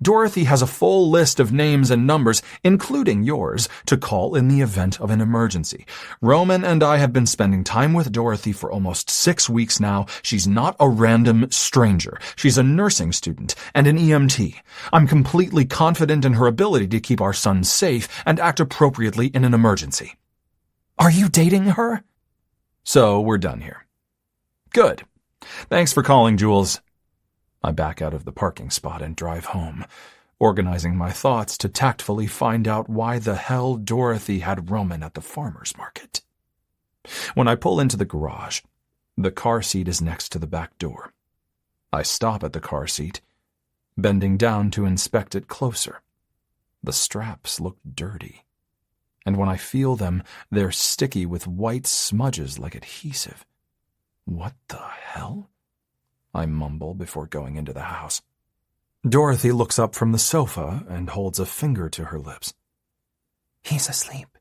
Dorothy has a full list of names and numbers, including yours, to call in the event of an emergency. Roman and I have been spending time with Dorothy for almost 6 weeks now. She's not a random stranger. She's a nursing student and an EMT. I'm completely confident in her ability to keep our son safe and act appropriately in an emergency. Are you dating her? So we're done here. Good. Thanks for calling, Jules. I back out of the parking spot and drive home, organizing my thoughts to tactfully find out why the hell Dorothy had Roman at the farmer's market. When I pull into the garage, the car seat is next to the back door. I stop at the car seat, bending down to inspect it closer. The straps look dirty, and when I feel them, they're sticky with white smudges like adhesive. What the hell? I mumble before going into the house. Dorothy looks up from the sofa and holds a finger to her lips. "He's asleep,"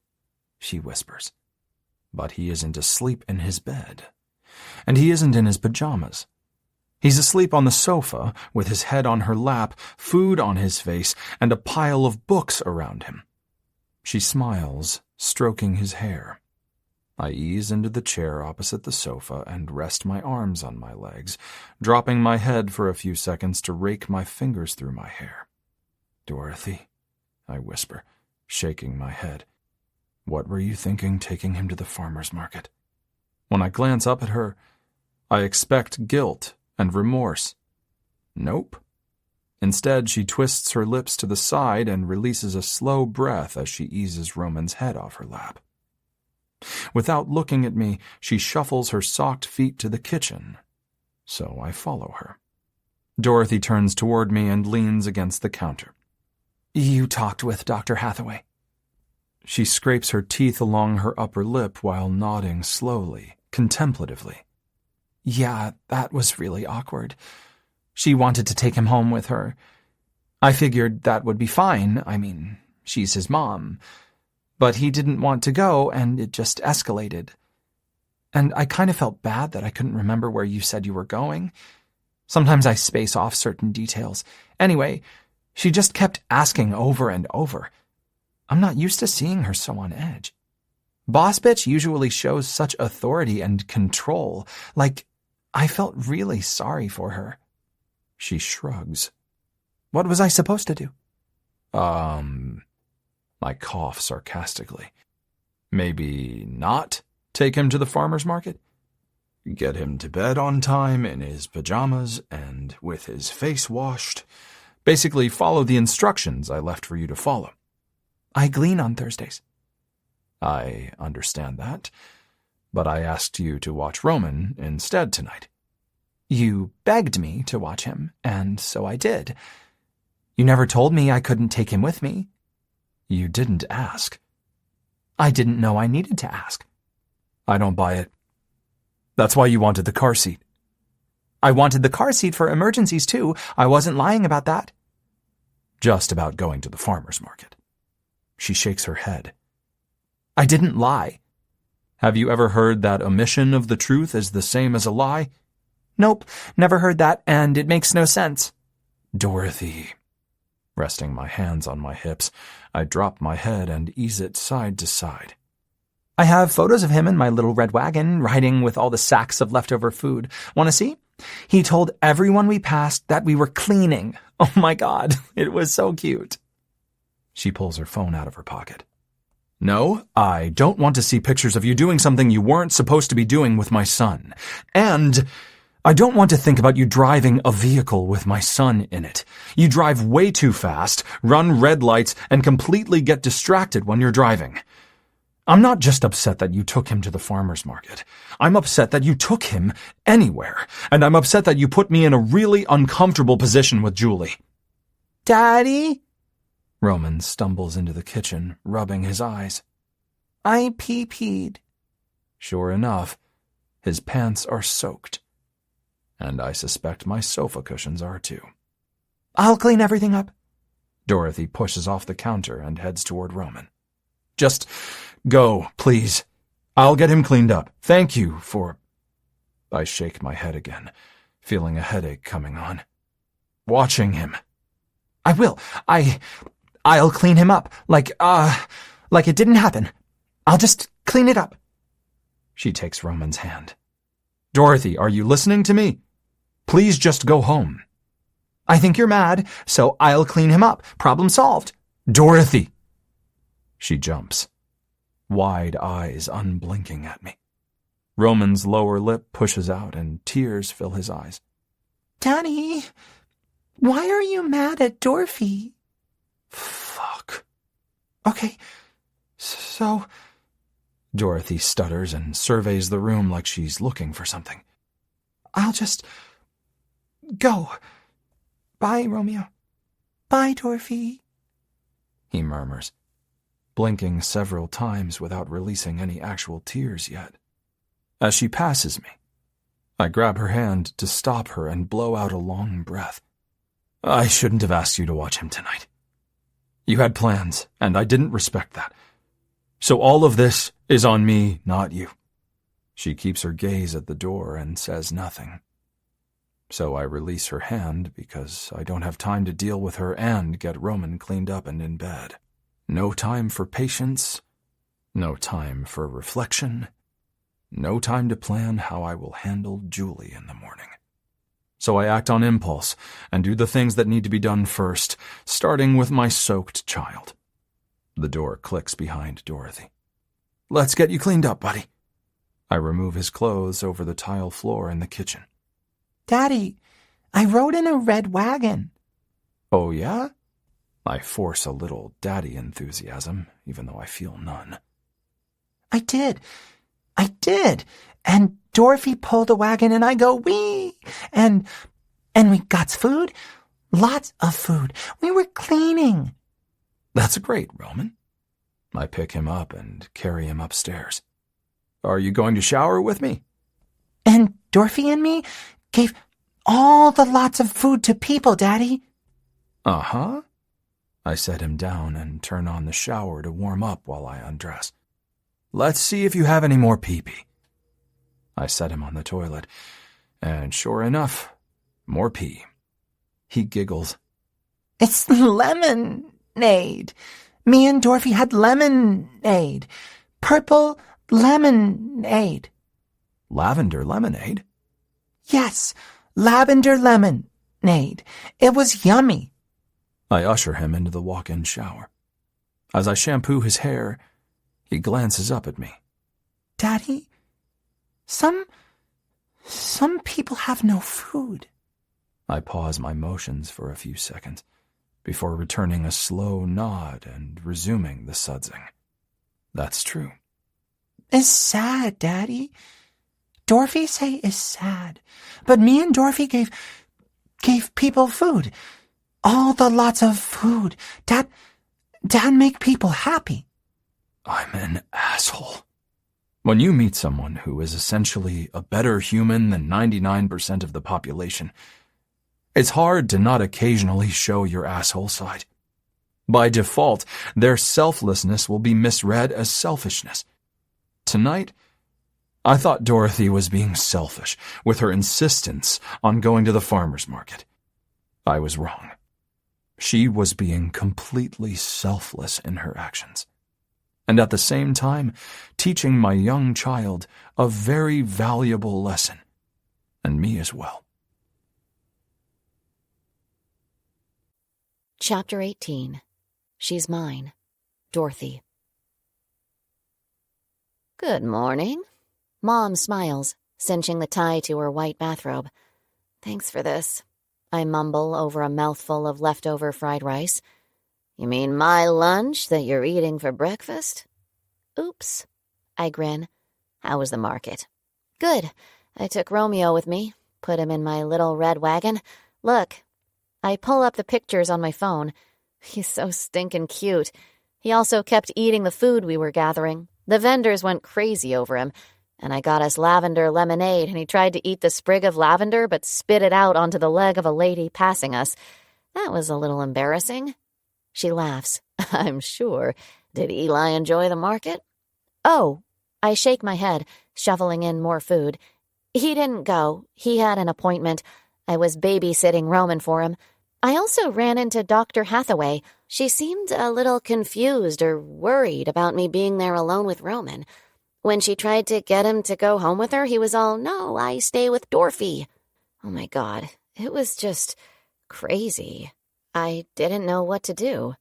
she whispers. But he isn't asleep in his bed. And he isn't in his pajamas. He's asleep on the sofa, with his head on her lap, food on his face, and a pile of books around him. She smiles, stroking his hair. I ease into the chair opposite the sofa and rest my arms on my legs, dropping my head for a few seconds to rake my fingers through my hair. "Dorothy," I whisper, shaking my head. "What were you thinking taking him to the farmer's market?" When I glance up at her, I expect guilt and remorse. Nope. Instead, she twists her lips to the side and releases a slow breath as she eases Roman's head off her lap. Without looking at me, she shuffles her socked feet to the kitchen, so I follow her. Dorothy turns toward me and leans against the counter. "You talked with Dr. Hathaway?" She scrapes her teeth along her upper lip while nodding slowly, contemplatively. "Yeah, that was really awkward. She wanted to take him home with her. I figured that would be fine. I mean, she's his mom. But he didn't want to go, and it just escalated. And I kind of felt bad that I couldn't remember where you said you were going. Sometimes I space off certain details. Anyway, she just kept asking over and over. I'm not used to seeing her so on edge. Boss bitch usually shows such authority and control. Like, I felt really sorry for her." She shrugs. "What was I supposed to do?" I cough sarcastically. "Maybe not take him to the farmer's market? Get him to bed on time in his pajamas and with his face washed. Basically follow the instructions I left for you to follow." "I glean on Thursdays." "I understand that, but I asked you to watch Roman instead tonight." "You begged me to watch him, and so I did. You never told me I couldn't take him with me." "You didn't ask." "I didn't know I needed to ask." "I don't buy it. That's why you wanted the car seat." "I wanted the car seat for emergencies, too. I wasn't lying about that." "Just about going to the farmer's market." She shakes her head. "I didn't lie." "Have you ever heard that omission of the truth is the same as a lie?" "Nope, never heard that, and it makes no sense." "Dorothy." Resting my hands on my hips, I drop my head and ease it side to side. "I have photos of him in my little red wagon, riding with all the sacks of leftover food. Want to see? He told everyone we passed that we were cleaning. Oh my God, it was so cute." She pulls her phone out of her pocket. "No, I don't want to see pictures of you doing something you weren't supposed to be doing with my son. And I don't want to think about you driving a vehicle with my son in it. You drive way too fast, run red lights, and completely get distracted when you're driving. I'm not just upset that you took him to the farmer's market. I'm upset that you took him anywhere, and I'm upset that you put me in a really uncomfortable position with Julie." "Daddy?" Roman stumbles into the kitchen, rubbing his eyes. "I pee-peed." Sure enough, his pants are soaked. And I suspect my sofa cushions are too. "I'll clean everything up." Dorothy pushes off the counter and heads toward Roman. "Just go, please. I'll get him cleaned up. Thank you for—" I shake my head again, feeling a headache coming on. "Watching him." I will. I'll clean him up. Like it didn't happen. I'll just clean it up. She takes Roman's hand. Dorothy, are you listening to me? Please just go home. I think you're mad, so I'll clean him up. Problem solved. Dorothy. She jumps, wide eyes unblinking at me. Roman's lower lip pushes out and tears fill his eyes. Daddy, why are you mad at Dorothy? Fuck. Okay, so... Dorothy stutters and surveys the room like she's looking for something. I'll just... go. Bye, Romeo. Bye, Dorothy. He murmurs, blinking several times without releasing any actual tears yet. As she passes me, I grab her hand to stop her and blow out a long breath. I shouldn't have asked you to watch him tonight. You had plans, and I didn't respect that. So all of this is on me, not you. She keeps her gaze at the door and says nothing. So I release her hand because I don't have time to deal with her and get Roman cleaned up and in bed. No time for patience, no time for reflection, no time to plan how I will handle Julie in the morning. So I act on impulse and do the things that need to be done first, starting with my soaked child. The door clicks behind Dorothy. Let's get you cleaned up, buddy. I remove his clothes over the tile floor in the kitchen. Daddy, I rode in a red wagon. Oh, yeah? I force a little daddy enthusiasm, even though I feel none. I did. And Dorothy pulled a wagon and I go, wee! And we got food. Lots of food. We were cleaning. That's great, Roman. I pick him up and carry him upstairs. Are you going to shower with me? And Dorothy and me gave all the lots of food to people, Daddy. Uh-huh. I set him down and turn on the shower to warm up while I undress. Let's see if you have any more pee-pee. I set him on the toilet, and sure enough, more pee. He giggles. It's lemonade. Me and Dorothy had lemonade. Purple lemonade. Lavender lemonade? Yes, lavender lemonade. It was yummy. I usher him into the walk-in shower. As I shampoo his hair, he glances up at me. Daddy, some people have no food. I pause my motions for a few seconds before returning a slow nod and resuming the sudsing. That's true. It's sad, Daddy. Dorothy say it's sad. But me and Dorothy gave people food. All the lots of food. Dad make people happy. I'm an asshole. When you meet someone who is essentially a better human than 99% of the population, it's hard to not occasionally show your asshole side. By default, their selflessness will be misread as selfishness. Tonight, I thought Dorothy was being selfish with her insistence on going to the farmer's market. I was wrong. She was being completely selfless in her actions, and at the same time teaching my young child a very valuable lesson, and me as well. Chapter 18. She's Mine. Dorothy. Good morning. Mom smiles, cinching the tie to her white bathrobe. Thanks for this. I mumble over a mouthful of leftover fried rice. You mean my lunch that you're eating for breakfast? Oops. I grin. How was the market? Good. I took Romeo with me, put him in my little red wagon. Look. I pull up the pictures on my phone. He's so stinkin' cute. He also kept eating the food we were gathering. The vendors went crazy over him, and I got us lavender lemonade, and he tried to eat the sprig of lavender but spit it out onto the leg of a lady passing us. That was a little embarrassing. She laughs. I'm sure. Did Eli enjoy the market? Oh, I shake my head, shoveling in more food. He didn't go. He had an appointment. I was babysitting Roman for him. I also ran into Dr. Hathaway. She seemed a little confused or worried about me being there alone with Roman. When she tried to get him to go home with her, he was all, "No, I stay with Dorothy." Oh my God, it was just crazy. I didn't know what to do.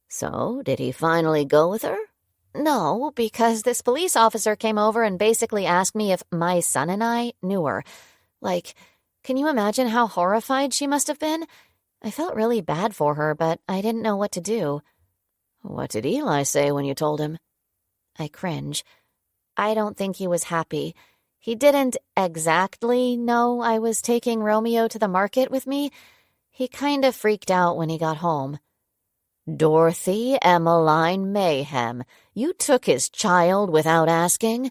So, did he finally go with her? No, because this police officer came over and basically asked me if my son and I knew her. Like, can you imagine how horrified she must have been? I felt really bad for her, but I didn't know what to do. What did Eli say when you told him? I cringe. I don't think he was happy. He didn't exactly know I was taking Romeo to the market with me. He kind of freaked out when he got home. Dorothy Emmeline Mayhem, you took his child without asking?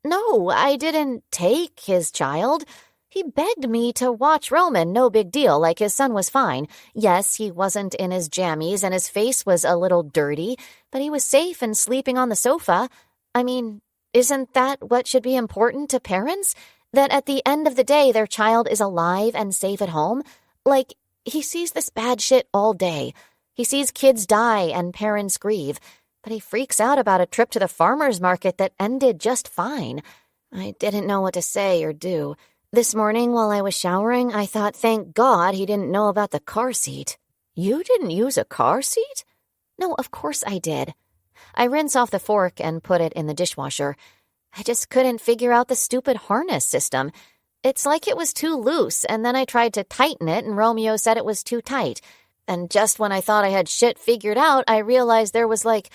No, I didn't take his child. He begged me to watch Roman, no big deal, like his son was fine. Yes, he wasn't in his jammies and his face was a little dirty, but he was safe and sleeping on the sofa. I mean, isn't that what should be important to parents? That at the end of the day, their child is alive and safe at home? Like, he sees this bad shit all day. He sees kids die and parents grieve, but he freaks out about a trip to the farmer's market that ended just fine. I didn't know what to say or do. This morning, while I was showering, I thought, thank God he didn't know about the car seat. You didn't use a car seat? No, of course I did. I rinse off the fork and put it in the dishwasher. I just couldn't figure out the stupid harness system. It's like it was too loose, and then I tried to tighten it, and Romeo said it was too tight. And just when I thought I had shit figured out, I realized there was like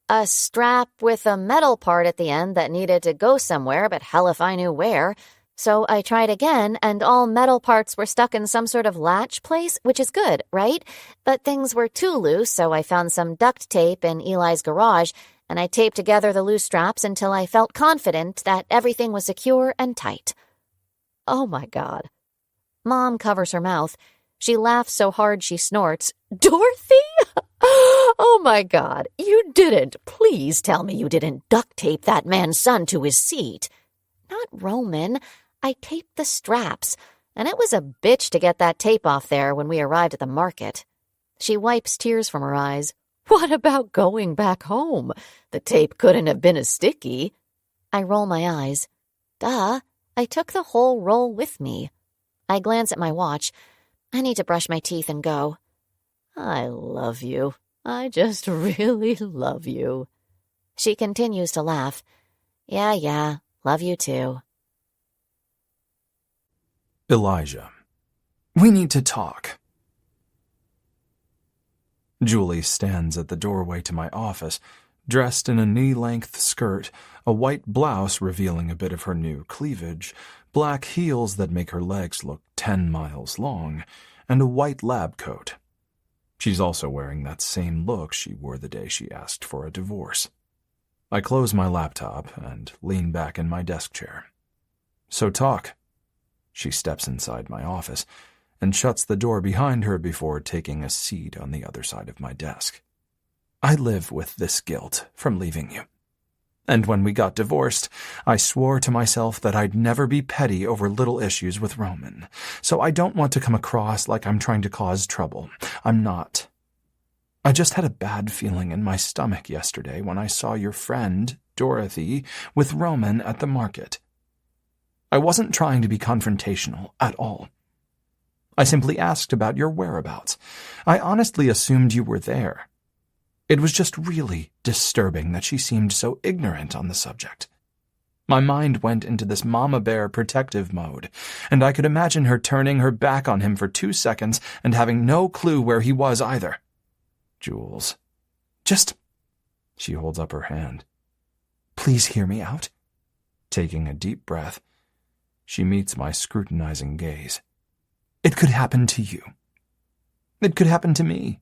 a strap with a metal part at the end that needed to go somewhere, but hell if I knew where. So I tried again, and all metal parts were stuck in some sort of latch place, which is good, right? But things were too loose, so I found some duct tape in Eli's garage, and I taped together the loose straps until I felt confident that everything was secure and tight. Oh my God. Mom covers her mouth. She laughs so hard she snorts. Dorothy? Oh my God, you didn't. Please tell me you didn't duct tape that man's son to his seat. Not Roman. I taped the straps, and it was a bitch to get that tape off there when we arrived at the market. She wipes tears from her eyes. What about going back home? The tape couldn't have been as sticky. I roll my eyes. Duh, I took the whole roll with me. I glance at my watch. I need to brush my teeth and go. I love you. I just really love you. She continues to laugh. Yeah, love you too. Elijah. We need to talk. Julie stands at the doorway to my office, dressed in a knee-length skirt, a white blouse revealing a bit of her new cleavage, black heels that make her legs look 10 miles long, and a white lab coat. She's also wearing that same look she wore the day she asked for a divorce. I close my laptop and lean back in my desk chair. So talk. She steps inside my office and shuts the door behind her before taking a seat on the other side of my desk. I live with this guilt from leaving you. And when we got divorced, I swore to myself that I'd never be petty over little issues with Roman. So I don't want to come across like I'm trying to cause trouble. I'm not. I just had a bad feeling in my stomach yesterday when I saw your friend, Dorothy, with Roman at the market. I wasn't trying to be confrontational at all. I simply asked about your whereabouts. I honestly assumed you were there. It was just really disturbing that she seemed so ignorant on the subject. My mind went into this mama bear protective mode, and I could imagine her turning her back on him for 2 seconds and having no clue where he was either. Jules, she holds up her hand. Please hear me out. Taking a deep breath, she meets my scrutinizing gaze. It could happen to you. It could happen to me.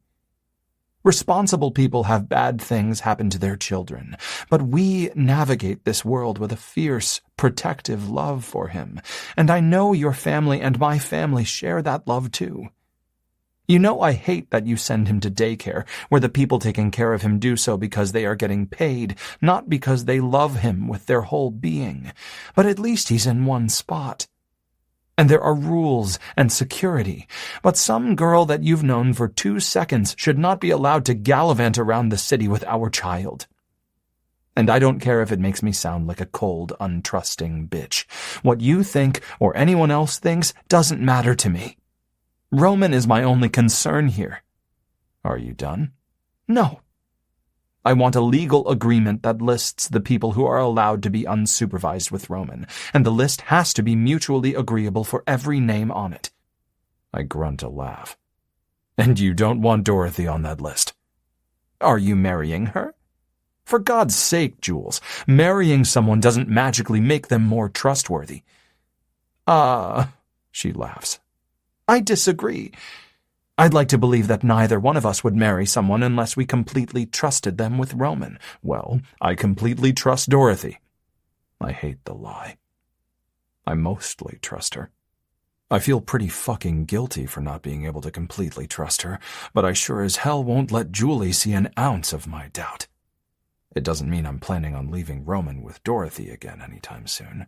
Responsible people have bad things happen to their children, but we navigate this world with a fierce, protective love for him, and I know your family and my family share that love too. You know I hate that you send him to daycare, where the people taking care of him do so because they are getting paid, not because they love him with their whole being. But at least he's in one spot. And there are rules and security. But some girl that you've known for 2 seconds should not be allowed to gallivant around the city with our child. And I don't care if it makes me sound like a cold, untrusting bitch. What you think or anyone else thinks doesn't matter to me. Roman is my only concern here. Are you done? No. I want a legal agreement that lists the people who are allowed to be unsupervised with Roman, and the list has to be mutually agreeable for every name on it. I grunt a laugh. And you don't want Dorothy on that list? Are you marrying her? For God's sake, Jules, marrying someone doesn't magically make them more trustworthy. She laughs. I disagree. I'd like to believe that neither one of us would marry someone unless we completely trusted them with Roman. Well, I completely trust Dorothy. I hate the lie. I mostly trust her. I feel pretty fucking guilty for not being able to completely trust her, but I sure as hell won't let Julie see an ounce of my doubt. It doesn't mean I'm planning on leaving Roman with Dorothy again anytime soon.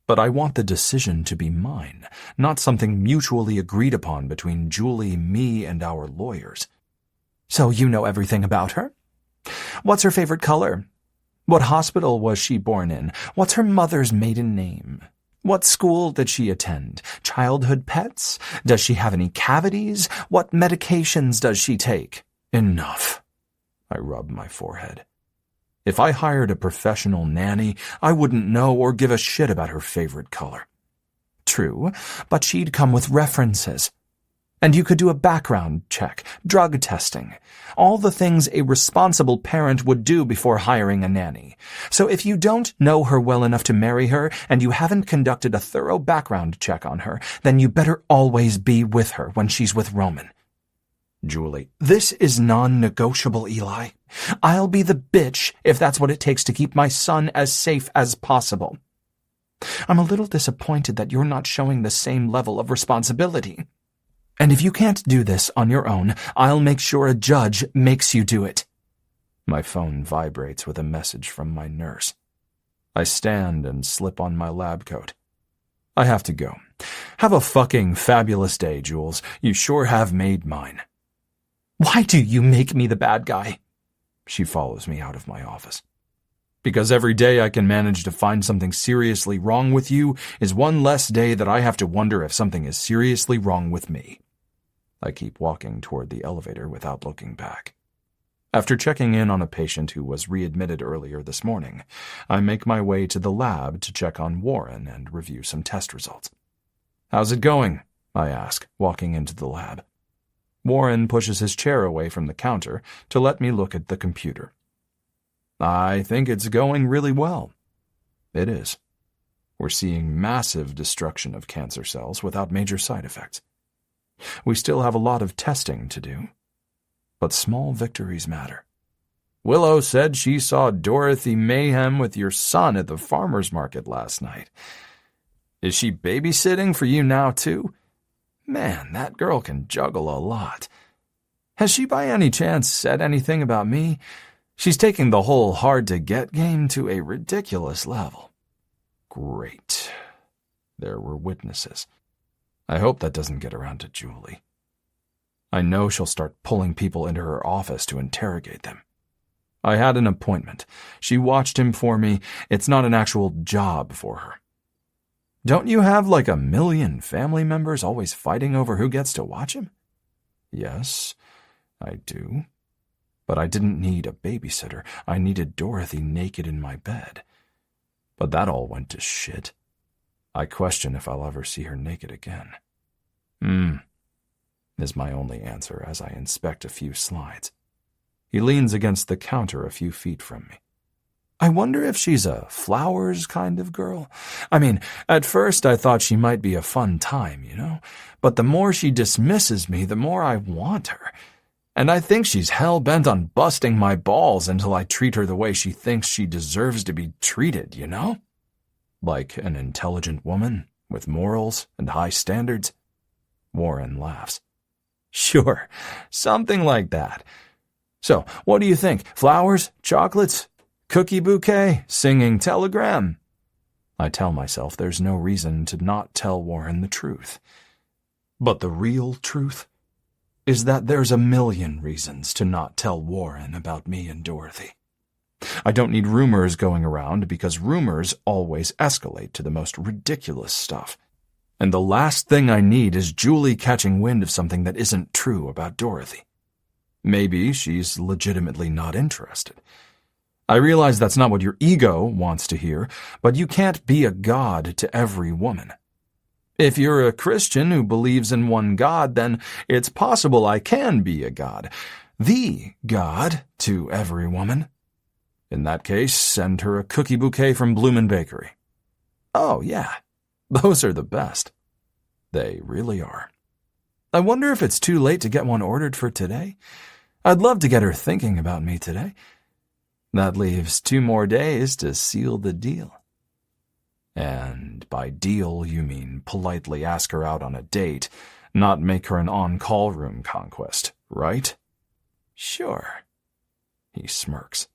But I want the decision to be mine, not something mutually agreed upon between Julie, me, and our lawyers. So you know everything about her? What's her favorite color? What hospital was she born in? What's her mother's maiden name? What school did she attend? Childhood pets? Does she have any cavities? What medications does she take? Enough. I rub my forehead. If I hired a professional nanny, I wouldn't know or give a shit about her favorite color. True, but she'd come with references. And you could do a background check, drug testing, all the things a responsible parent would do before hiring a nanny. So if you don't know her well enough to marry her and you haven't conducted a thorough background check on her, then you better always be with her when she's with Roman. Julie, this is non-negotiable, Eli. I'll be the bitch if that's what it takes to keep my son as safe as possible. I'm a little disappointed that you're not showing the same level of responsibility. And if you can't do this on your own, I'll make sure a judge makes you do it. My phone vibrates with a message from my nurse. I stand and slip on my lab coat. I have to go. Have a fucking fabulous day, Jules. You sure have made mine. Why do you make me the bad guy? She follows me out of my office. Because every day I can manage to find something seriously wrong with you is one less day that I have to wonder if something is seriously wrong with me. I keep walking toward the elevator without looking back. After checking in on a patient who was readmitted earlier this morning, I make my way to the lab to check on Warren and review some test results. How's it going? I ask, walking into the lab. Warren pushes his chair away from the counter to let me look at the computer. I think it's going really well. It is. We're seeing massive destruction of cancer cells without major side effects. We still have a lot of testing to do, but small victories matter. Willow said she saw Dorothy mayhem with your son at the farmer's market last night. Is she babysitting for you now, too? Man, that girl can juggle a lot. Has she by any chance said anything about me? She's taking the whole hard-to-get game to a ridiculous level. Great. There were witnesses. I hope that doesn't get around to Julie. I know she'll start pulling people into her office to interrogate them. I had an appointment. She watched him for me. It's not an actual job for her. Don't you have like 1 million family members always fighting over who gets to watch him? Yes, I do. But I didn't need a babysitter. I needed Dorothy naked in my bed. But that all went to shit. I question if I'll ever see her naked again. Is my only answer as I inspect a few slides. He leans against the counter a few feet from me. I wonder if she's a flowers kind of girl. I mean, at first I thought she might be a fun time, you know? But the more she dismisses me, the more I want her. And I think she's hell-bent on busting my balls until I treat her the way she thinks she deserves to be treated, you know? Like an intelligent woman with morals and high standards. Warren laughs. Sure, something like that. So, what do you think? Flowers? Chocolates? Cookie bouquet? Singing telegram? I tell myself there's no reason to not tell Warren the truth. But the real truth is that there's a million reasons to not tell Warren about me and Dorothy. I don't need rumors going around because rumors always escalate to the most ridiculous stuff. And the last thing I need is Julie catching wind of something that isn't true about Dorothy. Maybe she's legitimately not interested. I realize that's not what your ego wants to hear, but you can't be a god to every woman. If you're a Christian who believes in one God, then it's possible I can be a god. The God to every woman. In that case, send her a cookie bouquet from Bloomin' Bakery. Oh, yeah, those are the best. They really are. I wonder if it's too late to get one ordered for today. I'd love to get her thinking about me today. That leaves 2 more days to seal the deal. And by deal, you mean politely ask her out on a date, not make her an on-call room conquest, right? Sure. He smirks.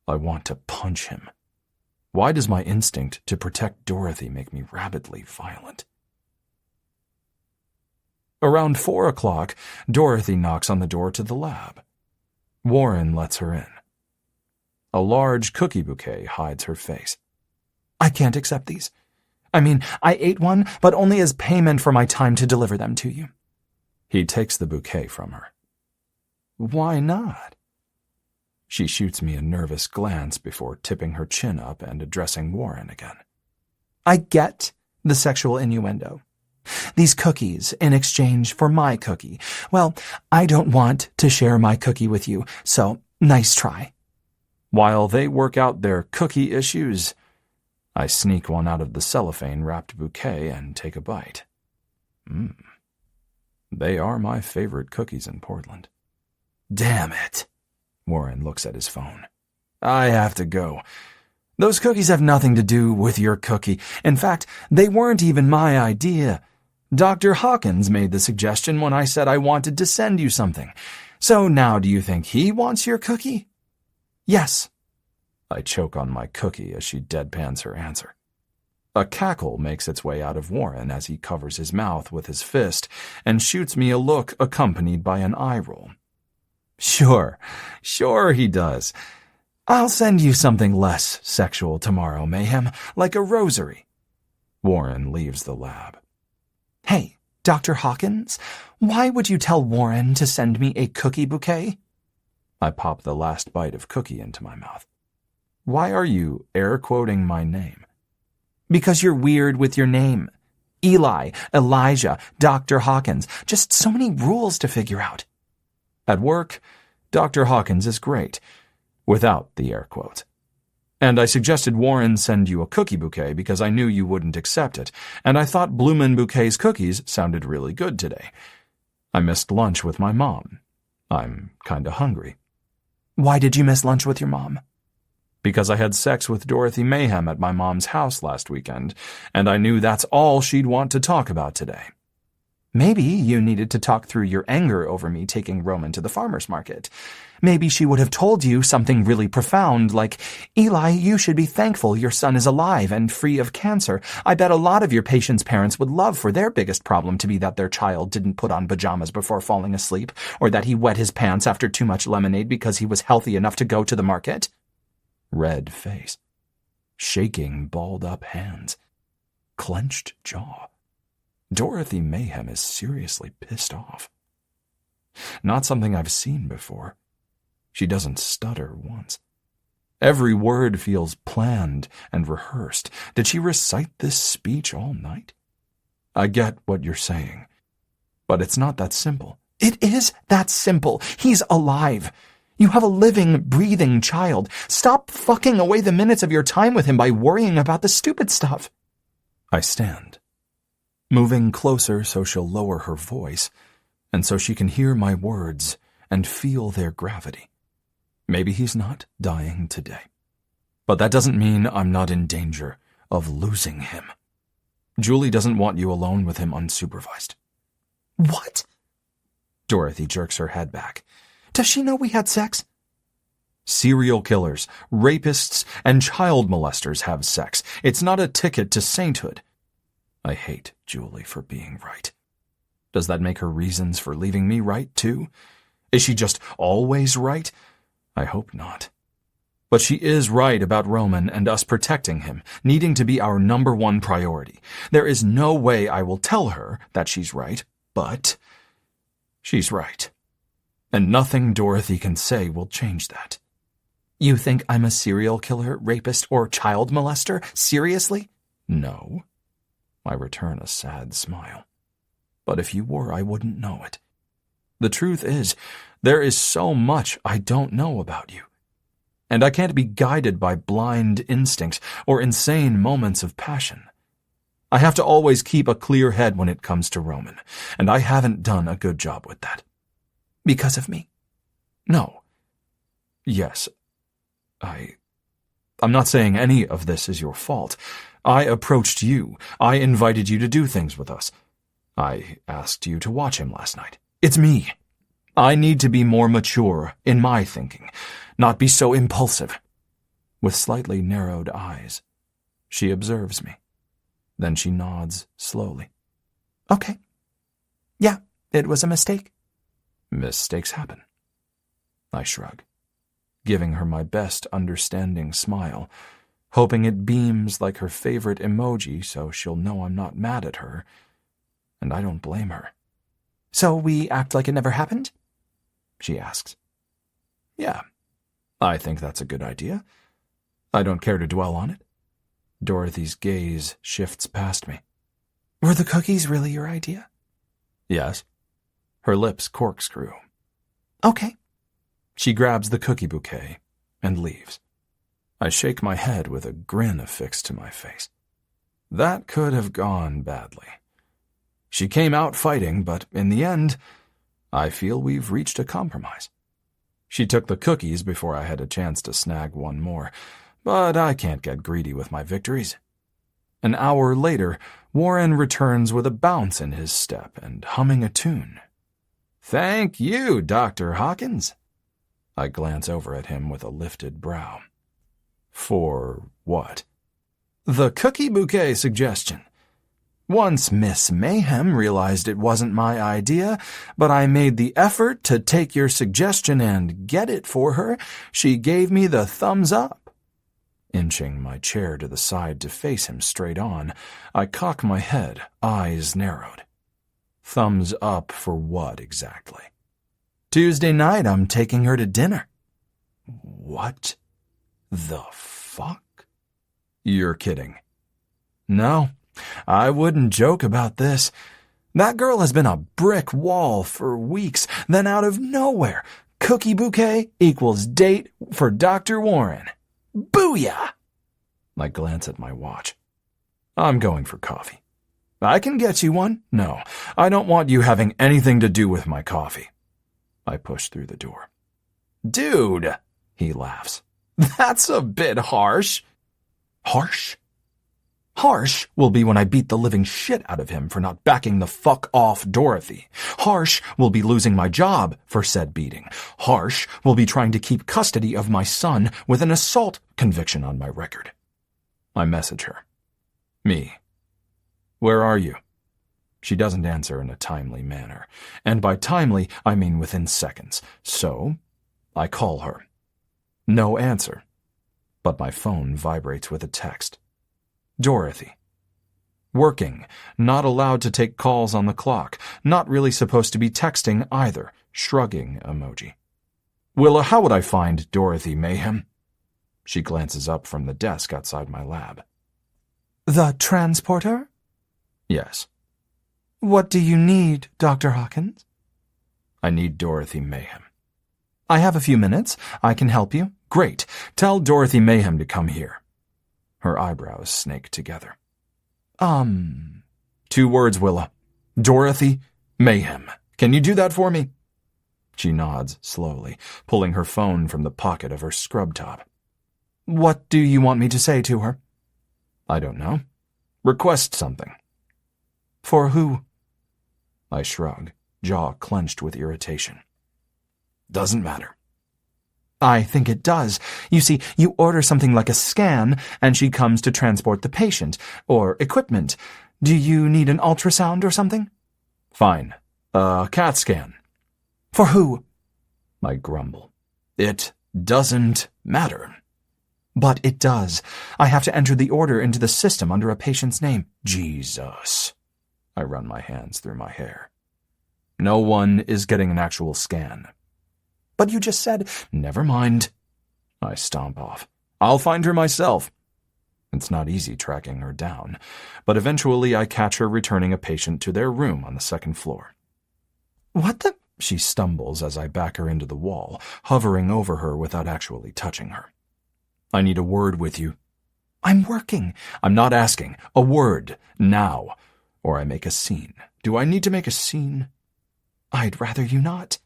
I want to punch him. Why does my instinct to protect Dorothy make me rabidly violent? Around 4 o'clock, Dorothy knocks on the door to the lab. Warren lets her in. A large cookie bouquet hides her face. I can't accept these. I mean, I ate one, but only as payment for my time to deliver them to you. He takes the bouquet from her. Why not? She shoots me a nervous glance before tipping her chin up and addressing Warren again. I get the sexual innuendo. These cookies in exchange for my cookie. Well, I don't want to share my cookie with you, so nice try. While they work out their cookie issues, I sneak one out of the cellophane-wrapped bouquet and take a bite. They are my favorite cookies in Portland. Damn it. Warren looks at his phone. I have to go. Those cookies have nothing to do with your cookie. In fact, they weren't even my idea. Dr. Hawkins made the suggestion when I said I wanted to send you something. So now do you think he wants your cookie? Yes. I choke on my cookie as she deadpans her answer. A cackle makes its way out of Warren as he covers his mouth with his fist and shoots me a look accompanied by an eye roll. Sure he does. I'll send you something less sexual tomorrow, Mayhem, like a rosary. Warren leaves the lab. Hey, Dr. Hawkins, why would you tell Warren to send me a cookie bouquet? I pop the last bite of cookie into my mouth. Why are you air-quoting my name? Because you're weird with your name. Eli, Elijah, Dr. Hawkins. Just so many rules to figure out. At work, Dr. Hawkins is great, without the air quotes. And I suggested Warren send you a cookie bouquet because I knew you wouldn't accept it, and I thought Bloomin' Bouquet's cookies sounded really good today. I missed lunch with my mom. I'm kinda hungry. Why did you miss lunch with your mom? Because I had sex with Dorothy Mayhem at my mom's house last weekend, and I knew that's all she'd want to talk about today. Maybe you needed to talk through your anger over me taking Roman to the farmer's market. Maybe she would have told you something really profound like, Eli, you should be thankful your son is alive and free of cancer. I bet a lot of your patients' parents would love for their biggest problem to be that their child didn't put on pajamas before falling asleep, or that he wet his pants after too much lemonade because he was healthy enough to go to the market. Red face. Shaking, balled-up hands. Clenched jaw. Dorothy Mayhem is seriously pissed off. Not something I've seen before. She doesn't stutter once. Every word feels planned and rehearsed. Did she recite this speech all night? I get what you're saying, but it's not that simple. It is that simple. He's alive. You have a living, breathing child. Stop fucking away the minutes of your time with him by worrying about the stupid stuff. I stand, moving closer so she'll lower her voice, and so she can hear my words and feel their gravity. Maybe he's not dying today, but that doesn't mean I'm not in danger of losing him. Julie doesn't want you alone with him unsupervised. What? Dorothy jerks her head back. Does she know we had sex? Serial killers, rapists, and child molesters have sex. It's not a ticket to sainthood. I hate Julie for being right. Does that make her reasons for leaving me right, too? Is she just always right? I hope not. But she is right about Roman and us protecting him, needing to be our number one priority. There is no way I will tell her that she's right, but she's right. And nothing Dorothy can say will change that. You think I'm a serial killer, rapist, or child molester? Seriously? No. I return a sad smile. But if you were, I wouldn't know it. The truth is, there is so much I don't know about you. And I can't be guided by blind instinct or insane moments of passion. I have to always keep a clear head when it comes to Roman, and I haven't done a good job with that. Because of me? No. Yes. I'm not saying any of this is your fault. I approached you. I invited you to do things with us. I asked you to watch him last night. It's me. I need to be more mature in my thinking, not be so impulsive. With slightly narrowed eyes, she observes me. Then she nods slowly. Okay. Yeah, it was a mistake. Mistakes happen. I shrug, giving her my best understanding smile, hoping it beams like her favorite emoji so she'll know I'm not mad at her, and I don't blame her. So we act like it never happened? She asks. Yeah, I think that's a good idea. I don't care to dwell on it. Dorothy's gaze shifts past me. Were the cookies really your idea? Yes. Her lips corkscrew. Okay. She grabs the cookie bouquet and leaves. I shake my head with a grin affixed to my face. That could have gone badly. She came out fighting, but in the end, I feel we've reached a compromise. She took the cookies before I had a chance to snag one more, but I can't get greedy with my victories. An hour later, Warren returns with a bounce in his step and humming a tune. Thank you, Dr. Hawkins. I glance over at him with a lifted brow. For what? The cookie bouquet suggestion. Once Miss Mayhem realized it wasn't my idea, but I made the effort to take your suggestion and get it for her, she gave me the thumbs up. Inching my chair to the side to face him straight on, I cock my head, eyes narrowed. Thumbs up for what exactly? Tuesday night I'm taking her to dinner. What the fuck? You're kidding. No, I wouldn't joke about this. That girl has been a brick wall for weeks, then out of nowhere, cookie bouquet equals date for Dr. Warren. Booyah! I glance at my watch. I'm going for coffee. I can get you one. No, I don't want you having anything to do with my coffee. I push through the door. Dude, he laughs. That's a bit harsh. Harsh? Harsh will be when I beat the living shit out of him for not backing the fuck off Dorothy. Harsh will be losing my job for said beating. Harsh will be trying to keep custody of my son with an assault conviction on my record. I message her. Me. Where are you? She doesn't answer in a timely manner, and by timely I mean within seconds. So, I call her. No answer, but my phone vibrates with a text. Dorothy. Working, not allowed to take calls on the clock, not really supposed to be texting either, shrugging emoji. Willa, how would I find Dorothy Mayhem? She glances up from the desk outside my lab. The transporter? Yes. What do you need, Dr. Hawkins? I need Dorothy Mayhem. I have a few minutes. I can help you. Great. Tell Dorothy Mayhem to come here. Her eyebrows snake together. 2 words, Willa. Dorothy Mayhem. Can you do that for me? She nods slowly, pulling her phone from the pocket of her scrub top. What do you want me to say to her? I don't know. Request something. For who? I shrug, jaw clenched with irritation. Doesn't matter. I think it does. You see, you order something like a scan, and she comes to transport the patient, or equipment. Do you need an ultrasound or something? Fine. A CAT scan. For who? I grumble. It doesn't matter. But it does. I have to enter the order into the system under a patient's name. Jesus. I run my hands through my hair. No one is getting an actual scan. But you just said, never mind. I stomp off. I'll find her myself. It's not easy tracking her down, but eventually I catch her returning a patient to their room on the second floor. What the? She stumbles as I back her into the wall, hovering over her without actually touching her. I need a word with you. I'm working. I'm not asking. A word, now, or I make a scene. Do I need to make a scene? I'd rather you not,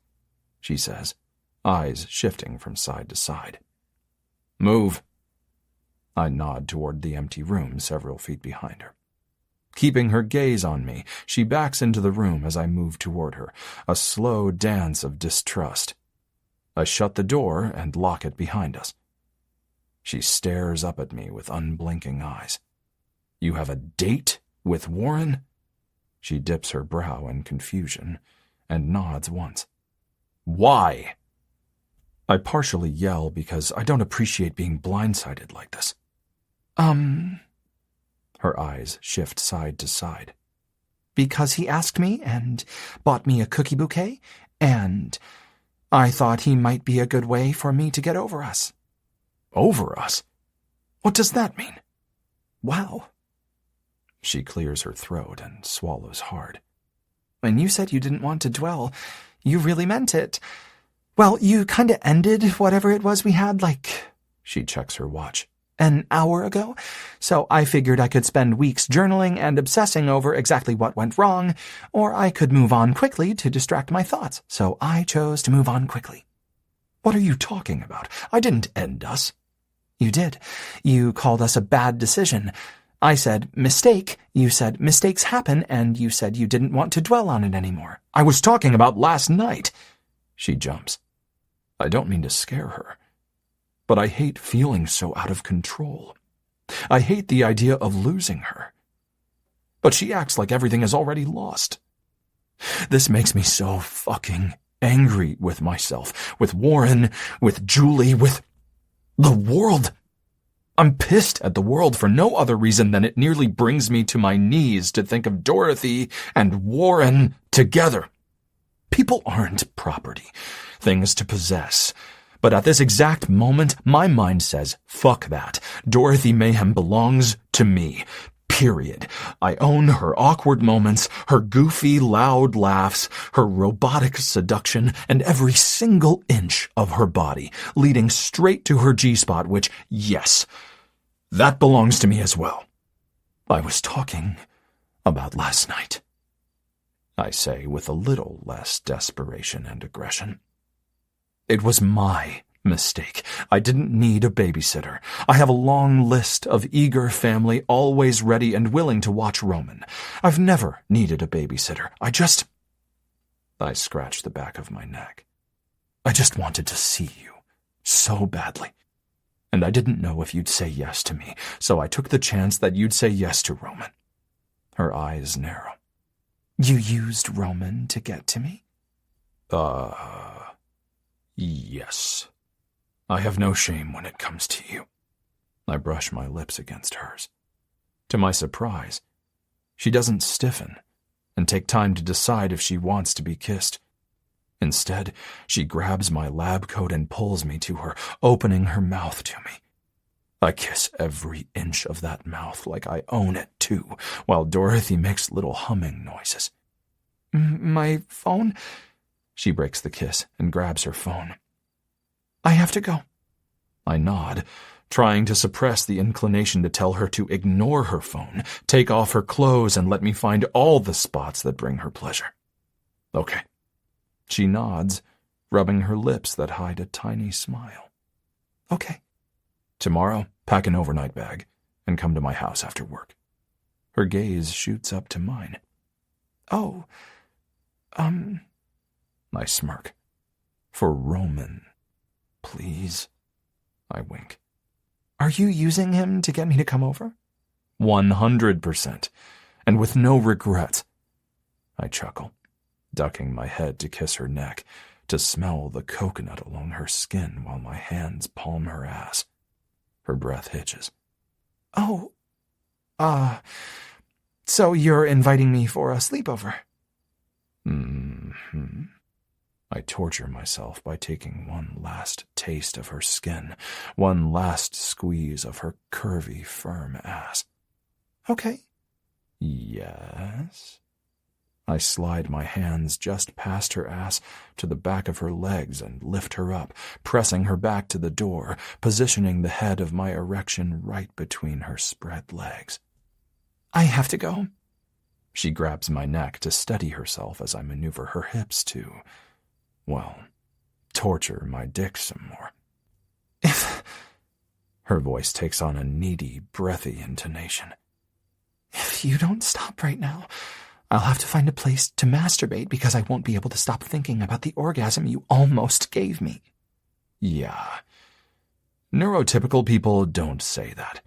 she says, eyes shifting from side to side. Move. I nod toward the empty room several feet behind her. Keeping her gaze on me, she backs into the room as I move toward her, a slow dance of distrust. I shut the door and lock it behind us. She stares up at me with unblinking eyes. You have a date with Warren? She dips her brow in confusion and nods once. Why? I partially yell because I don't appreciate being blindsided like this. Her eyes shift side to side. Because he asked me and bought me a cookie bouquet, and I thought he might be a good way for me to get over us. Over us? What does that mean? Wow. She clears her throat and swallows hard. When you said you didn't want to dwell, you really meant it. Well, you kinda ended whatever it was we had, she checks her watch, an hour ago. So I figured I could spend weeks journaling and obsessing over exactly what went wrong, or I could move on quickly to distract my thoughts. So I chose to move on quickly. What are you talking about? I didn't end us. You did. You called us a bad decision. I said, mistake. You said, mistakes happen, and you said you didn't want to dwell on it anymore. I was talking about last night. She jumps. I don't mean to scare her, but I hate feeling so out of control. I hate the idea of losing her. But she acts like everything is already lost. This makes me so fucking angry with myself, with Warren, with Julie, with the world. I'm pissed at the world for no other reason than it nearly brings me to my knees to think of Dorothy and Warren together. People aren't property, things to possess. But at this exact moment, my mind says, fuck that. Dorothy Mayhem belongs to me. Period. I own her awkward moments, her goofy, loud laughs, her robotic seduction, and every single inch of her body, leading straight to her G-spot, which, yes, that belongs to me as well. I was talking about last night, I say with a little less desperation and aggression. It was my mistake. I didn't need a babysitter. I have a long list of eager family always ready and willing to watch Roman. I've never needed a babysitter. I scratched the back of my neck. I just wanted to see you so badly. And I didn't know if you'd say yes to me, so I took the chance that you'd say yes to Roman. Her eyes narrow. You used Roman to get to me? Yes. I have no shame when it comes to you. I brush my lips against hers. To my surprise, she doesn't stiffen and take time to decide if she wants to be kissed. Instead, she grabs my lab coat and pulls me to her, opening her mouth to me. I kiss every inch of that mouth like I own it, too, while Dorothy makes little humming noises. My phone? She breaks the kiss and grabs her phone. I have to go. I nod, trying to suppress the inclination to tell her to ignore her phone, take off her clothes, and let me find all the spots that bring her pleasure. Okay. She nods, rubbing her lips that hide a tiny smile. Okay. Tomorrow, pack an overnight bag and come to my house after work. Her gaze shoots up to mine. Oh, I smirk. For Roman, Please. I wink. Are you using him to get me to come over? 100%. And with no regrets. I chuckle, ducking my head to kiss her neck, to smell the coconut along her skin while my hands palm her ass. Her breath hitches. Oh, so you're inviting me for a sleepover? Mm-hmm. I torture myself by taking one last taste of her skin, one last squeeze of her curvy, firm ass. Okay. Yes? I slide my hands just past her ass to the back of her legs and lift her up, pressing her back to the door, positioning the head of my erection right between her spread legs. I have to go. She grabs my neck to steady herself as I maneuver her hips to, well, torture my dick some more. Her voice takes on a needy, breathy intonation. If you don't stop right now, I'll have to find a place to masturbate because I won't be able to stop thinking about the orgasm you almost gave me. Yeah. Neurotypical people don't say that.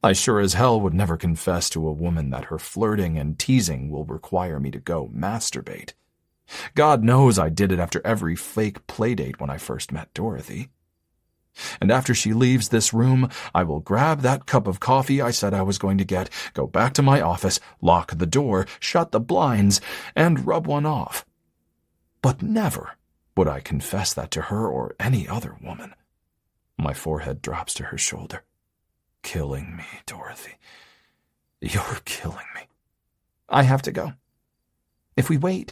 I sure as hell would never confess to a woman that her flirting and teasing will require me to go masturbate. God knows I did it after every fake playdate when I first met Dorothy. And after she leaves this room, I will grab that cup of coffee I said I was going to get, go back to my office, lock the door, shut the blinds, and rub one off. But never would I confess that to her or any other woman. My forehead drops to her shoulder. Killing me, Dorothy. You're killing me. I have to go. If we wait,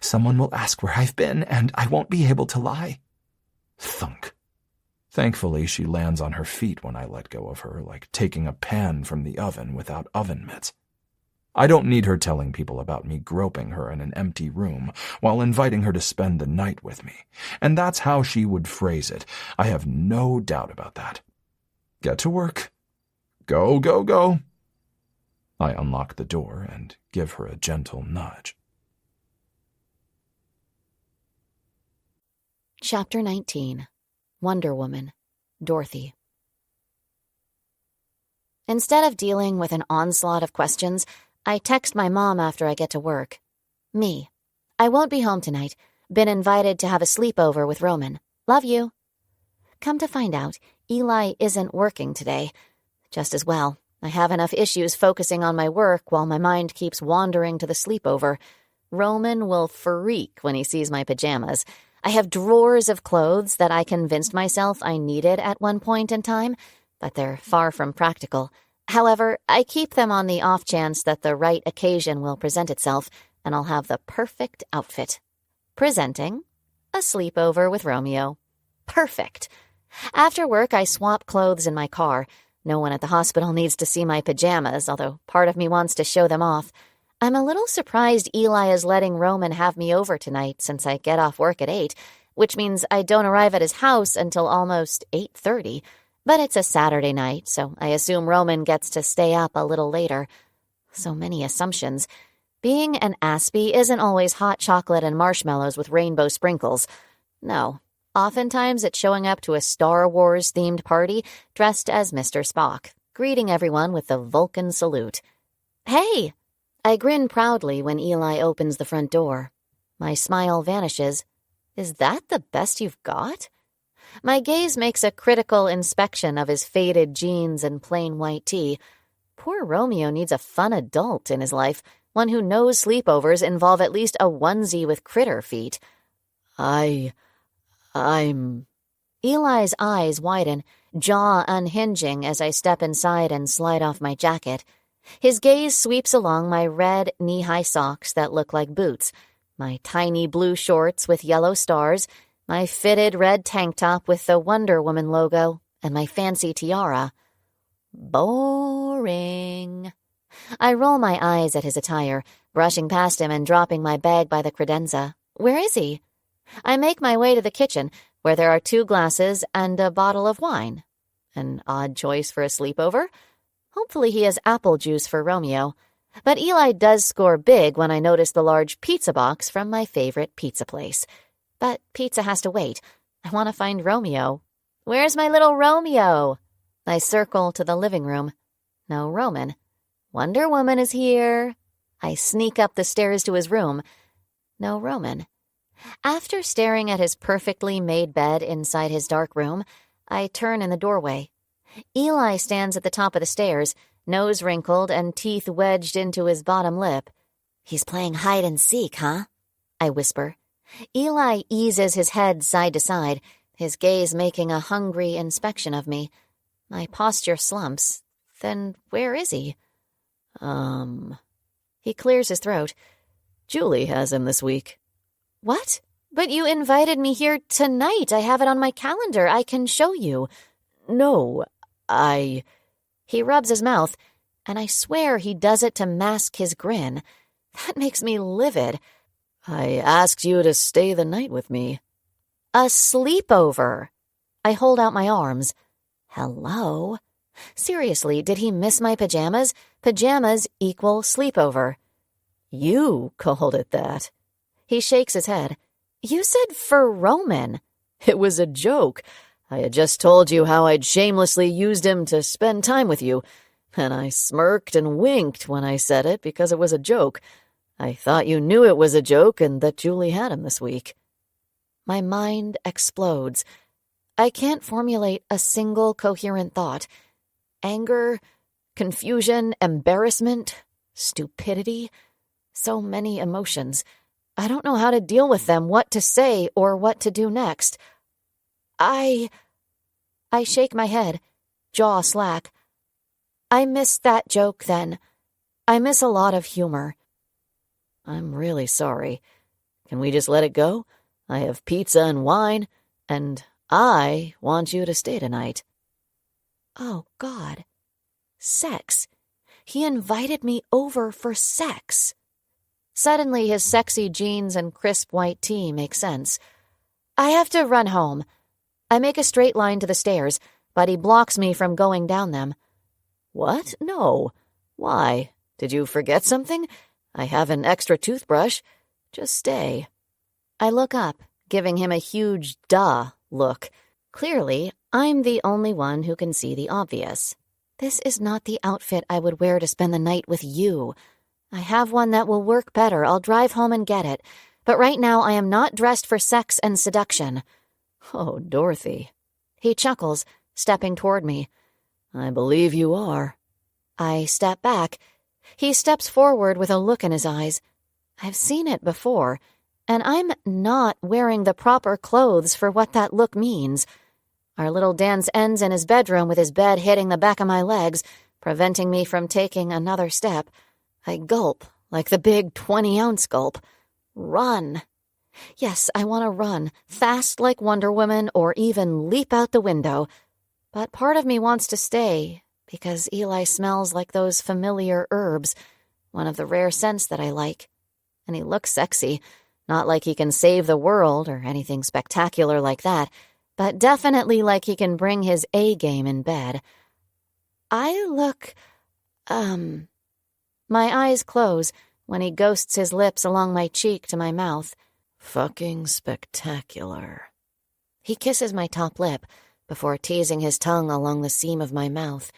someone will ask where I've been, and I won't be able to lie. Thunk. Thankfully, she lands on her feet when I let go of her, like taking a pan from the oven without oven mitts. I don't need her telling people about me groping her in an empty room while inviting her to spend the night with me. And that's how she would phrase it. I have no doubt about that. Get to work. Go, go, go. I unlock the door and give her a gentle nudge. Chapter 19. Wonder Woman, Dorothy. Instead of dealing with an onslaught of questions, I text my mom after I get to work. Me. I won't be home tonight. Been invited to have a sleepover with Roman. Love you. Come to find out, Eli isn't working today. Just as well. I have enough issues focusing on my work while my mind keeps wandering to the sleepover. Roman will freak when he sees my pajamas. I have drawers of clothes that I convinced myself I needed at one point in time, but they're far from practical. However, I keep them on the off chance that the right occasion will present itself, and I'll have the perfect outfit. Presenting, a sleepover with Romeo. Perfect. After work, I swap clothes in my car. No one at the hospital needs to see my pajamas, although part of me wants to show them off. I'm a little surprised Eli is letting Roman have me over tonight since I get off work at 8, which means I don't arrive at his house until almost 8:30. But it's a Saturday night, so I assume Roman gets to stay up a little later. So many assumptions. Being an Aspie isn't always hot chocolate and marshmallows with rainbow sprinkles. No. Oftentimes it's showing up to a Star Wars-themed party dressed as Mr. Spock, greeting everyone with the Vulcan salute. Hey! I grin proudly when Eli opens the front door. My smile vanishes. Is that the best you've got? My gaze makes a critical inspection of his faded jeans and plain white tee. Poor Romeo needs a fun adult in his life, one who knows sleepovers involve at least a onesie with critter feet. I'm... Eli's eyes widen, jaw unhinging as I step inside and slide off my jacket. His gaze sweeps along my red knee-high socks that look like boots, my tiny blue shorts with yellow stars, my fitted red tank top with the Wonder Woman logo, and my fancy tiara. Boring. I roll my eyes at his attire, brushing past him and dropping my bag by the credenza. Where is he? I make my way to the kitchen, where there are 2 glasses and a bottle of wine. An odd choice for a sleepover. Hopefully he has apple juice for Romeo. But Eli does score big when I notice the large pizza box from my favorite pizza place. But pizza has to wait. I want to find Romeo. Where's my little Romeo? I circle to the living room. No Roman. Wonder Woman is here. I sneak up the stairs to his room. No Roman. After staring at his perfectly made bed inside his dark room, I turn in the doorway. Eli stands at the top of the stairs, nose wrinkled and teeth wedged into his bottom lip. He's playing hide and seek, huh? I whisper. Eli eases his head side to side, his gaze making a hungry inspection of me. My posture slumps. Then where is he? He clears his throat. Julie has him this week. What? But you invited me here tonight. I have it on my calendar. I can show you. No, He rubs his mouth, and I swear he does it to mask his grin. That makes me livid. I asked you to stay the night with me. A sleepover. I hold out my arms. Hello? Seriously, did he miss my pajamas? Pajamas equal sleepover. You called it that. He shakes his head. You said for Roman. It was a joke. I had just told you how I'd shamelessly used him to spend time with you, and I smirked and winked when I said it because it was a joke. I thought you knew it was a joke and that Julie had him this week. My mind explodes. I can't formulate a single coherent thought. Anger, confusion, embarrassment, stupidity. So many emotions. I don't know how to deal with them, what to say, or what to do next. I shake my head, jaw slack. I missed that joke then. I miss a lot of humor. I'm really sorry. Can we just let it go? I have pizza and wine, and I want you to stay tonight. Oh, God. Sex. He invited me over for sex. Suddenly, his sexy jeans and crisp white tee make sense. I have to run home. I make a straight line to the stairs, but he blocks me from going down them. What? No. Why? Did you forget something? I have an extra toothbrush. Just stay. I look up, giving him a huge duh look. Clearly, I'm the only one who can see the obvious. This is not the outfit I would wear to spend the night with you. I have one that will work better. I'll drive home and get it. But right now I am not dressed for sex and seduction. Oh, Dorothy. He chuckles, stepping toward me. I believe you are. I step back. He steps forward with a look in his eyes. I've seen it before, and I'm not wearing the proper clothes for what that look means. Our little dance ends in his bedroom with his bed hitting the back of my legs, preventing me from taking another step. I gulp, like the big 20-ounce gulp. Run. Yes, I want to run, fast like Wonder Woman, or even leap out the window. But part of me wants to stay, because Eli smells like those familiar herbs, one of the rare scents that I like. And he looks sexy, not like he can save the world or anything spectacular like that, but definitely like he can bring his A-game in bed. I look, My eyes close when he ghosts his lips along my cheek to my mouth. Fucking spectacular. He kisses my top lip before teasing his tongue along the seam of my mouth.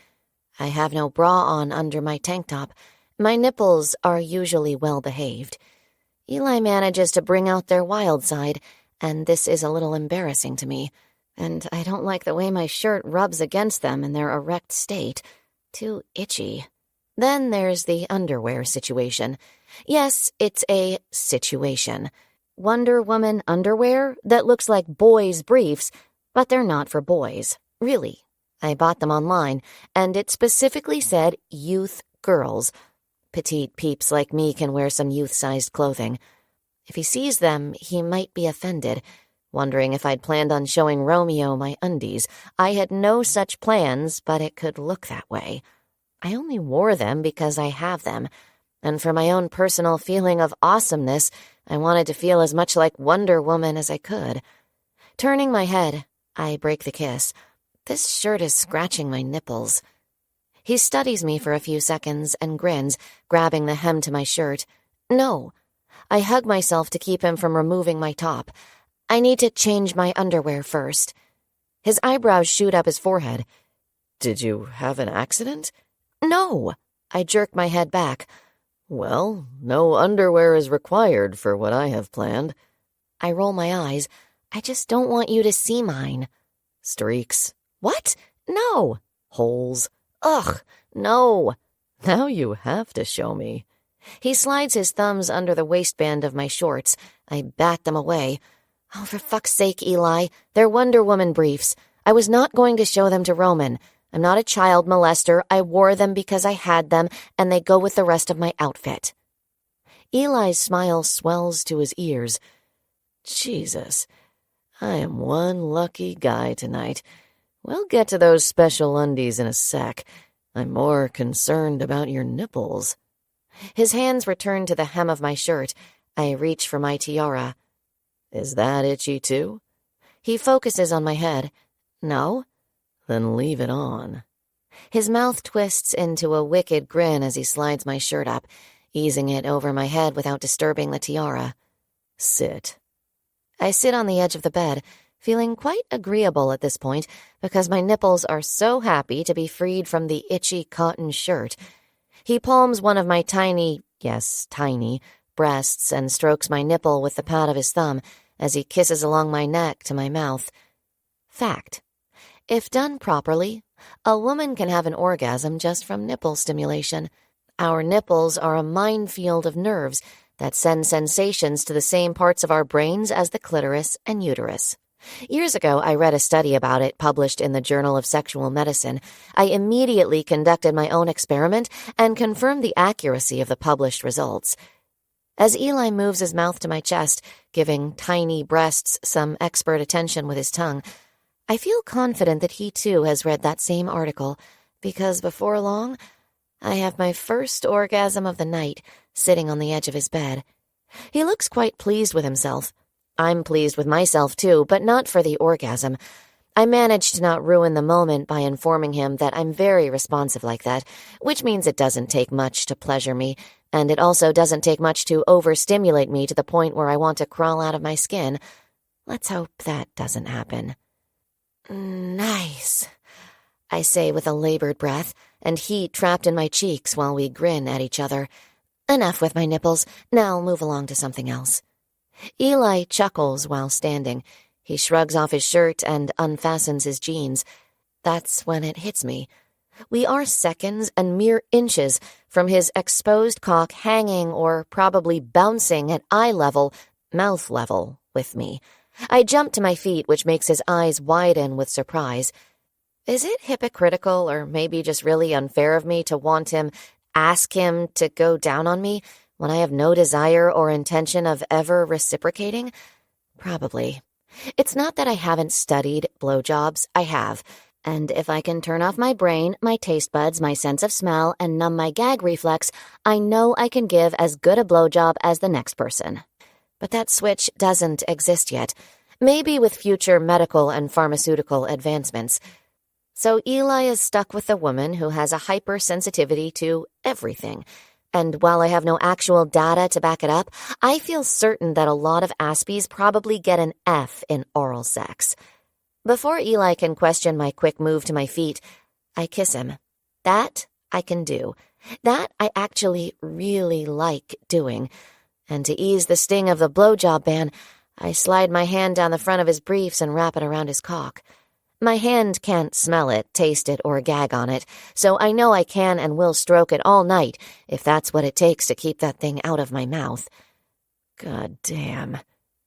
I have no bra on under my tank top. My nipples are usually well-behaved. Eli manages to bring out their wild side, and this is a little embarrassing to me. And I don't like the way my shirt rubs against them in their erect state. Too itchy. Then there's the underwear situation. Yes, it's a situation. Wonder Woman underwear that looks like boys' briefs, but they're not for boys. Really. I bought them online, and it specifically said youth girls. Petite peeps like me can wear some youth-sized clothing. If he sees them, he might be offended, wondering if I'd planned on showing Romeo my undies. I had no such plans, but it could look that way. I only wore them because I have them, and for my own personal feeling of awesomeness, I wanted to feel as much like Wonder Woman as I could. Turning my head, I break the kiss. This shirt is scratching my nipples. He studies me for a few seconds and grins, grabbing the hem to my shirt. No. I hug myself to keep him from removing my top. I need to change my underwear first. His eyebrows shoot up his forehead. Did you have an accident? No. I jerk my head back. Well, no underwear is required for what I have planned. I roll my eyes. I just don't want you to see mine. Streaks. What? No. Holes. Ugh, no. Now you have to show me. He slides his thumbs under the waistband of my shorts. I bat them away. Oh, for fuck's sake, Eli. They're Wonder Woman briefs. I was not going to show them to Roman. I'm not a child molester. I wore them because I had them, and they go with the rest of my outfit. Eli's smile swells to his ears. Jesus, I am one lucky guy tonight. We'll get to those special undies in a sec. I'm more concerned about your nipples. His hands return to the hem of my shirt. I reach for my tiara. Is that itchy too? He focuses on my head. No? Then leave it on. His mouth twists into a wicked grin as he slides my shirt up, easing it over my head without disturbing the tiara. Sit. I sit on the edge of the bed, feeling quite agreeable at this point because my nipples are so happy to be freed from the itchy cotton shirt. He palms one of my tiny, yes, tiny, breasts and strokes my nipple with the pad of his thumb as he kisses along my neck to my mouth. Fact. If done properly, a woman can have an orgasm just from nipple stimulation. Our nipples are a minefield of nerves that send sensations to the same parts of our brains as the clitoris and uterus. Years ago, I read a study about it published in the Journal of Sexual Medicine. I immediately conducted my own experiment and confirmed the accuracy of the published results. As Eli moves his mouth to my chest, giving tiny breasts some expert attention with his tongue, I feel confident that he too has read that same article, because before long, I have my first orgasm of the night sitting on the edge of his bed. He looks quite pleased with himself. I'm pleased with myself too, but not for the orgasm. I managed to not ruin the moment by informing him that I'm very responsive like that, which means it doesn't take much to pleasure me, and it also doesn't take much to overstimulate me to the point where I want to crawl out of my skin. Let's hope that doesn't happen. Nice, I say with a labored breath, and heat trapped in my cheeks while we grin at each other. Enough with my nipples. Now move along to something else. Eli chuckles while standing. He shrugs off his shirt and unfastens his jeans. That's when it hits me. We are seconds and mere inches from his exposed cock hanging or probably bouncing at eye level, mouth level with me. I jump to my feet, which makes his eyes widen with surprise. Is it hypocritical or maybe just really unfair of me to ask him to go down on me when I have no desire or intention of ever reciprocating? Probably. It's not that I haven't studied blowjobs. I have. And if I can turn off my brain, my taste buds, my sense of smell, and numb my gag reflex, I know I can give as good a blowjob as the next person. But that switch doesn't exist yet. Maybe with future medical and pharmaceutical advancements. So Eli is stuck with a woman who has a hypersensitivity to everything. And while I have no actual data to back it up, I feel certain that a lot of Aspies probably get an F in oral sex. Before Eli can question my quick move to my feet, I kiss him. That I can do. That I actually really like doing. And to ease the sting of the blowjob ban, I slide my hand down the front of his briefs and wrap it around his cock. My hand can't smell it, taste it, or gag on it, so I know I can and will stroke it all night if that's what it takes to keep that thing out of my mouth. God damn,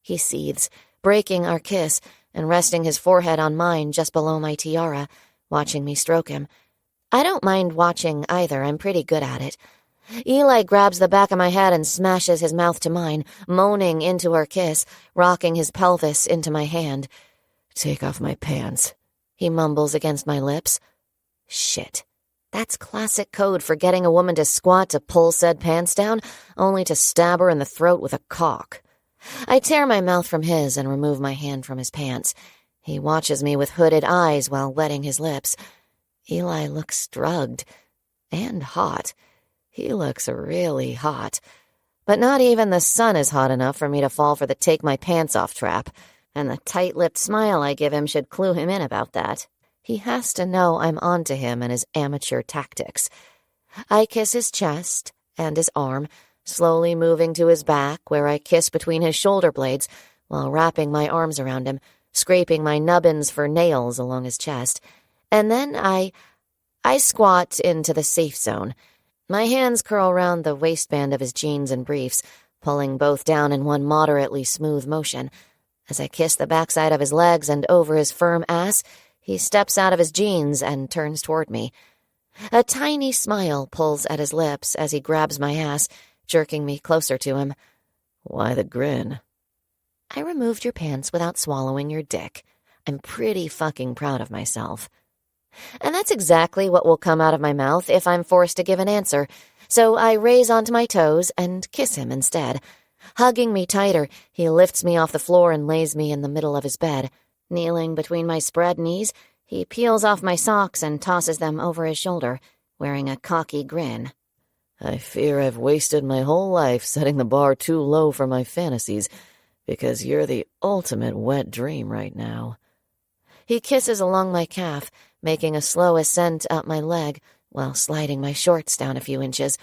he seethes, breaking our kiss and resting his forehead on mine just below my tiara, watching me stroke him. I don't mind watching either, I'm pretty good at it. Eli grabs the back of my head and smashes his mouth to mine, moaning into our kiss, rocking his pelvis into my hand. Take off my pants, he mumbles against my lips. Shit. That's classic code for getting a woman to squat to pull said pants down, only to stab her in the throat with a cock. I tear my mouth from his and remove my hand from his pants. He watches me with hooded eyes while wetting his lips. Eli looks drugged. And hot. He looks really hot. But not even the sun is hot enough for me to fall for the take my pants off trap. and the tight-lipped smile I give him should clue him in about that. He has to know I'm onto him and his amateur tactics. I kiss his chest and his arm, slowly moving to his back where I kiss between his shoulder blades while wrapping my arms around him, scraping my nubbins for nails along his chest. And then I squat into the safe zone. My hands curl round the waistband of his jeans and briefs, pulling both down in one moderately smooth motion. As I kiss the backside of his legs and over his firm ass, he steps out of his jeans and turns toward me. A tiny smile pulls at his lips as he grabs my ass, jerking me closer to him. Why the grin? I removed your pants without swallowing your dick. I'm pretty fucking proud of myself. And that's exactly what will come out of my mouth if I'm forced to give an answer, so I raise onto my toes and kiss him instead. Hugging me tighter, he lifts me off the floor and lays me in the middle of his bed. Kneeling between my spread knees, he peels off my socks and tosses them over his shoulder, wearing a cocky grin. I fear I've wasted my whole life setting the bar too low for my fantasies, because you're the ultimate wet dream right now. He kisses along my calf, making a slow ascent up my leg while sliding my shorts down a few inches,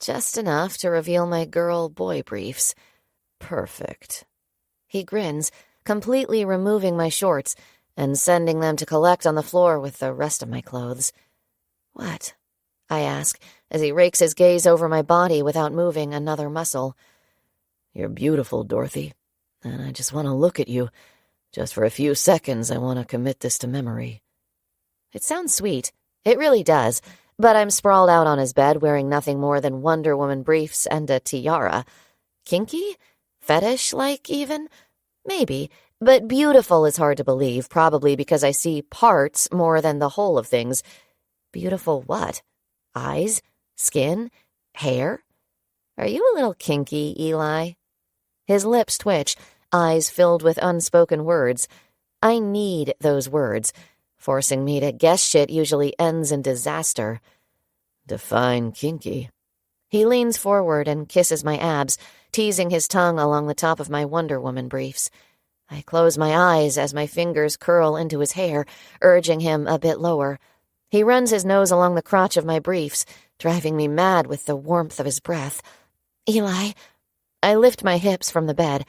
just enough to reveal my girl-boy briefs. Perfect. He grins, completely removing my shorts and sending them to collect on the floor with the rest of my clothes. What? I ask, as he rakes his gaze over my body without moving another muscle. You're beautiful, Dorothy, and I just want to look at you. Just for a few seconds, I want to commit this to memory. It sounds sweet. It really does. But I'm sprawled out on his bed wearing nothing more than Wonder Woman briefs and a tiara. Kinky? Fetish-like, even? Maybe. But beautiful is hard to believe, probably because I see parts more than the whole of things. Beautiful what? Eyes? Skin? Hair? Are you a little kinky, Eli? His lips twitch, eyes filled with unspoken words. I need those words. Forcing me to guess shit usually ends in disaster. Define kinky. He leans forward and kisses my abs, teasing his tongue along the top of my Wonder Woman briefs. I close my eyes as my fingers curl into his hair, urging him a bit lower. He runs his nose along the crotch of my briefs, driving me mad with the warmth of his breath. Eli. I lift my hips from the bed.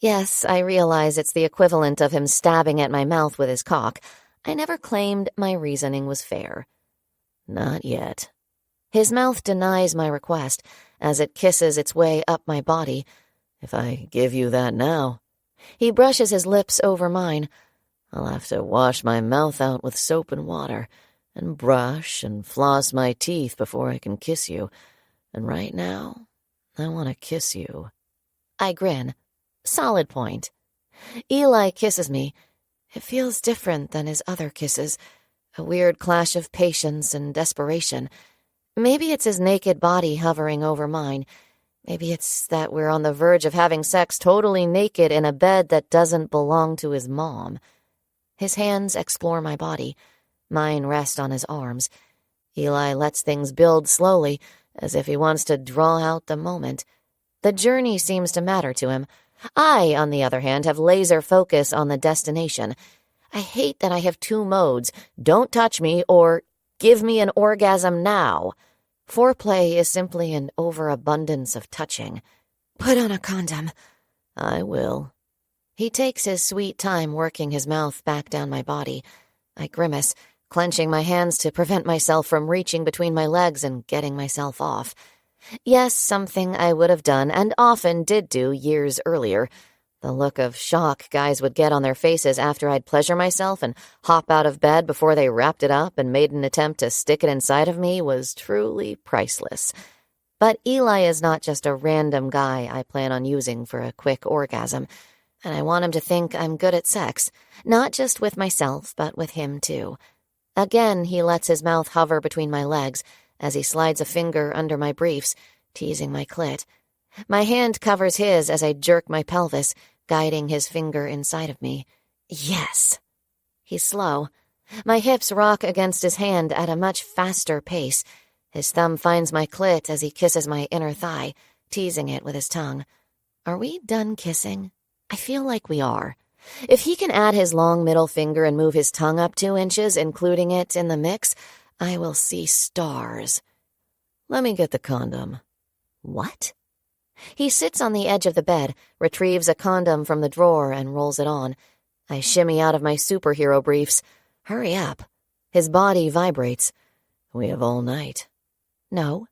Yes, I realize it's the equivalent of him stabbing at my mouth with his cock. I never claimed my reasoning was fair. Not yet. His mouth denies my request as it kisses its way up my body. If I give you that now, he brushes his lips over mine. I'll have to wash my mouth out with soap and water, and brush and floss my teeth before I can kiss you. And right now, I want to kiss you. I grin. Solid point. Eli kisses me. It feels different than his other kisses. A weird clash of patience and desperation. Maybe it's his naked body hovering over mine. Maybe it's that we're on the verge of having sex totally naked in a bed that doesn't belong to his mom. His hands explore my body. Mine rest on his arms. Eli lets things build slowly, as if he wants to draw out the moment. The journey seems to matter to him. I, on the other hand, have laser focus on the destination. I hate that I have two modes, don't touch me or give me an orgasm now. Foreplay is simply an overabundance of touching. Put on a condom. I will. He takes his sweet time working his mouth back down my body. I grimace, clenching my hands to prevent myself from reaching between my legs and getting myself off. Yes, something I would have done and often did do years earlier. The look of shock guys would get on their faces after I'd pleasure myself and hop out of bed before they wrapped it up and made an attempt to stick it inside of me was truly priceless. But Eli is not just a random guy I plan on using for a quick orgasm, and I want him to think I'm good at sex, not just with myself, but with him too. Again, he lets his mouth hover between my legs as he slides a finger under my briefs, teasing my clit. My hand covers his as I jerk my pelvis, guiding his finger inside of me. Yes. He's slow. My hips rock against his hand at a much faster pace. His thumb finds my clit as he kisses my inner thigh, teasing it with his tongue. Are we done kissing? I feel like we are. If he can add his long middle finger and move his tongue up 2 inches, including it in the mix, I will see stars. Let me get the condom. What? He sits on the edge of the bed, retrieves a condom from the drawer, and rolls it on. I shimmy out of my superhero briefs. Hurry up. His body vibrates. We have all night. No,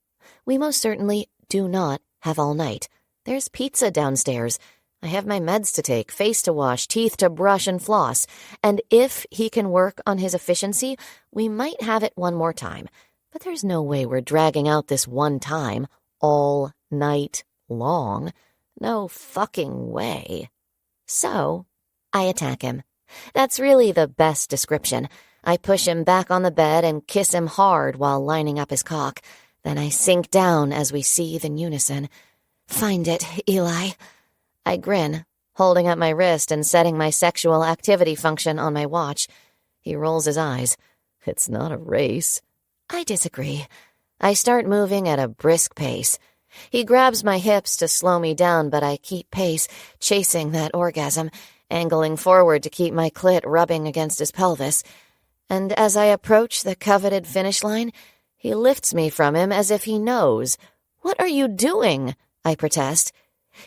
we most certainly do not have all night. There's pizza downstairs. I have my meds to take, face to wash, teeth to brush and floss. And if he can work on his efficiency, we might have it one more time. But there's no way we're dragging out this one time all night long. No fucking way. So, I attack him. That's really the best description. I push him back on the bed and kiss him hard while lining up his cock. Then I sink down as we seethe in unison. Find it, Eli. I grin, holding up my wrist and setting my sexual activity function on my watch. He rolls his eyes. It's not a race. I disagree. I start moving at a brisk pace. He grabs my hips to slow me down, but I keep pace, chasing that orgasm, angling forward to keep my clit rubbing against his pelvis. And as I approach the coveted finish line, he lifts me from him as if he knows. What are you doing? I protest.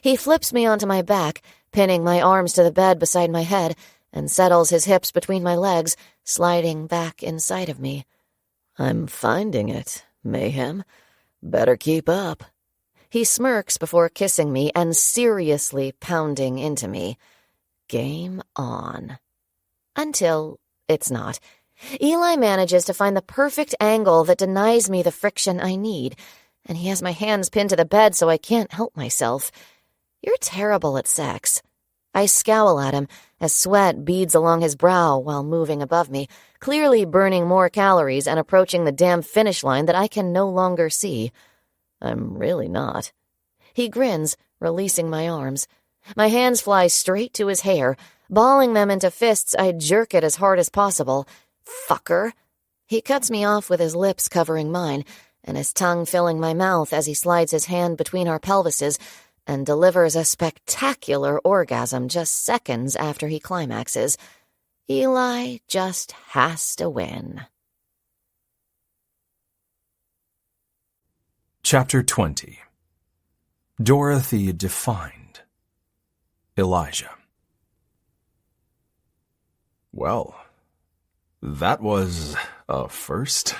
He flips me onto my back, pinning my arms to the bed beside my head, and settles his hips between my legs, sliding back inside of me. I'm finding it, Mayhem. Better keep up. He smirks before kissing me and seriously pounding into me. Game on. Until it's not. Eli manages to find the perfect angle that denies me the friction I need, and he has my hands pinned to the bed so I can't help myself. You're terrible at sex. I scowl at him as sweat beads along his brow while moving above me, clearly burning more calories and approaching the damn finish line that I can no longer see. I'm really not. He grins, releasing my arms. My hands fly straight to his hair. Balling them into fists, I jerk it as hard as possible. Fucker. He cuts me off with his lips covering mine, and his tongue filling my mouth as he slides his hand between our pelvises and delivers a spectacular orgasm just seconds after he climaxes. Eli just has to win. Chapter 20. Dorothy Defined. Elijah. Well, that was a first.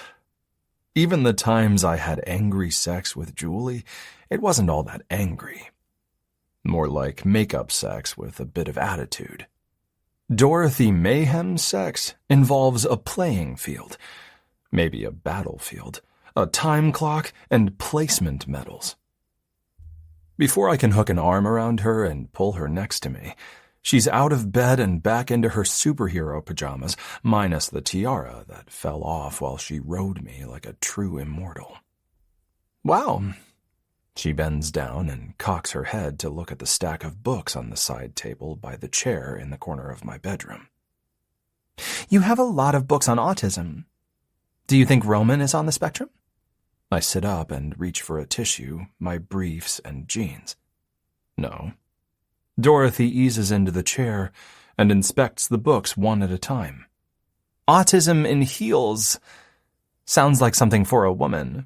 Even the times I had angry sex with Julie, it wasn't all that angry. More like make-up sex with a bit of attitude. Dorothy Mayhem sex involves a playing field, maybe a battlefield, a time clock, and placement medals. Before I can hook an arm around her and pull her next to me, she's out of bed and back into her superhero pajamas, minus the tiara that fell off while she rode me like a true immortal. Wow. She bends down and cocks her head to look at the stack of books on the side table by the chair in the corner of my bedroom. You have a lot of books on autism. Do you think Roman is on the spectrum? I sit up and reach for a tissue, my briefs, and jeans. No. Dorothy eases into the chair and inspects the books one at a time. Autism in heels. Sounds like something for a woman.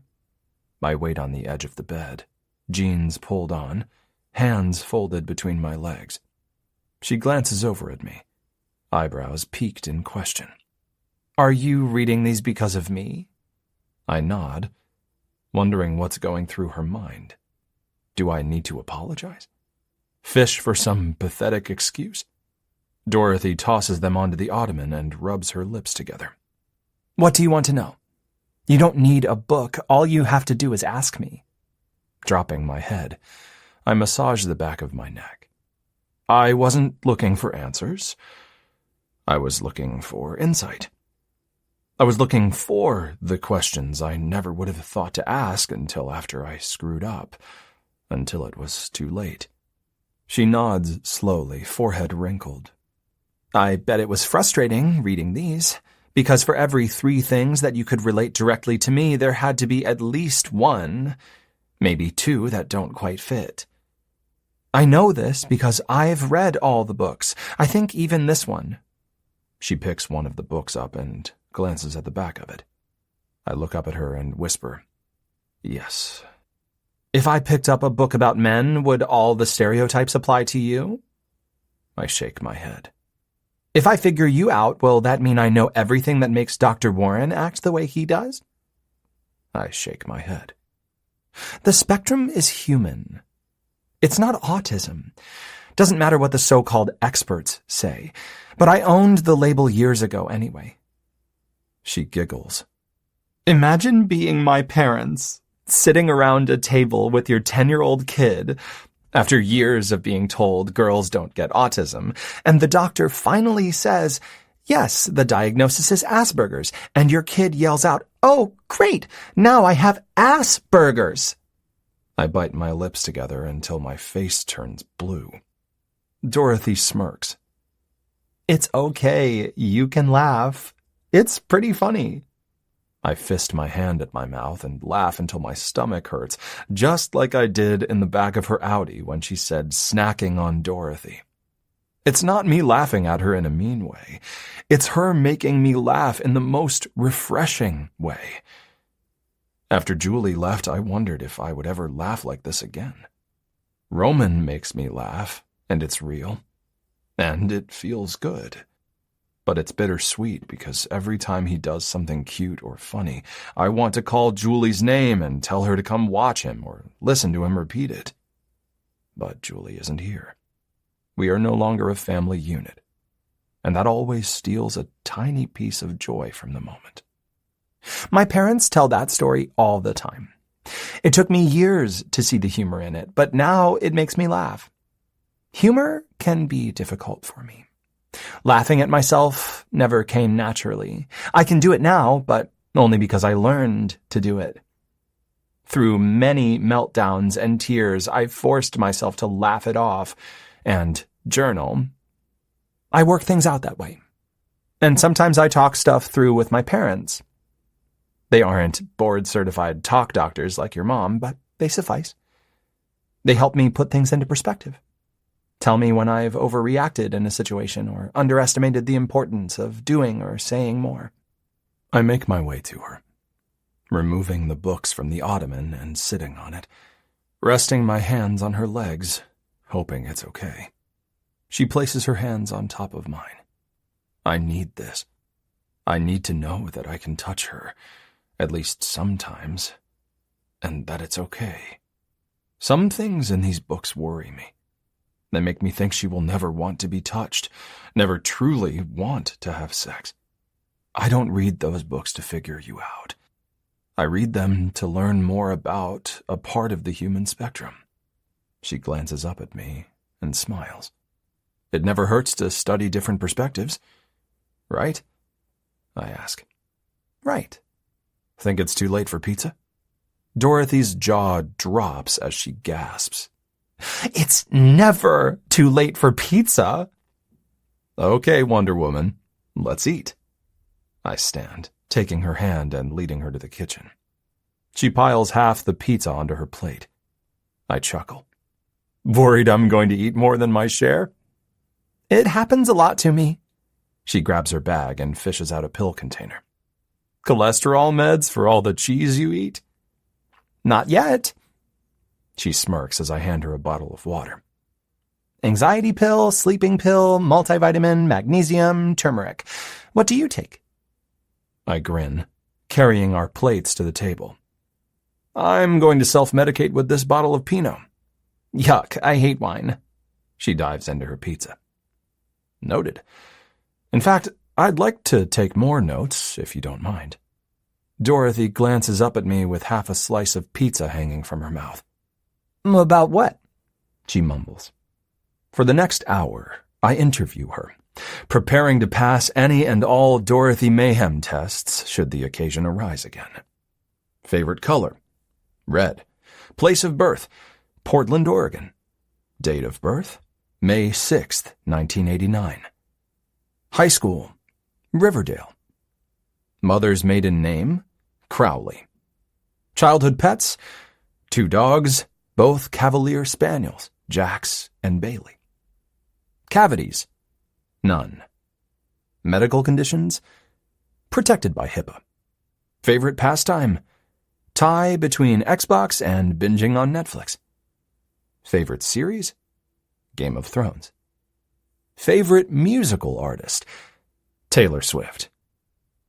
I wait on the edge of the bed, jeans pulled on, hands folded between my legs. She glances over at me, eyebrows peaked in question. Are you reading these because of me? I nod, wondering what's going through her mind. Do I need to apologize? Fish for some pathetic excuse? Dorothy tosses them onto the ottoman and rubs her lips together. What do you want to know? You don't need a book. All you have to do is ask me. Dropping my head, I massage the back of my neck. I wasn't looking for answers. I was looking for insight. I was looking for the questions I never would have thought to ask until after I screwed up, until it was too late. She nods slowly, forehead wrinkled. I bet it was frustrating reading these, because for every 3 things that you could relate directly to me, there had to be at least 1, maybe 2 that don't quite fit. I know this because I've read all the books. I think even this one. She picks one of the books up and glances at the back of it. I look up at her and whisper, "Yes." "If I picked up a book about men, would all the stereotypes apply to you?" I shake my head. "If I figure you out, will that mean I know everything that makes Dr. Warren act the way he does?" I shake my head. The spectrum is human. It's not autism. Doesn't matter what the so-called experts say, but I owned the label years ago anyway. She giggles. "Imagine being my parents, sitting around a table with your 10-year-old kid, after years of being told girls don't get autism, and the doctor finally says, 'Yes, the diagnosis is Asperger's,' and your kid yells out, 'Oh, great, now I have Asperger's.'" I bite my lips together until my face turns blue. Dorothy smirks. "It's okay, you can laugh. It's pretty funny." I fist my hand at my mouth and laugh until my stomach hurts, just like I did in the back of her Audi when she said snacking on Dorothy. It's not me laughing at her in a mean way. It's her making me laugh in the most refreshing way. After Julie left, I wondered if I would ever laugh like this again. Roman makes me laugh, and it's real. And it feels good. But it's bittersweet because every time he does something cute or funny, I want to call Julie's name and tell her to come watch him or listen to him repeat it. But Julie isn't here. We are no longer a family unit, and that always steals a tiny piece of joy from the moment. My parents tell that story all the time. It took me years to see the humor in it, but now it makes me laugh. Humor can be difficult for me. Laughing at myself never came naturally. I can do it now, but only because I learned to do it. Through many meltdowns and tears, I forced myself to laugh it off and journal. I work things out that way. And sometimes I talk stuff through with my parents. They aren't board-certified talk doctors like your mom, but they suffice. They help me put things into perspective. Tell me when I've overreacted in a situation or underestimated the importance of doing or saying more. I make my way to her, removing the books from the ottoman and sitting on it, resting my hands on her legs, hoping it's okay. She places her hands on top of mine. I need this. I need to know that I can touch her, at least sometimes, and that it's okay. Some things in these books worry me. They make me think she will never want to be touched, never truly want to have sex. I don't read those books to figure you out. I read them to learn more about a part of the human spectrum. She glances up at me and smiles. It never hurts to study different perspectives, right? I ask. Right. Think it's too late for pizza? Dorothy's jaw drops as she gasps. It's never too late for pizza. Okay, Wonder Woman, let's eat. I stand, taking her hand and leading her to the kitchen. She piles half the pizza onto her plate. I chuckle. Worried I'm going to eat more than my share? It happens a lot to me. She grabs her bag and fishes out a pill container. Cholesterol meds for all the cheese you eat? Not yet. She smirks as I hand her a bottle of water. Anxiety pill, sleeping pill, multivitamin, magnesium, turmeric. What do you take? I grin, carrying our plates to the table. I'm going to self-medicate with this bottle of Pinot. Yuck, I hate wine. She dives into her pizza. Noted. In fact, I'd like to take more notes, if you don't mind. Dorothy glances up at me with half a slice of pizza hanging from her mouth. About what? She mumbles. For the next hour, I interview her, preparing to pass any and all Dorothy Mayhem tests should the occasion arise again. Favorite color? Red. Place of birth? Portland, Oregon. Date of birth? May 6th, 1989. High school? Riverdale. Mother's maiden name? Crowley. Childhood pets? 2 dogs, both Cavalier Spaniels. Jax and Bailey. Cavities? None. Medical conditions? Protected by HIPAA. Favorite pastime? Tie between Xbox and binging on Netflix. Favorite series? Game of Thrones. Favorite musical artist? Taylor Swift.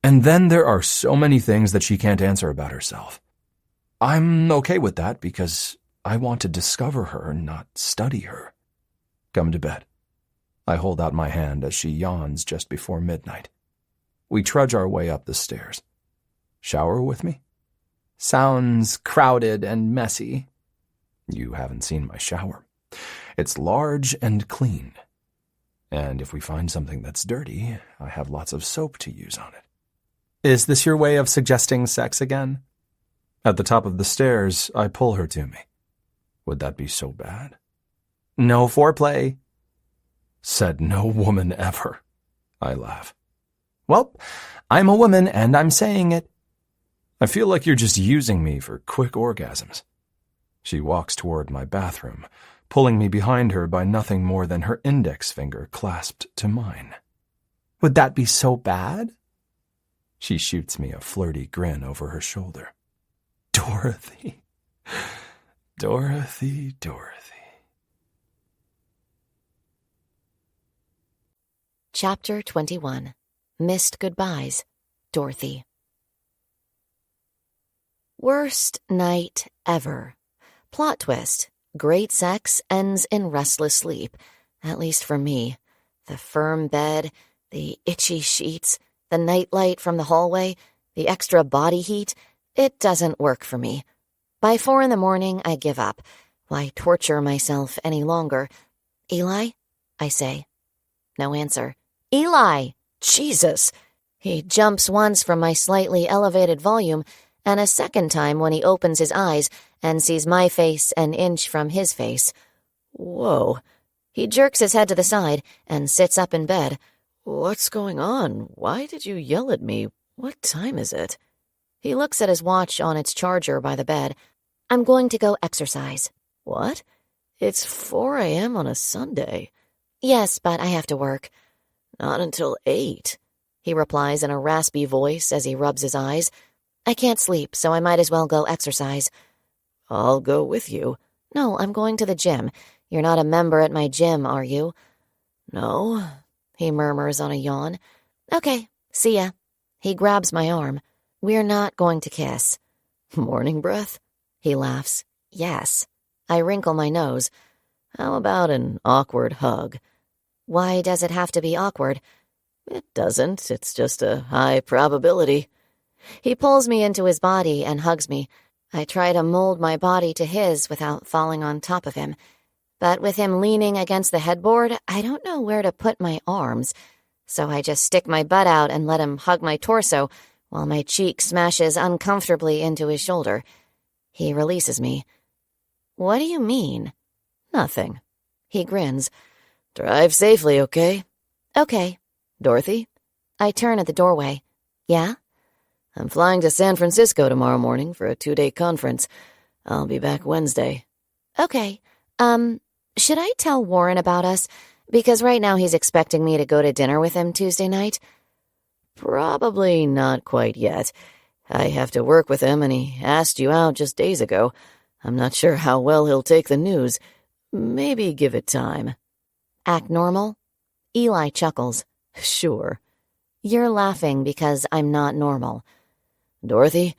And then there are so many things that she can't answer about herself. I'm okay with that because I want to discover her, not study her. Come to bed. I hold out my hand as she yawns just before midnight. We trudge our way up the stairs. Shower with me? Sounds crowded and messy. You haven't seen my shower. It's large and clean. And if we find something that's dirty, I have lots of soap to use on it. Is this your way of suggesting sex again? At the top of the stairs, I pull her to me. Would that be so bad? No foreplay. Said no woman ever. I laugh. Well, I'm a woman and I'm saying it. I feel like you're just using me for quick orgasms. She walks toward my bathroom, pulling me behind her by nothing more than her index finger clasped to mine. Would that be so bad? She shoots me a flirty grin over her shoulder. Dorothy. Dorothy, Dorothy. Chapter 21. Missed Goodbyes. Dorothy. Worst night ever. Plot twist. Great sex ends in restless sleep. At least for me. The firm bed, the itchy sheets, the nightlight from the hallway, the extra body heat. It doesn't work for me. By 4 a.m, I give up. Why torture myself any longer? Eli? I say. No answer. Eli! Jesus! He jumps once from my slightly elevated volume, and a second time when he opens his eyes and sees my face an inch from his face. Whoa. He jerks his head to the side and sits up in bed. What's going on? Why did you yell at me? What time is it? He looks at his watch on its charger by the bed. I'm going to go exercise. What? It's 4 a.m. on a Sunday. Yes, but I have to work. Not until 8. He replies in a raspy voice as he rubs his eyes. I can't sleep, so I might as well go exercise. I'll go with you. No, I'm going to the gym. You're not a member at my gym, are you? No, he murmurs on a yawn. Okay, see ya. He grabs my arm. We're not going to kiss. Morning breath? He laughs. Yes. I wrinkle my nose. How about an awkward hug? Why does it have to be awkward? It doesn't. It's just a high probability. He pulls me into his body and hugs me. I try to mold my body to his without falling on top of him. But with him leaning against the headboard, I don't know where to put my arms. So I just stick my butt out and let him hug my torso while my cheek smashes uncomfortably into his shoulder. He releases me. What do you mean? Nothing. He grins. Drive safely, okay? Okay. Dorothy? I turn at the doorway. Yeah? I'm flying to San Francisco tomorrow morning for a 2-day conference. I'll be back Wednesday. Okay. Should I tell Warren about us? Because right now he's expecting me to go to dinner with him Tuesday night. Probably not quite yet. I have to work with him, and he asked you out just days ago. I'm not sure how well he'll take the news. Maybe give it time. Act normal? Eli chuckles. Sure. You're laughing because I'm not normal. Dorothy,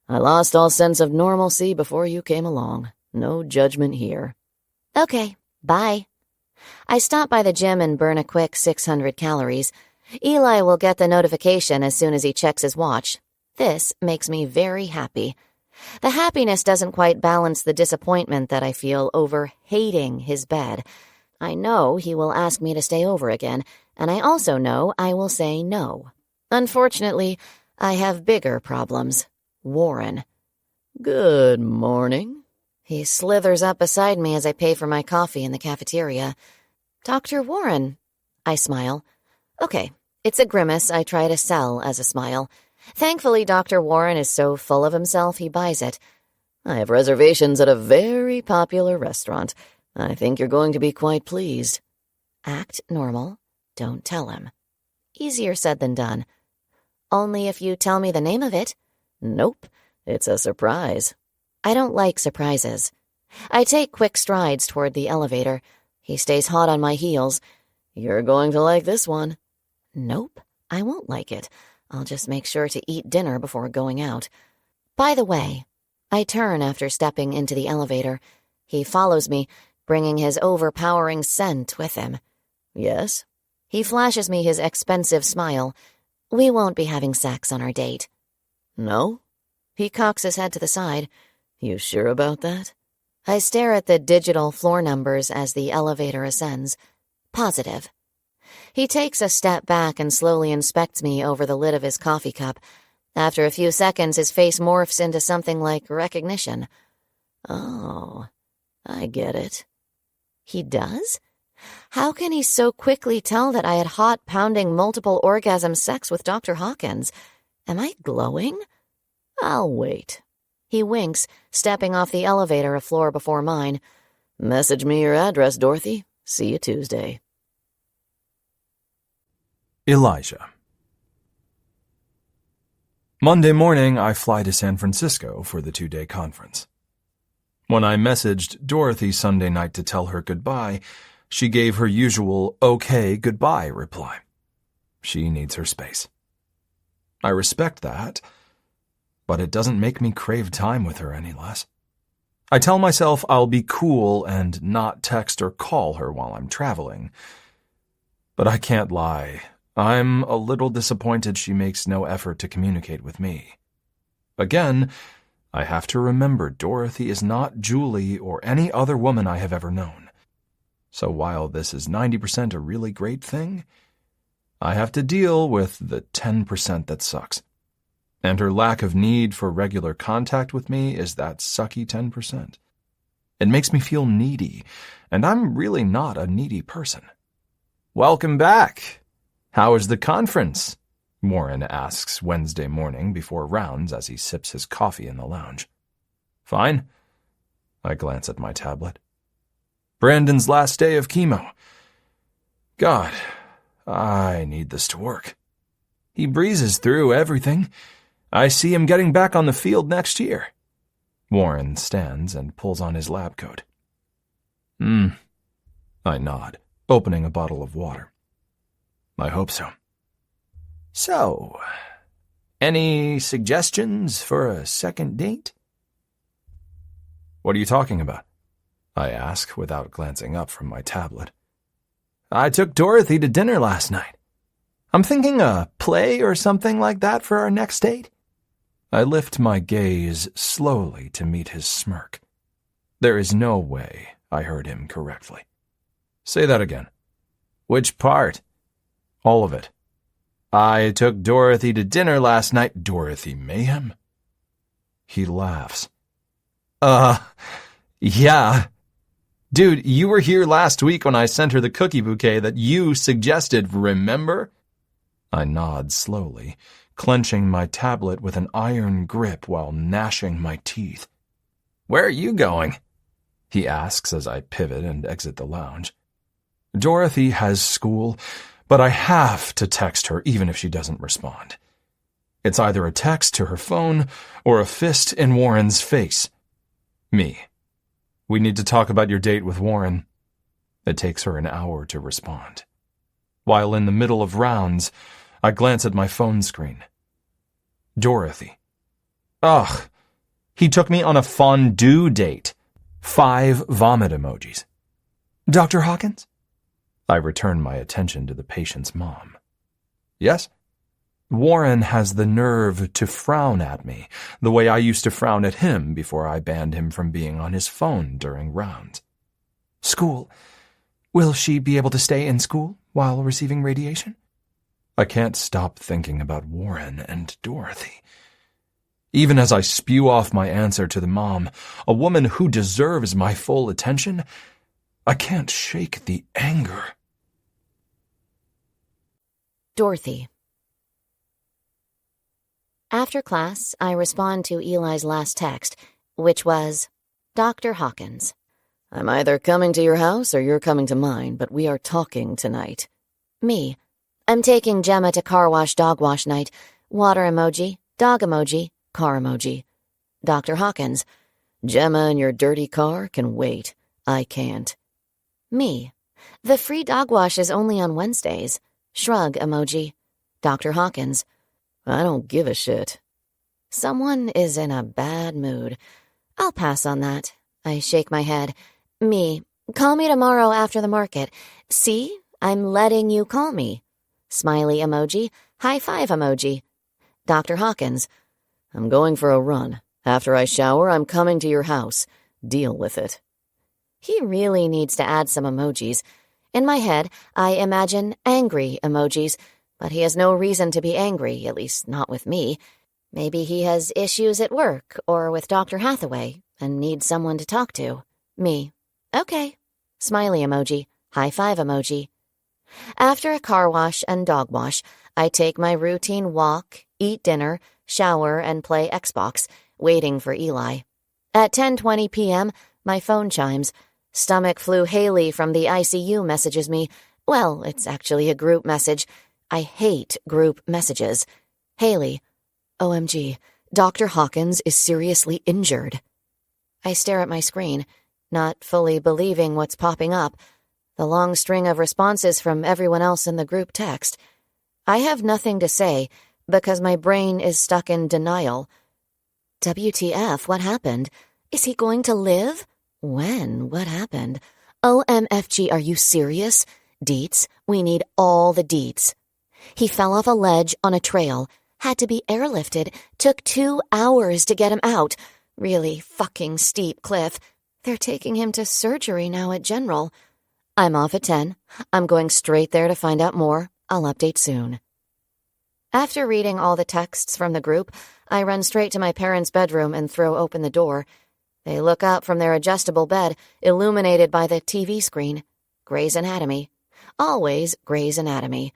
I lost all sense of normalcy before you came along. No judgment here. Okay, bye. I stop by the gym and burn a quick 600 calories. Eli will get the notification as soon as he checks his watch. This makes me very happy. The happiness doesn't quite balance the disappointment that I feel over hating his bed. I know he will ask me to stay over again, and I also know I will say no. Unfortunately, I have bigger problems. Warren. Good morning. He slithers up beside me as I pay for my coffee in the cafeteria. Dr. Warren. I smile. Okay, it's a grimace I try to sell as a smile. Thankfully, Dr. Warren is so full of himself he buys it. I have reservations at a very popular restaurant. I think you're going to be quite pleased. Act normal. Don't tell him. Easier said than done. Only if you tell me the name of it. Nope, it's a surprise. I don't like surprises. I take quick strides toward the elevator. He stays hot on my heels. You're going to like this one. Nope, I won't like it. I'll just make sure to eat dinner before going out. By the way, I turn after stepping into the elevator. He follows me, bringing his overpowering scent with him. Yes? He flashes me his expensive smile. We won't be having sex on our date. No? He cocks his head to the side. You sure about that? I stare at the digital floor numbers as the elevator ascends. Positive. He takes a step back and slowly inspects me over the lid of his coffee cup. After a few seconds, his face morphs into something like recognition. Oh, I get it. He does? How can he so quickly tell that I had hot, pounding, multiple orgasm sex with Dr. Hawkins? Am I glowing? I'll wait. He winks, stepping off the elevator a floor before mine. Message me your address, Dorothy. See you Tuesday. Elijah. Monday morning, I fly to San Francisco for the 2-day conference. When I messaged Dorothy Sunday night to tell her goodbye, she gave her usual okay goodbye reply. She needs her space. I respect that, but it doesn't make me crave time with her any less. I tell myself I'll be cool and not text or call her while I'm traveling. But I can't lie. I'm a little disappointed she makes no effort to communicate with me. Again, I have to remember Dorothy is not Julie or any other woman I have ever known. So while this is 90% a really great thing, I have to deal with the 10% that sucks. And her lack of need for regular contact with me is that sucky 10%. It makes me feel needy, and I'm really not a needy person. Welcome back. How is the conference? Warren asks Wednesday morning before rounds as he sips his coffee in the lounge. Fine. I glance at my tablet. Brandon's last day of chemo. God, I need this to work. He breezes through everything. I see him getting back on the field next year. Warren stands and pulls on his lab coat. I nod, opening a bottle of water. I hope so. So, any suggestions for a second date? What are you talking about? I ask without glancing up from my tablet. I took Dorothy to dinner last night. I'm thinking a play or something like that for our next date. I lift my gaze slowly to meet his smirk. There is no way I heard him correctly. Say that again. Which part? All of it. I took Dorothy to dinner last night. Dorothy Mayhem? He laughs. Yeah. Dude, you were here last week when I sent her the cookie bouquet that you suggested, remember? I nod slowly, clenching my tablet with an iron grip while gnashing my teeth. Where are you going? He asks as I pivot and exit the lounge. Dorothy has school, but I have to text her even if she doesn't respond. It's either a text to her phone or a fist in Warren's face. Me. We need to talk about your date with Warren. It takes her an hour to respond. While in the middle of rounds, I glance at my phone screen. Dorothy. Ugh. He took me on a fondue date. 5 vomit emojis. Dr. Hawkins? I return my attention to the patient's mom. Yes? Warren has the nerve to frown at me, the way I used to frown at him before I banned him from being on his phone during rounds. School. Will she be able to stay in school while receiving radiation? I can't stop thinking about Warren and Dorothy. Even as I spew off my answer to the mom, a woman who deserves my full attention, I can't shake the anger. Dorothy. After class, I respond to Eli's last text, which was, Dr. Hawkins. I'm either coming to your house or you're coming to mine, but we are talking tonight. Me. I'm taking Gemma to car wash dog wash night. Water emoji, dog emoji, car emoji. Dr. Hawkins. Gemma and your dirty car can wait. I can't. Me. The free dog wash is only on Wednesdays. Shrug emoji. Dr. Hawkins. I don't give a shit. Someone is in a bad mood. I'll pass on that. I shake my head. Me. Call me tomorrow after the market. See? I'm letting you call me. Smiley emoji. High five emoji. Dr. Hawkins. I'm going for a run. After I shower, I'm coming to your house. Deal with it. He really needs to add some emojis. In my head, I imagine angry emojis, but he has no reason to be angry, at least not with me. Maybe he has issues at work or with Dr. Hathaway and needs someone to talk to. Me. Okay. Smiley emoji. High five emoji. After a car wash and dog wash, I take my routine walk, eat dinner, shower, and play Xbox, waiting for Eli. At 10:20 p.m., my phone chimes. Stomach flu Haley from the ICU messages me. Well, it's actually a group message. I hate group messages. Haley. OMG, Dr. Hawkins is seriously injured. I stare at my screen, not fully believing what's popping up. The long string of responses from everyone else in the group text. I have nothing to say because my brain is stuck in denial. WTF, what happened? Is he going to live? When? What happened? OMFG, are you serious? Deets, we need all the deets. He fell off a ledge on a trail, had to be airlifted, took 2 hours to get him out. Really fucking steep cliff. They're taking him to surgery now at General. I'm off at 10. I'm going straight there to find out more. I'll update soon. After reading all the texts from the group, I run straight to my parents' bedroom and throw open the door. They look up from their adjustable bed, illuminated by the TV screen. Grey's Anatomy. Always Grey's Anatomy.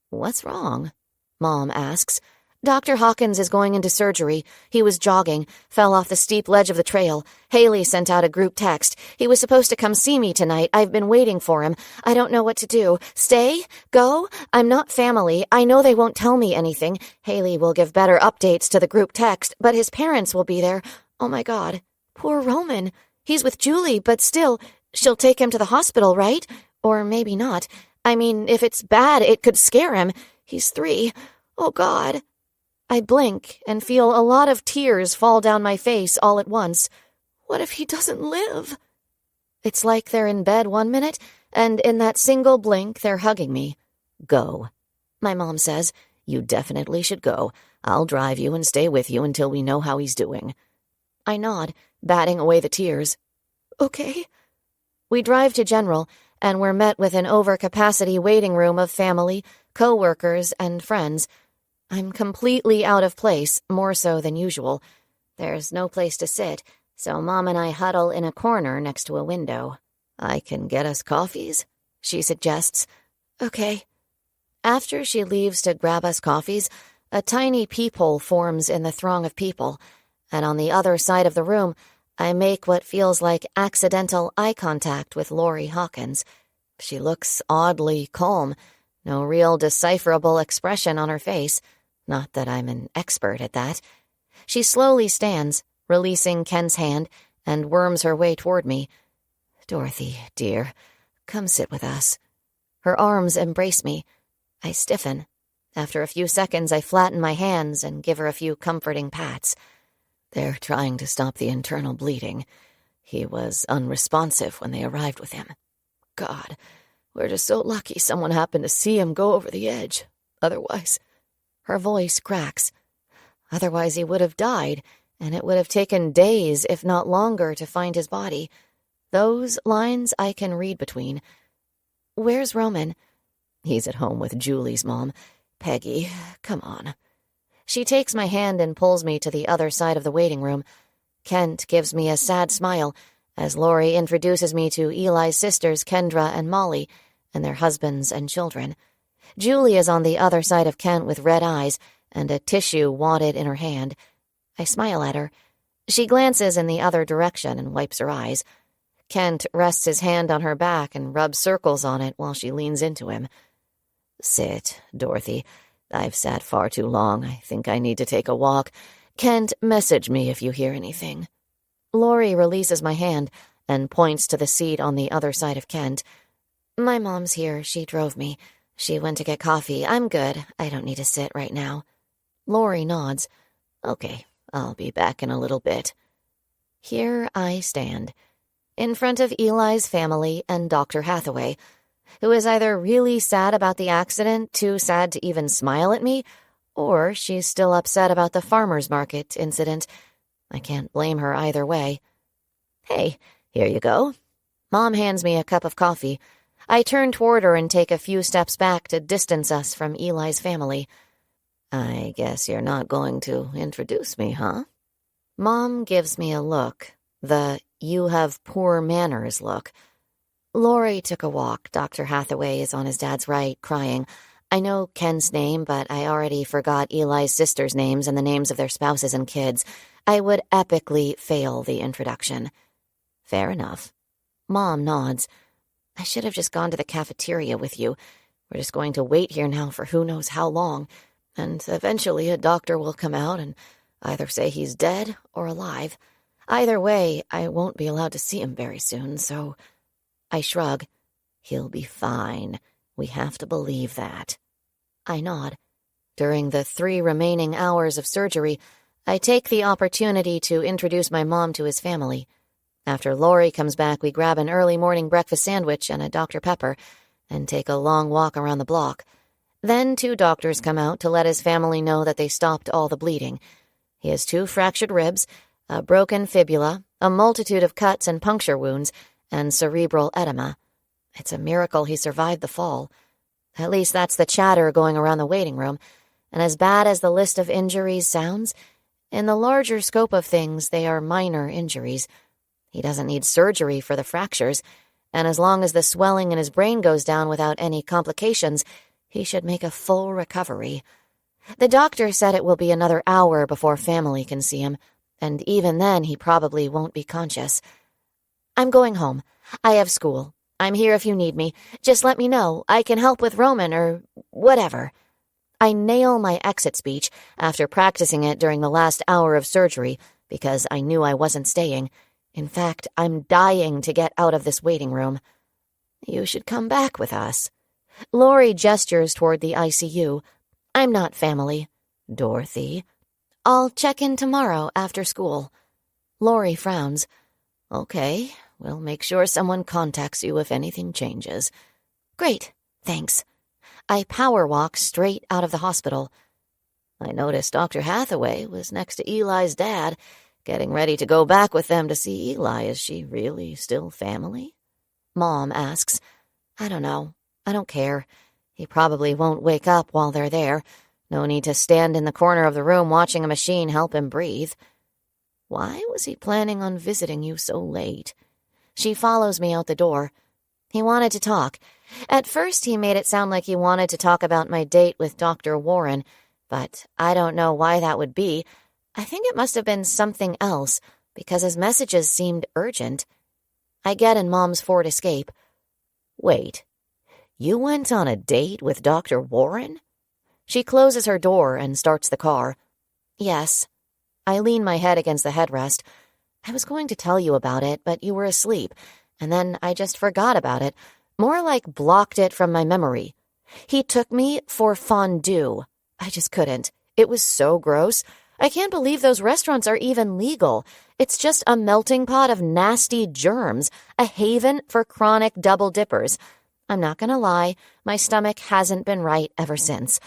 What's wrong? Mom asks. Dr. Hawkins is going into surgery. He was jogging, fell off the steep ledge of the trail. Haley sent out a group text. He was supposed to come see me tonight. I've been waiting for him. I don't know what to do. Stay? Go? I'm not family. I know they won't tell me anything. Haley will give better updates to the group text, but his parents will be there. Oh my God. Poor Roman. He's with Julie, but still, she'll take him to the hospital, right? Or maybe not. I mean, if it's bad, it could scare him. He's 3. Oh God. I blink and feel a lot of tears fall down my face all at once. What if he doesn't live? It's like they're in bed 1 minute, and in that single blink, they're hugging me. Go. My mom says, you definitely should go. I'll drive you and stay with you until we know how he's doing. I nod, batting away the tears. Okay. We drive to General, and we're met with an overcapacity waiting room of family, co-workers, and friends. I'm completely out of place, more so than usual. There's no place to sit, so Mom and I huddle in a corner next to a window. I can get us coffees, she suggests. Okay. After she leaves to grab us coffees, a tiny peephole forms in the throng of people, and on the other side of the room, I make what feels like accidental eye contact with Lori Hawkins. She looks oddly calm, no real decipherable expression on her face. Not that I'm an expert at that. She slowly stands, releasing Ken's hand, and worms her way toward me. Dorothy, dear, come sit with us. Her arms embrace me. I stiffen. After a few seconds, I flatten my hands and give her a few comforting pats. They're trying to stop the internal bleeding. He was unresponsive when they arrived with him. God, we're just so lucky someone happened to see him go over the edge. Otherwise... Her voice cracks. Otherwise he would have died, and it would have taken days, if not longer, to find his body. Those lines I can read between. Where's Roman? He's at home with Julie's mom. Peggy, come on. She takes my hand and pulls me to the other side of the waiting room. Kent gives me a sad smile as Lori introduces me to Eli's sisters, Kendra and Molly, and their husbands and children. Julie is on the other side of Kent with red eyes and a tissue wadded in her hand. I smile at her. She glances in the other direction and wipes her eyes. Kent rests his hand on her back and rubs circles on it while she leans into him. Sit, Dorothy. I've sat far too long. I think I need to take a walk. Kent, message me if you hear anything. Lori releases my hand and points to the seat on the other side of Kent. My mom's here. She drove me. She went to get coffee. I'm good. I don't need to sit right now. Lori nods. Okay, I'll be back in a little bit. Here I stand, in front of Eli's family and Dr. Hathaway, who is either really sad about the accident, too sad to even smile at me, or she's still upset about the farmer's market incident. I can't blame her either way. Hey, here you go. Mom hands me a cup of coffee. I turn toward her and take a few steps back to distance us from Eli's family. I guess you're not going to introduce me, huh? Mom gives me a look, the "you have poor manners" look. Lori took a walk. Dr. Hathaway is on his dad's right, crying. I know Ken's name, but I already forgot Eli's sisters' names and the names of their spouses and kids. I would epically fail the introduction. Fair enough. Mom nods. I should have just gone to the cafeteria with you. We're just going to wait here now for who knows how long, and eventually a doctor will come out and either say he's dead or alive. Either way, I won't be allowed to see him very soon, so I shrug. He'll be fine. We have to believe that. I nod. During the 3 remaining hours of surgery, I take the opportunity to introduce my mom to his family. After Lori comes back, we grab an early morning breakfast sandwich and a Dr. Pepper and take a long walk around the block. Then 2 doctors come out to let his family know that they stopped all the bleeding. He has 2 fractured ribs, a broken fibula, a multitude of cuts and puncture wounds, and cerebral edema. It's a miracle he survived the fall. At least that's the chatter going around the waiting room. And as bad as the list of injuries sounds, in the larger scope of things, they are minor injuries. He doesn't need surgery for the fractures, and as long as the swelling in his brain goes down without any complications, he should make a full recovery. The doctor said it will be another hour before family can see him, and even then he probably won't be conscious. I'm going home. I have school. I'm here if you need me. Just let me know. I can help with Roman or whatever. I nail my exit speech after practicing it during the last hour of surgery because I knew I wasn't staying. In fact, I'm dying to get out of this waiting room. You should come back with us. Lori gestures toward the ICU. I'm not family. Dorothy. I'll check in tomorrow after school. Lori frowns. Okay, we'll make sure someone contacts you if anything changes. Great, thanks. I power walk straight out of the hospital. I noticed Dr. Hathaway was next to Eli's dad, getting ready to go back with them to see Eli. Is she really still family? Mom asks. I don't know. I don't care. He probably won't wake up while they're there. No need to stand in the corner of the room watching a machine help him breathe. Why was he planning on visiting you so late? She follows me out the door. He wanted to talk. At first, he made it sound like he wanted to talk about my date with Dr. Warren, but I don't know why that would be. I think it must have been something else, because his messages seemed urgent. I get in Mom's Ford Escape. Wait, you went on a date with Dr. Warren? She closes her door and starts the car. Yes. I lean my head against the headrest. I was going to tell you about it, but you were asleep, and then I just forgot about it, more like blocked it from my memory. He took me for fondue. I just couldn't. It was so gross. I can't believe those restaurants are even legal. It's just a melting pot of nasty germs, a haven for chronic double dippers. I'm not going to lie, my stomach hasn't been right ever since.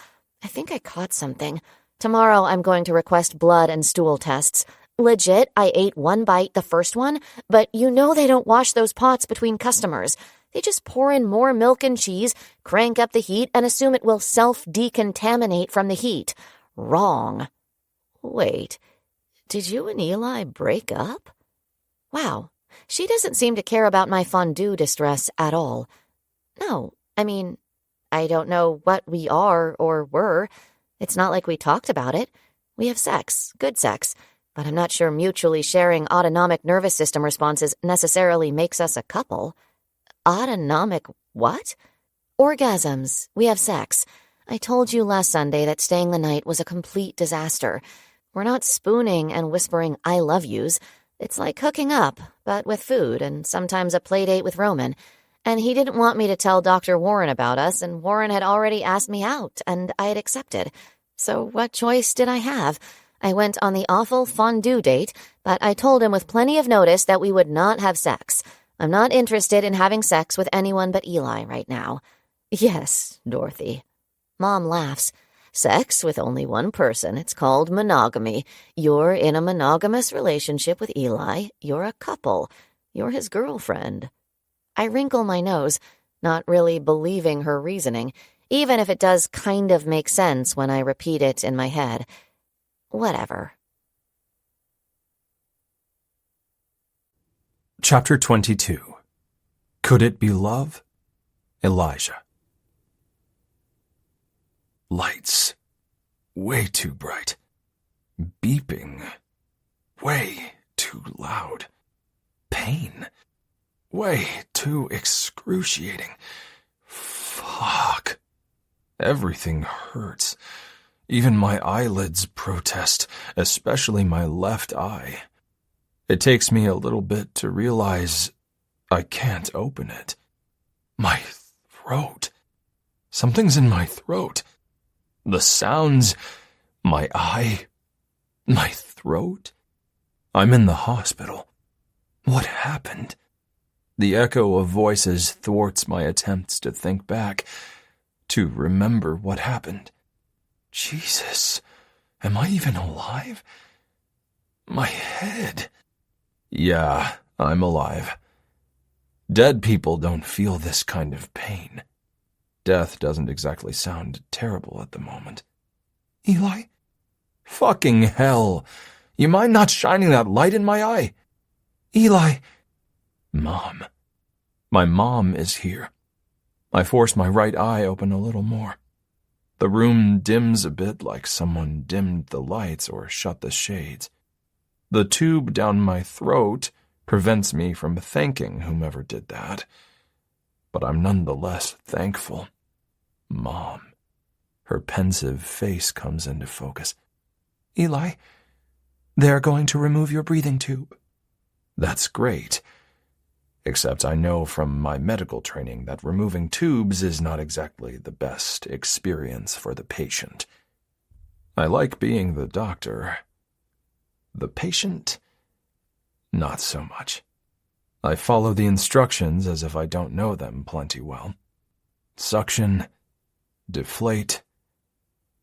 I think I caught something. Tomorrow I'm going to request blood and stool tests. Legit, I ate 1 bite the first one, but you know they don't wash those pots between customers. They just pour in more milk and cheese, crank up the heat, and assume it will self-decontaminate from the heat. Wrong. Wait, did you and Eli break up? Wow, she doesn't seem to care about my fondue distress at all. No, I mean, I don't know what we are or were. It's not like we talked about it. We have sex, good sex, but I'm not sure mutually sharing autonomic nervous system responses necessarily makes us a couple. Autonomic what? Orgasms. We have sex. I told you last Sunday that staying the night was a complete disaster. We're not spooning and whispering I love yous. It's like hooking up, but with food and sometimes a play date with Roman. And he didn't want me to tell Dr. Warren about us, and Warren had already asked me out, and I had accepted. So what choice did I have? I went on the awful fondue date, but I told him with plenty of notice that we would not have sex. I'm not interested in having sex with anyone but Eli right now. Yes, Dorothy. Mom laughs. Sex with only one person. It's called monogamy. You're in a monogamous relationship with Eli. You're a couple. You're his girlfriend. I wrinkle my nose, not really believing her reasoning, even if it does kind of make sense when I repeat it in my head. Whatever. Chapter 22. Could it be love? Elijah. Lights. Way too bright. Beeping. Way too loud. Pain. Way too excruciating. Fuck. Everything hurts. Even my eyelids protest, especially my left eye. It takes me a little bit to realize I can't open it. My throat. Something's in my throat. The sounds. My eye. My throat. I'm in the hospital. What happened? The echo of voices thwarts my attempts to think back, to remember what happened. Jesus, am I even alive? My head. Yeah, I'm alive. Dead people don't feel this kind of pain. Death doesn't exactly sound terrible at the moment. Eli? Fucking hell! You mind not shining that light in my eye? Eli! Mom. My mom is here. I force my right eye open a little more. The room dims a bit like someone dimmed the lights or shut the shades. The tube down my throat prevents me from thanking whomever did that. But I'm nonetheless thankful. Mom. Her pensive face comes into focus. Eli, they're going to remove your breathing tube. That's great. Except I know from my medical training that removing tubes is not exactly the best experience for the patient. I like being the doctor. The patient? Not so much. I follow the instructions as if I don't know them plenty well. Suction, deflate,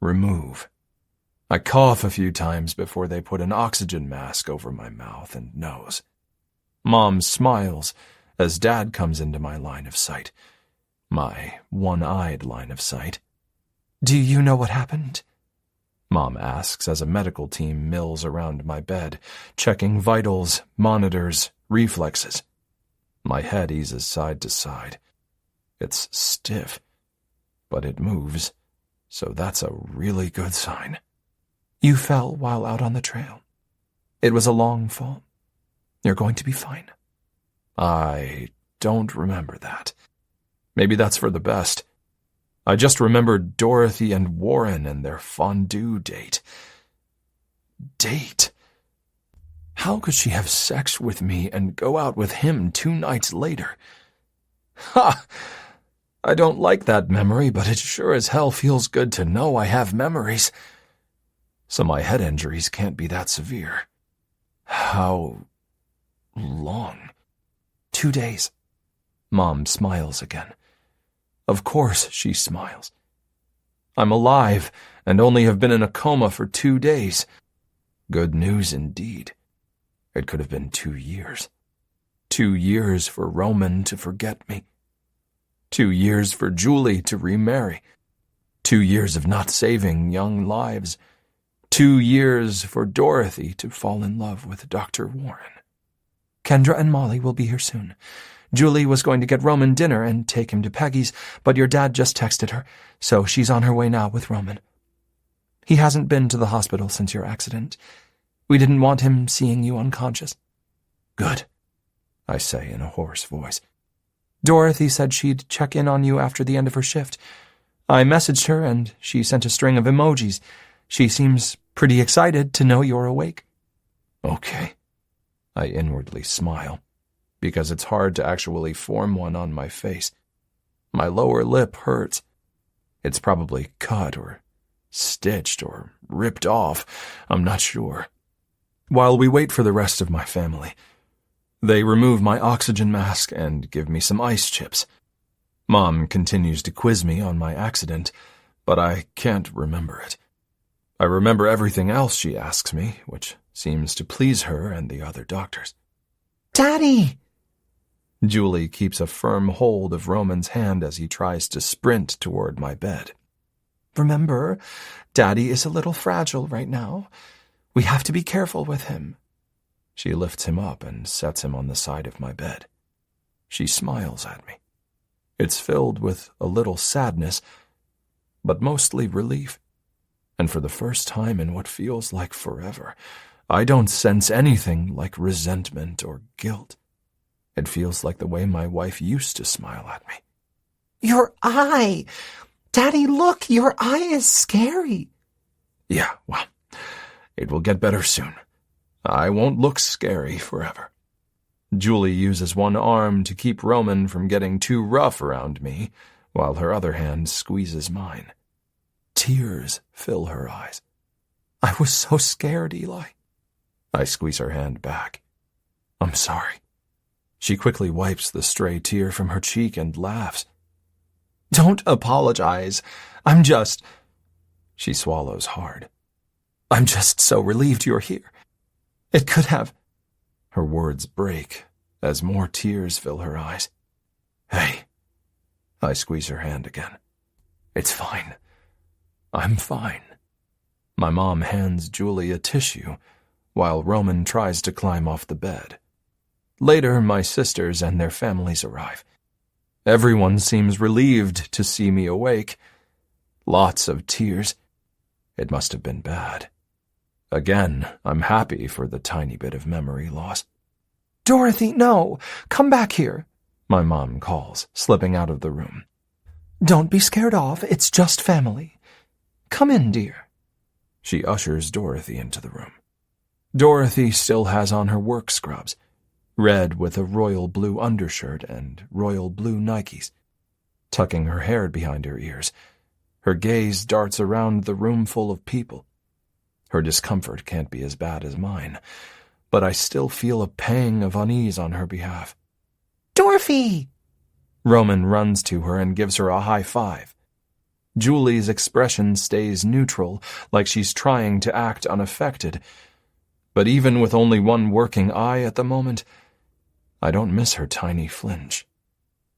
remove. I cough a few times before they put an oxygen mask over my mouth and nose. Mom smiles as Dad comes into my line of sight. My one-eyed line of sight. Do you know what happened? Mom asks as a medical team mills around my bed, checking vitals, monitors, reflexes. My head eases side to side. It's stiff, but it moves, so that's a really good sign. You fell while out on the trail. It was a long fall. You're going to be fine. I don't remember that. Maybe that's for the best. I just remembered Dorothy and Warren and their fondue date. Date? How could she have sex with me and go out with him 2 nights later? Ha! I don't like that memory, but it sure as hell feels good to know I have memories. So my head injuries can't be that severe. How long? 2 days. Mom smiles again. Of course she smiles. I'm alive and only have been in a coma for 2 days. Good news indeed. It could have been 2 years. 2 years for Roman to forget me. 2 years for Julie to remarry. 2 years of not saving young lives. 2 years for Dorothy to fall in love with Dr. Warren. Kendra and Molly will be here soon. Julie was going to get Roman dinner and take him to Peggy's, but your dad just texted her, so she's on her way now with Roman. He hasn't been to the hospital since your accident. We didn't want him seeing you unconscious." "Good," I say in a hoarse voice. "Dorothy said she'd check in on you after the end of her shift. I messaged her and she sent a string of emojis. She seems pretty excited to know you're awake." "Okay." I inwardly smile, because it's hard to actually form one on my face. My lower lip hurts. It's probably cut or stitched or ripped off. I'm not sure. While we wait for the rest of my family, they remove my oxygen mask and give me some ice chips. Mom continues to quiz me on my accident, but I can't remember it. I remember everything else she asks me, which seems to please her and the other doctors. "Daddy!" Julie keeps a firm hold of Roman's hand as he tries to sprint toward my bed. "Remember, Daddy is a little fragile right now. We have to be careful with him." She lifts him up and sets him on the side of my bed. She smiles at me. It's filled with a little sadness, but mostly relief. And for the first time in what feels like forever, I don't sense anything like resentment or guilt. It feels like the way my wife used to smile at me. "Your eye! Daddy, look, your eye is scary." Yeah, well, it will get better soon. I won't look scary forever. Julie uses one arm to keep Roman from getting too rough around me, while her other hand squeezes mine. Tears fill her eyes. "I was so scared, Eli." I squeeze her hand back. "I'm sorry." She quickly wipes the stray tear from her cheek and laughs. "Don't apologize. I'm just—" She swallows hard. "I'm just so relieved you're here. It could have—" Her words break as more tears fill her eyes. "Hey." I squeeze her hand again. "It's fine. I'm fine." My mom hands Julie a tissue, while Roman tries to climb off the bed. Later, my sisters and their families arrive. Everyone seems relieved to see me awake. Lots of tears. It must have been bad. Again, I'm happy for the tiny bit of memory loss. "Dorothy, no! Come back here!" my mom calls, slipping out of the room. "Don't be scared off. It's just family. Come in, dear." She ushers Dorothy into the room. Dorothy still has on her work scrubs, red with a royal blue undershirt and royal blue Nikes. Tucking her hair behind her ears, her gaze darts around the room full of people. Her discomfort can't be as bad as mine, but I still feel a pang of unease on her behalf. "Dorothy!" Roman runs to her and gives her a high five. Julie's expression stays neutral, like she's trying to act unaffected. But even with only one working eye at the moment, I don't miss her tiny flinch.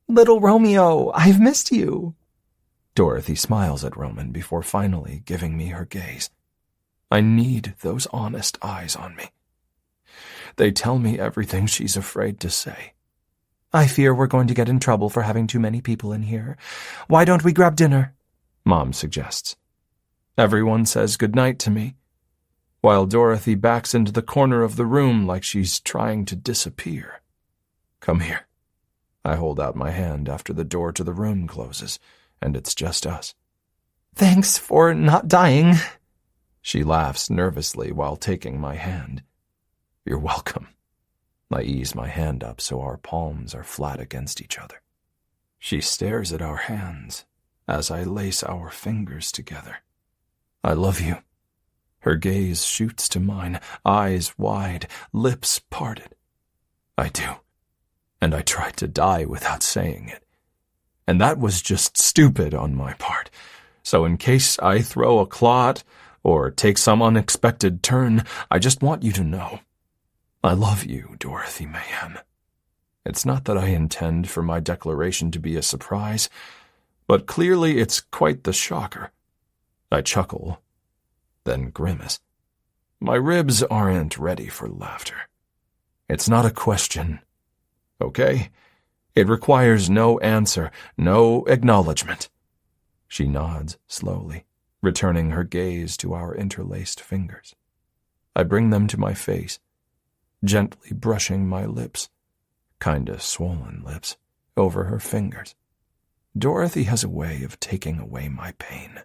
"Little Romeo, I've missed you." Dorothy smiles at Roman before finally giving me her gaze. I need those honest eyes on me. They tell me everything she's afraid to say. "I fear we're going to get in trouble for having too many people in here. Why don't we grab dinner?" Mom suggests. Everyone says goodnight to me, while Dorothy backs into the corner of the room like she's trying to disappear. "Come here." I hold out my hand after the door to the room closes, and it's just us. "Thanks for not dying." She laughs nervously while taking my hand. "You're welcome." I ease my hand up so our palms are flat against each other. She stares at our hands as I lace our fingers together. "I love you." Her gaze shoots to mine, eyes wide, lips parted. "I do. And I tried to die without saying it. And that was just stupid on my part. So in case I throw a clot or take some unexpected turn, I just want you to know. I love you, Dorothy Mayhem. It's not that I intend for my declaration to be a surprise, but clearly it's quite the shocker. I chuckle, then grimace. My ribs aren't ready for laughter. It's not a question, okay? It requires no answer, no acknowledgement. She nods slowly, returning her gaze to our interlaced fingers. I bring them to my face, gently brushing my lips, kinda swollen lips, over her fingers. Dorothy has a way of taking away my pain,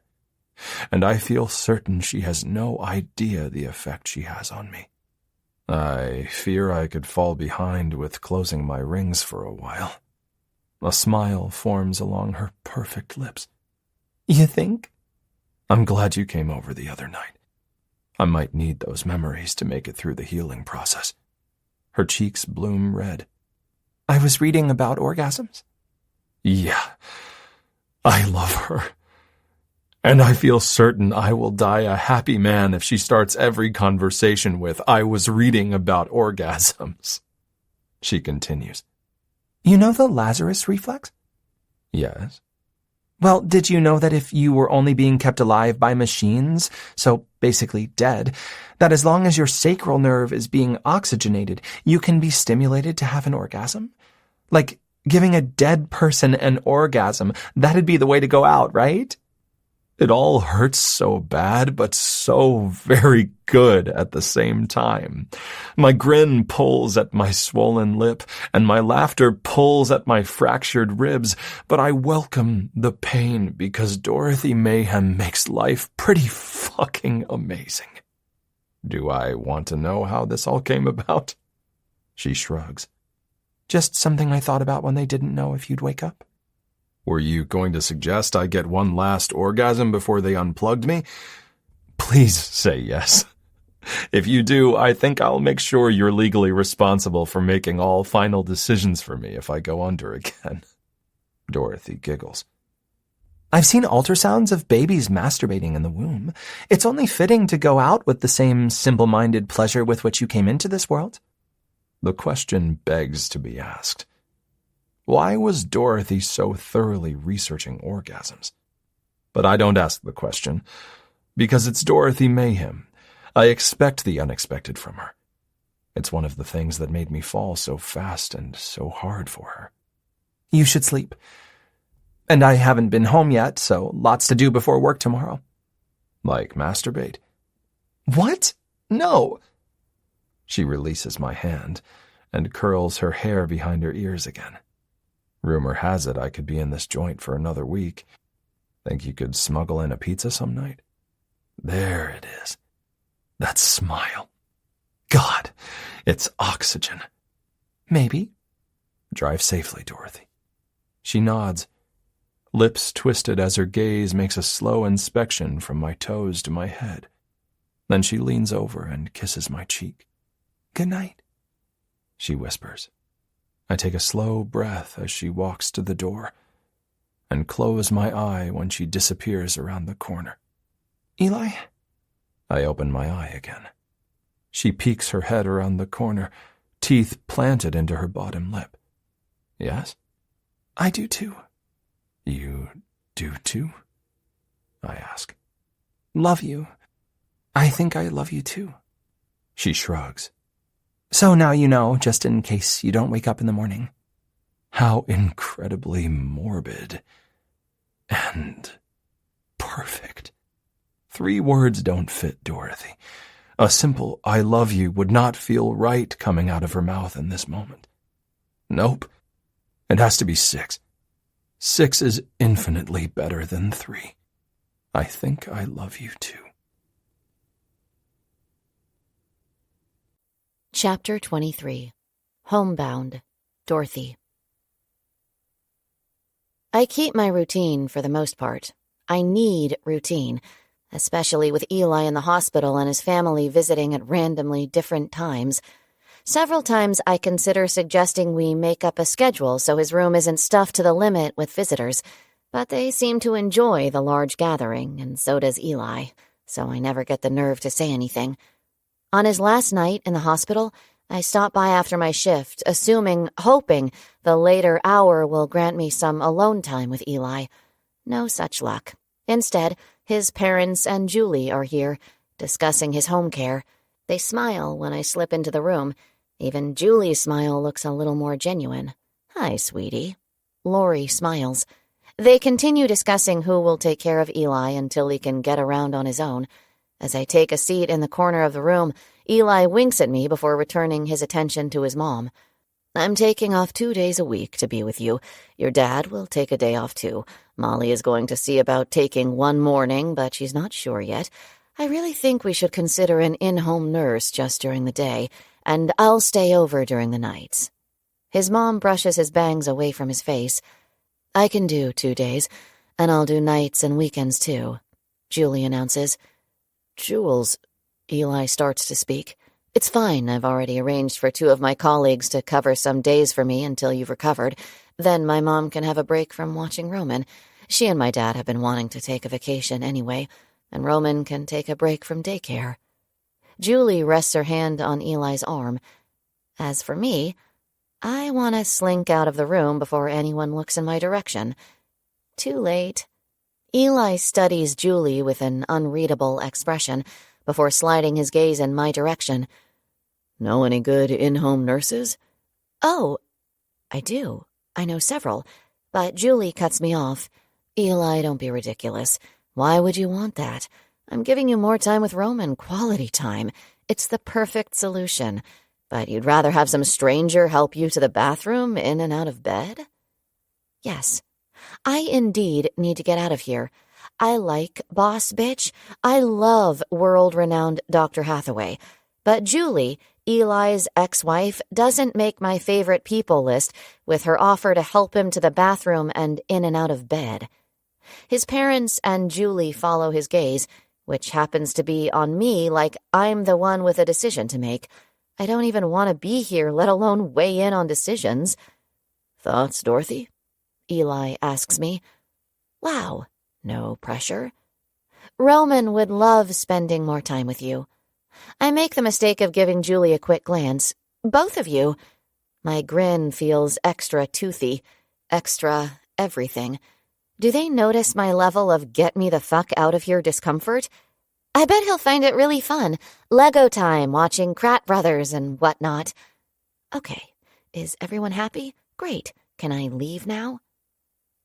and I feel certain she has no idea the effect she has on me. I fear I could fall behind with closing my rings for a while. A smile forms along her perfect lips. You think? I'm glad you came over the other night. I might need those memories to make it through the healing process. Her cheeks bloom red. I was reading about orgasms. Yeah, I love her. And I feel certain I will die a happy man if she starts every conversation with, "I was reading about orgasms." She continues. You know the Lazarus reflex? Yes. Well, did you know that if you were only being kept alive by machines, so basically dead, that as long as your sacral nerve is being oxygenated, you can be stimulated to have an orgasm? Like giving a dead person an orgasm, that'd be the way to go out, right? It all hurts so bad, but so very good at the same time. My grin pulls at my swollen lip, and my laughter pulls at my fractured ribs, but I welcome the pain because Dorothy Mayhem makes life pretty fucking amazing. Do I want to know how this all came about? She shrugs. Just something I thought about when they didn't know if you'd wake up. Were you going to suggest I get one last orgasm before they unplugged me? Please say yes. If you do, I think I'll make sure you're legally responsible for making all final decisions for me if I go under again. Dorothy giggles. I've seen ultrasounds of babies masturbating in the womb. It's only fitting to go out with the same simple-minded pleasure with which you came into this world. The question begs to be asked. Why was Dorothy so thoroughly researching orgasms? But I don't ask the question, because it's Dorothy Mayhem. I expect the unexpected from her. It's one of the things that made me fall so fast and so hard for her. You should sleep. And I haven't been home yet, so lots to do before work tomorrow. Like masturbate? What? No. She releases my hand and curls her hair behind her ears again. Rumor has it I could be in this joint for another week. Think you could smuggle in a pizza some night? There it is. That smile. God, it's oxygen. Maybe. Drive safely, Dorothy. She nods, lips twisted as her gaze makes a slow inspection from my toes to my head. Then she leans over and kisses my cheek. Good night, she whispers. I take a slow breath as she walks to the door and close my eye when she disappears around the corner. Eli? I open my eye again. She peeks her head around the corner, teeth planted into her bottom lip. Yes? I do too. You do too? I ask. Love you. I think I love you too. She shrugs. So now you know, just in case you don't wake up in the morning. How incredibly morbid and perfect. 3 words don't fit Dorothy. A simple "I love you" would not feel right coming out of her mouth in this moment. Nope. It has to be 6. 6 is infinitely better than 3. I think I love you too. Chapter 23. Homebound. Dorothy. I keep my routine for the most part. I need routine, especially with Eli in the hospital and his family visiting at randomly different times. Several times I consider suggesting we make up a schedule so his room isn't stuffed to the limit with visitors, but they seem to enjoy the large gathering, and so does Eli, so I never get the nerve to say anything. On his last night in the hospital, I stop by after my shift, hoping the later hour will grant me some alone time with Eli. No such luck. Instead, his parents and Julie are here, discussing his home care. They smile when I slip into the room. Even Julie's smile looks a little more genuine. Hi, sweetie. Lori smiles. They continue discussing who will take care of Eli until he can get around on his own. As I take a seat in the corner of the room, Eli winks at me before returning his attention to his mom. I'm taking off 2 days a week to be with you. Your dad will take a day off too. Molly is going to see about taking one morning, but she's not sure yet. I really think we should consider an in-home nurse just during the day, and I'll stay over during the nights. His mom brushes his bangs away from his face. I can do 2 days, and I'll do nights and weekends too, Julie announces. Jules, Eli starts to speak. It's fine, I've already arranged for 2 of my colleagues to cover some days for me until you've recovered. Then my mom can have a break from watching Roman. She and my dad have been wanting to take a vacation anyway, and Roman can take a break from daycare. Julie rests her hand on Eli's arm. As for me, I want to slink out of the room before anyone looks in my direction. Too late. Eli studies Julie with an unreadable expression before sliding his gaze in my direction. Know any good in-home nurses? Oh, I do. I know several. But Julie cuts me off. Eli, don't be ridiculous. Why would you want that? I'm giving you more time with Roman, quality time. It's the perfect solution. But you'd rather have some stranger help you to the bathroom, in and out of bed? Yes. I indeed need to get out of here. I like Boss Bitch. I love world-renowned Dr. Hathaway. But Julie, Eli's ex-wife, doesn't make my favorite people list with her offer to help him to the bathroom and in and out of bed. His parents and Julie follow his gaze, which happens to be on me like I'm the one with a decision to make. I don't even want to be here, let alone weigh in on decisions. Thoughts, Dorothy? Eli asks me. Wow, no pressure. Roman would love spending more time with you. I make the mistake of giving Julie a quick glance. Both of you. My grin feels extra toothy, extra everything. Do they notice my level of get me the fuck out of here discomfort? I bet he'll find it really fun. Lego time, watching Krat Brothers and whatnot. Okay, is everyone happy? Great. Can I leave now?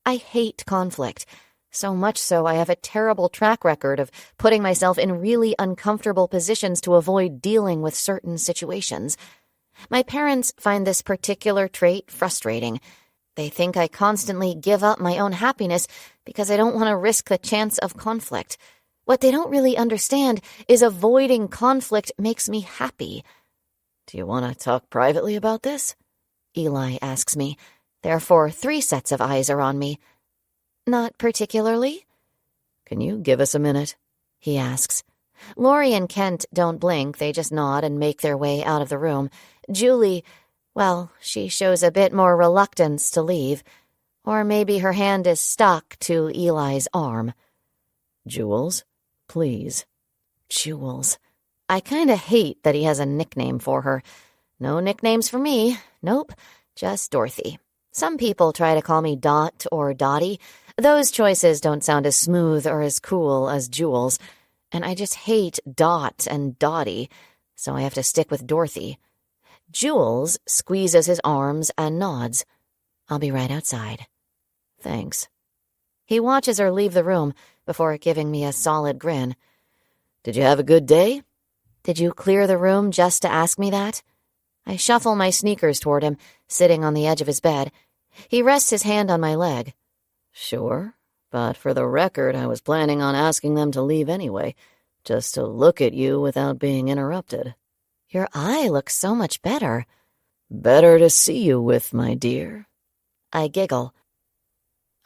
I hate conflict. So much so I have a terrible track record of putting myself in really uncomfortable positions to avoid dealing with certain situations. My parents find this particular trait frustrating. They think I constantly give up my own happiness because I don't want to risk the chance of conflict. What they don't really understand is avoiding conflict makes me happy. Do you want to talk privately about this? Eli asks me. Therefore, 3 sets of eyes are on me. Not particularly. Can you give us a minute? He asks. Laurie and Kent don't blink, they just nod and make their way out of the room. Julie, well, she shows a bit more reluctance to leave. Or maybe her hand is stuck to Eli's arm. Jules, please. Jules. I kinda hate that he has a nickname for her. No nicknames for me. Nope, just Dorothy. Some people try to call me Dot or Dottie. Those choices don't sound as smooth or as cool as Jules, and I just hate Dot and Dottie, so I have to stick with Dorothy. Jules squeezes his arms and nods. I'll be right outside. Thanks. He watches her leave the room before giving me a solid grin. Did you have a good day? Did you clear the room just to ask me that? I shuffle my sneakers toward him, sitting on the edge of his bed. He rests his hand on my leg. Sure, but for the record, I was planning on asking them to leave anyway, just to look at you without being interrupted. Your eye looks so much better. Better to see you with, my dear. I giggle.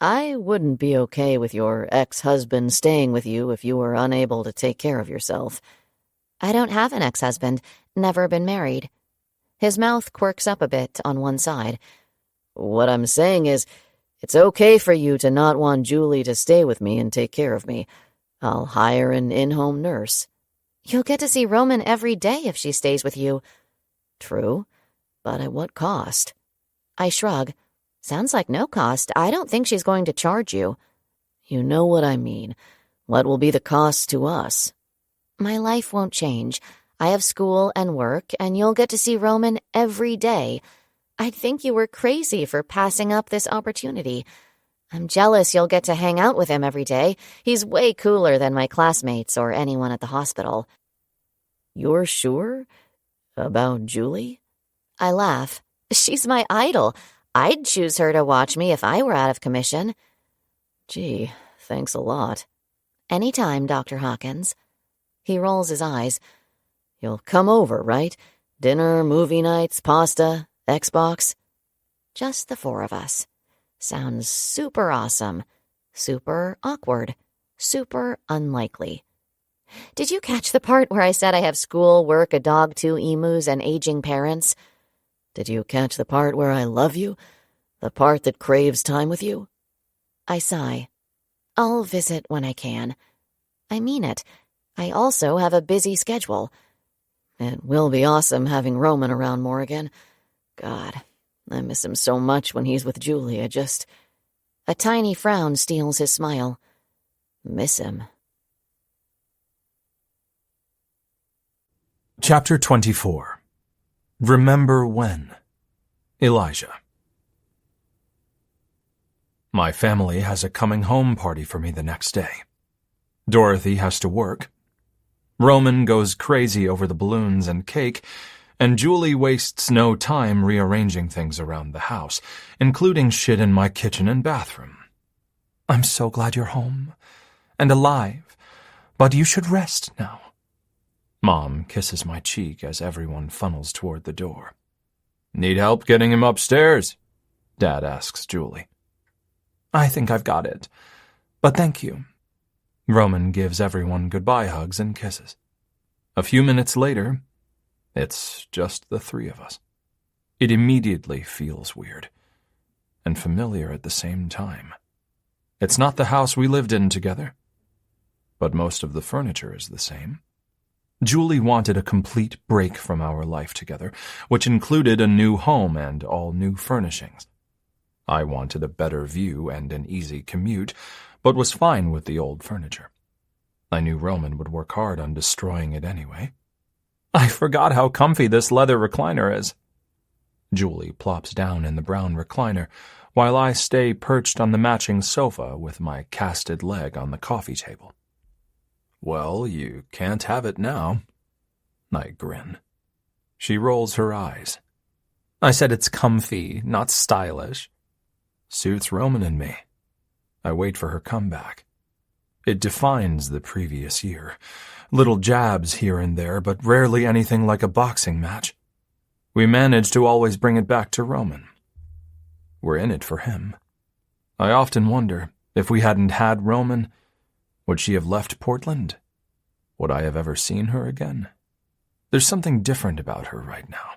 I wouldn't be okay with your ex-husband staying with you if you were unable to take care of yourself. I don't have an ex-husband, never been married. His mouth quirks up a bit on one side. What I'm saying is, it's okay for you to not want Julie to stay with me and take care of me. I'll hire an in-home nurse. You'll get to see Roman every day if she stays with you. True, but at what cost? I shrug. Sounds like no cost. I don't think she's going to charge you. You know what I mean. What will be the cost to us? My life won't change. I have school and work, and you'll get to see Roman every day. I'd think you were crazy for passing up this opportunity. I'm jealous you'll get to hang out with him every day. He's way cooler than my classmates or anyone at the hospital. You're sure? About Julie? I laugh. She's my idol. I'd choose her to watch me if I were out of commission. Gee, thanks a lot. Anytime, Dr. Hawkins. He rolls his eyes. You'll come over, right? Dinner, movie nights, pasta, Xbox? Just the four of us. Sounds super awesome. Super awkward. Super unlikely. Did you catch the part where I said I have school, work, a dog, 2 emus, and aging parents? Did you catch the part where I love you? The part that craves time with you? I sigh. I'll visit when I can. I mean it. I also have a busy schedule. It will be awesome having Roman around more again. God, I miss him so much when he's with Julie. A tiny frown steals his smile. Miss him. Chapter 24. Remember When? Elijah. My family has a coming home party for me the next day. Dorothy has to work. Roman goes crazy over the balloons and cake, and Julie wastes no time rearranging things around the house, including shit in my kitchen and bathroom. I'm so glad you're home and alive, but you should rest now. Mom kisses my cheek as everyone funnels toward the door. Need help getting him upstairs? Dad asks Julie. I think I've got it, but thank you. Roman gives everyone goodbye hugs and kisses. A few minutes later, it's just the three of us. It immediately feels weird and familiar at the same time. It's not the house we lived in together, but most of the furniture is the same. Julie wanted a complete break from our life together, which included a new home and all new furnishings. I wanted a better view and an easy commute, but was fine with the old furniture. I knew Roman would work hard on destroying it anyway. I forgot how comfy this leather recliner is. Julie plops down in the brown recliner, while I stay perched on the matching sofa with my casted leg on the coffee table. Well, you can't have it now. I grin. She rolls her eyes. I said it's comfy, not stylish. Suits Roman and me. I wait for her comeback. It defines the previous year. Little jabs here and there, but rarely anything like a boxing match. We manage to always bring it back to Roman. We're in it for him. I often wonder, if we hadn't had Roman, would she have left Portland? Would I have ever seen her again? There's something different about her right now.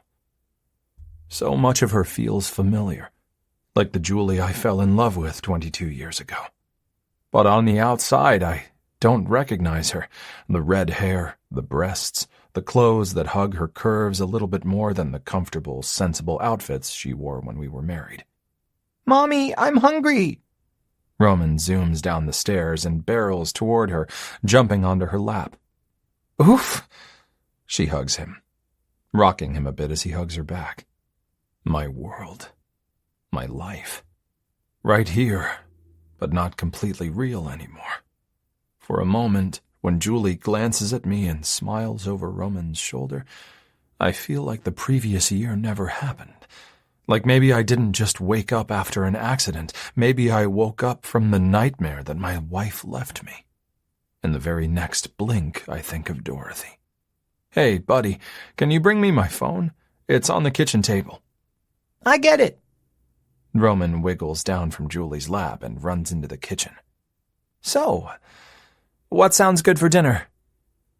So much of her feels familiar, like the Julie I fell in love with 22 years ago. But on the outside, I don't recognize her. The red hair, the breasts, the clothes that hug her curves a little bit more than the comfortable, sensible outfits she wore when we were married. Mommy, I'm hungry! Roman zooms down the stairs and barrels toward her, jumping onto her lap. Oof! She hugs him, rocking him a bit as he hugs her back. My world. My life. Right here, but not completely real anymore. For a moment, when Julie glances at me and smiles over Roman's shoulder, I feel like the previous year never happened. Like maybe I didn't just wake up after an accident. Maybe I woke up from the nightmare that my wife left me. In the very next blink, I think of Dorothy. Hey, buddy, can you bring me my phone? It's on the kitchen table. I get it. Roman wiggles down from Julie's lap and runs into the kitchen. So, what sounds good for dinner?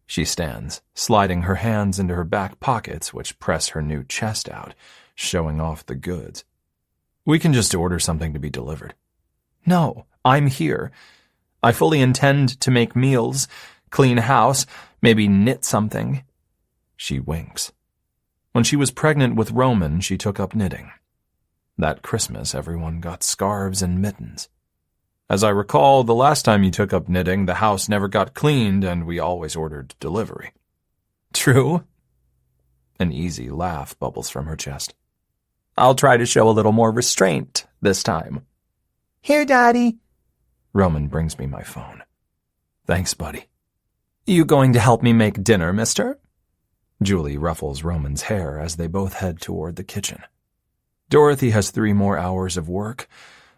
She stands, sliding her hands into her back pockets, which press her new chest out, showing off the goods. We can just order something to be delivered. No, I'm here. I fully intend to make meals, clean house, maybe knit something. She winks. When she was pregnant with Roman, she took up knitting. That Christmas, everyone got scarves and mittens. As I recall, the last time you took up knitting, the house never got cleaned and we always ordered delivery. True? An easy laugh bubbles from her chest. I'll try to show a little more restraint this time. Here, Daddy. Roman brings me my phone. Thanks, buddy. You going to help me make dinner, mister? Julie ruffles Roman's hair as they both head toward the kitchen. Dorothy has 3 more hours of work,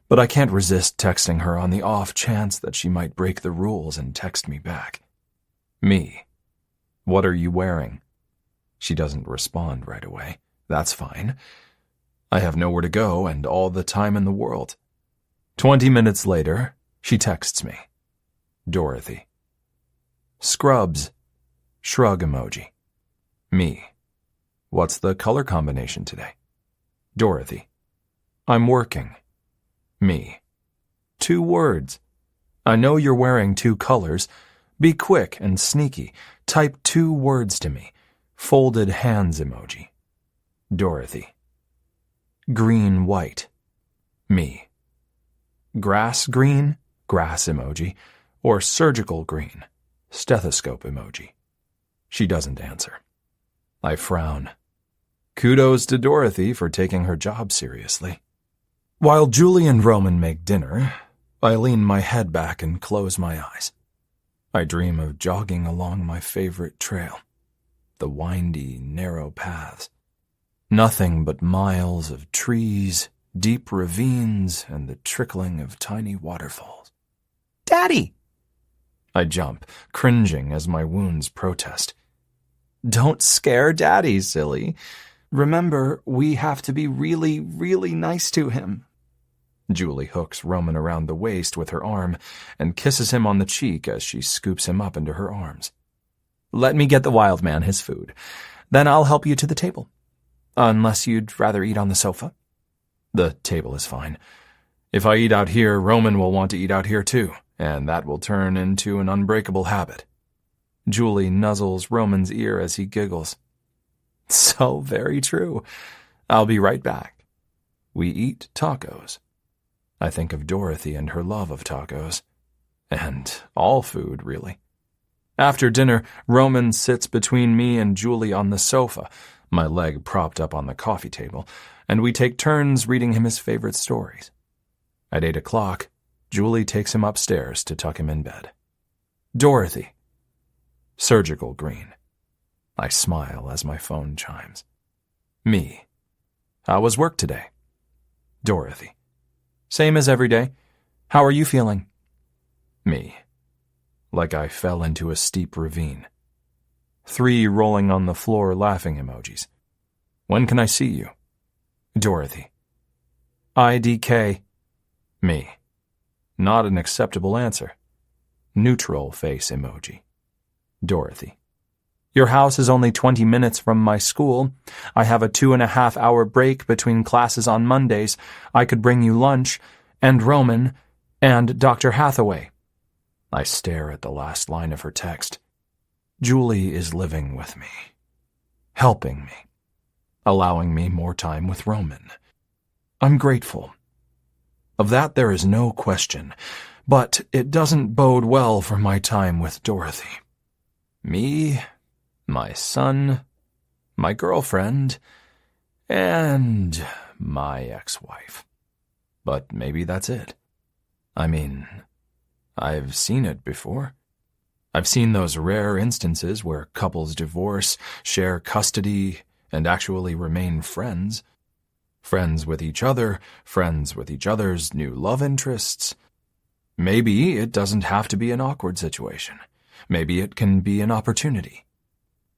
but I can't resist texting her on the off chance that she might break the rules and text me back. Me. What are you wearing? She doesn't respond right away. That's fine. I have nowhere to go and all the time in the world. 20 minutes later, she texts me. Dorothy. Scrubs. Shrug emoji. Me. What's the color combination today? Dorothy. I'm working. Me. 2 words. I know you're wearing 2 colors. Be quick and sneaky. Type 2 words to me. Folded hands emoji. Dorothy. Green, white. Me. Grass green, grass emoji, or surgical green, stethoscope emoji. She doesn't answer. I frown. Kudos to Dorothy for taking her job seriously. While Julie and Roman make dinner, I lean my head back and close my eyes. I dream of jogging along my favorite trail, the windy, narrow paths. Nothing but miles of trees, deep ravines, and the trickling of tiny waterfalls. Daddy! I jump, cringing as my wounds protest. Don't scare Daddy, silly. Remember, we have to be really, really nice to him. Julie hooks Roman around the waist with her arm and kisses him on the cheek as she scoops him up into her arms. Let me get the wild man his food. Then I'll help you to the table. Unless you'd rather eat on the sofa. The table is fine. If I eat out here, Roman will want to eat out here too, and that will turn into an unbreakable habit. Julie nuzzles Roman's ear as he giggles. So very true. I'll be right back. We eat tacos. I think of Dorothy and her love of tacos. And all food, really. After dinner, Roman sits between me and Julie on the sofa, my leg propped up on the coffee table, and we take turns reading him his favorite stories. At 8 o'clock, Julie takes him upstairs to tuck him in bed. Dorothy. Surgical green. I smile as my phone chimes. Me. How was work today? Dorothy. Same as every day. How are you feeling? Me. Like I fell into a steep ravine. 3 rolling on the floor laughing emojis. When can I see you? Dorothy. IDK. Me. Not an acceptable answer. Neutral face emoji. Dorothy. Your house is only 20 minutes from my school. I have a 2.5-hour break between classes on Mondays. I could bring you lunch, and Roman, and Dr. Hathaway. I stare at the last line of her text. Julie is living with me, helping me, allowing me more time with Roman. I'm grateful. Of that there is no question, but it doesn't bode well for my time with Dorothy. Me, my son, my girlfriend, and my ex-wife. But maybe that's it. I mean, I've seen it before. I've seen those rare instances where couples divorce, share custody, and actually remain friends. Friends with each other, friends with each other's new love interests. Maybe it doesn't have to be an awkward situation. Maybe it can be an opportunity.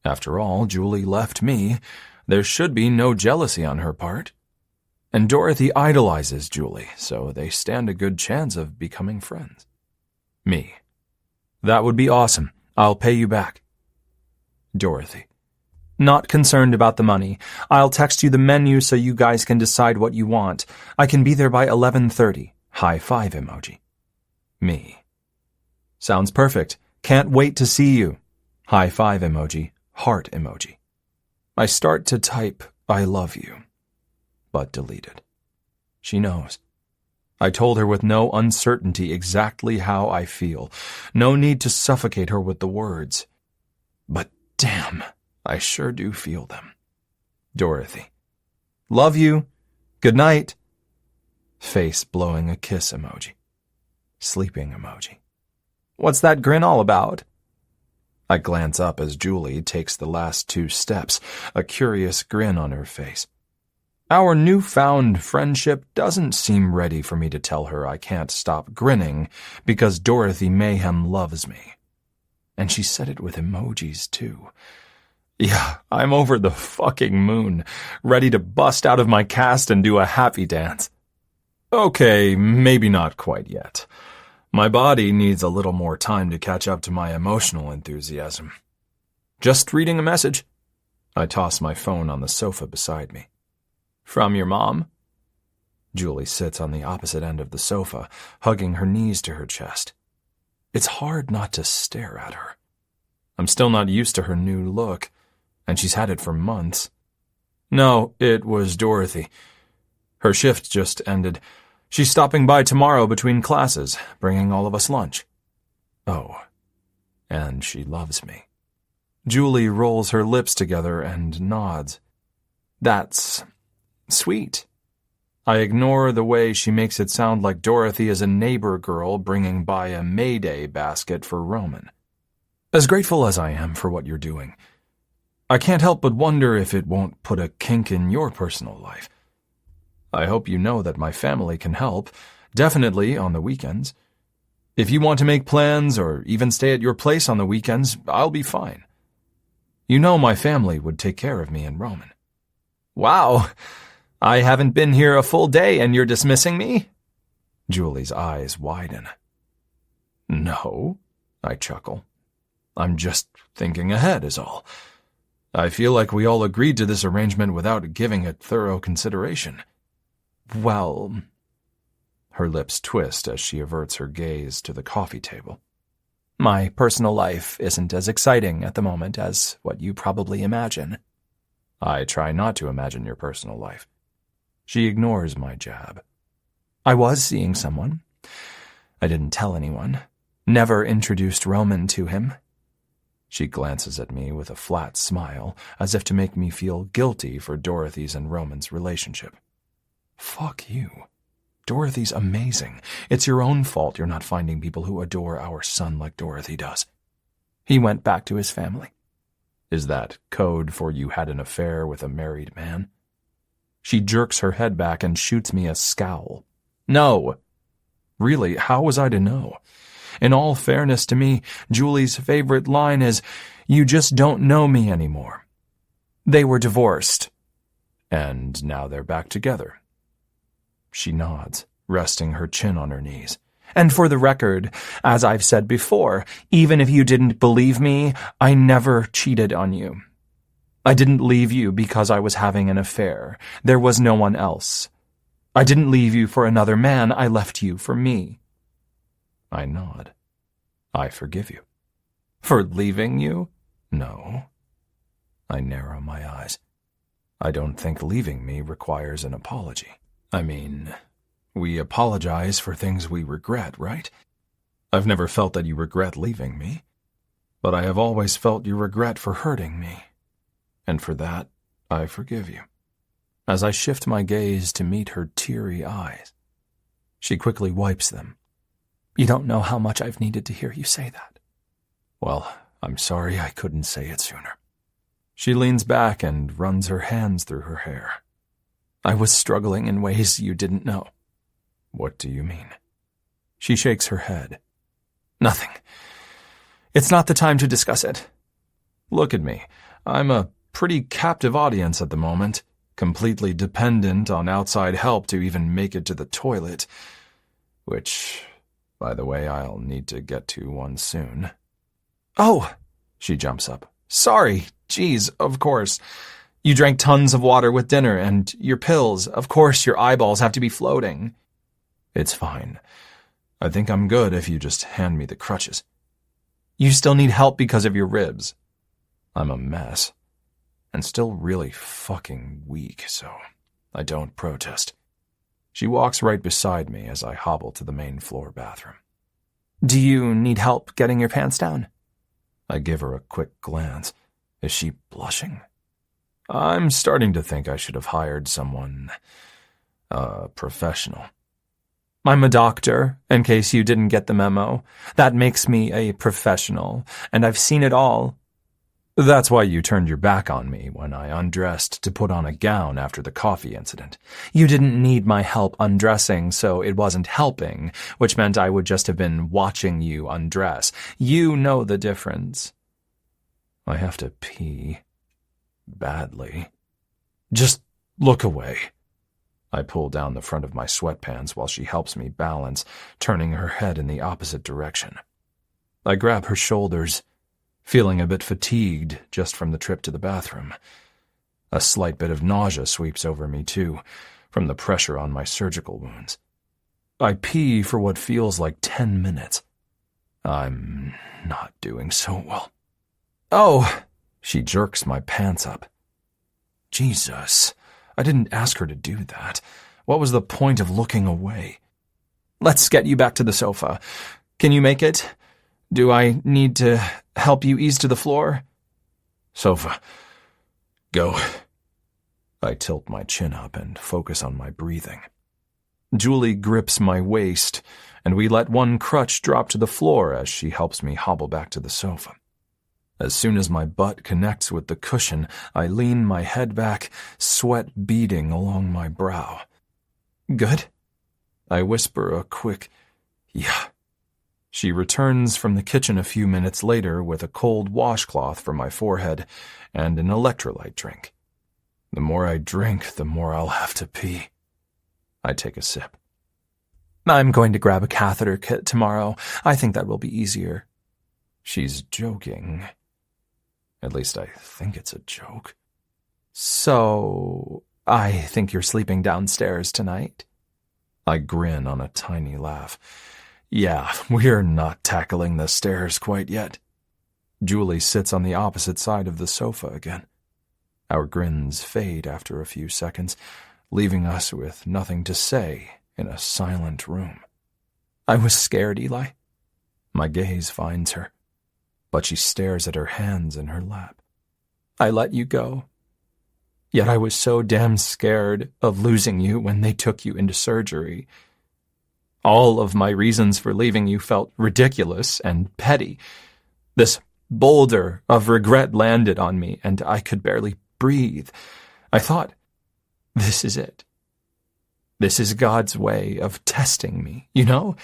After all, Julie left me. There should be no jealousy on her part. And Dorothy idolizes Julie, so they stand a good chance of becoming friends. Me. That would be awesome. I'll pay you back. Dorothy. Not concerned about the money. I'll text you the menu so you guys can decide what you want. I can be there by 11:30. High five emoji. Me. Sounds perfect. Can't wait to see you. High five emoji. Heart emoji. I start to type, I love you, but deleted. She knows. I told her with no uncertainty exactly how I feel. No need to suffocate her with the words. But damn, I sure do feel them. Dorothy. Love you. Good night. Face blowing a kiss emoji. Sleeping emoji. What's that grin all about? I glance up as Julie takes the last 2 steps, a curious grin on her face. Our newfound friendship doesn't seem ready for me to tell her I can't stop grinning because Dorothy Mayhem loves me. And she said it with emojis, too. Yeah, I'm over the fucking moon, ready to bust out of my cast and do a happy dance. Okay, maybe not quite yet. My body needs a little more time to catch up to my emotional enthusiasm. Just reading a message. I toss my phone on the sofa beside me. From your mom? Julie sits on the opposite end of the sofa, hugging her knees to her chest. It's hard not to stare at her. I'm still not used to her new look, and she's had it for months. No, it was Dorothy. Her shift just ended. She's stopping by tomorrow between classes, bringing all of us lunch. Oh, and she loves me. Julie rolls her lips together and nods. That's sweet. I ignore the way she makes it sound like Dorothy is a neighbor girl bringing by a Mayday basket for Roman. As grateful as I am for what you're doing, I can't help but wonder if it won't put a kink in your personal life. I hope you know that my family can help, definitely on the weekends. If you want to make plans or even stay at your place on the weekends, I'll be fine. You know my family would take care of me and Roman. Wow, I haven't been here a full day and you're dismissing me? Julie's eyes widen. No, I chuckle. I'm just thinking ahead is all. I feel like we all agreed to this arrangement without giving it thorough consideration. Well, her lips twist as she averts her gaze to the coffee table. My personal life isn't as exciting at the moment as what you probably imagine. I try not to imagine your personal life. She ignores my jab. I was seeing someone. I didn't tell anyone. Never introduced Roman to him. She glances at me with a flat smile, as if to make me feel guilty for Dorothy's and Roman's relationship. Fuck you. Dorothy's amazing. It's your own fault you're not finding people who adore our son like Dorothy does. He went back to his family. Is that code for you had an affair with a married man? She jerks her head back and shoots me a scowl. No. Really, how was I to know? In all fairness to me, Julie's favorite line is, "You just don't know me anymore." They were divorced, and now they're back together. She nods, resting her chin on her knees. And for the record, as I've said before, even if you didn't believe me, I never cheated on you. I didn't leave you because I was having an affair. There was no one else. I didn't leave you for another man. I left you for me. I nod. I forgive you. For leaving you? No. I narrow my eyes. I don't think leaving me requires an apology. I mean, we apologize for things we regret, right? I've never felt that you regret leaving me, but I have always felt you regret for hurting me, and for that, I forgive you. As I shift my gaze to meet her teary eyes, she quickly wipes them. You don't know how much I've needed to hear you say that. Well, I'm sorry I couldn't say it sooner. She leans back and runs her hands through her hair. I was struggling in ways you didn't know. What do you mean? She shakes her head. Nothing. It's not the time to discuss it. Look at me. I'm a pretty captive audience at the moment, completely dependent on outside help to even make it to the toilet, which, by the way, I'll need to get to one soon. Oh, she jumps up. Sorry. Geez, of course. You drank tons of water with dinner, and your pills. Of course your eyeballs have to be floating. It's fine. I think I'm good if you just hand me the crutches. You still need help because of your ribs. I'm a mess, and still really fucking weak, so I don't protest. She walks right beside me as I hobble to the main floor bathroom. Do you need help getting your pants down? I give her a quick glance. Is she blushing? I'm starting to think I should have hired someone, professional. I'm a doctor, in case you didn't get the memo. That makes me a professional, and I've seen it all. That's why you turned your back on me when I undressed to put on a gown after the coffee incident. You didn't need my help undressing, so it wasn't helping, which meant I would just have been watching you undress. You know the difference. I have to pee. Badly. Just look away. I pull down the front of my sweatpants while she helps me balance, turning her head in the opposite direction. I grab her shoulders, feeling a bit fatigued just from the trip to the bathroom. A slight bit of nausea sweeps over me, too, from the pressure on my surgical wounds. I pee for what feels like 10 minutes. I'm not doing so well. Oh! She jerks my pants up. Jesus, I didn't ask her to do that. What was the point of looking away? Let's get you back to the sofa. Can you make it? Do I need to help you ease to the floor? Sofa. Go. I tilt my chin up and focus on my breathing. Julie grips my waist, and we let one crutch drop to the floor as she helps me hobble back to the sofa. As soon as my butt connects with the cushion, I lean my head back, sweat beading along my brow. Good? I whisper a quick, yeah. She returns from the kitchen a few minutes later with a cold washcloth for my forehead and an electrolyte drink. The more I drink, the more I'll have to pee. I take a sip. I'm going to grab a catheter kit tomorrow. I think that will be easier. She's joking. At least I think it's a joke. So, I think you're sleeping downstairs tonight? I grin on a tiny laugh. Yeah, we're not tackling the stairs quite yet. Julie sits on the opposite side of the sofa again. Our grins fade after a few seconds, leaving us with nothing to say in a silent room. I was scared, Eli. My gaze finds her, but she stares at her hands in her lap. I let you go. Yet I was so damn scared of losing you when they took you into surgery. All of my reasons for leaving you felt ridiculous and petty. This boulder of regret landed on me, and I could barely breathe. I thought, this is it. This is God's way of testing me, you know?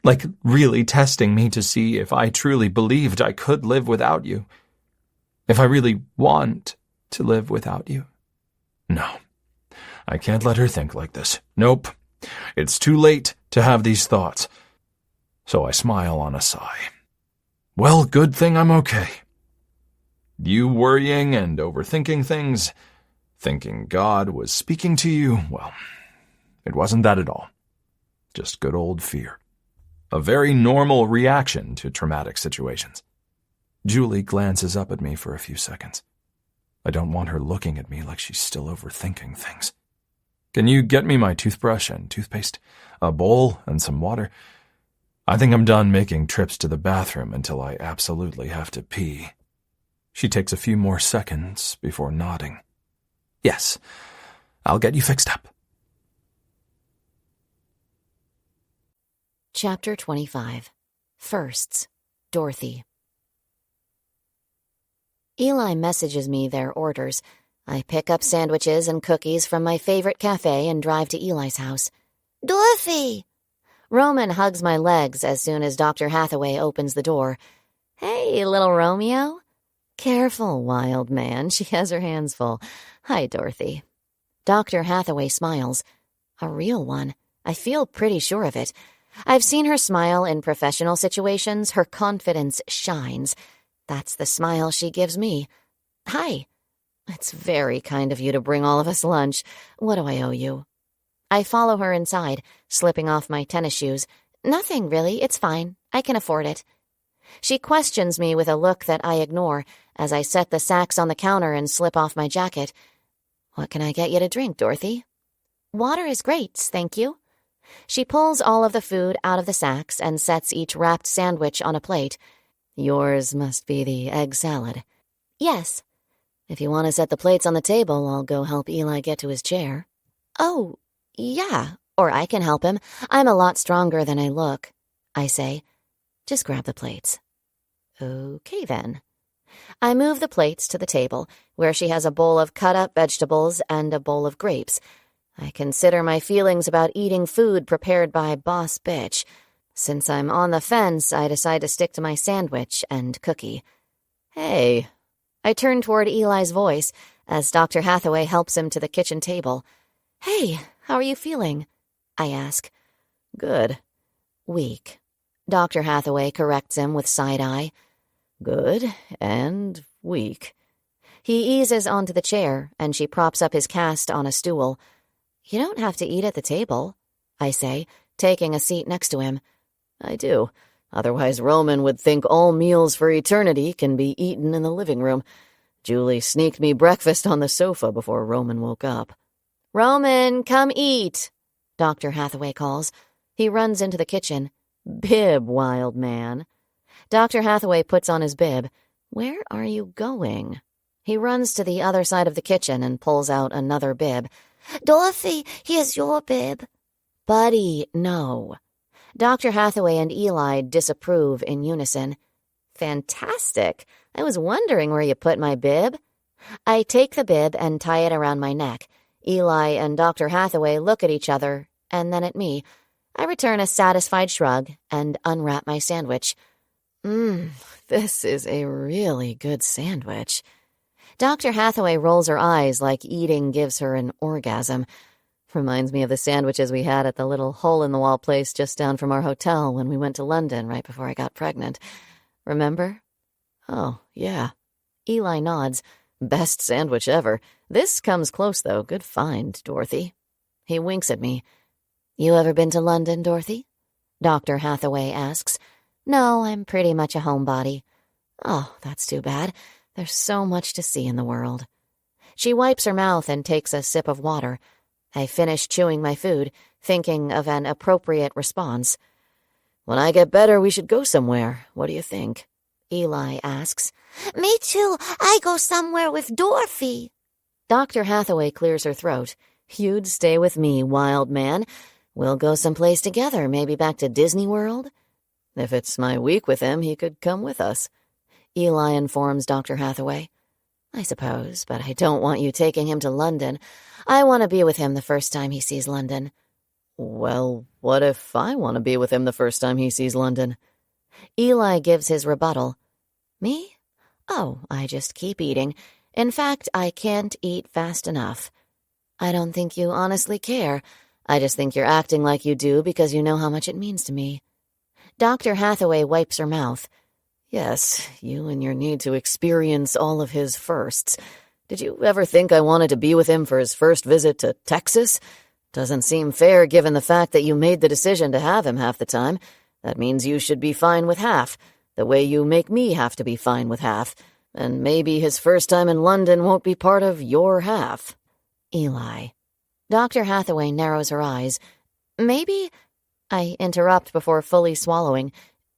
Like really testing me to see if I truly believed I could live without you. If I really want to live without you. No, I can't let her think like this. Nope. It's too late to have these thoughts. So I smile on a sigh. Well, good thing I'm okay. You worrying and overthinking things, thinking God was speaking to you, well, it wasn't that at all. Just good old fear. A very normal reaction to traumatic situations. Julie glances up at me for a few seconds. I don't want her looking at me like she's still overthinking things. Can you get me my toothbrush and toothpaste, a bowl, and some water? I think I'm done making trips to the bathroom until I absolutely have to pee. She takes a few more seconds before nodding. Yes, I'll get you fixed up. Chapter 25. Firsts. Dorothy. Eli messages me their orders. I pick up sandwiches and cookies from my favorite cafe and drive to Eli's house. Dorothy! Roman hugs my legs as soon as Dr. Hathaway opens the door. Hey, little Romeo. Careful, wild man. She has her hands full. Hi, Dorothy. Dr. Hathaway smiles. A real one. I feel pretty sure of it. I've seen her smile in professional situations. Her confidence shines. That's the smile she gives me. Hi. It's very kind of you to bring all of us lunch. What do I owe you? I follow her inside, slipping off my tennis shoes. Nothing, really. It's fine. I can afford it. She questions me with a look that I ignore as I set the sacks on the counter and slip off my jacket. What can I get you to drink, Dorothy? Water is great, thank you. She pulls all of the food out of the sacks and sets each wrapped sandwich on a plate. Yours must be the egg salad. Yes. If you want to set the plates on the table, I'll go help Eli get to his chair. Oh, yeah. Or I can help him. I'm a lot stronger than I look, I say. Just grab the plates. Okay, then. I move the plates to the table, where she has a bowl of cut-up vegetables and a bowl of grapes. I consider my feelings about eating food prepared by Boss Bitch. Since I'm on the fence, I decide to stick to my sandwich and cookie. Hey. I turn toward Eli's voice as Dr. Hathaway helps him to the kitchen table. Hey, how are you feeling? I ask. Good. Weak. Dr. Hathaway corrects him with side eye. Good and weak. He eases onto the chair, and she props up his cast on a stool. You don't have to eat at the table, I say, taking a seat next to him. I do. Otherwise Roman would think all meals for eternity can be eaten in the living room. Julie sneaked me breakfast on the sofa before Roman woke up. Roman, come eat, Dr. Hathaway calls. He runs into the kitchen. Bib, wild man. Dr. Hathaway puts on his bib. Where are you going? He runs to the other side of the kitchen and pulls out another bib. Dorothy, here's your bib. Buddy, no. Dr. Hathaway and Eli disapprove in unison. Fantastic. I was wondering where you put my bib. I take the bib and tie it around my neck. Eli and Dr. Hathaway look at each other, and then at me. I return a satisfied shrug and unwrap my sandwich. This is a really good sandwich. Dr. Hathaway rolls her eyes like eating gives her an orgasm. Reminds me of the sandwiches we had at the little hole-in-the-wall place just down from our hotel when we went to London right before I got pregnant. Remember? Oh, yeah. Eli nods. Best sandwich ever. This comes close, though. Good find, Dorothy. He winks at me. You ever been to London, Dorothy? Dr. Hathaway asks. No, I'm pretty much a homebody. Oh, that's too bad. There's so much to see in the world. She wipes her mouth and takes a sip of water. I finish chewing my food, thinking of an appropriate response. When I get better, we should go somewhere. What do you think? Eli asks. Me too. I go somewhere with Dorothy. Dr. Hathaway clears her throat. You'd stay with me, wild man. We'll go someplace together, maybe back to Disney World. If it's my week with him, he could come with us. Eli informs Dr. Hathaway. I suppose, but I don't want you taking him to London. I want to be with him the first time he sees London. Well, what if I want to be with him the first time he sees London? Eli gives his rebuttal. Me? Oh, I just keep eating. In fact, I can't eat fast enough. I don't think you honestly care. I just think you're acting like you do because you know how much it means to me. Dr. Hathaway wipes her mouth. Yes, you and your need to experience all of his firsts. Did you ever think I wanted to be with him for his first visit to Texas? Doesn't seem fair given the fact that you made the decision to have him half the time. That means you should be fine with half, the way you make me have to be fine with half. And maybe his first time in London won't be part of your half. Eli. Dr. Hathaway narrows her eyes. Maybe, I interrupt before fully swallowing,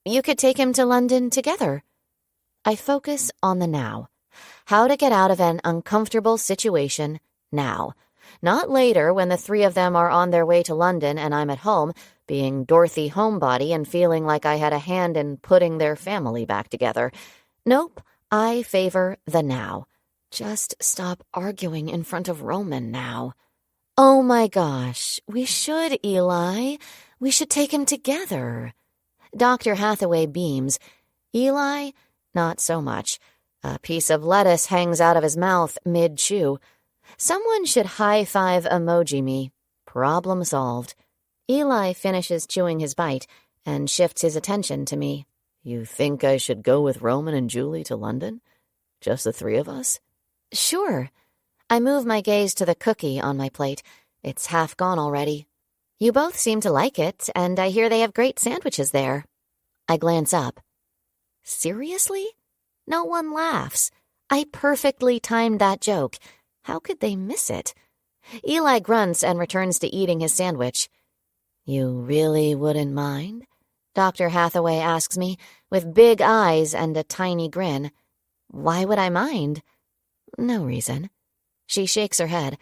you could take him to London together. I focus on the now. How to get out of an uncomfortable situation now. Not later when the three of them are on their way to London and I'm at home, being Dorothy homebody and feeling like I had a hand in putting their family back together. Nope, I favor the now. Just stop arguing in front of Roman now. Oh my gosh, we should, Eli. We should take him together. Dr. Hathaway beams. Eli, not so much. A piece of lettuce hangs out of his mouth mid-chew. Someone should high-five emoji me. Problem solved. Eli finishes chewing his bite and shifts his attention to me. You think I should go with Roman and Julie to London? Just the three of us? Sure. I move my gaze to the cookie on my plate. It's half gone already. You both seem to like it, and I hear they have great sandwiches there. I glance up. Seriously? No one laughs. I perfectly timed that joke. How could they miss it? Eli grunts and returns to eating his sandwich. You really wouldn't mind? Dr. Hathaway asks me, with big eyes and a tiny grin. Why would I mind? No reason. She shakes her head.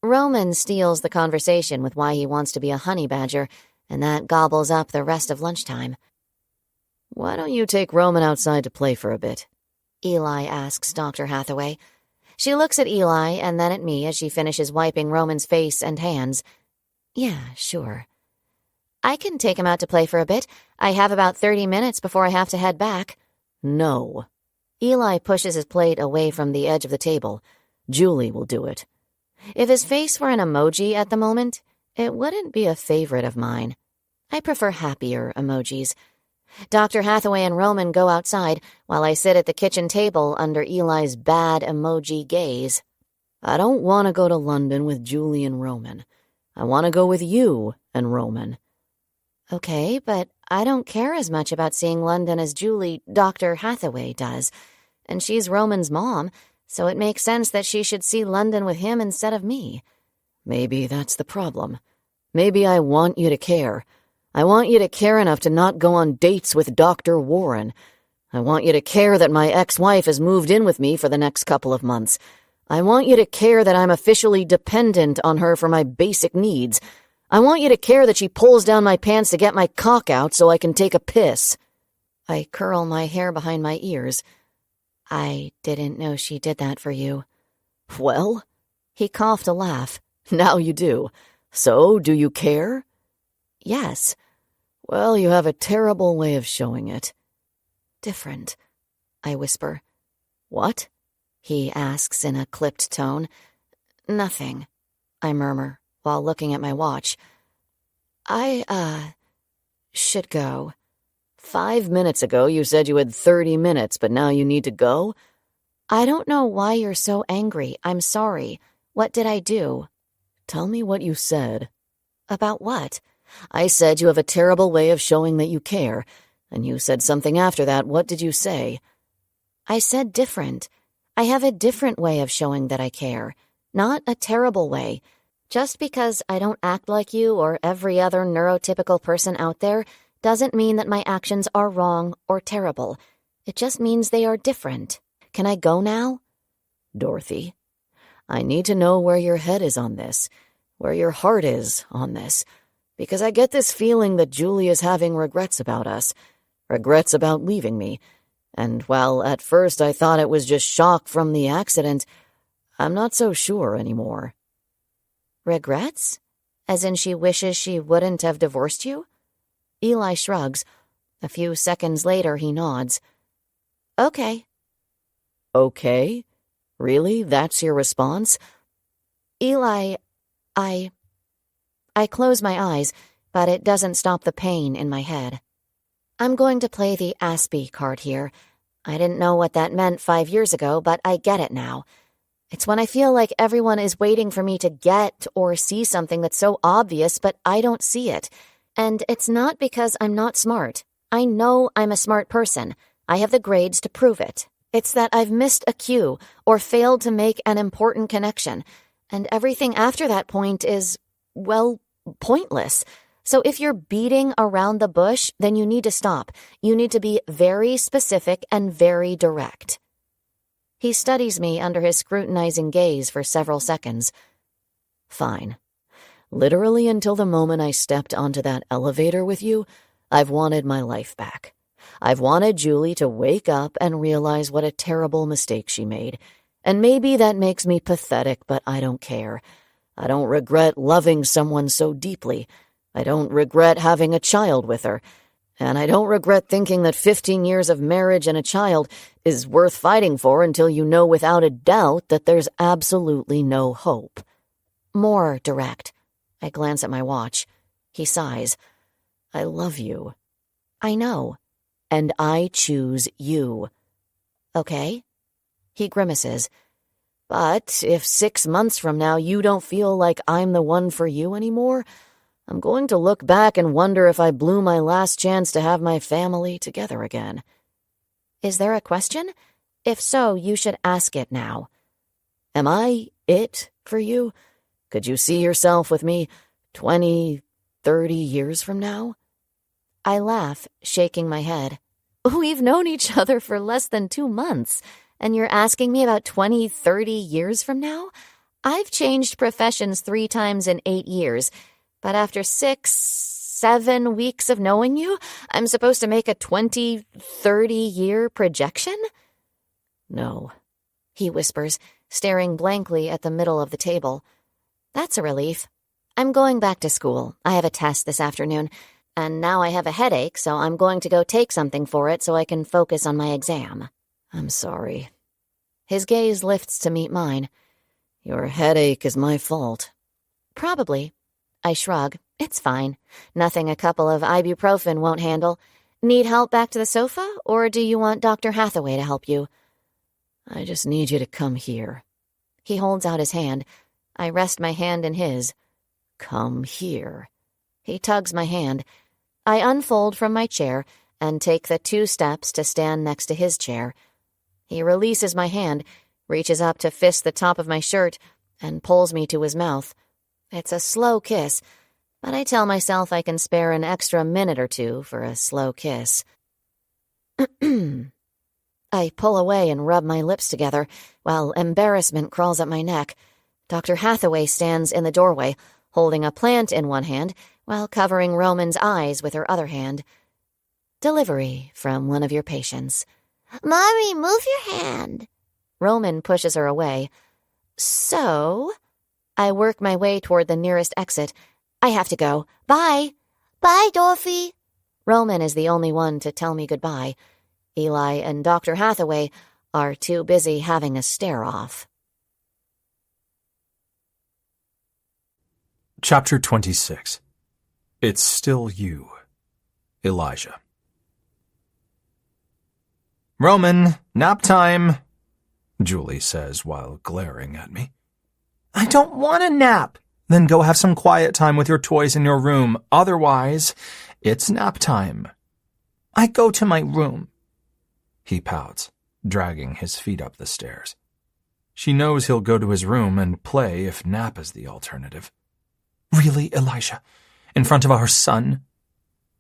Roman steals the conversation with why he wants to be a honey badger, and that gobbles up the rest of lunchtime. Why don't you take Roman outside to play for a bit? Eli asks Dr. Hathaway. She looks at Eli and then at me as she finishes wiping Roman's face and hands. Yeah, sure. I can take him out to play for a bit. I have about 30 minutes before I have to head back. No. Eli pushes his plate away from the edge of the table. Julie will do it. If his face were an emoji at the moment, it wouldn't be a favorite of mine. I prefer happier emojis. Dr. Hathaway and Roman go outside while I sit at the kitchen table under Eli's bad emoji gaze. I don't want to go to London with Julie and Roman. I want to go with you and Roman. Okay, but I don't care as much about seeing London as Dr. Hathaway does. And she's Roman's mom, so it makes sense that she should see London with him instead of me. Maybe that's the problem. Maybe I want you to care. I want you to care enough to not go on dates with Dr. Warren. I want you to care that my ex-wife has moved in with me for the next couple of months. I want you to care that I'm officially dependent on her for my basic needs. I want you to care that she pulls down my pants to get my cock out so I can take a piss. I curl my hair behind my ears. I didn't know she did that for you. Well, he coughed a laugh. Now you do. So, do you care? Yes. Well, you have a terrible way of showing it. Different, I whisper. What? He asks in a clipped tone. Nothing, I murmur while looking at my watch. I, should go. 5 minutes ago you said you had 30 minutes, but now you need to go? I don't know why you're so angry. I'm sorry. What did I do? Tell me what you said. About what? I said you have a terrible way of showing that you care, and you said something after that. What did you say? I said different. I have a different way of showing that I care. Not a terrible way. Just because I don't act like you or every other neurotypical person out there doesn't mean that my actions are wrong or terrible. It just means they are different. Can I go now? Dorothy, I need to know where your head is on this, where your heart is on this, because I get this feeling that Julie is having regrets about us, regrets about leaving me, and while at first I thought it was just shock from the accident, I'm not so sure anymore. Regrets? As in she wishes she wouldn't have divorced you? Eli shrugs. A few seconds later, he nods. Okay. Okay? Really? That's your response? Eli, I close my eyes, but it doesn't stop the pain in my head. I'm going to play the Aspie card here. I didn't know what that meant 5 years ago, but I get it now. It's when I feel like everyone is waiting for me to get or see something that's so obvious, but I don't see it. And it's not because I'm not smart. I know I'm a smart person. I have the grades to prove it. It's that I've missed a cue or failed to make an important connection. And everything after that point is, well, pointless. So if you're beating around the bush, then you need to stop. You need to be very specific and very direct. He studies me under his scrutinizing gaze for several seconds. Fine. Literally until the moment I stepped onto that elevator with you, I've wanted my life back. I've wanted Julie to wake up and realize what a terrible mistake she made. And maybe that makes me pathetic, but I don't care. I don't regret loving someone so deeply. I don't regret having a child with her. And I don't regret thinking that 15 years of marriage and a child is worth fighting for until you know without a doubt that there's absolutely no hope. More direct. I glance at my watch. He sighs. I love you. I know. And I choose you. Okay. He grimaces. But if 6 months from now you don't feel like I'm the one for you anymore, I'm going to look back and wonder if I blew my last chance to have my family together again. Is there a question? If so, you should ask it now. Am I it for you? Could you see yourself with me 20, 30 years from now? I laugh, shaking my head. We've known each other for less than 2 months, and you're asking me about 20, 30 years from now? I've changed professions 3 times in 8 years, but after 6, 7 weeks of knowing you, I'm supposed to make a 20, 30-year projection? No, he whispers, staring blankly at the middle of the table. That's a relief. I'm going back to school. I have a test this afternoon, and now I have a headache, so I'm going to go take something for it so I can focus on my exam. I'm sorry. His gaze lifts to meet mine. Your headache is my fault. Probably. I shrug. It's fine. Nothing a couple of ibuprofen won't handle. Need help back to the sofa, or do you want Dr. Hathaway to help you? I just need you to come here. He holds out his hand. I rest my hand in his. Come here. He tugs my hand. I unfold from my chair and take the 2 steps to stand next to his chair. He releases my hand, reaches up to fist the top of my shirt, and pulls me to his mouth. It's a slow kiss, but I tell myself I can spare an extra minute or 2 for a slow kiss. I pull away and rub my lips together, while embarrassment crawls up my neck. Dr. Hathaway stands in the doorway, holding a plant in one hand, while covering Roman's eyes with her other hand. Delivery from one of your patients. Mommy, move your hand. Roman pushes her away. So, I work my way toward the nearest exit. I have to go. Bye. Bye, Dorothy. Roman is the only one to tell me goodbye. Eli and Dr. Hathaway are too busy having a stare-off. Chapter 26. It's Still You. Elijah. Roman, nap time, Julie says while glaring at me. I don't want a nap. Then go have some quiet time with your toys in your room. Otherwise, it's nap time. I go to my room. He pouts, dragging his feet up the stairs. She knows he'll go to his room and play if nap is the alternative. Really, Elijah? In front of our son?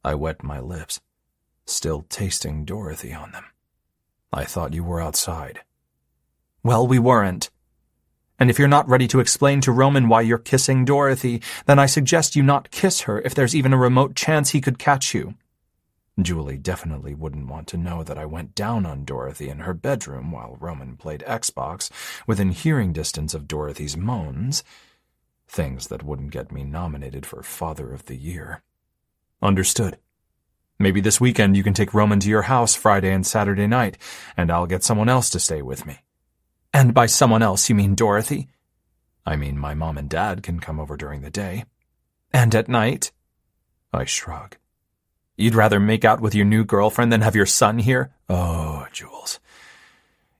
I wet my lips, still tasting Dorothy on them. I thought you were outside. Well, we weren't. And if you're not ready to explain to Roman why you're kissing Dorothy, then I suggest you not kiss her if there's even a remote chance he could catch you. Julie definitely wouldn't want to know that I went down on Dorothy in her bedroom while Roman played Xbox within hearing distance of Dorothy's moans. Things that wouldn't get me nominated for Father of the Year. Understood. Maybe this weekend you can take Roman to your house Friday and Saturday night, and I'll get someone else to stay with me. And by someone else, you mean Dorothy? I mean, my mom and dad can come over during the day. And at night? I shrug. You'd rather make out with your new girlfriend than have your son here? Oh, Jules.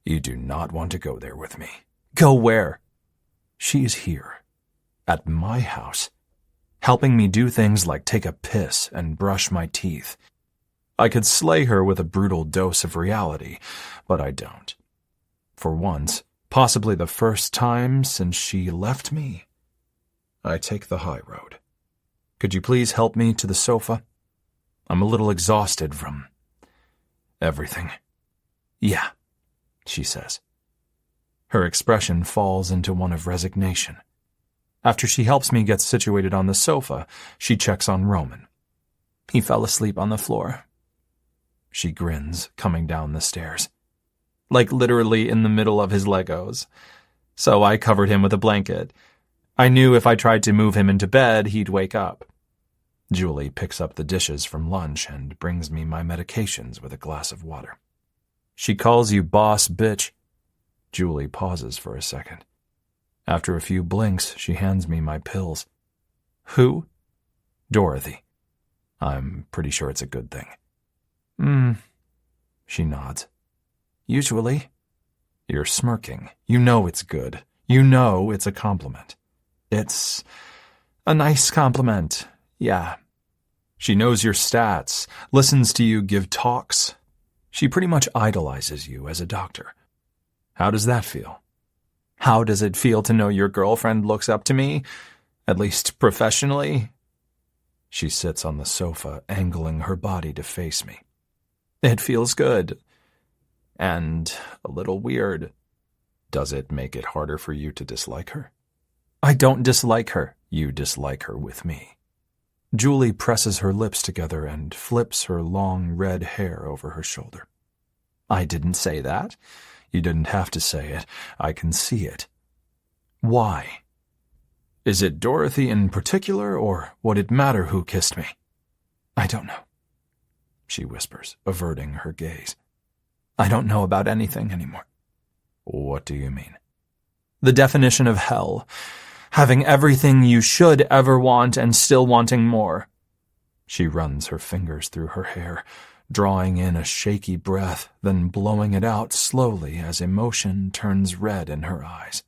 You do not want to go there with me. Go where? She is here. At my house. Helping me do things like take a piss and brush my teeth. I could slay her with a brutal dose of reality, but I don't. For once, possibly the first time since she left me, I take the high road. Could you please help me to the sofa? I'm a little exhausted from everything. Yeah, she says. Her expression falls into one of resignation. After she helps me get situated on the sofa, she checks on Roman. He fell asleep on the floor. She grins, coming down the stairs. Like literally in the middle of his Legos. So I covered him with a blanket. I knew if I tried to move him into bed, he'd wake up. Julie picks up the dishes from lunch and brings me my medications with a glass of water. She calls you boss bitch. Julie pauses for a second. After a few blinks, she hands me my pills. Who? Dorothy. I'm pretty sure it's a good thing. She nods. Usually. You're smirking. You know it's good. You know it's a compliment. It's a nice compliment. Yeah. She knows your stats, listens to you give talks. She pretty much idolizes you as a doctor. How does that feel? How does it feel to know your girlfriend looks up to me? At least professionally? She sits on the sofa, angling her body to face me. It feels good. And a little weird. Does it make it harder for you to dislike her? I don't dislike her. You dislike her with me. Julie presses her lips together and flips her long red hair over her shoulder. I didn't say that. You didn't have to say it. I can see it. Why? Is it Dorothy in particular, or would it matter who kissed me? I don't know, she whispers, averting her gaze. I don't know about anything anymore. What do you mean? The definition of hell. Having everything you should ever want and still wanting more. She runs her fingers through her hair, drawing in a shaky breath, then blowing it out slowly as emotion turns red in her eyes.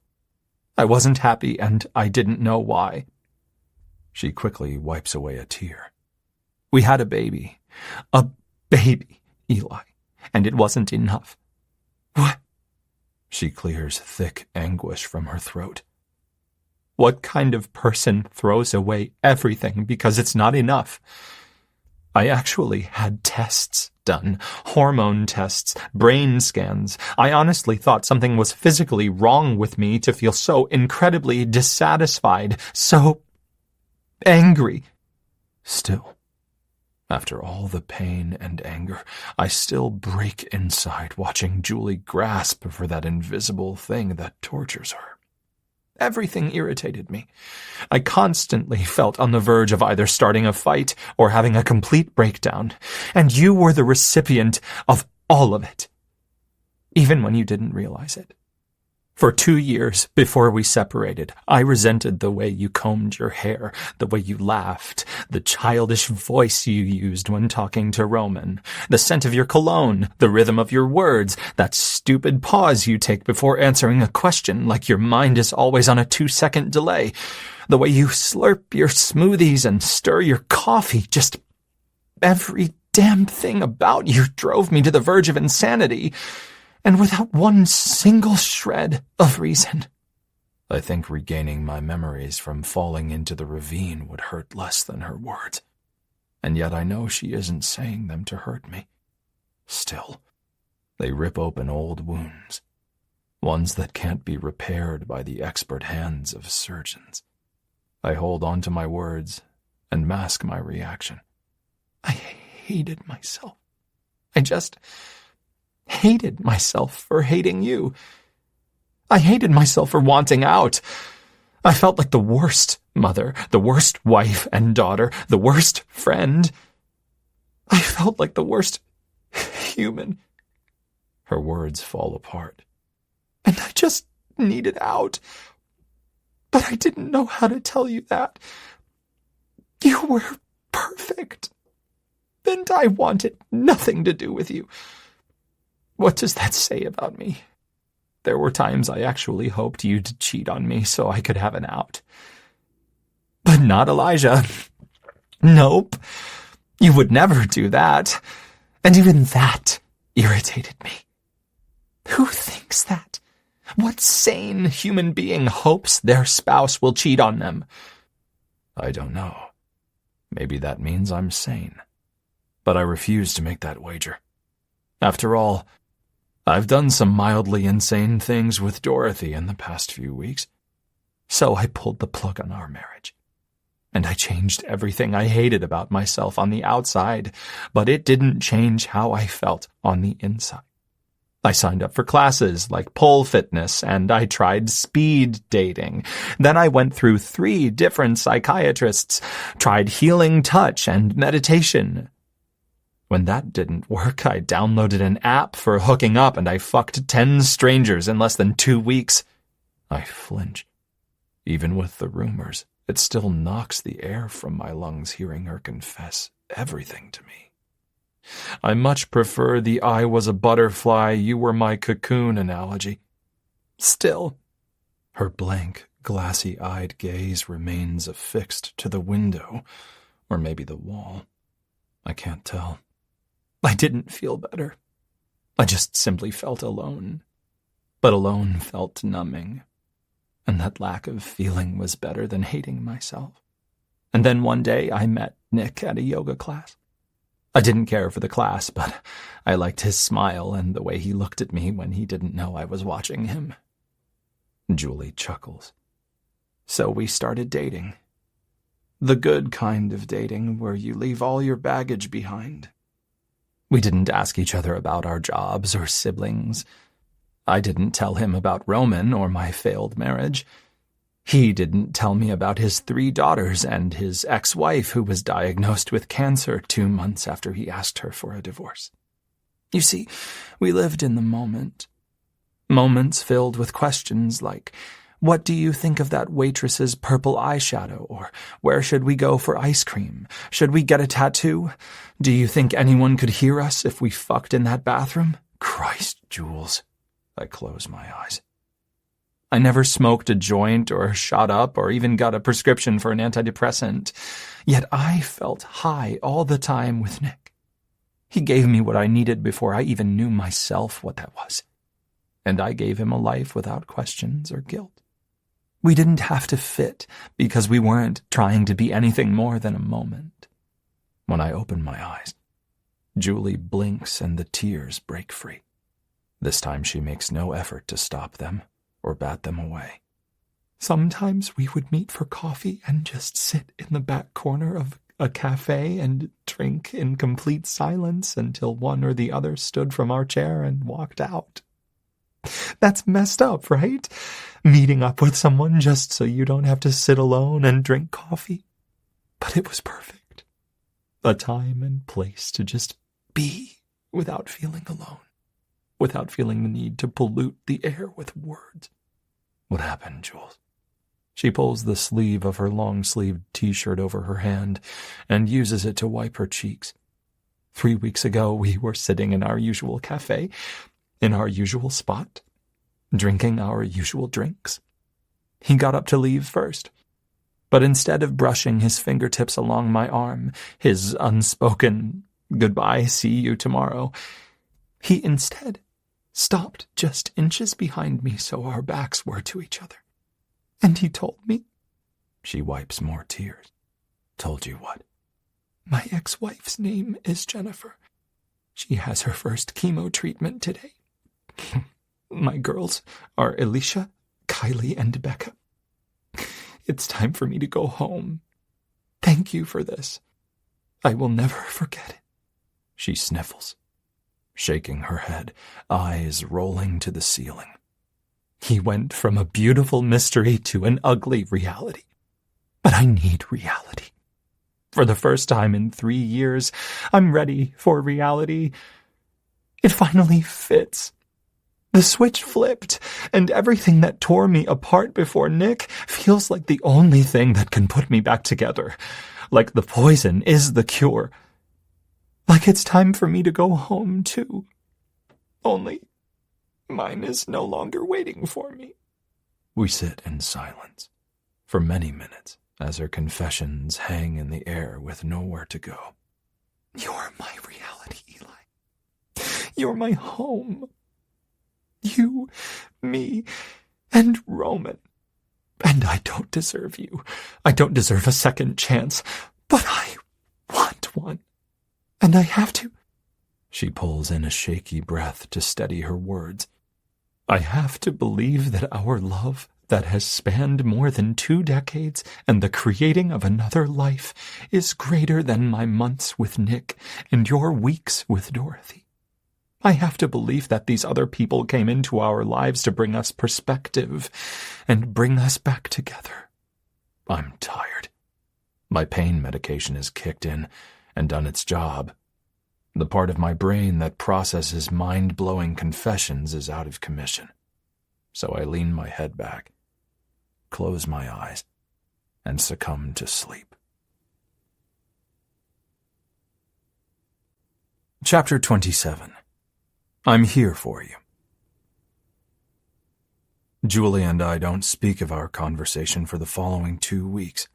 I wasn't happy, and I didn't know why. She quickly wipes away a tear. We had a baby. A baby, Eli, and it wasn't enough. What? She clears thick anguish from her throat. What kind of person throws away everything because it's not enough? I actually had tests done, hormone tests, brain scans. I honestly thought something was physically wrong with me to feel so incredibly dissatisfied, so angry. Still, after all the pain and anger, I still break inside watching Julie grasp for that invisible thing that tortures her. Everything irritated me. I constantly felt on the verge of either starting a fight or having a complete breakdown, and you were the recipient of all of it, even when you didn't realize it. For 2 years before we separated, I resented the way you combed your hair, the way you laughed, the childish voice you used when talking to Roman, the scent of your cologne, the rhythm of your words, that stupid pause you take before answering a question like your mind is always on a 2-second delay, the way you slurp your smoothies and stir your coffee. Just every damn thing about you drove me to the verge of insanity. And without one single shred of reason. I think regaining my memories from falling into the ravine would hurt less than her words. And yet I know she isn't saying them to hurt me. Still, they rip open old wounds, ones that can't be repaired by the expert hands of surgeons. I hold on to my words and mask my reaction. I hated myself. I just hated myself for hating you. I hated myself for wanting out. I felt like the worst mother, the worst wife and daughter, the worst friend. I felt like the worst human. Her words fall apart. And I just needed out. But I didn't know how to tell you that. You were perfect. And I wanted nothing to do with you. What does that say about me? There were times I actually hoped you'd cheat on me so I could have an out. But not Elijah. Nope. You would never do that. And even that irritated me. Who thinks that? What sane human being hopes their spouse will cheat on them? I don't know. Maybe that means I'm sane. But I refuse to make that wager. After all, I've done some mildly insane things with Dorothy in the past few weeks. So I pulled the plug on our marriage. And I changed everything I hated about myself on the outside, but it didn't change how I felt on the inside. I signed up for classes like pole fitness, and I tried speed dating. Then I went through 3 different psychiatrists, tried healing touch and meditation. When that didn't work, I downloaded an app for hooking up, and I fucked 10 strangers in less than 2 weeks. I flinch. Even with the rumors, it still knocks the air from my lungs hearing her confess everything to me. I much prefer the I was a butterfly, you were my cocoon analogy. Still, her blank, glassy-eyed gaze remains affixed to the window, or maybe the wall. I can't tell. I didn't feel better. I just simply felt alone. But alone felt numbing. And that lack of feeling was better than hating myself. And then one day I met Nick at a yoga class. I didn't care for the class, but I liked his smile and the way he looked at me when he didn't know I was watching him. Julie chuckles. So we started dating. The good kind of dating where you leave all your baggage behind. We didn't ask each other about our jobs or siblings. I didn't tell him about Roman or my failed marriage. He didn't tell me about his 3 daughters and his ex-wife who was diagnosed with cancer 2 months after he asked her for a divorce. You see, we lived in the moment. Moments filled with questions like, what do you think of that waitress's purple eyeshadow? Or where should we go for ice cream? Should we get a tattoo? Do you think anyone could hear us if we fucked in that bathroom? Christ, Jules. I close my eyes. I never smoked a joint or shot up or even got a prescription for an antidepressant. Yet I felt high all the time with Nick. He gave me what I needed before I even knew myself what that was. And I gave him a life without questions or guilt. We didn't have to fit because we weren't trying to be anything more than a moment. When I open my eyes, Julie blinks and the tears break free. This time she makes no effort to stop them or bat them away. Sometimes we would meet for coffee and just sit in the back corner of a cafe and drink in complete silence until one or the other stood from our chair and walked out. That's messed up, right? Meeting up with someone just so you don't have to sit alone and drink coffee. But it was perfect. A time and place to just be without feeling alone. Without feeling the need to pollute the air with words. What happened, Jules? She pulls the sleeve of her long-sleeved t-shirt over her hand and uses it to wipe her cheeks. 3 weeks ago, we were sitting in our usual cafe, in our usual spot, drinking our usual drinks. He got up to leave first, but instead of brushing his fingertips along my arm, his unspoken, goodbye, see you tomorrow, he instead stopped just inches behind me so our backs were to each other. And he told me. She wipes more tears. Told you what? My ex-wife's name is Jennifer. She has her first chemo treatment today. My girls are Alicia, Kylie, and Becca. It's time for me to go home. Thank you for this. I will never forget it. She sniffles, shaking her head, eyes rolling to the ceiling. He went from a beautiful mystery to an ugly reality. But I need reality. For the first time in 3 years, I'm ready for reality. It finally fits. The switch flipped, and everything that tore me apart before Nick feels like the only thing that can put me back together. Like the poison is the cure. Like it's time for me to go home, too. Only mine is no longer waiting for me. We sit in silence for many minutes as her confessions hang in the air with nowhere to go. You're my reality, Eli. You're my home. You, me, and Roman. And I don't deserve you. I don't deserve a second chance, but I want one. And I have to. She pulls in a shaky breath to steady her words. I have to believe that our love that has spanned more than 2 decades and the creating of another life is greater than my months with Nick and your weeks with Dorothy. I have to believe that these other people came into our lives to bring us perspective and bring us back together. I'm tired. My pain medication has kicked in and done its job. The part of my brain that processes mind-blowing confessions is out of commission. So I lean my head back, close my eyes, and succumb to sleep. Chapter 27. I'm here for you. Julie and I don't speak of our conversation for the following 2 weeks.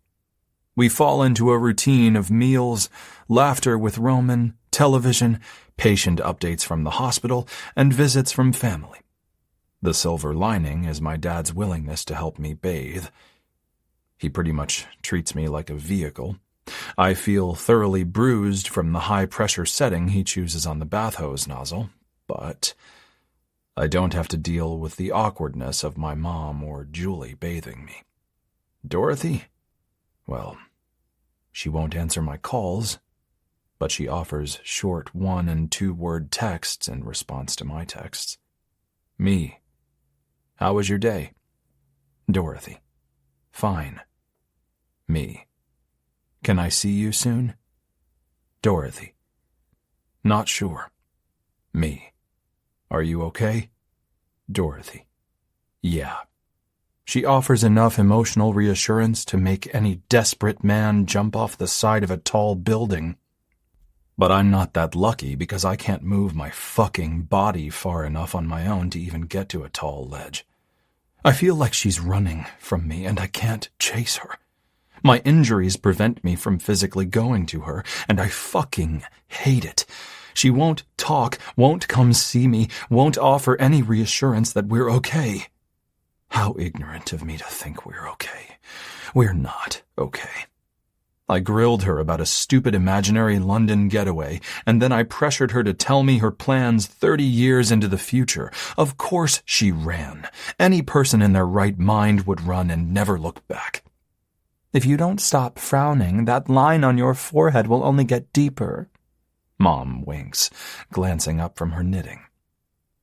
We fall into a routine of meals, laughter with Roman, television, patient updates from the hospital, and visits from family. The silver lining is my dad's willingness to help me bathe. He pretty much treats me like a vehicle. I feel thoroughly bruised from the high-pressure setting he chooses on the bath hose nozzle, but I don't have to deal with the awkwardness of my mom or Julie bathing me. Dorothy? Well, she won't answer my calls, but she offers short 1- and 2-word texts in response to my texts. Me. How was your day? Dorothy. Fine. Me. Can I see you soon? Dorothy. Not sure. Me. Are you okay? Dorothy. Yeah. She offers enough emotional reassurance to make any desperate man jump off the side of a tall building. But I'm not that lucky because I can't move my fucking body far enough on my own to even get to a tall ledge. I feel like she's running from me and I can't chase her. My injuries prevent me from physically going to her, and I fucking hate it. She won't talk, won't come see me, won't offer any reassurance that we're okay. How ignorant of me to think we're okay. We're not okay. I grilled her about a stupid imaginary London getaway, and then I pressured her to tell me her plans 30 years into the future. Of course she ran. Any person in their right mind would run and never look back. If you don't stop frowning, that line on your forehead will only get deeper. Mom winks, glancing up from her knitting.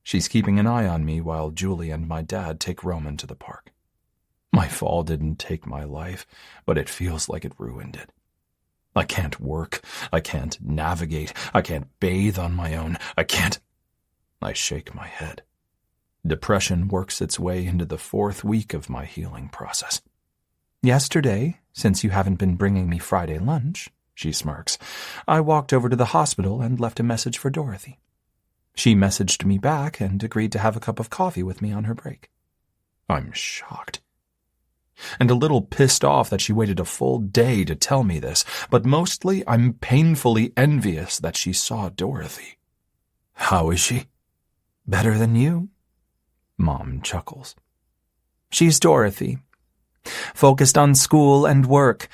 She's keeping an eye on me while Julie and my dad take Roman to the park. My fall didn't take my life, but it feels like it ruined it. I can't work. I can't navigate. I can't bathe on my own. I shake my head. Depression works its way into the 4th week of my healing process. Yesterday, since you haven't been bringing me Friday lunch, she smirks, I walked over to the hospital and left a message for Dorothy. She messaged me back and agreed to have a cup of coffee with me on her break. I'm shocked. And a little pissed off that she waited a full day to tell me this, but mostly I'm painfully envious that she saw Dorothy. How is she? Better than you. Mom chuckles. She's Dorothy. Focused on school and work.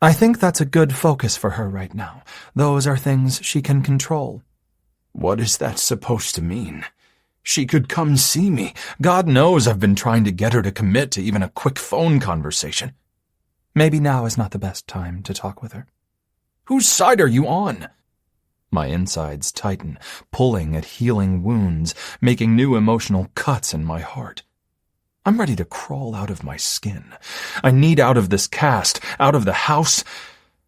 I think that's a good focus for her right now. Those are things she can control. What is that supposed to mean? She could come see me. God knows I've been trying to get her to commit to even a quick phone conversation. Maybe now is not the best time to talk with her. Whose side are you on? My insides tighten, pulling at healing wounds, making new emotional cuts in my heart. I'm ready to crawl out of my skin. I need out of this cast, out of the house.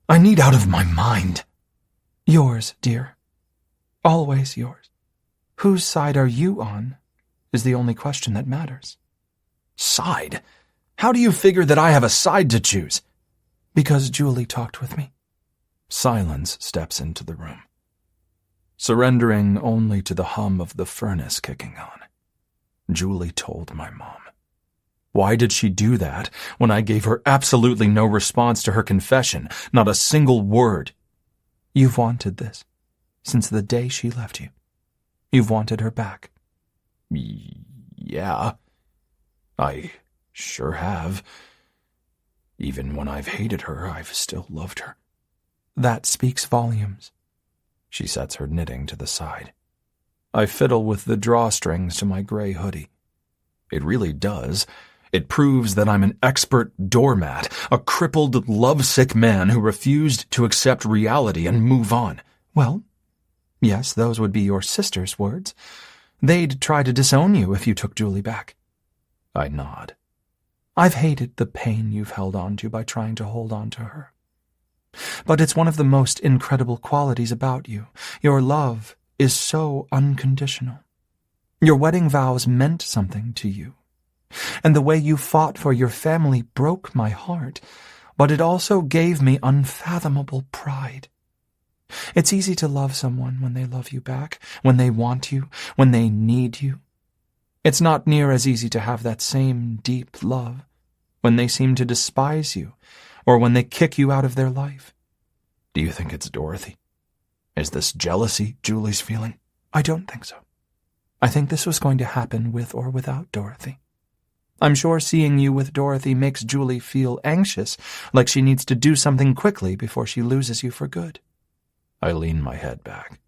I need out of my mind. Yours, dear. Always yours. Whose side are you on is the only question that matters. Side? How do you figure that I have a side to choose? Because Julie talked with me. Silence steps into the room, surrendering only to the hum of the furnace kicking on. Julie told my mom. Why did she do that when I gave her absolutely no response to her confession, not a single word? You've wanted this since the day she left you. You've wanted her back. Yeah, I sure have. Even when I've hated her, I've still loved her. That speaks volumes. She sets her knitting to the side. I fiddle with the drawstrings to my gray hoodie. It really does. It proves that I'm an expert doormat, a crippled, lovesick man who refused to accept reality and move on. Well, yes, those would be your sister's words. They'd try to disown you if you took Julie back. I nod. I've hated the pain you've held on to by trying to hold on to her. But it's one of the most incredible qualities about you. Your love is so unconditional. Your wedding vows meant something to you. And the way you fought for your family broke my heart, but it also gave me unfathomable pride. It's easy to love someone when they love you back, when they want you, when they need you. It's not near as easy to have that same deep love when they seem to despise you or when they kick you out of their life. Do you think it's Dorothy? Is this jealousy Julie's feeling? I don't think so. I think this was going to happen with or without Dorothy. I'm sure seeing you with Dorothy makes Julie feel anxious, like she needs to do something quickly before she loses you for good. I lean my head back,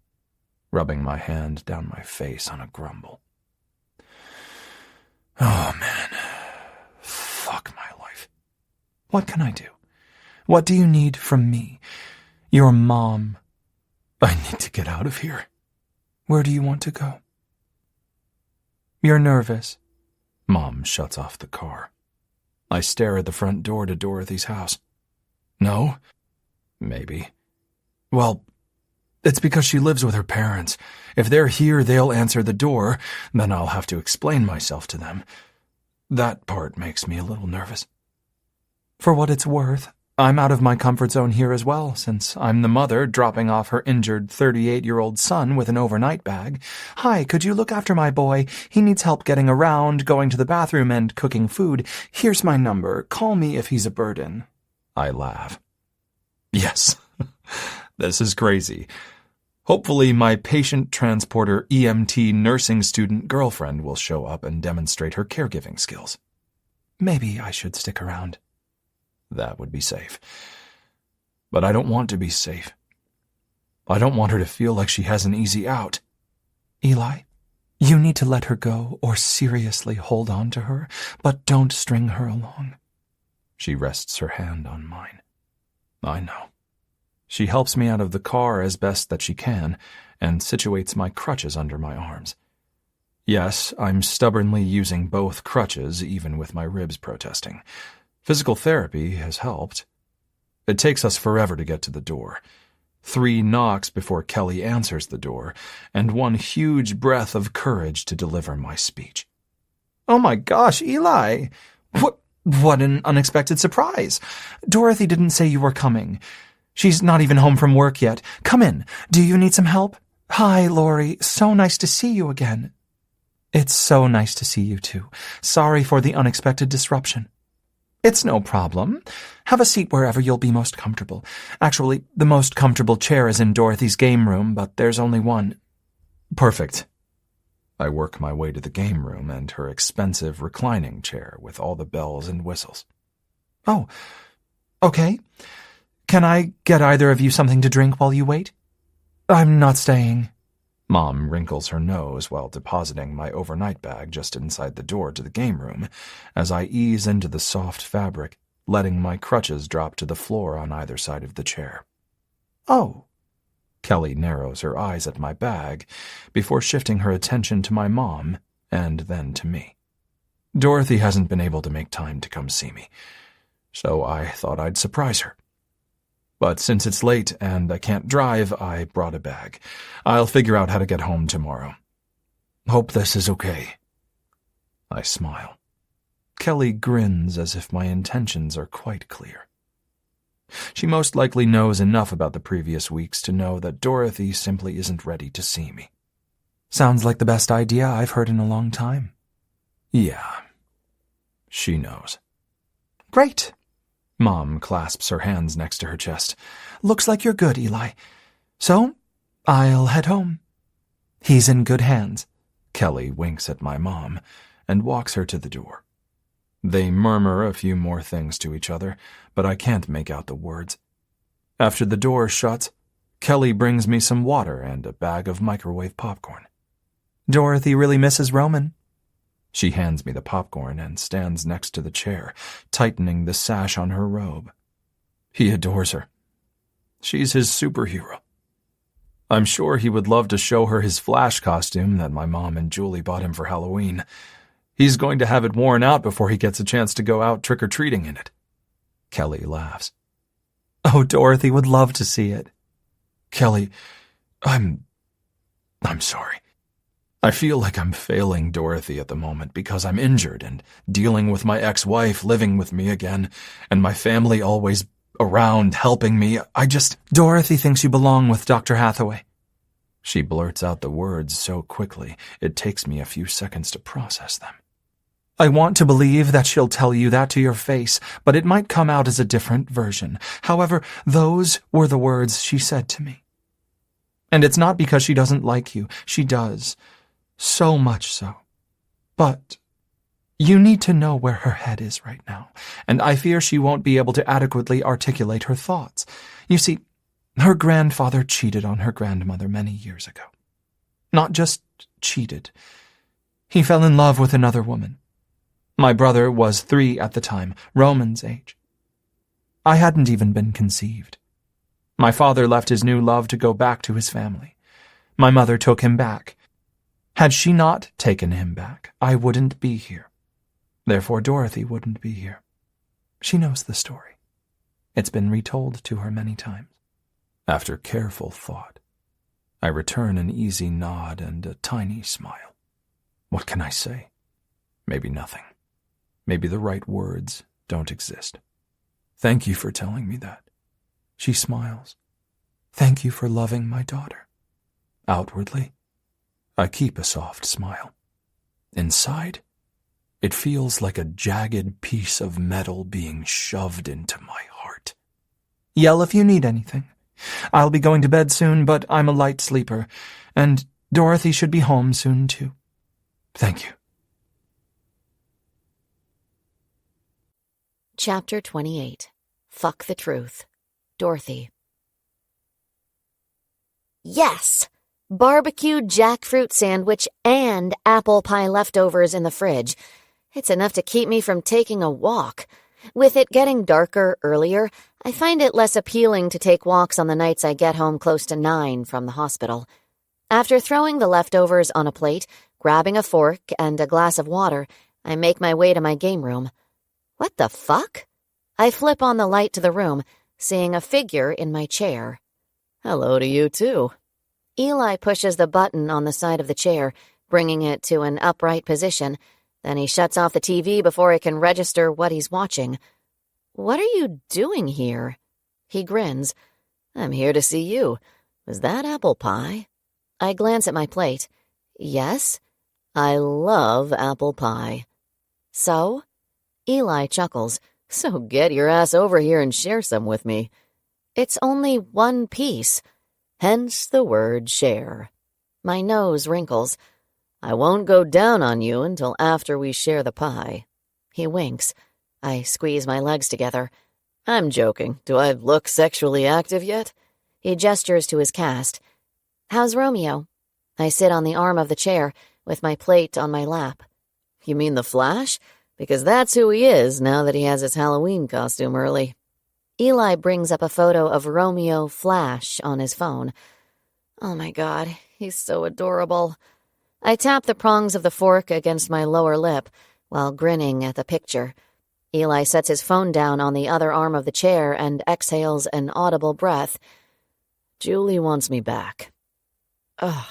rubbing my hand down my face on a grumble. Oh, man. Fuck my life. What can I do? What do you need from me? Your mom. I need to get out of here. Where do you want to go? You're nervous. Mom shuts off the car. I stare at the front door to Dorothy's house. No? Maybe. Well, it's because she lives with her parents. If they're here, they'll answer the door. Then I'll have to explain myself to them. That part makes me a little nervous. For what it's worth, I'm out of my comfort zone here as well, since I'm the mother dropping off her injured 38-year-old son with an overnight bag. Hi, could you look after my boy? He needs help getting around, going to the bathroom, and cooking food. Here's my number. Call me if he's a burden. I laugh. Yes, this is crazy. Hopefully my patient transporter EMT nursing student girlfriend will show up and demonstrate her caregiving skills. Maybe I should stick around. That would be safe. But I don't want to be safe. I don't want her to feel like she has an easy out. Eli, you need to let her go or seriously hold on to her, but don't string her along. She rests her hand on mine. I know. She helps me out of the car as best that she can and situates my crutches under my arms. Yes, I'm stubbornly using both crutches, even with my ribs protesting. Physical therapy has helped. It takes us forever to get to the door. 3 knocks before Kelly answers the door, and 1 huge breath of courage to deliver my speech. Oh my gosh, Eli! What an unexpected surprise! Dorothy didn't say you were coming. She's not even home from work yet. Come in. Do you need some help? Hi, Lori. So nice to see you again. It's so nice to see you too. Sorry for the unexpected disruption. It's no problem. Have a seat wherever you'll be most comfortable. Actually, the most comfortable chair is in Dorothy's game room, but there's only one. Perfect. I work my way to the game room and her expensive reclining chair with all the bells and whistles. Oh, okay. Can I get either of you something to drink while you wait? I'm not staying. Mom wrinkles her nose while depositing my overnight bag just inside the door to the game room as I ease into the soft fabric, letting my crutches drop to the floor on either side of the chair. Oh. Kelly narrows her eyes at my bag before shifting her attention to my mom and then to me. Dorothy hasn't been able to make time to come see me, so I thought I'd surprise her. But since it's late and I can't drive, I brought a bag. I'll figure out how to get home tomorrow. Hope this is okay. I smile. Kelly grins as if my intentions are quite clear. She most likely knows enough about the previous weeks to know that Dorothy simply isn't ready to see me. Sounds like the best idea I've heard in a long time. Yeah, she knows. Great. Mom clasps her hands next to her chest. Looks like you're good, Eli. So, I'll head home. He's in good hands. Kelly winks at my mom and walks her to the door. They murmur a few more things to each other, but I can't make out the words. After the door shuts, Kelly brings me some water and a bag of microwave popcorn. Dorothy really misses Roman. She hands me the popcorn and stands next to the chair, tightening the sash on her robe. He adores her. She's his superhero. I'm sure he would love to show her his Flash costume that my mom and Julie bought him for Halloween. He's going to have it worn out before he gets a chance to go out trick-or-treating in it. Kelly laughs. Oh, Dorothy would love to see it. Kelly, I'm sorry. I feel like I'm failing Dorothy at the moment because I'm injured and dealing with my ex-wife living with me again, and my family always around helping me. Dorothy thinks you belong with Dr. Hathaway. She blurts out the words so quickly, it takes me a few seconds to process them. I want to believe that she'll tell you that to your face, but it might come out as a different version. However, those were the words she said to me. And it's not because she doesn't like you. She does. So much so. But you need to know where her head is right now, and I fear she won't be able to adequately articulate her thoughts. You see, her grandfather cheated on her grandmother many years ago. Not just cheated. He fell in love with another woman. My brother was 3 at the time, Roman's age. I hadn't even been conceived. My father left his new love to go back to his family. My mother took him back. Had she not taken him back, I wouldn't be here. Therefore, Dorothy wouldn't be here. She knows the story. It's been retold to her many times. After careful thought, I return an easy nod and a tiny smile. What can I say? Maybe nothing. Maybe the right words don't exist. Thank you for telling me that. She smiles. Thank you for loving my daughter. Outwardly, I keep a soft smile. Inside, it feels like a jagged piece of metal being shoved into my heart. Yell if you need anything. I'll be going to bed soon, but I'm a light sleeper, and Dorothy should be home soon, too. Thank you. Chapter 28. Fuck the Truth. Dorothy. Yes! Barbecued jackfruit sandwich and apple pie leftovers in the fridge. It's enough to keep me from taking a walk. With it getting darker earlier, I find it less appealing to take walks on the nights I get home close to 9 from the hospital. After throwing the leftovers on a plate, grabbing a fork and a glass of water, I make my way to my game room. What the fuck? I flip on the light to the room, seeing a figure in my chair. Hello to you, too. Eli pushes the button on the side of the chair, bringing it to an upright position. Then he shuts off the TV before I can register what he's watching. What are you doing here? He grins. I'm here to see you. Was that apple pie? I glance at my plate. Yes, I love apple pie. So? Eli chuckles. So get your ass over here and share some with me. It's only one piece. Hence the word share. My nose wrinkles. I won't go down on you until after we share the pie. He winks. I squeeze my legs together. I'm joking. Do I look sexually active yet? He gestures to his cast. How's Romeo? I sit on the arm of the chair, with my plate on my lap. You mean the Flash? Because that's who he is now that he has his Halloween costume early. Eli brings up a photo of Romeo Flash on his phone. Oh my God, he's so adorable. I tap the prongs of the fork against my lower lip while grinning at the picture. Eli sets his phone down on the other arm of the chair and exhales an audible breath. Julie wants me back. Ugh,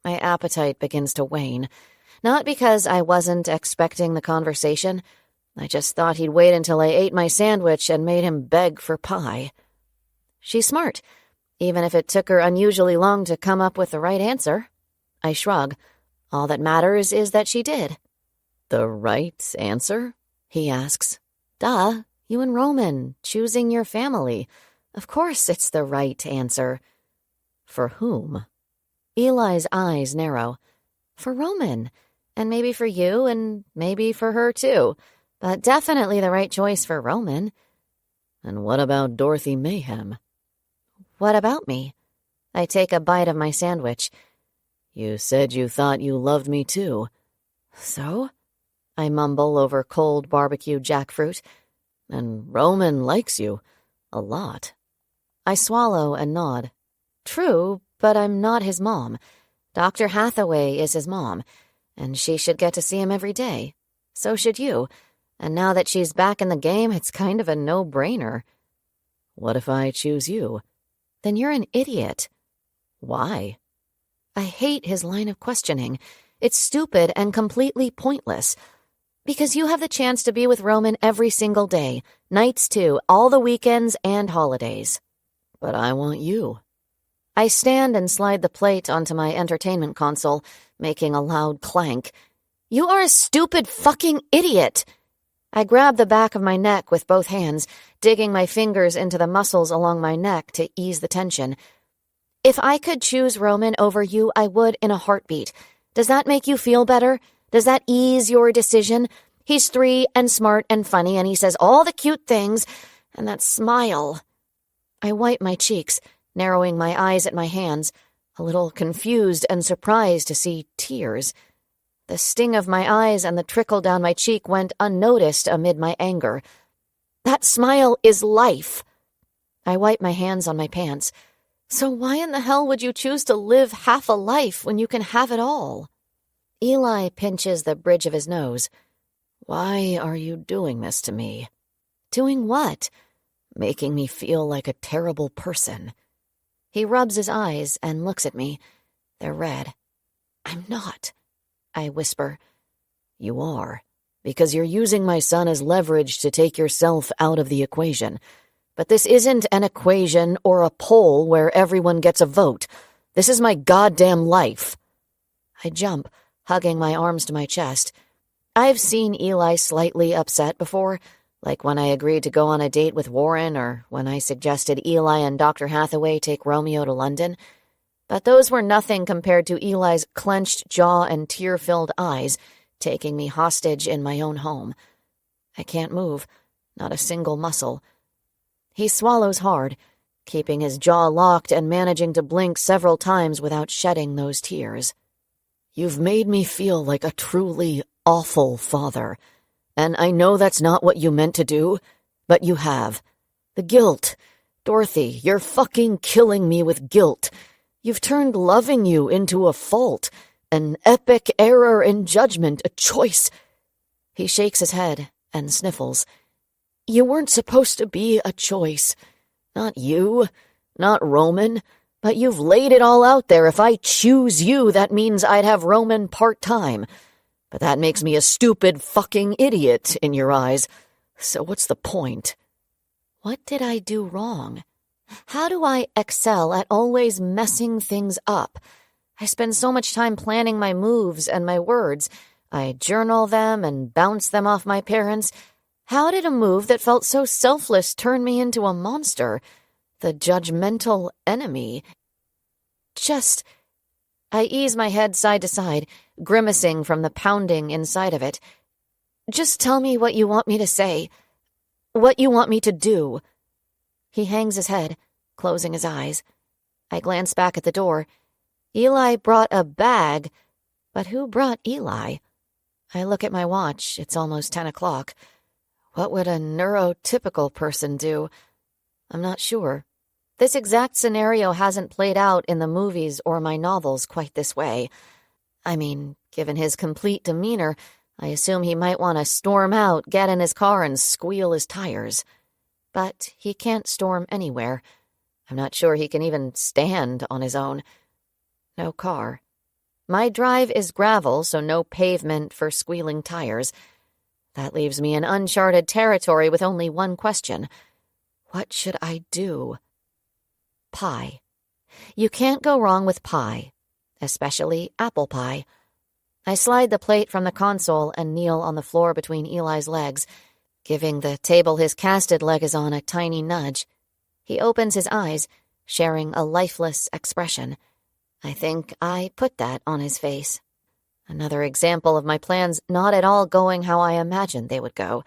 my appetite begins to wane. Not because I wasn't expecting the conversation. I just thought he'd wait until I ate my sandwich and made him beg for pie. She's smart, even if it took her unusually long to come up with the right answer. I shrug. All that matters is that she did. The right answer? He asks. Duh, you and Roman, choosing your family. Of course it's the right answer. For whom? Eli's eyes narrow. For Roman. And maybe for you, and maybe for her too. But definitely the right choice for Roman. And what about Dorothy Mayhem? What about me? I take a bite of my sandwich. You said you thought you loved me too. So? I mumble over cold barbecued jackfruit. And Roman likes you. A lot. I swallow and nod. True, but I'm not his mom. Dr. Hathaway is his mom, and she should get to see him every day. So should you. And now that she's back in the game, it's kind of a no-brainer. What if I choose you? Then you're an idiot. Why? I hate his line of questioning. It's stupid and completely pointless. Because you have the chance to be with Roman every single day, nights too, all the weekends and holidays. But I want you. I stand and slide the plate onto my entertainment console, making a loud clank. You are a stupid fucking idiot! I grab the back of my neck with both hands, digging my fingers into the muscles along my neck to ease the tension. If I could choose Roman over you, I would in a heartbeat. Does that make you feel better? Does that ease your decision? He's 3 and smart and funny, and he says all the cute things, and that smile. I wipe my cheeks, narrowing my eyes at my hands, a little confused and surprised to see tears. The sting of my eyes and the trickle down my cheek went unnoticed amid my anger. That smile is life. I wipe my hands on my pants. So why in the hell would you choose to live half a life when you can have it all? Eli pinches the bridge of his nose. Why are you doing this to me? Doing what? Making me feel like a terrible person. He rubs his eyes and looks at me. They're red. I'm not, I whisper. You are, because you're using my son as leverage to take yourself out of the equation. But this isn't an equation or a poll where everyone gets a vote. This is my goddamn life. I jump, hugging my arms to my chest. I've seen Eli slightly upset before, like when I agreed to go on a date with Warren or when I suggested Eli and Dr. Hathaway take Romeo to London. But those were nothing compared to Eli's clenched jaw and tear-filled eyes, taking me hostage in my own home. I can't move, not a single muscle. He swallows hard, keeping his jaw locked and managing to blink several times without shedding those tears. You've made me feel like a truly awful father, and I know that's not what you meant to do, but you have. The guilt. Dorothy, you're fucking killing me with guilt. You've turned loving you into a fault, an epic error in judgment, a choice. He shakes his head and sniffles. You weren't supposed to be a choice. Not you, not Roman, but you've laid it all out there. If I choose you, that means I'd have Roman part-time. But that makes me a stupid fucking idiot in your eyes. So what's the point? What did I do wrong? How do I excel at always messing things up? I spend so much time planning my moves and my words. I journal them and bounce them off my parents. How did a move that felt so selfless turn me into a monster? The judgmental enemy. I ease my head side to side, grimacing from the pounding inside of it. Just tell me what you want me to say. What you want me to do. He hangs his head, closing his eyes. I glance back at the door. Eli brought a bag, but who brought Eli? I look at my watch. It's almost 10 o'clock. What would a neurotypical person do? I'm not sure. This exact scenario hasn't played out in the movies or my novels quite this way. I mean, given his complete demeanor, I assume he might want to storm out, get in his car, and squeal his tires. But he can't storm anywhere. I'm not sure he can even stand on his own. No car. My drive is gravel, so no pavement for squealing tires. That leaves me in uncharted territory with only one question. What should I do? Pie. You can't go wrong with pie, especially apple pie. I slide the plate from the console and kneel on the floor between Eli's legs, giving the table his casted leg is on a tiny nudge. He opens his eyes, sharing a lifeless expression. I think I put that on his face. Another example of my plans not at all going how I imagined they would go.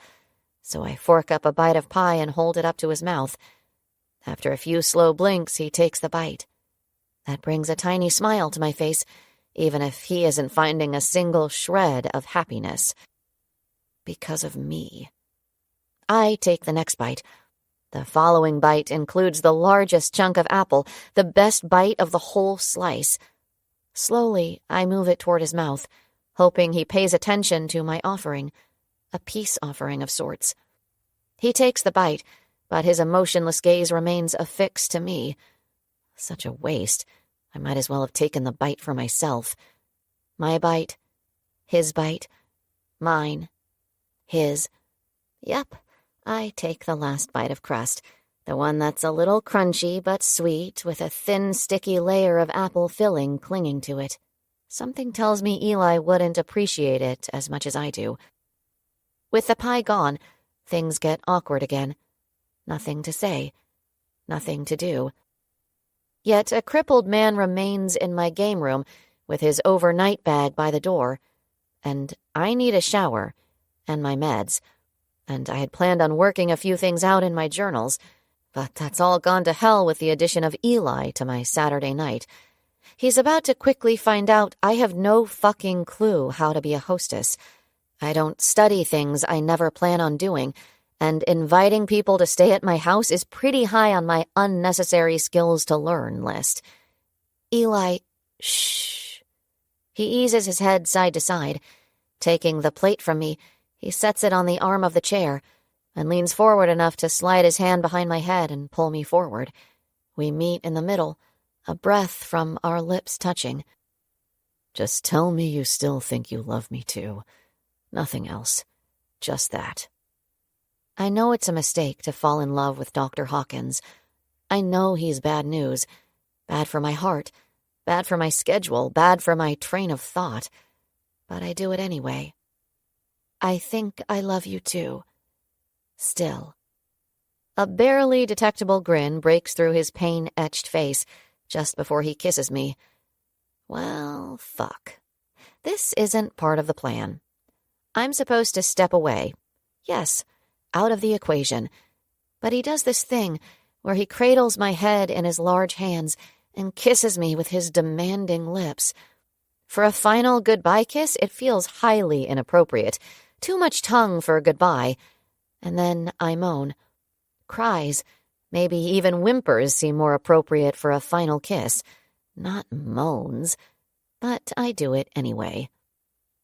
So I fork up a bite of pie and hold it up to his mouth. After a few slow blinks, he takes the bite. That brings a tiny smile to my face, even if he isn't finding a single shred of happiness. Because of me. I take the next bite. The following bite includes the largest chunk of apple, the best bite of the whole slice. Slowly, I move it toward his mouth, hoping he pays attention to my offering, a peace offering of sorts. He takes the bite, but his emotionless gaze remains affixed to me. Such a waste. I might as well have taken the bite for myself. My bite. His bite. Mine. His. Yep, I take the last bite of crust, the one that's a little crunchy but sweet, with a thin, sticky layer of apple filling clinging to it. Something tells me Eli wouldn't appreciate it as much as I do. With the pie gone, things get awkward again. Nothing to say. Nothing to do. Yet a crippled man remains in my game room with his overnight bag by the door, and I need a shower and my meds, and I had planned on working a few things out in my journals, but that's all gone to hell with the addition of Eli to my Saturday night. He's about to quickly find out I have no fucking clue how to be a hostess. I don't study things I never plan on doing, and inviting people to stay at my house is pretty high on my unnecessary skills to learn list. Eli, shh. He eases his head side to side. Taking the plate from me, he sets it on the arm of the chair and leans forward enough to slide his hand behind my head and pull me forward. We meet in the middle, a breath from our lips touching. Just tell me you still think you love me too. Nothing else. Just that. I know it's a mistake to fall in love with Dr. Hawkins. I know he's bad news. Bad for my heart. Bad for my schedule. Bad for my train of thought. But I do it anyway. I think I love you too. Still. A barely detectable grin breaks through his pain-etched face just before he kisses me. Well, fuck. This isn't part of the plan. I'm supposed to step away. Yes, out of the equation. But he does this thing where he cradles my head in his large hands and kisses me with his demanding lips. For a final goodbye kiss, it feels highly inappropriate. Too much tongue for a goodbye. And then I moan. Cries, maybe even whimpers, seem more appropriate for a final kiss. Not moans. But I do it anyway.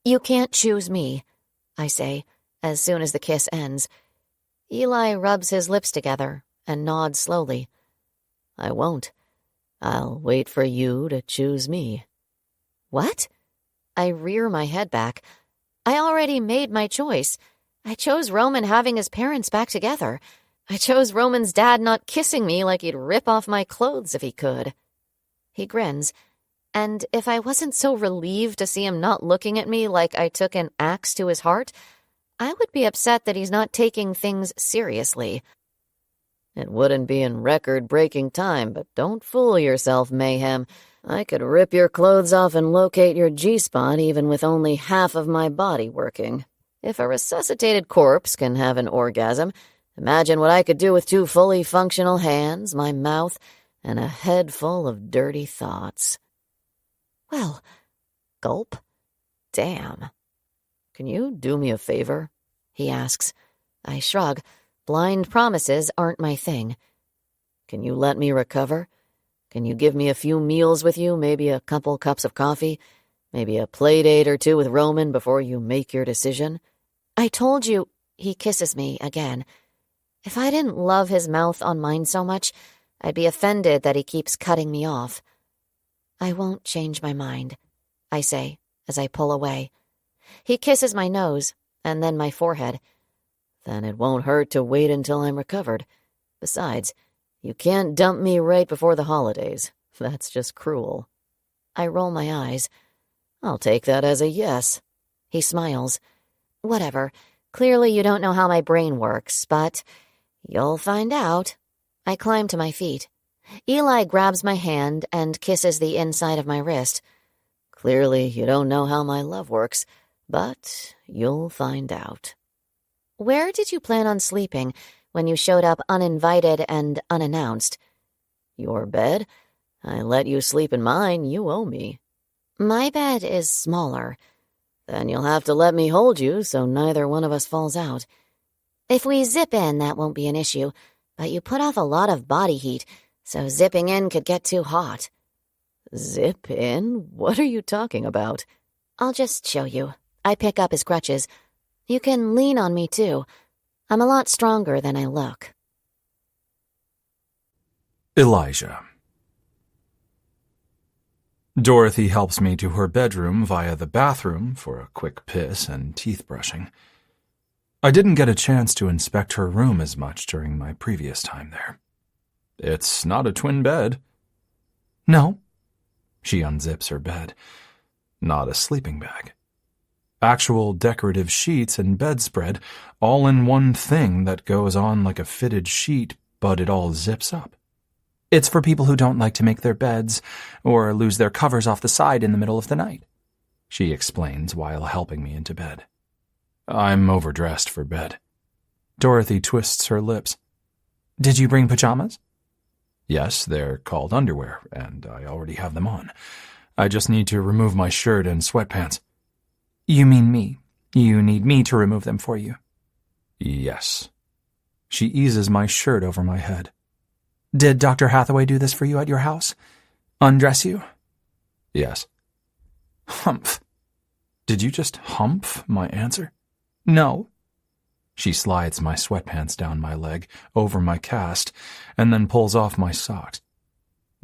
You can't choose me, I say, as soon as the kiss ends. Eli rubs his lips together and nods slowly. I won't. I'll wait for you to choose me. What? I rear my head back. I already made my choice. I chose Roman having his parents back together. I chose Roman's dad not kissing me like he'd rip off my clothes if he could. He grins, and if I wasn't so relieved to see him not looking at me like I took an axe to his heart, I would be upset that he's not taking things seriously. It wouldn't be in record-breaking time, but don't fool yourself, Mayhem. I could rip your clothes off and locate your G-spot even with only half of my body working. If a resuscitated corpse can have an orgasm, imagine what I could do with 2 fully functional hands, my mouth, and a head full of dirty thoughts. Well, gulp. Damn. Can you do me a favor? He asks. I shrug. Blind promises aren't my thing. Can you let me recover? Can you give me a few meals with you, maybe a couple cups of coffee, maybe a play date or 2 with Roman before you make your decision? I told you, he kisses me again. If I didn't love his mouth on mine so much, I'd be offended that he keeps cutting me off. I won't change my mind, I say, as I pull away. He kisses my nose, and then my forehead. Then it won't hurt to wait until I'm recovered. Besides, you can't dump me right before the holidays. That's just cruel. I roll my eyes. I'll take that as a yes. He smiles. Whatever. Clearly you don't know how my brain works, but you'll find out. I climb to my feet. Eli grabs my hand and kisses the inside of my wrist. Clearly you don't know how my love works, but you'll find out. Where did you plan on sleeping when you showed up uninvited and unannounced? Your bed? I let you sleep in mine. You owe me. My bed is smaller. Then you'll have to let me hold you so neither one of us falls out. If we zip in, that won't be an issue, but you put off a lot of body heat, so zipping in could get too hot. Zip in? What are you talking about? I'll just show you. I pick up his crutches. You can lean on me, too. I'm a lot stronger than I look. Elijah. Dorothy helps me to her bedroom via the bathroom for a quick piss and teeth brushing. I didn't get a chance to inspect her room as much during my previous time there. It's not a twin bed. No. She unzips her bed. Not a sleeping bag. Actual decorative sheets and bedspread, all in one thing that goes on like a fitted sheet, but it all zips up. It's for people who don't like to make their beds or lose their covers off the side in the middle of the night, she explains while helping me into bed. I'm overdressed for bed. Dorothy twists her lips. Did you bring pajamas? Yes, they're called underwear, and I already have them on. I just need to remove my shirt and sweatpants. You mean me? You need me to remove them for you? Yes. She eases my shirt over my head. Did Dr. Hathaway do this for you at your house? Undress you? Yes. Humph. Did you just humph my answer? No. She slides my sweatpants down my leg, over my cast, and then pulls off my socks.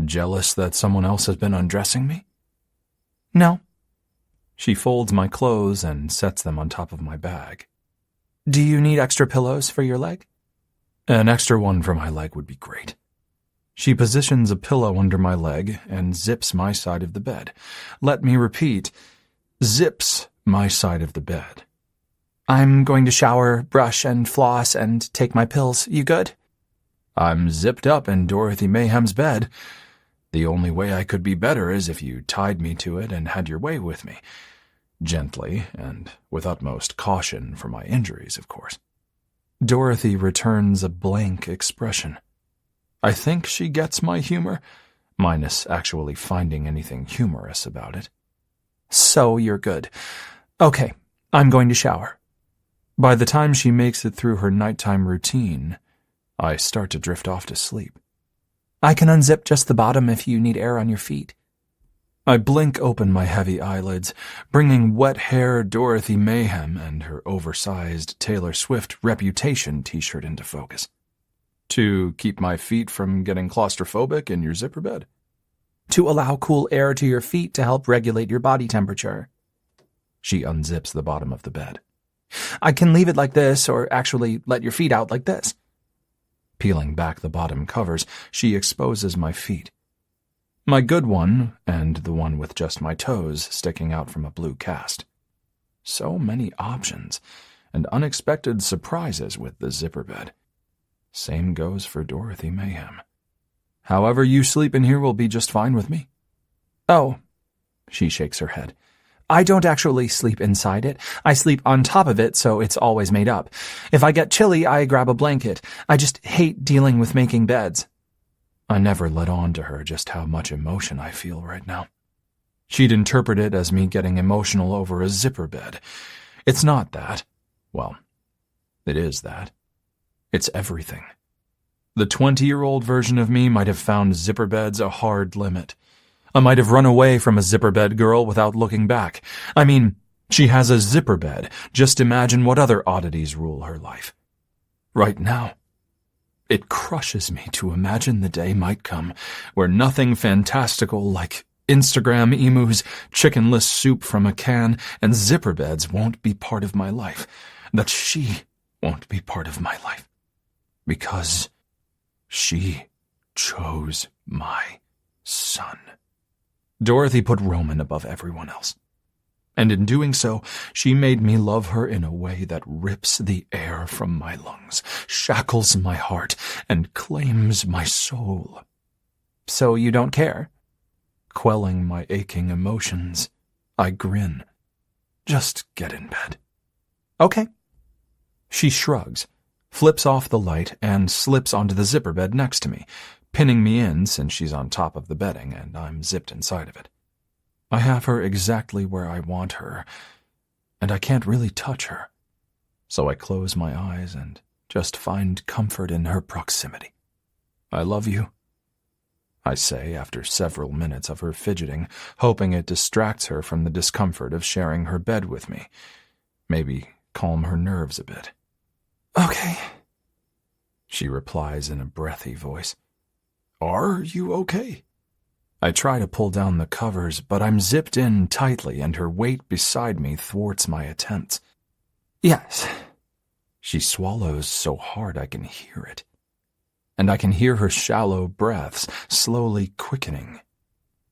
Jealous that someone else has been undressing me? No. She folds my clothes and sets them on top of my bag. Do you need extra pillows for your leg? An extra one for my leg would be great. She positions a pillow under my leg and zips my side of the bed. Let me repeat, zips my side of the bed. I'm going to shower, brush, and floss, and take my pills. You good? I'm zipped up in Dorothy Mayhem's bed. The only way I could be better is if you tied me to it and had your way with me. Gently and with utmost caution for my injuries, of course. Dorothy returns a blank expression. I think she gets my humor, minus actually finding anything humorous about it. So you're good. Okay, I'm going to shower. By the time she makes it through her nighttime routine, I start to drift off to sleep. I can unzip just the bottom if you need air on your feet. I blink open my heavy eyelids, bringing wet hair Dorothy Mayhem and her oversized Taylor Swift Reputation t-shirt into focus. To keep my feet from getting claustrophobic in your zipper bed? To allow cool air to your feet to help regulate your body temperature. She unzips the bottom of the bed. I can leave it like this, or actually let your feet out like this. Peeling back the bottom covers, she exposes my feet. My good one, and the one with just my toes sticking out from a blue cast. So many options, and unexpected surprises with the zipper bed. Same goes for Dorothy Mayhem. However you sleep in here will be just fine with me. Oh, she shakes her head. I don't actually sleep inside it. I sleep on top of it, so it's always made up. If I get chilly, I grab a blanket. I just hate dealing with making beds. I never let on to her just how much emotion I feel right now. She'd interpret it as me getting emotional over a zipper bed. It's not that. Well, it is that. It's everything. The 20-year-old version of me might have found zipper beds a hard limit. I might have run away from a zipper bed girl without looking back. I mean, she has a zipper bed. Just imagine what other oddities rule her life. Right now, it crushes me to imagine the day might come where nothing fantastical like Instagram emus, chickenless soup from a can, and zipper beds won't be part of my life. That she won't be part of my life. Because she chose my son. Dorothy put Roman above everyone else. And in doing so, she made me love her in a way that rips the air from my lungs, shackles my heart, and claims my soul. So you don't care? Quelling my aching emotions, I grin. Just get in bed. Okay. She shrugs, flips off the light, and slips onto the zipper bed next to me, pinning me in since she's on top of the bedding and I'm zipped inside of it. I have her exactly where I want her, and I can't really touch her. So I close my eyes and just find comfort in her proximity. I love you, I say after several minutes of her fidgeting, hoping it distracts her from the discomfort of sharing her bed with me. Maybe calm her nerves a bit. Okay, she replies in a breathy voice. Are you okay? I try to pull down the covers, but I'm zipped in tightly and her weight beside me thwarts my attempts. Yes. She swallows so hard I can hear it. And I can hear her shallow breaths slowly quickening.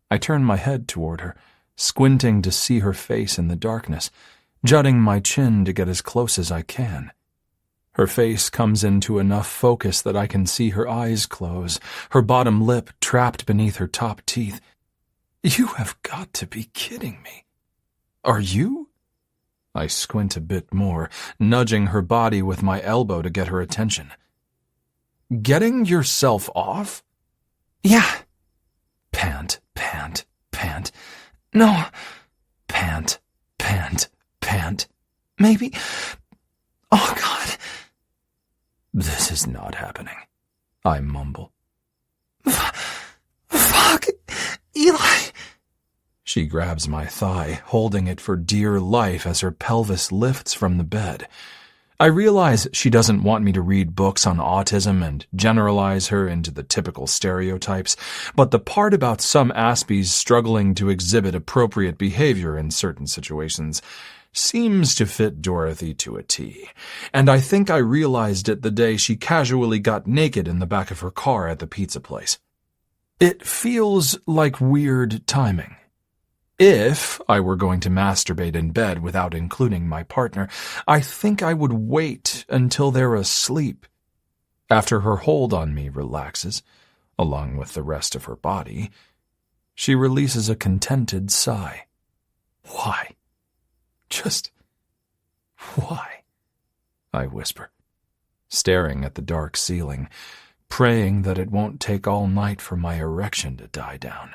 I turn my head toward her, squinting to see her face in the darkness, jutting my chin to get as close as I can. Her face comes into enough focus that I can see her eyes close, her bottom lip trapped beneath her top teeth. You have got to be kidding me. Are you? I squint a bit more, nudging her body with my elbow to get her attention. Getting yourself off? Yeah. Pant, pant, pant. No. Pant, pant, pant. Maybe. Oh, God. This is not happening, I mumble. Fuck! Eli! She grabs my thigh, holding it for dear life as her pelvis lifts from the bed. I realize she doesn't want me to read books on autism and generalize her into the typical stereotypes, but the part about some Aspies struggling to exhibit appropriate behavior in certain situations seems to fit Dorothy to a T, and I think I realized it the day she casually got naked in the back of her car at the pizza place. It feels like weird timing. If I were going to masturbate in bed without including my partner, I think I would wait until they're asleep. After her hold on me relaxes, along with the rest of her body, she releases a contented sigh. Why? Just why? I whisper, staring at the dark ceiling, praying that it won't take all night for my erection to die down.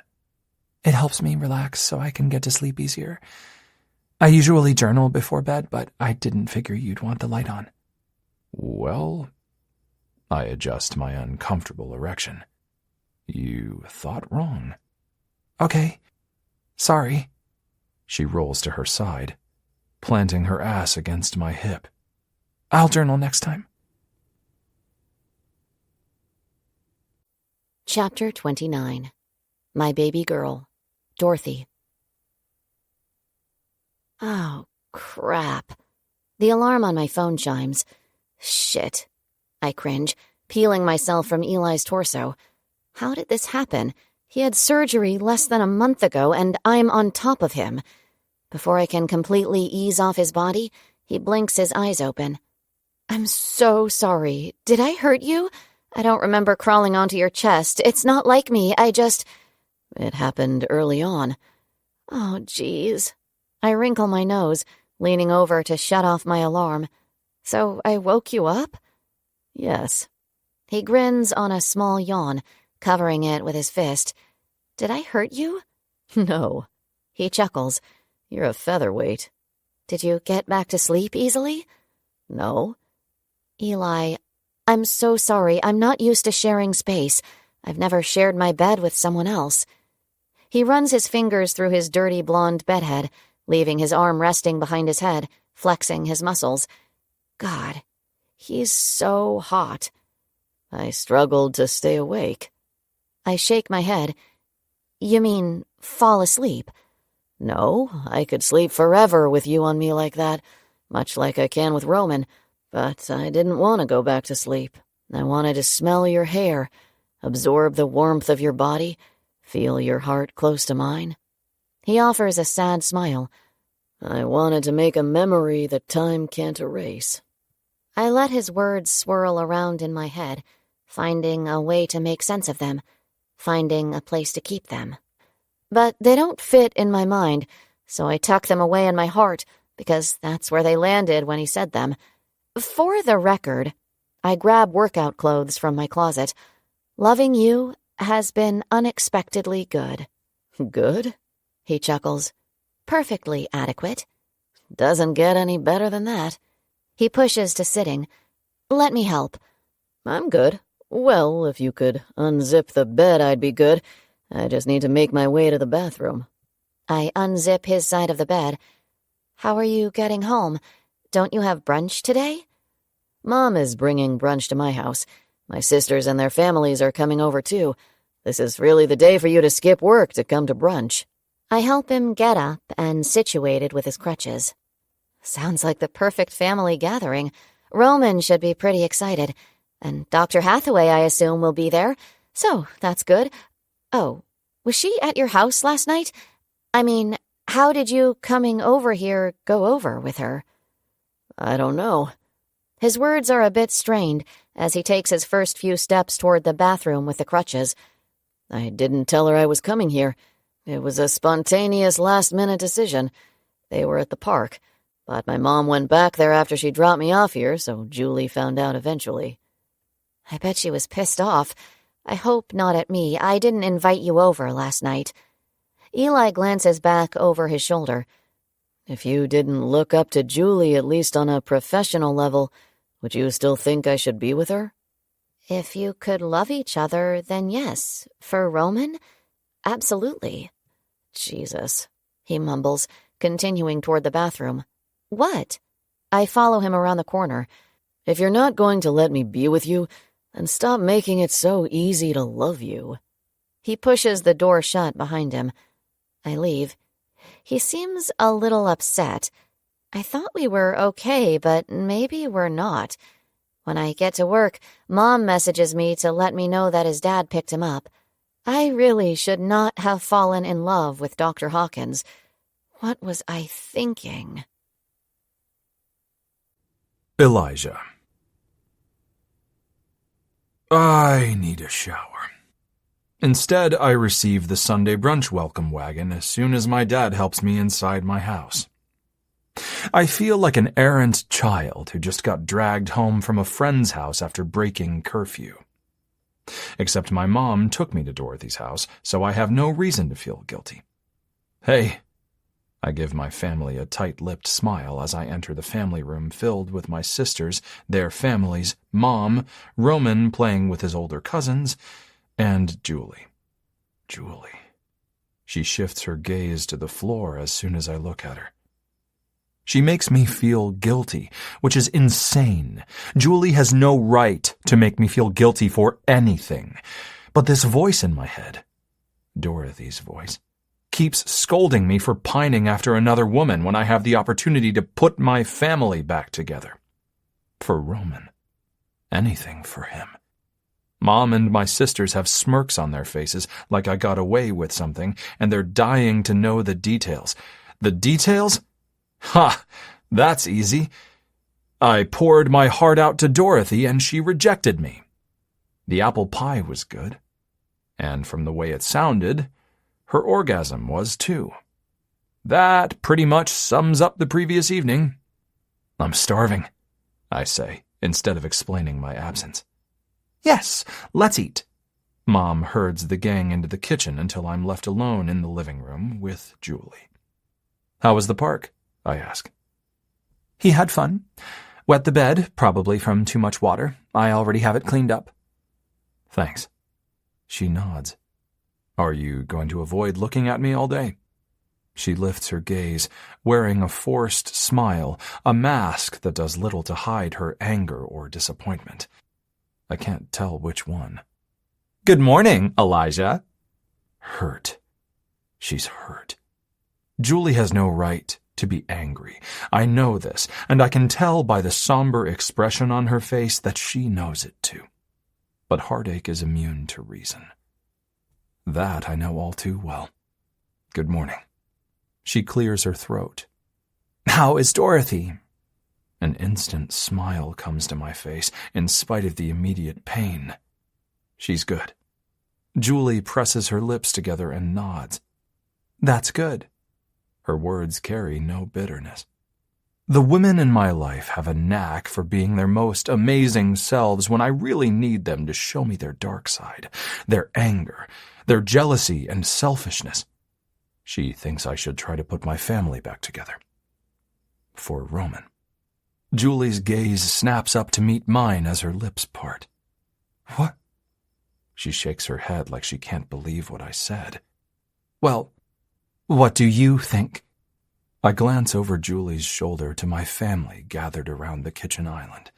It helps me relax so I can get to sleep easier. I usually journal before bed, but I didn't figure you'd want the light on. Well, I adjust my uncomfortable erection. You thought wrong. Okay. Sorry. She rolls to her side, planting her ass against my hip. I'll journal next time. Chapter 29. My Baby Girl, Dorothy. Oh, crap. The alarm on my phone chimes. Shit. I cringe, peeling myself from Eli's torso. How did this happen? He had surgery less than a month ago, and I'm on top of him. Before I can completely ease off his body, he blinks his eyes open. I'm so sorry. Did I hurt you? I don't remember crawling onto your chest. It's not like me. It happened early on. Oh, geez. I wrinkle my nose, leaning over to shut off my alarm. So I woke you up? Yes. He grins on a small yawn, covering it with his fist. Did I hurt you? No. He chuckles. You're a featherweight. Did you get back to sleep easily? No. Eli, I'm so sorry. I'm not used to sharing space. I've never shared my bed with someone else. He runs his fingers through his dirty blonde bedhead, leaving his arm resting behind his head, flexing his muscles. God, he's so hot. I struggled to stay awake. I shake my head. You mean fall asleep? No, I could sleep forever with you on me like that, much like I can with Roman, but I didn't want to go back to sleep. I wanted to smell your hair, absorb the warmth of your body, feel your heart close to mine. He offers a sad smile. I wanted to make a memory that time can't erase. I let his words swirl around in my head, finding a way to make sense of them, finding a place to keep them. But they don't fit in my mind, so I tuck them away in my heart, because that's where they landed when he said them. For the record, I grab workout clothes from my closet. Loving you has been unexpectedly good. Good? He chuckles. Perfectly adequate. Doesn't get any better than that. He pushes to sitting. Let me help. I'm good. Well, if you could unzip the bed, I'd be good. I just need to make my way to the bathroom. I unzip his side of the bed. How are you getting home? Don't you have brunch today? Mom is bringing brunch to my house. My sisters and their families are coming over too. This is really the day for you to skip work to come to brunch. I help him get up and situated with his crutches. Sounds like the perfect family gathering. Roman should be pretty excited. And Dr. Hathaway, I assume, will be there. So, that's good. Oh, was she at your house last night? I mean, how did you coming over here go over with her? I don't know. His words are a bit strained as he takes his first few steps toward the bathroom with the crutches. I didn't tell her I was coming here. It was a spontaneous last-minute decision. They were at the park, but my mom went back there after she dropped me off here, so Julie found out eventually. I bet she was pissed off. I hope not at me. I didn't invite you over last night. Eli glances back over his shoulder. If you didn't look up to Julie, at least on a professional level, Would you still think I should be with her? If you could love each other, then yes. For Roman, absolutely. Jesus, he mumbles, continuing toward the bathroom. What? I follow him around the corner. If you're not going to let me be with you, then stop making it so easy to love you. He pushes the door shut behind him. I leave. He seems a little upset. I thought we were okay, but maybe we're not. When I get to work, Mom messages me to let me know that his dad picked him up. I really should not have fallen in love with Dr. Hawkins. What was I thinking? Elijah. I need a shower. Instead, I receive the Sunday brunch welcome wagon as soon as my dad helps me inside my house. I feel like an errant child who just got dragged home from a friend's house after breaking curfew. Except my mom took me to Dorothy's house, so I have no reason to feel guilty. Hey, I give my family a tight-lipped smile as I enter the family room filled with my sisters, their families, Mom, Roman playing with his older cousins, and Julie. Julie. She shifts her gaze to the floor as soon as I look at her. She makes me feel guilty, which is insane. Julie has no right to make me feel guilty for anything. But this voice in my head, Dorothy's voice, keeps scolding me for pining after another woman when I have the opportunity to put my family back together. For Roman. Anything for him. Mom and my sisters have smirks on their faces like I got away with something, and they're dying to know the details. The details? Ha! That's easy. I poured my heart out to Dorothy, and she rejected me. The apple pie was good. And from the way it sounded, her orgasm was too. That pretty much sums up the previous evening. I'm starving, I say, instead of explaining my absence. Yes, let's eat. Mom herds the gang into the kitchen until I'm left alone in the living room with Julie. How was the park? I ask. He had fun. Wet the bed, probably from too much water. I already have it cleaned up. Thanks. She nods. Are you going to avoid looking at me all day? She lifts her gaze, wearing a forced smile, a mask that does little to hide her anger or disappointment. I can't tell which one. Good morning, Elijah. Hurt. She's hurt. Julie has no right to be angry. I know this, and I can tell by the somber expression on her face that she knows it too. But heartache is immune to reason. That I know all too well. Good morning. She clears her throat. How is Dorothy? An instant smile comes to my face, in spite of the immediate pain. She's good. Julie presses her lips together and nods. That's good. Her words carry no bitterness. The women in my life have a knack for being their most amazing selves when I really need them to show me their dark side, their anger, their jealousy and selfishness. She thinks I should try to put my family back together. For Roman. Julie's gaze snaps up to meet mine as her lips part. What? She shakes her head like she can't believe what I said. Well, what do you think? I glance over Julie's shoulder to my family gathered around the kitchen island,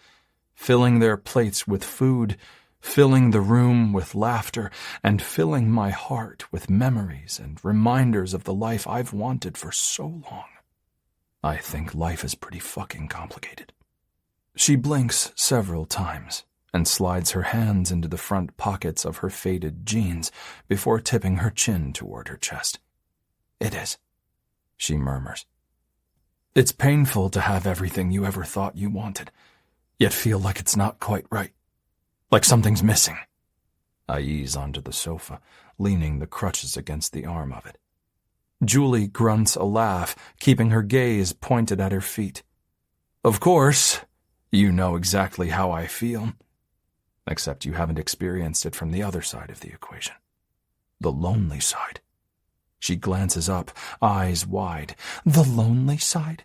filling their plates with food, filling the room with laughter, and filling my heart with memories and reminders of the life I've wanted for so long. I think life is pretty fucking complicated. She blinks several times and slides her hands into the front pockets of her faded jeans before tipping her chin toward her chest. It is, she murmurs. It's painful to have everything you ever thought you wanted, yet feel like it's not quite right. Like something's missing. I ease onto the sofa, leaning the crutches against the arm of it. Julie grunts a laugh, keeping her gaze pointed at her feet. Of course, you know exactly how I feel. Except you haven't experienced it from the other side of the equation. The lonely side. She glances up, eyes wide. The lonely side?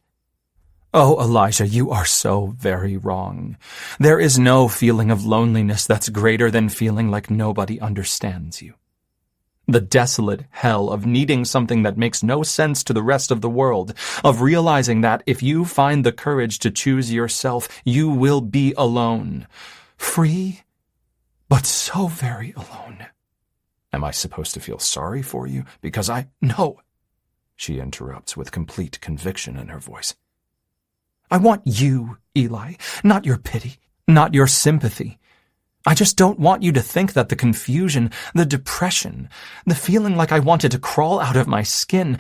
Oh, Elijah, you are so very wrong. There is no feeling of loneliness that's greater than feeling like nobody understands you. The desolate hell of needing something that makes no sense to the rest of the world, of realizing that if you find the courage to choose yourself, you will be alone. Free, but so very alone. Am I supposed to feel sorry for you? Because No, she interrupts with complete conviction in her voice. I want you, Eli, not your pity, not your sympathy. I just don't want you to think that the confusion, the depression, the feeling like I wanted to crawl out of my skin,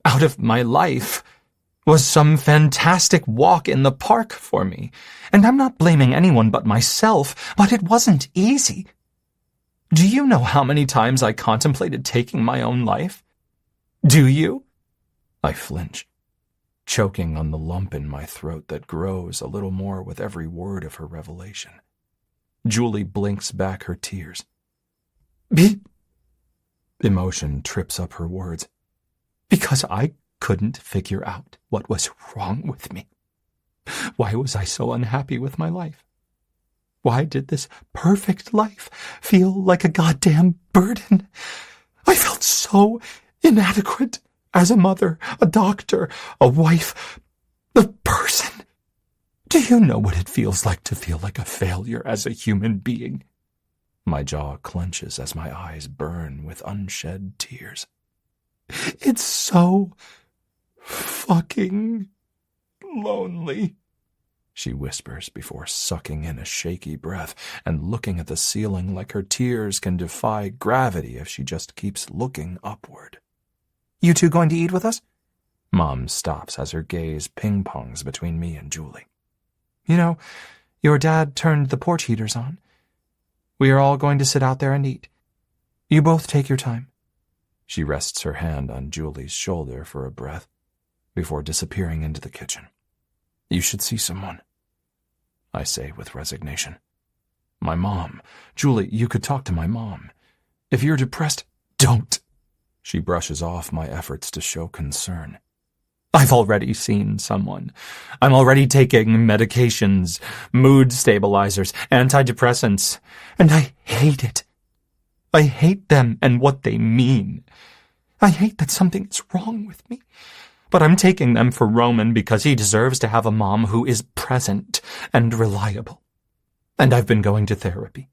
out of my life, was some fantastic walk in the park for me. And I'm not blaming anyone but myself, but it wasn't easy. Do you know how many times I contemplated taking my own life? Do you? I flinch, choking on the lump in my throat that grows a little more with every word of her revelation. Julie blinks back her tears. Emotion trips up her words. Because I couldn't figure out what was wrong with me. Why was I so unhappy with my life? Why did this perfect life feel like a goddamn burden? I felt so inadequate as a mother, a doctor, a wife, a person. Do you know what it feels like to feel like a failure as a human being? My jaw clenches as my eyes burn with unshed tears. It's so fucking lonely, she whispers before sucking in a shaky breath and looking at the ceiling like her tears can defy gravity if she just keeps looking upward. You two going to eat with us? Mom stops as her gaze ping-pongs between me and Julie. You know, your dad turned the porch heaters on. We are all going to sit out there and eat. You both take your time. She rests her hand on Julie's shoulder for a breath before disappearing into the kitchen. You should see someone, I say with resignation. My mom. Julie, you could talk to my mom. If you're depressed, don't. She brushes off my efforts to show concern. I've already seen someone. I'm already taking medications, mood stabilizers, antidepressants, and I hate it. I hate them and what they mean. I hate that something is wrong with me. But I'm taking them for Roman because he deserves to have a mom who is present and reliable. And I've been going to therapy.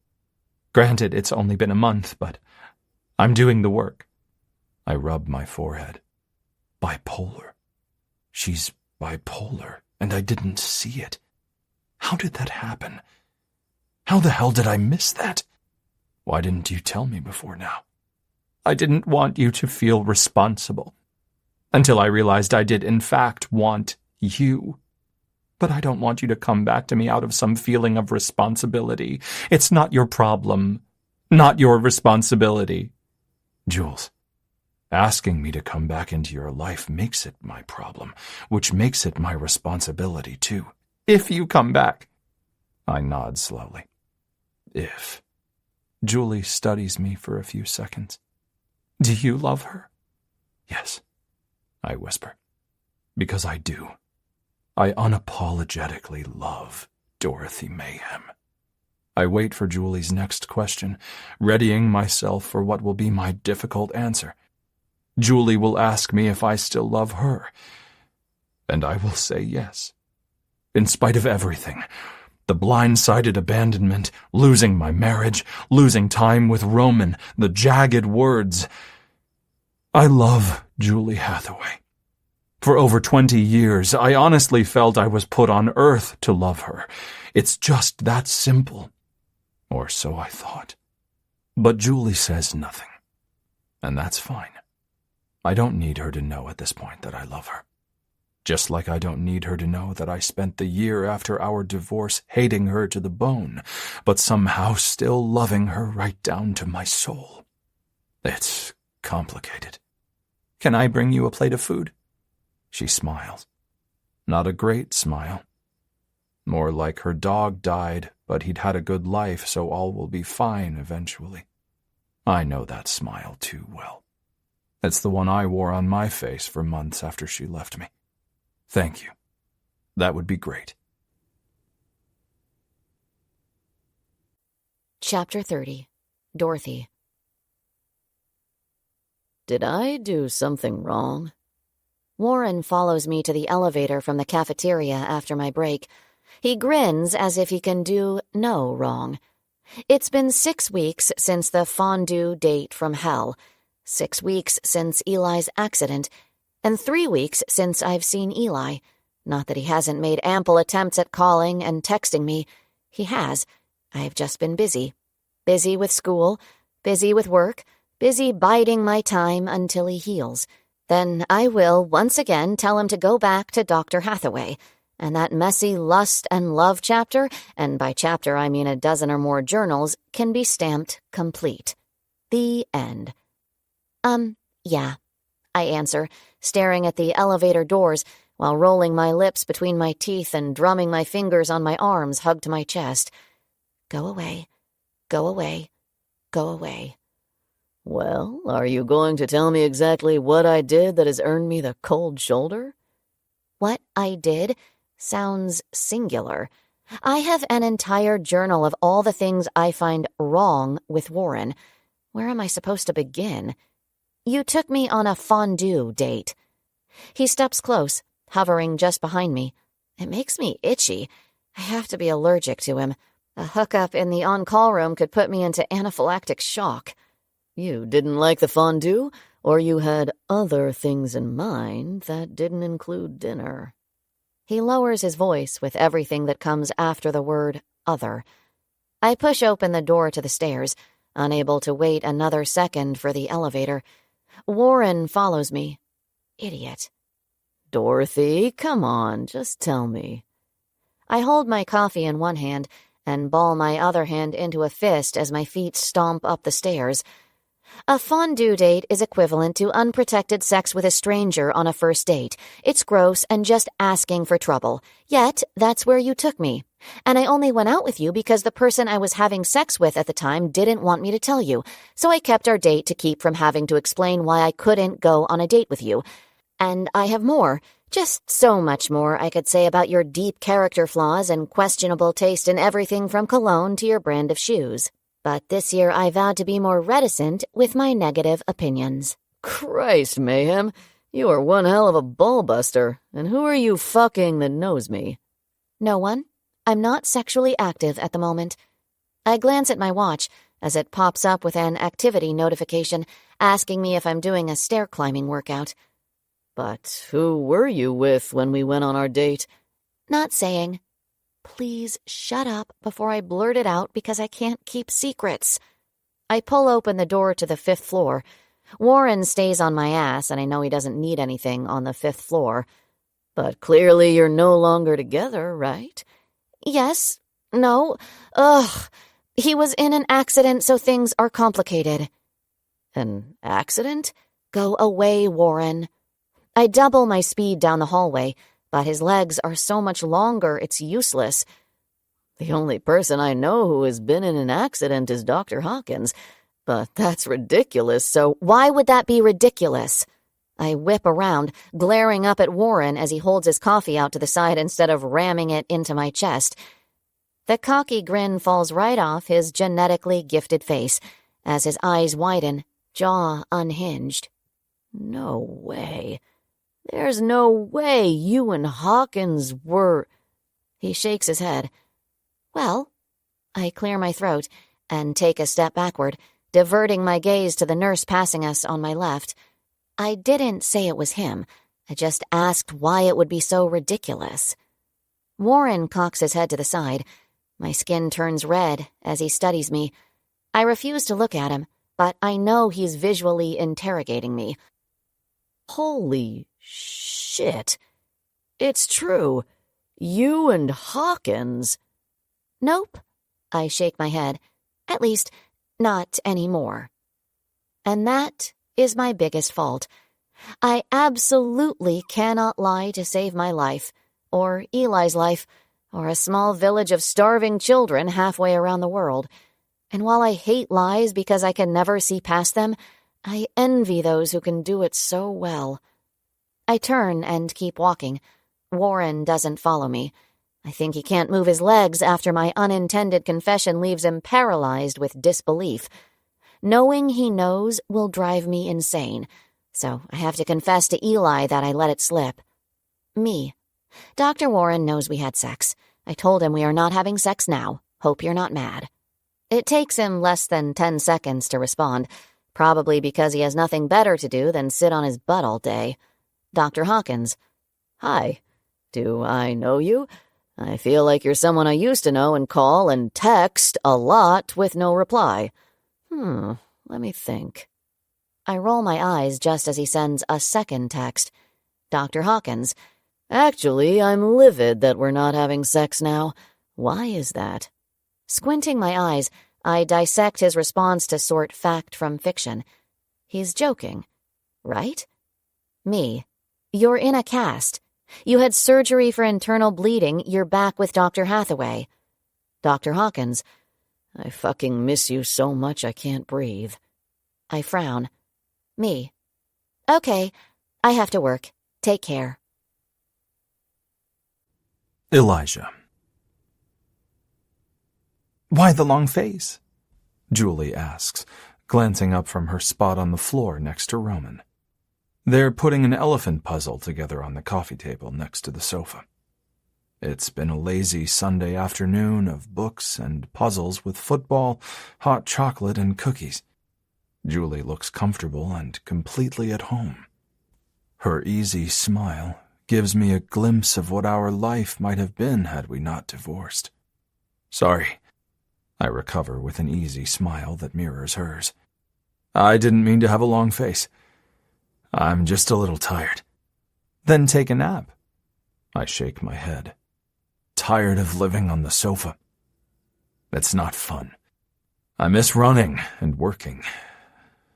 Granted, it's only been a month, but I'm doing the work. I rub my forehead. Bipolar. She's bipolar, and I didn't see it. How did that happen? How the hell did I miss that? Why didn't you tell me before now? I didn't want you to feel responsible. Until I realized I did in fact want you. But I don't want you to come back to me out of some feeling of responsibility. It's not your problem. Not your responsibility. Jules, asking me to come back into your life makes it my problem, which makes it my responsibility too. If you come back. I nod slowly. If. Julie studies me for a few seconds. Do you love her? Yes, I whisper. Because I do. I unapologetically love Dorothy Mayhem. I wait for Julie's next question, readying myself for what will be my difficult answer. Julie will ask me if I still love her, and I will say yes. In spite of everything, the blindsided abandonment, losing my marriage, losing time with Roman, the jagged words. I love Julie Hathaway. For over 20 years, I honestly felt I was put on earth to love her. It's just that simple. Or so I thought. But Julie says nothing. And that's fine. I don't need her to know at this point that I love her. Just like I don't need her to know that I spent the year after our divorce hating her to the bone, but somehow still loving her right down to my soul. It's complicated. Can I bring you a plate of food? She smiles. Not a great smile. More like her dog died, but he'd had a good life, so all will be fine eventually. I know that smile too well. It's the one I wore on my face for months after she left me. Thank you. that would be great. Chapter 30. Dorothy. Did I do something wrong? Warren follows me to the elevator from the cafeteria after my break. He grins as if he can do no wrong. It's been 6 weeks since the fondue date from hell, 6 weeks since Eli's accident, and 3 weeks since I've seen Eli. Not that he hasn't made ample attempts at calling and texting me. He has. I've just been busy. Busy with school, busy with work, busy biding my time until he heals. Then I will once again tell him to go back to Dr. Hathaway, and that messy lust and love chapter, and by chapter I mean a dozen or more journals, can be stamped complete. The end. Yeah, I answer, staring at the elevator doors while rolling my lips between my teeth and drumming my fingers on my arms hugged to my chest. Go away, go away, go away. Well, are you going to tell me exactly what I did that has earned me the cold shoulder? What I did sounds singular. I have an entire journal of all the things I find wrong with Warren. Where am I supposed to begin? You took me on a fondue date. He steps close, hovering just behind me. It makes me itchy. I have to be allergic to him. A hookup in the on-call room could put me into anaphylactic shock. You didn't like the fondue, or you had other things in mind that didn't include dinner? He lowers his voice with everything that comes after the word other. I push open the door to the stairs, unable to wait another second for the elevator. Warren follows me. Idiot. Dorothy, come on, just tell me. I hold my coffee in one hand and ball my other hand into a fist as my feet stomp up the stairs. A fondue date is equivalent to unprotected sex with a stranger on a first date. It's gross and just asking for trouble. Yet, that's where you took me. And I only went out with you because the person I was having sex with at the time didn't want me to tell you. So I kept our date to keep from having to explain why I couldn't go on a date with you. And I have more. Just so much more I could say about your deep character flaws and questionable taste in everything from cologne to your brand of shoes. But this year I vowed to be more reticent with my negative opinions. Christ, Mayhem, you are one hell of a ballbuster. And who are you fucking that knows me? No one. I'm not sexually active at the moment. I glance at my watch as it pops up with an activity notification asking me if I'm doing a stair-climbing workout. But who were you with when we went on our date? Not saying. Please shut up before I blurt it out because I can't keep secrets. I pull open the door to the 5th floor. Warren stays on my ass, and I know he doesn't need anything on the 5th floor. But clearly you're no longer together, right? Yes. No. Ugh. He was in an accident, so things are complicated. An accident? Go away, Warren. I double my speed down the hallway, but his legs are so much longer it's useless. The only person I know who has been in an accident is Dr. Hawkins, but that's ridiculous, so why would that be ridiculous? I whip around, glaring up at Warren as he holds his coffee out to the side instead of ramming it into my chest. The cocky grin falls right off his genetically gifted face as his eyes widen, jaw unhinged. No way. There's no way you and Hawkins were... He shakes his head. Well, I clear my throat and take a step backward, diverting my gaze to the nurse passing us on my left. I didn't say it was him. I just asked why it would be so ridiculous. Warren cocks his head to the side. My skin turns red as he studies me. I refuse to look at him, but I know he's visually interrogating me. Holy shit. It's true. You and Hawkins. Nope. I shake my head. At least, not anymore. And that is my biggest fault. I absolutely cannot lie to save my life, or Eli's life, or a small village of starving children halfway around the world. And while I hate lies because I can never see past them, I envy those who can do it so well. I turn and keep walking. Warren doesn't follow me. I think he can't move his legs after my unintended confession leaves him paralyzed with disbelief. Knowing he knows will drive me insane, so I have to confess to Eli that I let it slip. Me. Dr. Warren knows we had sex. I told him we are not having sex now. Hope you're not mad. It takes him less than 10 seconds to respond, probably because he has nothing better to do than sit on his butt all day. Dr. Hawkins. Hi. Do I know you? I feel like you're someone I used to know and call and text a lot with no reply. Let me think. I roll my eyes just as he sends a second text. Dr. Hawkins. Actually, I'm livid that we're not having sex now. Why is that? Squinting my eyes, I dissect his response to sort fact from fiction. He's joking, right? Me. You're in a cast. You had surgery for internal bleeding. You're back with Dr. Hathaway. Dr. Hawkins. I fucking miss you so much I can't breathe. I frown. Me. Okay, I have to work. Take care. Elijah. Why the long face? Julie asks, glancing up from her spot on the floor next to Roman. They're putting an elephant puzzle together on the coffee table next to the sofa. It's been a lazy Sunday afternoon of books and puzzles with football, hot chocolate, and cookies. Julie looks comfortable and completely at home. Her easy smile gives me a glimpse of what our life might have been had we not divorced. Sorry. I recover with an easy smile that mirrors hers. I didn't mean to have a long face. I'm just a little tired. Then take a nap. I shake my head. Tired of living on the sofa. It's not fun. I miss running and working.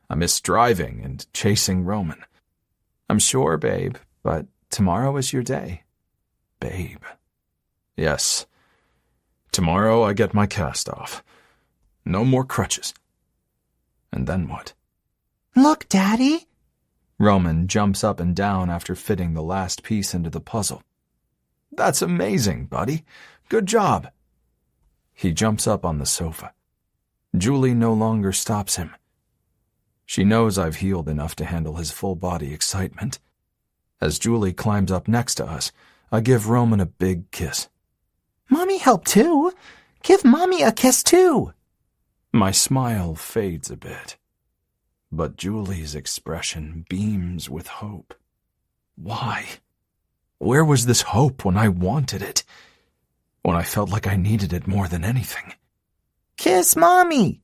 I miss driving and chasing Roman. I'm sure, babe, but tomorrow is your day. Babe. Yes. Tomorrow I get my cast off. No more crutches. And then what? Look, Daddy. Roman jumps up and down after fitting the last piece into the puzzle. That's amazing, buddy. Good job. He jumps up on the sofa. Julie no longer stops him. She knows I've healed enough to handle his full-body excitement. As Julie climbs up next to us, I give Roman a big kiss. Mommy helped too. Give Mommy a kiss too. My smile fades a bit, but Julie's expression beams with hope. Why? Where was this hope when I wanted it? When I felt like I needed it more than anything? Kiss Mommy.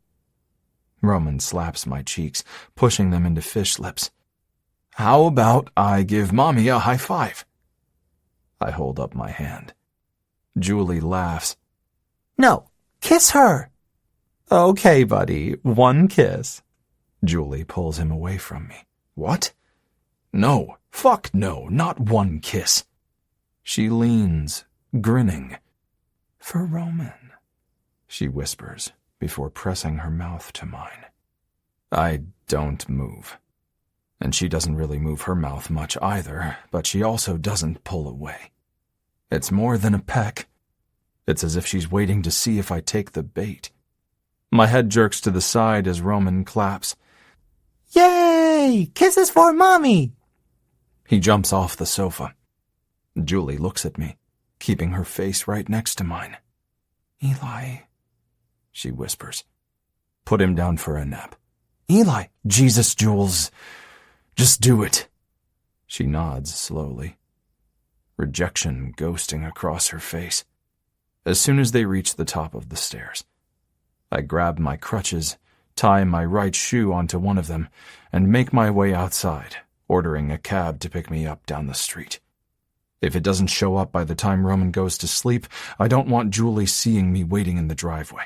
Roman slaps my cheeks, pushing them into fish lips. How about I give Mommy a high five? I hold up my hand. Julie laughs. No, kiss her. Okay, buddy, one kiss. Julie pulls him away from me. What? No, fuck no, not one kiss. She leans, grinning. For Roman, she whispers before pressing her mouth to mine. I don't move. And she doesn't really move her mouth much either, but she also doesn't pull away. It's more than a peck. It's as if she's waiting to see if I take the bait. My head jerks to the side as Roman claps. Yay! Kisses for Mommy! He jumps off the sofa. Julie looks at me, keeping her face right next to mine. Eli, she whispers. Put him down for a nap. Eli, Jesus, Jules, just do it. She nods slowly. Rejection ghosting across her face. As soon as they reach the top of the stairs, I grab my crutches, tie my right shoe onto one of them, and make my way outside, ordering a cab to pick me up down the street. If it doesn't show up by the time Roman goes to sleep, I don't want Julie seeing me waiting in the driveway.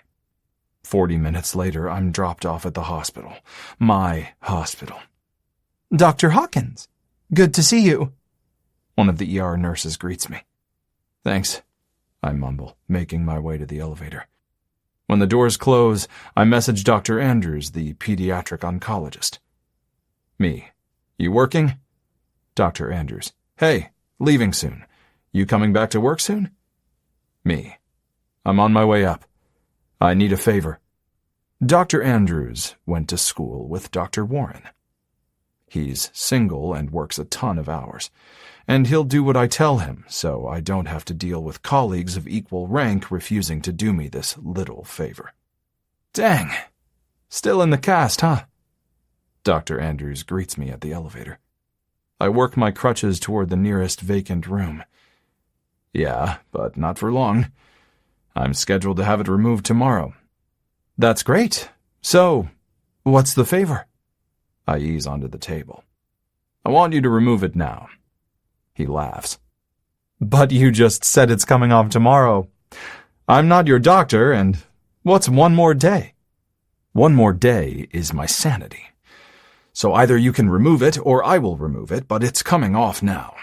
40 minutes later, I'm dropped off at the hospital. My hospital. Dr. Hawkins, good to see you. One of the ER nurses greets me. Thanks, I mumble, making my way to the elevator. When the doors close, I message Dr. Andrews, the pediatric oncologist. Me, you working? Dr. Andrews, hey, leaving soon. You coming back to work soon? Me. I'm on my way up. I need a favor. Dr. Andrews went to school with Dr. Warren. He's single and works a ton of hours, and he'll do what I tell him, so I don't have to deal with colleagues of equal rank refusing to do me this little favor. Dang. Still in the cast, huh? Dr. Andrews greets me at the elevator. I work my crutches toward the nearest vacant room. Yeah, but not for long. I'm scheduled to have it removed tomorrow. That's great. So, what's the favor? I ease onto the table. I want you to remove it now. He laughs. But you just said it's coming off tomorrow. I'm not your doctor, and what's one more day? One more day is my sanity. So either you can remove it or I will remove it, but it's coming off now.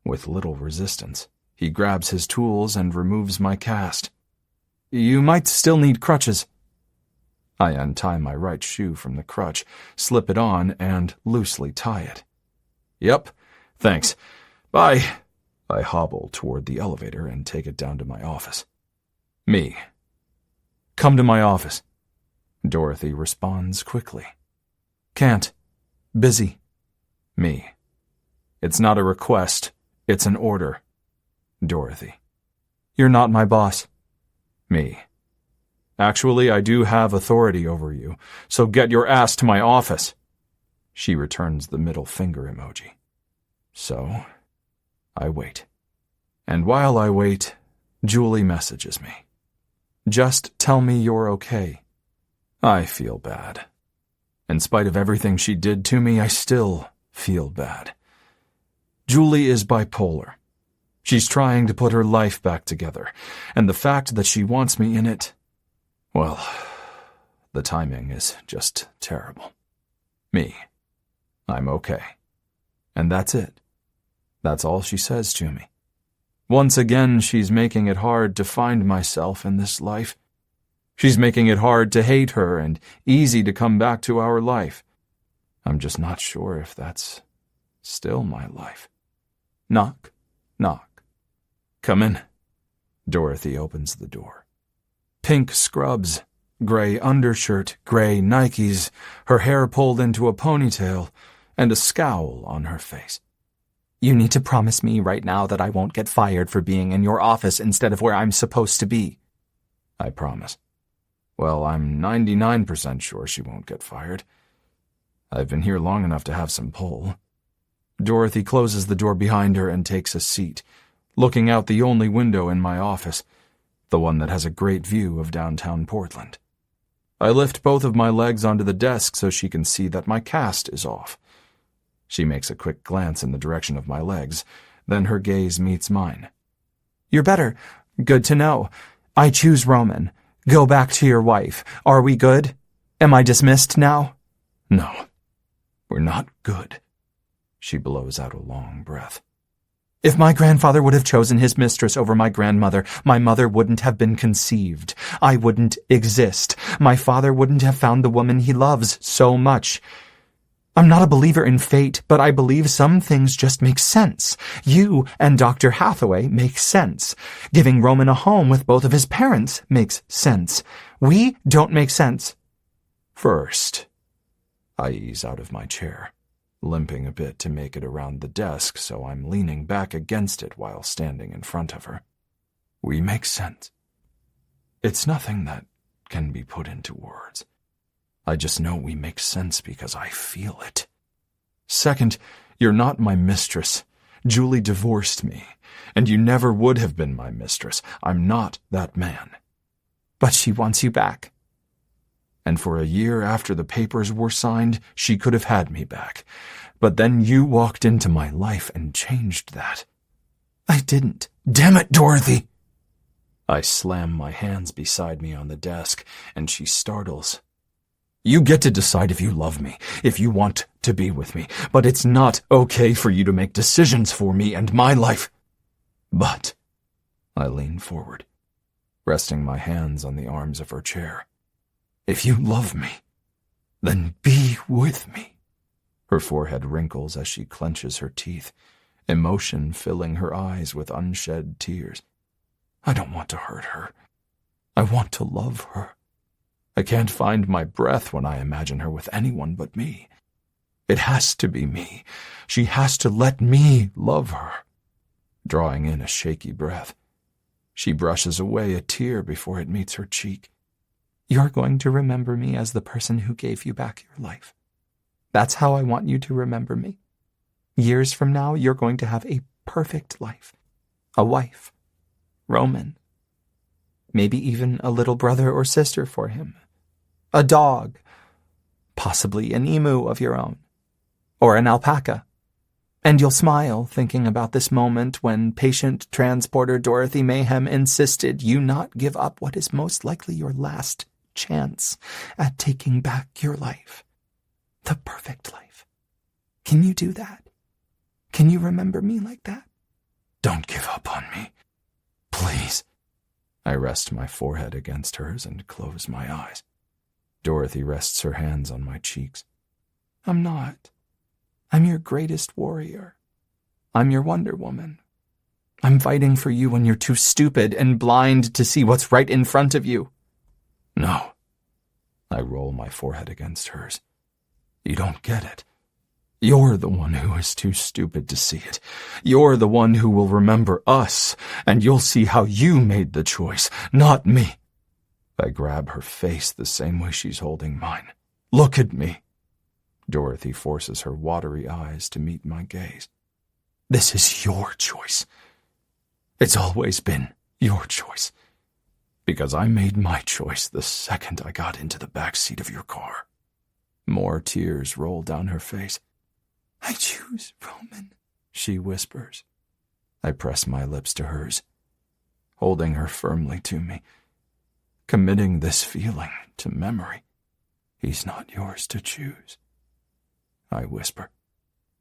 With little resistance, he grabs his tools and removes my cast. You might still need crutches. I untie my right shoe from the crutch, slip it on, and loosely tie it. Yep, thanks. Bye. I hobble toward the elevator and take it down to my office. Me. Come to my office. Dorothy responds quickly. Can't. Busy. Me. It's not a request. It's an order. Dorothy. You're not my boss. Me. Actually, I do have authority over you, so get your ass to my office. She returns the middle finger emoji. So, I wait. And while I wait, Julie messages me. Just tell me you're okay. I feel bad. In spite of everything she did to me, I still feel bad. Julie is bipolar. She's trying to put her life back together, and the fact that she wants me in it, well, the timing is just terrible. Me. I'm okay. And that's it. That's all she says to me. Once again, she's making it hard to find myself in this life. She's making it hard to hate her and easy to come back to our life. I'm just not sure if that's still my life. Knock, knock. Come in. Dorothy opens the door. Pink scrubs, gray undershirt, gray Nikes, her hair pulled into a ponytail, and a scowl on her face. You need to promise me right now that I won't get fired for being in your office instead of where I'm supposed to be. I promise. Well, I'm 99% sure she won't get fired. I've been here long enough to have some pull. Dorothy closes the door behind her and takes a seat, looking out the only window in my office, the one that has a great view of downtown Portland. I lift both of my legs onto the desk so she can see that my cast is off. She makes a quick glance in the direction of my legs, then her gaze meets mine. You're better. Good to know. I choose Roman. Go back to your wife. Are we good? Am I dismissed now? No, we're not good. She blows out a long breath. If my grandfather would have chosen his mistress over my grandmother, my mother wouldn't have been conceived. I wouldn't exist. My father wouldn't have found the woman he loves so much. I'm not a believer in fate, but I believe some things just make sense. You and Dr. Hathaway make sense. Giving Roman a home with both of his parents makes sense. We don't make sense. First, I ease out of my chair, limping a bit to make it around the desk so I'm leaning back against it while standing in front of her. We make sense. It's nothing that can be put into words. I just know we make sense because I feel it. Second, you're not my mistress. Julie divorced me, and you never would have been my mistress. I'm not that man. But she wants you back. And for a year after the papers were signed, she could have had me back. But then you walked into my life and changed that. I didn't. Damn it, Dorothy! I slam my hands beside me on the desk, and she startles. You get to decide if you love me, if you want to be with me, but it's not okay for you to make decisions for me and my life. But I lean forward, resting my hands on the arms of her chair. If you love me, then be with me. Her forehead wrinkles as she clenches her teeth, emotion filling her eyes with unshed tears. I don't want to hurt her. I want to love her. I can't find my breath when I imagine her with anyone but me. It has to be me. She has to let me love her. Drawing in a shaky breath, she brushes away a tear before it meets her cheek. You're going to remember me as the person who gave you back your life. That's how I want you to remember me. Years from now, you're going to have a perfect life. A wife. Roman. Maybe even a little brother or sister for him. A dog. Possibly an emu of your own. Or an alpaca. And you'll smile thinking about this moment when patient transporter Dorothy Mayhem insisted you not give up what is most likely your last chance at taking back your life. The perfect life. Can you do that? Can you remember me like that? Don't give up on me. Please. I rest my forehead against hers and close my eyes. Dorothy rests her hands on my cheeks. I'm not. I'm your greatest warrior. I'm your Wonder Woman. I'm fighting for you when you're too stupid and blind to see what's right in front of you. No. I roll my forehead against hers. You don't get it. You're the one who is too stupid to see it. You're the one who will remember us, and you'll see how you made the choice, not me. I grab her face the same way she's holding mine. Look at me. Dorothy forces her watery eyes to meet my gaze. This is your choice. It's always been your choice. Because I made my choice the second I got into the back seat of your car. More tears roll down her face. I choose Roman, she whispers. I press my lips to hers, holding her firmly to me, committing this feeling to memory. He's not yours to choose, I whisper,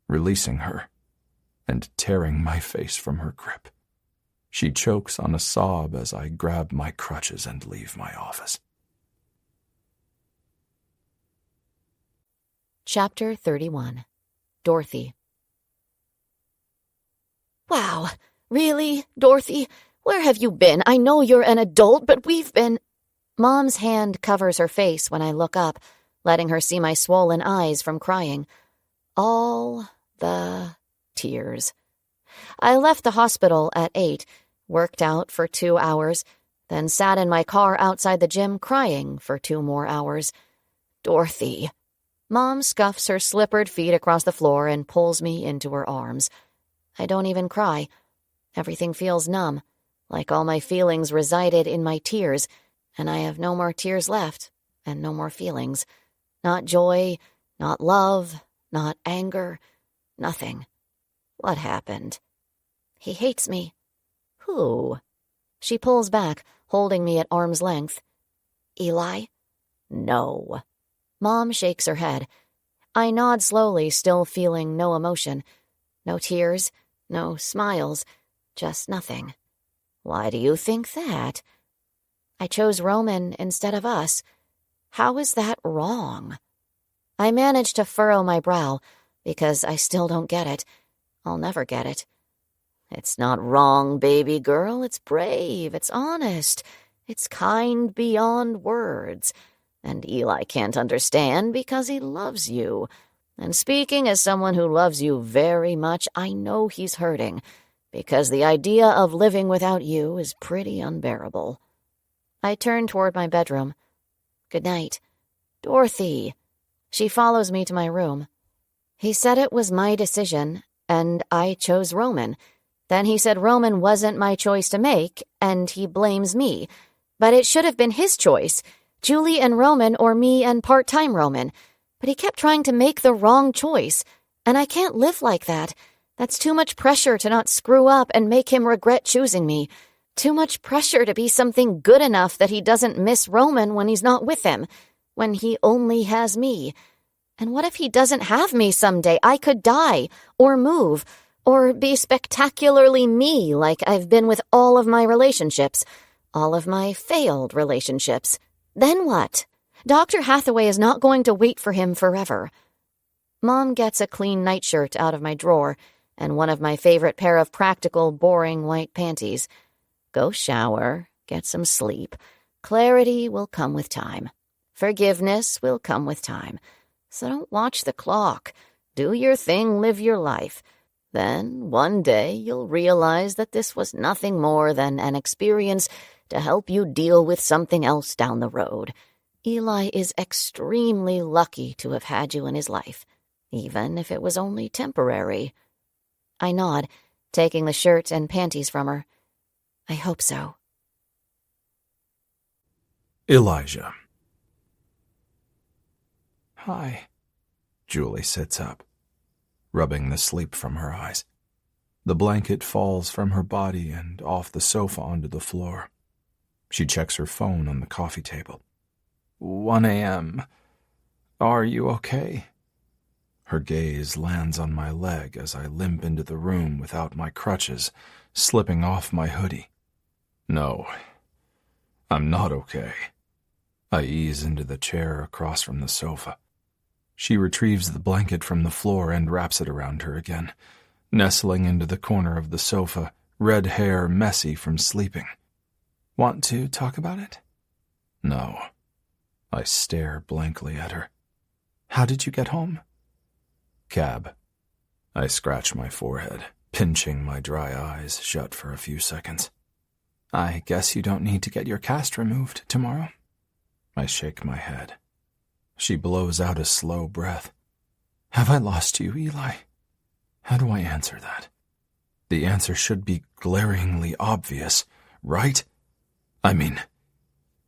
releasing her and tearing my face from her grip. She chokes on a sob as I grab my crutches and leave my office. Chapter 31. Dorothy. Wow, really, Dorothy? Where have you been? I know you're an adult, but we've been... Mom's hand covers her face when I look up, letting her see my swollen eyes from crying. All the tears. I left the hospital at 8, worked out for 2 hours, then sat in my car outside the gym crying for 2 more hours. Dorothy. Mom scuffs her slippered feet across the floor and pulls me into her arms. I don't even cry. Everything feels numb, like all my feelings resided in my tears, and I have no more tears left, and no more feelings. Not joy, not love, not anger, nothing. What happened? He hates me. Who? She pulls back, holding me at arm's length. Eli? No. Mom shakes her head. I nod slowly, still feeling no emotion. No tears, no smiles, just nothing. Why do you think that? I chose Roman instead of us. How is that wrong? I manage to furrow my brow, because I still don't get it. I'll never get it. It's not wrong, baby girl. It's brave. It's honest. It's kind beyond words. And Eli can't understand because he loves you. And speaking as someone who loves you very much, I know he's hurting, because the idea of living without you is pretty unbearable. I turn toward my bedroom. Good night. Dorothy. She follows me to my room. He said it was my decision, and I chose Roman. Then he said Roman wasn't my choice to make, and he blames me. But it should have been his choice. Julie and Roman, or me and part-time Roman. But he kept trying to make the wrong choice, and I can't live like that. That's too much pressure to not screw up and make him regret choosing me. Too much pressure to be something good enough that he doesn't miss Roman when he's not with him, when he only has me. And what if he doesn't have me someday? I could die, or move, or be spectacularly me like I've been with all of my relationships, all of my failed relationships. Then what? Dr. Hathaway is not going to wait for him forever. Mom gets a clean nightshirt out of my drawer and one of my favorite pair of practical, boring white panties. Go shower, get some sleep. Clarity will come with time. Forgiveness will come with time. So don't watch the clock. Do your thing, live your life. Then, one day, you'll realize that this was nothing more than an experience to help you deal with something else down the road. Eli is extremely lucky to have had you in his life, even if it was only temporary. I nod, taking the shirt and panties from her. I hope so. Elijah. Hi. Julie sits up, rubbing the sleep from her eyes. The blanket falls from her body and off the sofa onto the floor. She checks her phone on the coffee table. 1 a.m. Are you okay? Her gaze lands on my leg as I limp into the room without my crutches, slipping off my hoodie. No, I'm not okay. I ease into the chair across from the sofa. She retrieves the blanket from the floor and wraps it around her again, nestling into the corner of the sofa, red hair messy from sleeping. Want to talk about it? No. I stare blankly at her. How did you get home? Cab. I scratch my forehead, pinching my dry eyes shut for a few seconds. I guess you don't need to get your cast removed tomorrow. I shake my head. She blows out a slow breath. Have I lost you, Eli? How do I answer that? The answer should be glaringly obvious, right? I mean,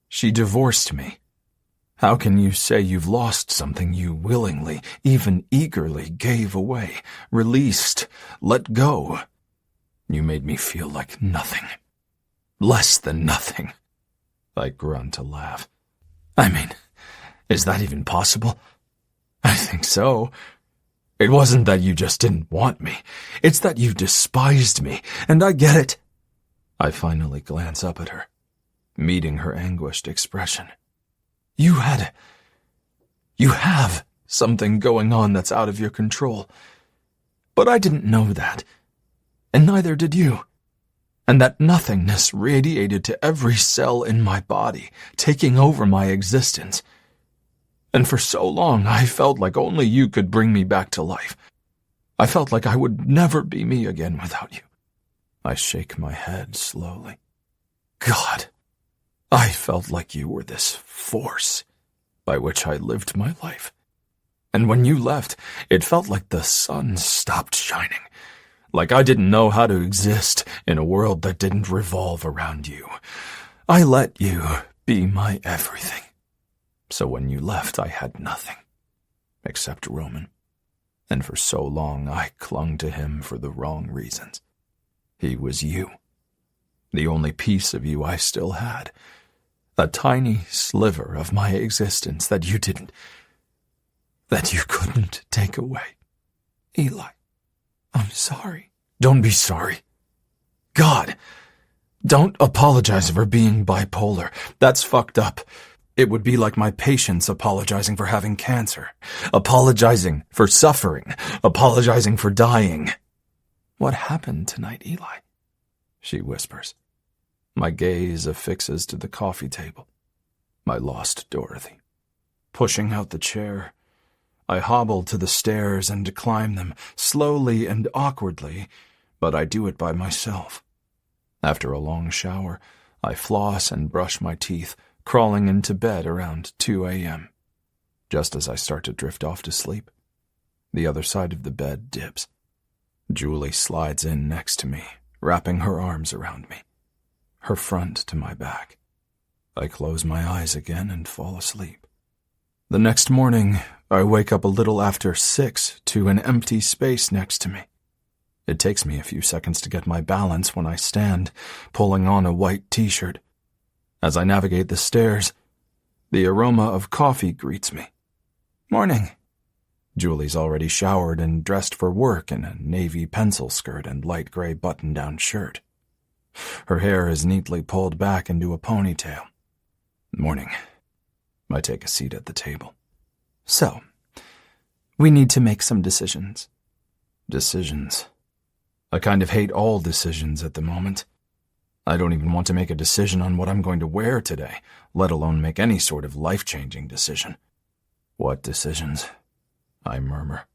she divorced me. How can you say you've lost something you willingly, even eagerly gave away, released, let go? You made me feel like nothing. Less than nothing. I grunt a laugh. I mean, is that even possible? I think so. It wasn't that you just didn't want me. It's that you despised me, and I get it. I finally glance up at her, meeting her anguished expression. You have something going on that's out of your control. But I didn't know that, and neither did you. And that nothingness radiated to every cell in my body, taking over my existence. And for so long, I felt like only you could bring me back to life. I felt like I would never be me again without you. I shake my head slowly. God, I felt like you were this force by which I lived my life. And when you left, it felt like the sun stopped shining. Like I didn't know how to exist in a world that didn't revolve around you. I let you be my everything. So when you left, I had nothing. Except Roman. And for so long, I clung to him for the wrong reasons. He was you. The only piece of you I still had. A tiny sliver of my existence that you couldn't take away. Eli, I'm sorry. Don't be sorry. God, don't apologize for being bipolar. That's fucked up. It would be like my patients apologizing for having cancer, apologizing for suffering, apologizing for dying. What happened tonight, Eli? She whispers. My gaze affixes to the coffee table. I lost Dorothy. Pushing out the chair, I hobble to the stairs and climb them, slowly and awkwardly, but I do it by myself. After a long shower, I floss and brush my teeth, crawling into bed around 2 a.m. Just as I start to drift off to sleep, the other side of the bed dips. Julie slides in next to me, wrapping her arms around me, her front to my back. I close my eyes again and fall asleep. The next morning, I wake up a little after 6 to an empty space next to me. It takes me a few seconds to get my balance when I stand, pulling on a white t-shirt. As I navigate the stairs, the aroma of coffee greets me. Morning. Julie's already showered and dressed for work in a navy pencil skirt and light gray button-down shirt. Her hair is neatly pulled back into a ponytail. Morning. I take a seat at the table. So, we need to make some decisions. Decisions. I kind of hate all decisions at the moment. I don't even want to make a decision on what I'm going to wear today, let alone make any sort of life-changing decision. What decisions? I murmur.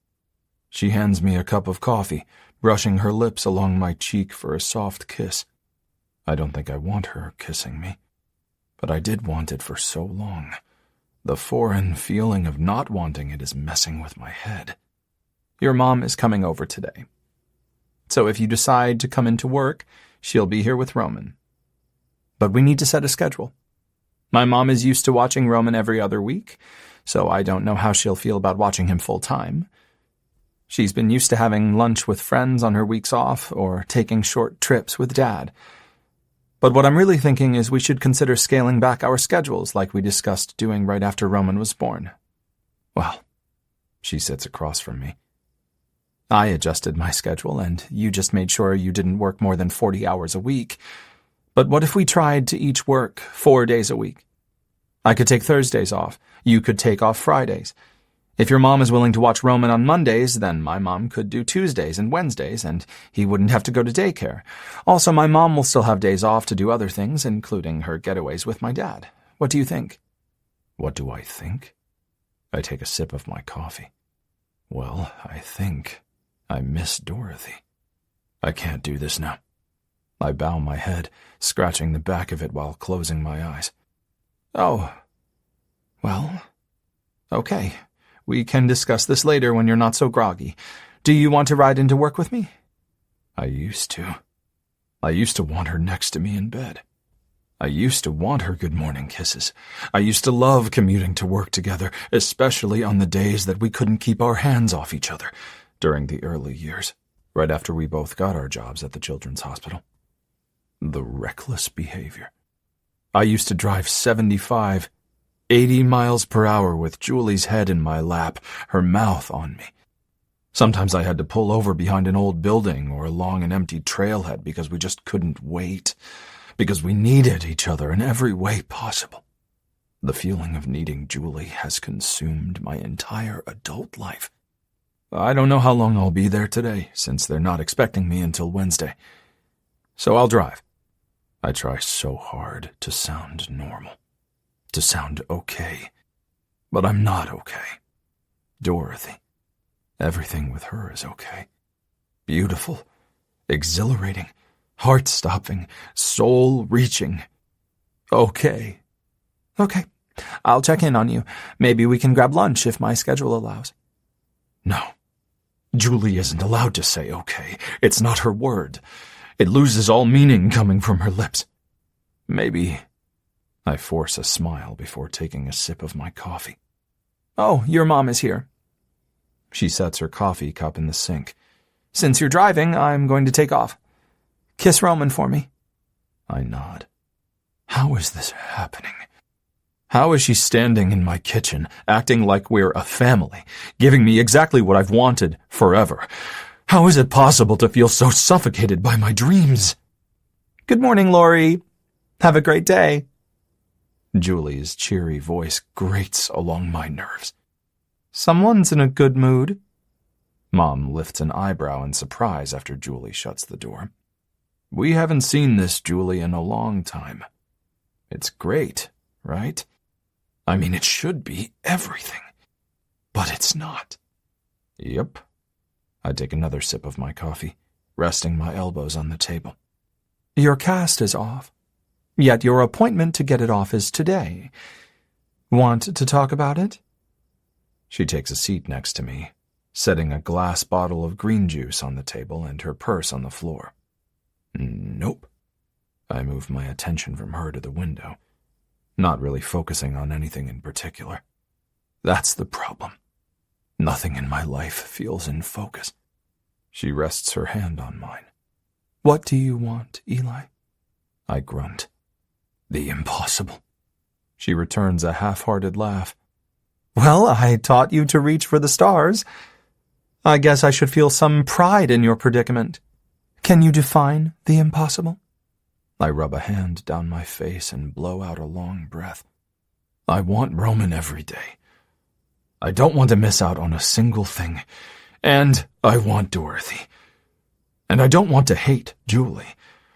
She hands me a cup of coffee, brushing her lips along my cheek for a soft kiss. I don't think I want her kissing me, but I did want it for so long. The foreign feeling of not wanting it is messing with my head. Your mom is coming over today. So if you decide to come into work, she'll be here with Roman. But we need to set a schedule. My mom is used to watching Roman every other week, so I don't know how she'll feel about watching him full time. She's been used to having lunch with friends on her weeks off or taking short trips with Dad. But what I'm really thinking is we should consider scaling back our schedules like we discussed doing right after Roman was born. Well, she sits across from me. I adjusted my schedule, and you just made sure you didn't work more than 40 hours a week. But what if we tried to each work 4 days a week? I could take Thursdays off. You could take off Fridays. If your mom is willing to watch Roman on Mondays, then my mom could do Tuesdays and Wednesdays, and he wouldn't have to go to daycare. Also, my mom will still have days off to do other things, including her getaways with my dad. What do you think? What do I think? I take a sip of my coffee. Well, I think I miss Dorothy. I can't do this now. I bow my head, scratching the back of it while closing my eyes. Oh, well, okay. We can discuss this later when you're not so groggy. Do you want to ride into work with me? I used to. I used to want her next to me in bed. I used to want her good morning kisses. I used to love commuting to work together, especially on the days that we couldn't keep our hands off each other during the early years, right after we both got our jobs at the children's hospital. The reckless behavior. I used to drive 75, 80 miles per hour with Julie's head in my lap, her mouth on me. Sometimes I had to pull over behind an old building or along an empty trailhead because we just couldn't wait, because we needed each other in every way possible. The feeling of needing Julie has consumed my entire adult life. I don't know how long I'll be there today, since they're not expecting me until Wednesday. So I'll drive. I try so hard to sound normal, to sound okay, but I'm not okay. Dorothy. Everything with her is okay. Beautiful, exhilarating, heart-stopping, soul-reaching. Okay. Okay. I'll check in on you. Maybe we can grab lunch if my schedule allows. No. Julie isn't allowed to say okay. It's not her word. It loses all meaning coming from her lips. Maybe. I force a smile before taking a sip of my coffee. Oh, your mom is here. She sets her coffee cup in the sink. Since you're driving, I'm going to take off. Kiss Roman for me. I nod. How is this happening? How is she standing in my kitchen, acting like we're a family, giving me exactly what I've wanted forever? How is it possible to feel so suffocated by my dreams? Good morning, Lori. Have a great day. Julie's cheery voice grates along my nerves. Someone's in a good mood. Mom lifts an eyebrow in surprise after Julie shuts the door. We haven't seen this Julie in a long time. It's great, right? I mean, it should be everything. But it's not. Yep. I take another sip of my coffee, resting my elbows on the table. Your cast is off. Yet your appointment to get it off is today. Want to talk about it? She takes a seat next to me, setting a glass bottle of green juice on the table and her purse on the floor. Nope. I move my attention from her to the window, not really focusing on anything in particular. That's the problem. Nothing in my life feels in focus. She rests her hand on mine. What do you want, Eli? I grunt. The impossible. She returns a half-hearted laugh. Well, I taught you to reach for the stars. I guess I should feel some pride in your predicament. Can you define the impossible? I rub a hand down my face and blow out a long breath. I want Roman every day. I don't want to miss out on a single thing. And I want Dorothy. And I don't want to hate Julie.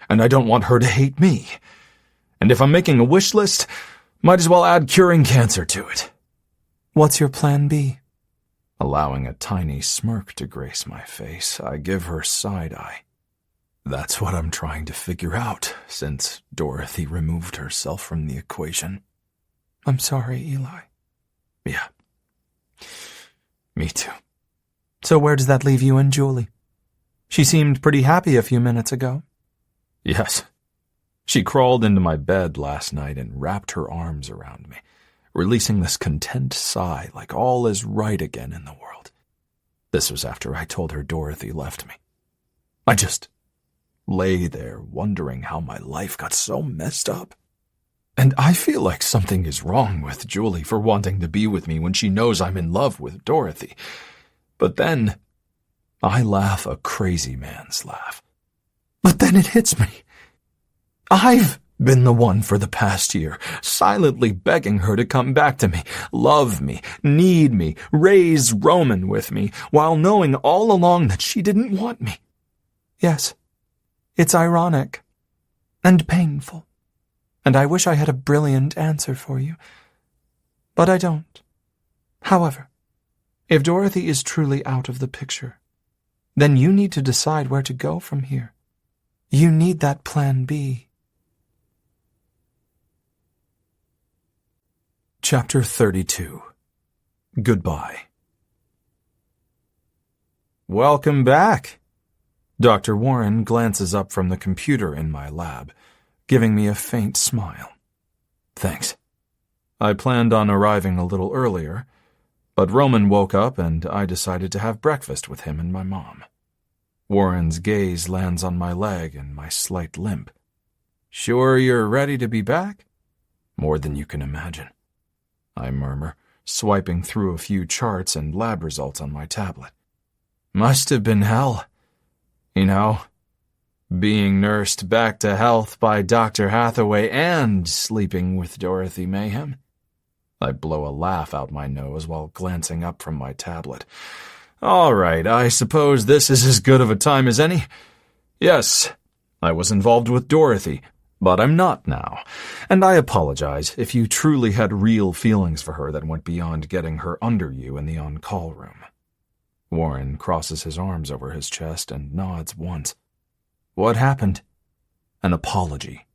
And I don't want her to hate me. And if I'm making a wish list, might as well add curing cancer to it. What's your plan B? Allowing a tiny smirk to grace my face, I give her side-eye. That's what I'm trying to figure out, since Dorothy removed herself from the equation. I'm sorry, Eli. Yeah. Me too. So where does that leave you and Julie? She seemed pretty happy a few minutes ago. Yes. She crawled into my bed last night and wrapped her arms around me, releasing this content sigh like all is right again in the world. This was after I told her Dorothy left me. I just lay there wondering how my life got so messed up. And I feel like something is wrong with Julie for wanting to be with me when she knows I'm in love with Dorothy. But then I laugh a crazy man's laugh. But then it hits me. I've been the one for the past year, silently begging her to come back to me, love me, need me, raise Roman with me, while knowing all along that she didn't want me. Yes, it's ironic and painful, and I wish I had a brilliant answer for you, but I don't. However, if Dorothy is truly out of the picture, then you need to decide where to go from here. You need that plan B. Chapter 32. Goodbye. Welcome back. Dr. Warren glances up from the computer in my lab, giving me a faint smile. Thanks. I planned on arriving a little earlier, but Roman woke up and I decided to have breakfast with him and my mom. Warren's gaze lands on my leg and my slight limp. Sure you're ready to be back? More than you can imagine, I murmur, swiping through a few charts and lab results on my tablet. Must have been hell. You know, being nursed back to health by Dr. Hathaway and sleeping with Dorothy Mayhem. I blow a laugh out my nose while glancing up from my tablet. All right, I suppose this is as good of a time as any. Yes, I was involved with Dorothy, but I'm not now, and I apologize if you truly had real feelings for her that went beyond getting her under you in the on-call room. Warren crosses his arms over his chest and nods once. What happened? An apology.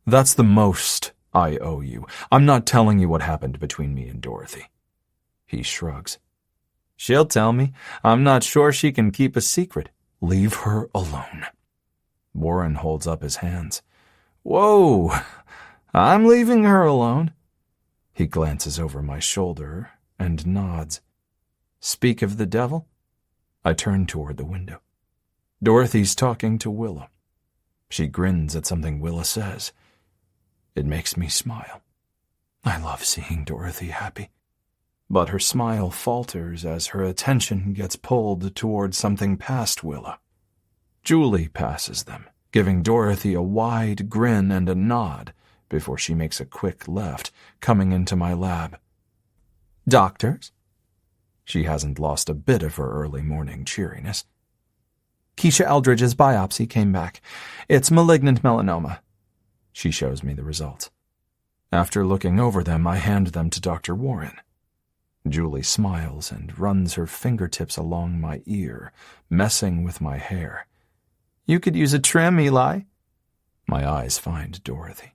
That's the most I owe you. I'm not telling you what happened between me and Dorothy. He shrugs. She'll tell me. I'm not sure she can keep a secret. Leave her alone. Warren holds up his hands. Whoa, I'm leaving her alone. He glances over my shoulder and nods. Speak of the devil? I turn toward the window. Dorothy's talking to Willa. She grins at something Willa says. It makes me smile. I love seeing Dorothy happy. But her smile falters as her attention gets pulled toward something past Willa. Julie passes them, giving Dorothy a wide grin and a nod before she makes a quick left, coming into my lab. Doctors? She hasn't lost a bit of her early morning cheeriness. Keisha Eldridge's biopsy came back. It's malignant melanoma. She shows me the results. After looking over them, I hand them to Dr. Warren. Julie smiles and runs her fingertips along my ear, messing with my hair. You could use a trim, Eli. My eyes find Dorothy.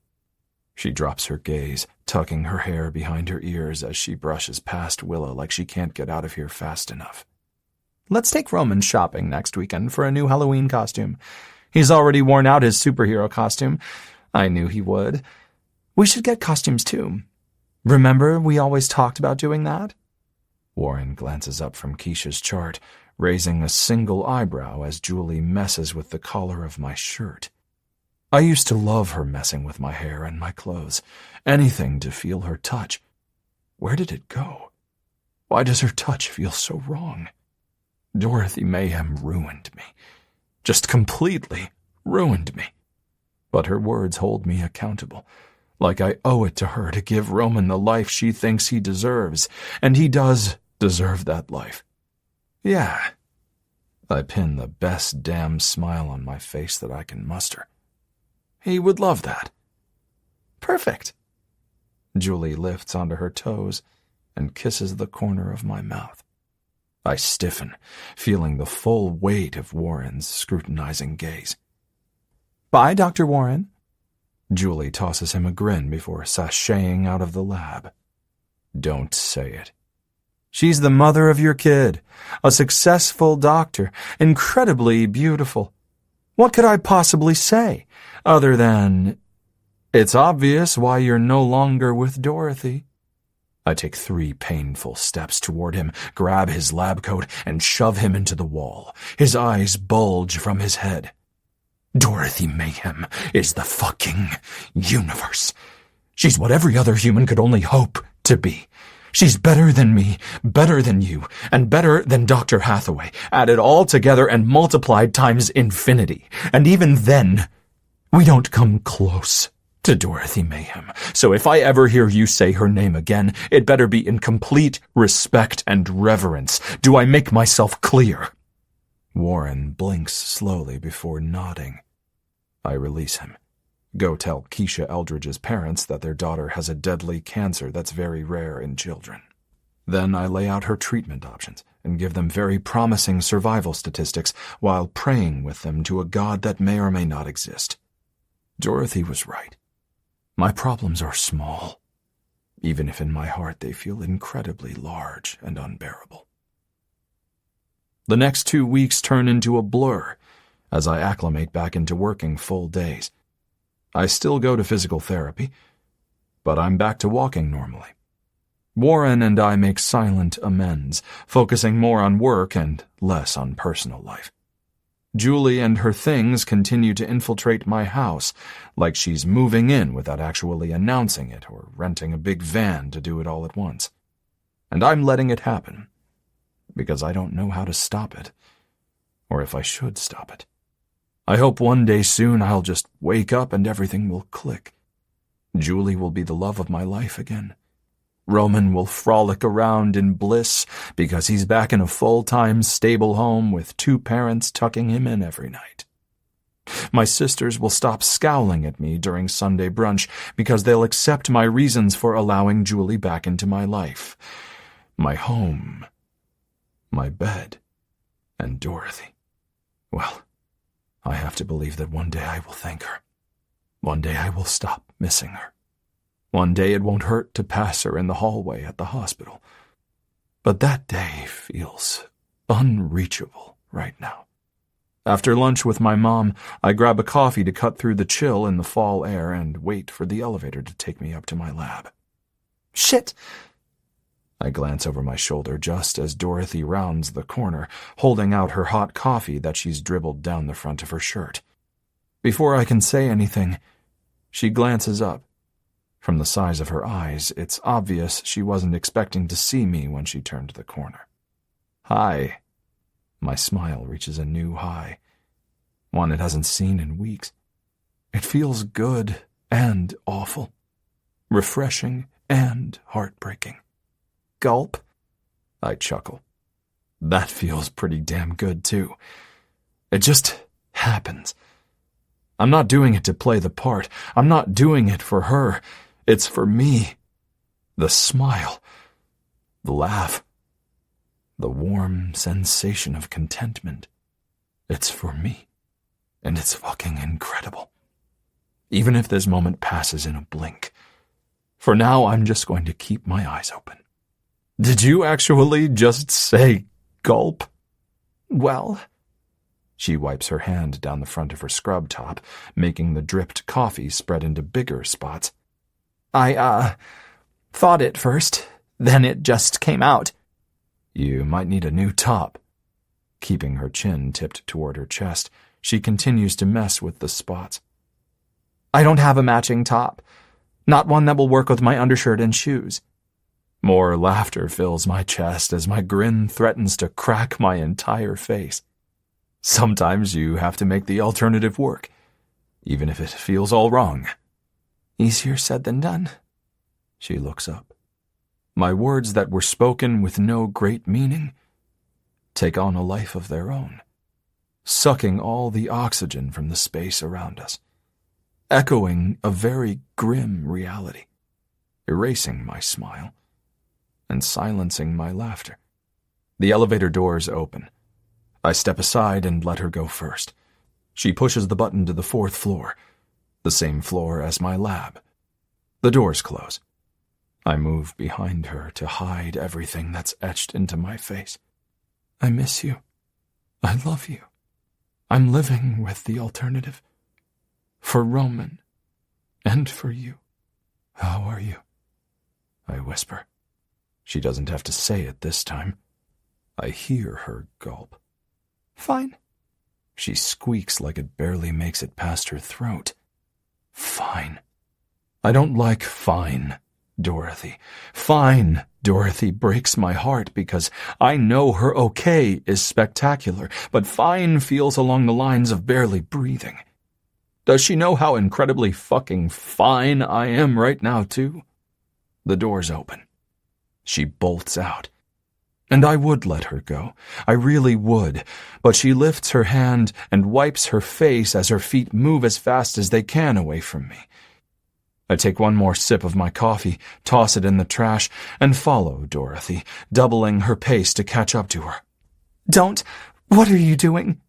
She drops her gaze, tucking her hair behind her ears as she brushes past Willa like she can't get out of here fast enough. Let's take Roman shopping next weekend for a new Halloween costume. He's already worn out his superhero costume. I knew he would. We should get costumes too. Remember we always talked about doing that? Warren glances up from Keisha's chart, raising a single eyebrow as Julie messes with the collar of my shirt. I used to love her messing with my hair and my clothes. Anything to feel her touch. Where did it go? Why does her touch feel so wrong? Dorothy Mayhem ruined me. Just completely ruined me. But her words hold me accountable, like I owe it to her to give Roman the life she thinks he deserves, and he does deserve that life. Yeah, I pin the best damn smile on my face that I can muster. He would love that. Perfect. Julie lifts onto her toes and kisses the corner of my mouth. I stiffen, feeling the full weight of Warren's scrutinizing gaze. Bye, Dr. Warren. Julie tosses him a grin before sashaying out of the lab. Don't say it. She's the mother of your kid, a successful doctor, incredibly beautiful. What could I possibly say, other than, it's obvious why you're no longer with Dorothy? I take 3 painful steps toward him, grab his lab coat, and shove him into the wall. His eyes bulge from his head. Dorothy Mayhem is the fucking universe. She's what every other human could only hope to be. She's better than me, better than you, and better than Dr. Hathaway, added all together and multiplied times infinity. And even then, we don't come close to Dorothy Mayhem. So if I ever hear you say her name again, it better be in complete respect and reverence. Do I make myself clear? Warren blinks slowly before nodding. I release him. Go tell Keisha Eldridge's parents that their daughter has a deadly cancer that's very rare in children. Then I lay out her treatment options and give them very promising survival statistics while praying with them to a God that may or may not exist. Dorothy was right. My problems are small, even if in my heart they feel incredibly large and unbearable. The next 2 weeks turn into a blur as I acclimate back into working full days. I still go to physical therapy, but I'm back to walking normally. Warren and I make silent amends, focusing more on work and less on personal life. Julie and her things continue to infiltrate my house, like she's moving in without actually announcing it or renting a big van to do it all at once. And I'm letting it happen, because I don't know how to stop it, or if I should stop it. I hope one day soon I'll just wake up and everything will click. Julie will be the love of my life again. Roman will frolic around in bliss because he's back in a full-time, stable home with 2 parents tucking him in every night. My sisters will stop scowling at me during Sunday brunch because they'll accept my reasons for allowing Julie back into my life, my home, my bed, and Dorothy. Well, I have to believe that one day I will thank her. One day I will stop missing her. One day it won't hurt to pass her in the hallway at the hospital. But that day feels unreachable right now. After lunch with my mom, I grab a coffee to cut through the chill in the fall air and wait for the elevator to take me up to my lab. Shit! I glance over my shoulder just as Dorothy rounds the corner, holding out her hot coffee that she's dribbled down the front of her shirt. Before I can say anything, she glances up. From the size of her eyes, it's obvious she wasn't expecting to see me when she turned the corner. Hi. My smile reaches a new high, one it hasn't seen in weeks. It feels good and awful, refreshing and heartbreaking. Gulp. I chuckle. That feels pretty damn good, too. It just happens. I'm not doing it to play the part. I'm not doing it for her. It's for me. The smile, the laugh, the warm sensation of contentment. It's for me. And it's fucking incredible. Even if this moment passes in a blink. For now, I'm just going to keep my eyes open. Did you actually just say gulp? Well... She wipes her hand down the front of her scrub top, making the dripped coffee spread into bigger spots. I, thought it first, then it just came out. You might need a new top. Keeping her chin tipped toward her chest, she continues to mess with the spots. I don't have a matching top. Not one that will work with my undershirt and shoes. More laughter fills my chest as my grin threatens to crack my entire face. Sometimes you have to make the alternative work, even if it feels all wrong. Easier said than done. She looks up. My words that were spoken with no great meaning take on a life of their own. sucking all the oxygen from the space around us, echoing a very grim reality, erasing my smile and silencing my laughter. The elevator doors open. I step aside and let her go first. She pushes the button to the 4th floor, the same floor as my lab. The doors close. I move behind her to hide everything that's etched into my face. I miss you. I love you. I'm living with the alternative. For Roman. And for you. How are you? I whisper. She doesn't have to say it this time. I hear her gulp. Fine. She squeaks like it barely makes it past her throat. Fine. I don't like fine, Dorothy. Fine, Dorothy breaks my heart because I know her okay is spectacular, but fine feels along the lines of barely breathing. Does she know how incredibly fucking fine I am right now, too? The doors open. She bolts out. And I would let her go. I really would. But she lifts her hand and wipes her face as her feet move as fast as they can away from me. I take one more sip of my coffee, toss it in the trash, and follow Dorothy, doubling her pace to catch up to her. Don't! What are you doing?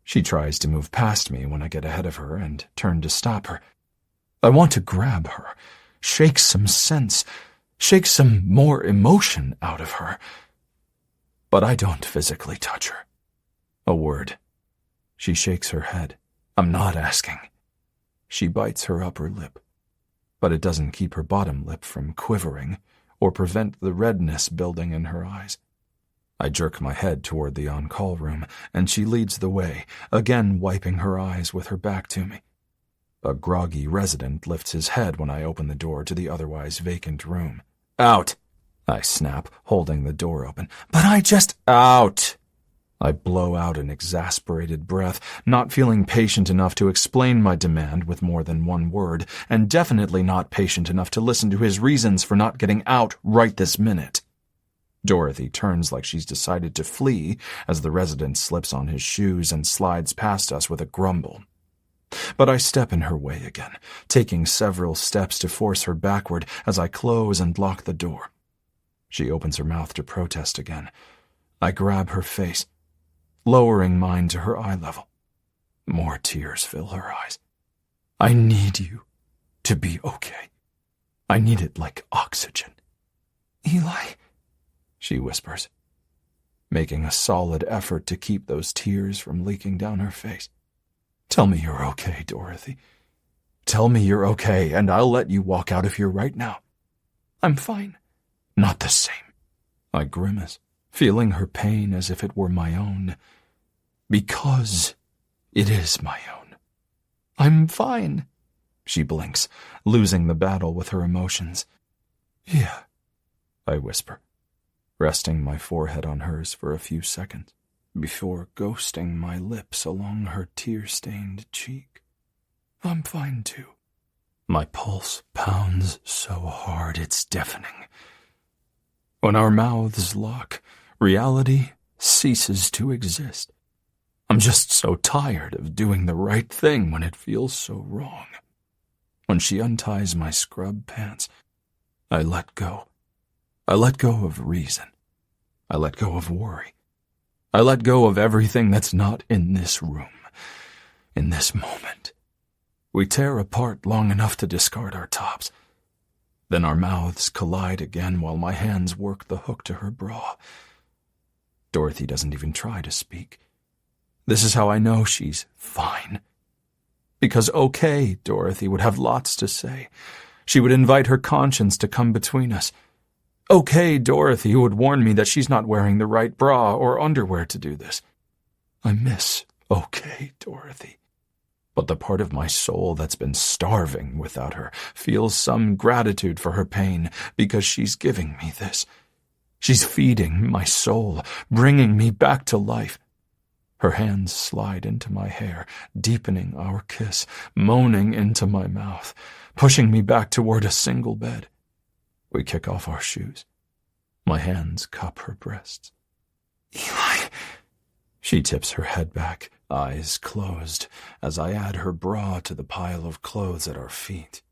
She tries to move past me when I get ahead of her and turn to stop her. I want to grab her, shake some sense, shake some more emotion out of her. But I don't physically touch her. A word. She shakes her head. I'm not asking. She bites her upper lip. But it doesn't keep her bottom lip from quivering or prevent the redness building in her eyes. I jerk my head toward the on-call room, and she leads the way, again wiping her eyes with her back to me. A groggy resident lifts his head when I open the door to the otherwise vacant room. Out! I snap, holding the door open. But I just... Out! I blow out an exasperated breath, not feeling patient enough to explain my demand with more than one word, and definitely not patient enough to listen to his reasons for not getting out right this minute. Dorothy turns like she's decided to flee as the resident slips on his shoes and slides past us with a grumble. But I step in her way again, taking several steps to force her backward as I close and lock the door. She opens her mouth to protest again. I grab her face, lowering mine to her eye level. More tears fill her eyes. I need you to be okay. I need it like oxygen. Eli, she whispers, making a solid effort to keep those tears from leaking down her face. Tell me you're okay, Dorothy. Tell me you're okay, and I'll let you walk out of here right now. I'm fine. Not the same. I grimace, feeling her pain as if it were my own. Because it is my own. I'm fine. She blinks, losing the battle with her emotions. Yeah, I whisper, resting my forehead on hers for a few seconds before ghosting my lips along her tear-stained cheek. I'm fine too. My pulse pounds so hard it's deafening. When our mouths lock, reality ceases to exist. I'm just so tired of doing the right thing when it feels so wrong. When she unties my scrub pants, I let go. I let go of reason. I let go of worry. I let go of everything that's not in this room, in this moment. We tear apart long enough to discard our tops. Then our mouths collide again while my hands work the hook to her bra. Dorothy doesn't even try to speak. This is how I know she's fine. Because okay, Dorothy would have lots to say. She would invite her conscience to come between us. Okay, Dorothy would warn me that she's not wearing the right bra or underwear to do this. I miss okay, Dorothy. But the part of my soul that's been starving without her feels some gratitude for her pain because she's giving me this. She's feeding my soul, bringing me back to life. Her hands slide into my hair, deepening our kiss, moaning into my mouth, pushing me back toward a single bed. We kick off our shoes. My hands cup her breasts. Eli, She tips her head back, eyes closed, as I add her bra to the pile of clothes at our feet.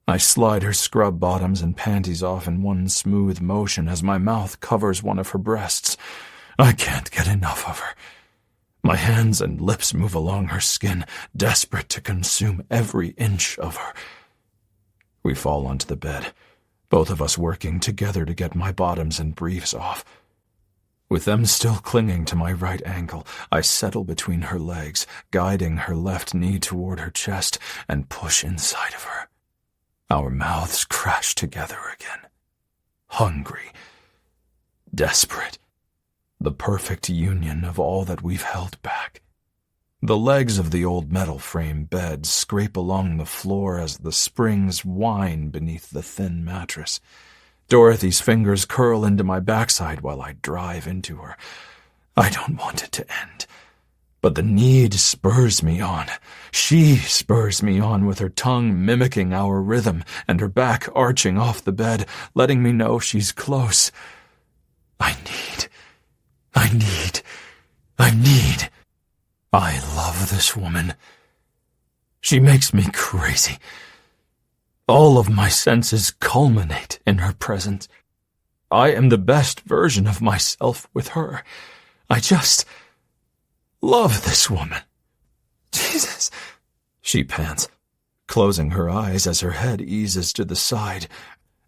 I slide her scrub bottoms and panties off in one smooth motion as my mouth covers one of her breasts. I can't get enough of her. My hands and lips move along her skin, desperate to consume every inch of her. We fall onto the bed, both of us working together to get my bottoms and briefs off. With them still clinging to my right ankle, I settle between her legs, guiding her left knee toward her chest, and push inside of her. Our mouths crash together again. Hungry. Desperate. The perfect union of all that we've held back. The legs of the old metal frame bed scrape along the floor as the springs whine beneath the thin mattress. Dorothy's fingers curl into my backside while I drive into her. I don't want it to end. But the need spurs me on. She spurs me on with her tongue mimicking our rhythm and her back arching off the bed, letting me know she's close. I love this woman. She makes me crazy. All of my senses culminate in her presence. I am the best version of myself with her. I just love this woman. Jesus, she pants, closing her eyes as her head eases to the side,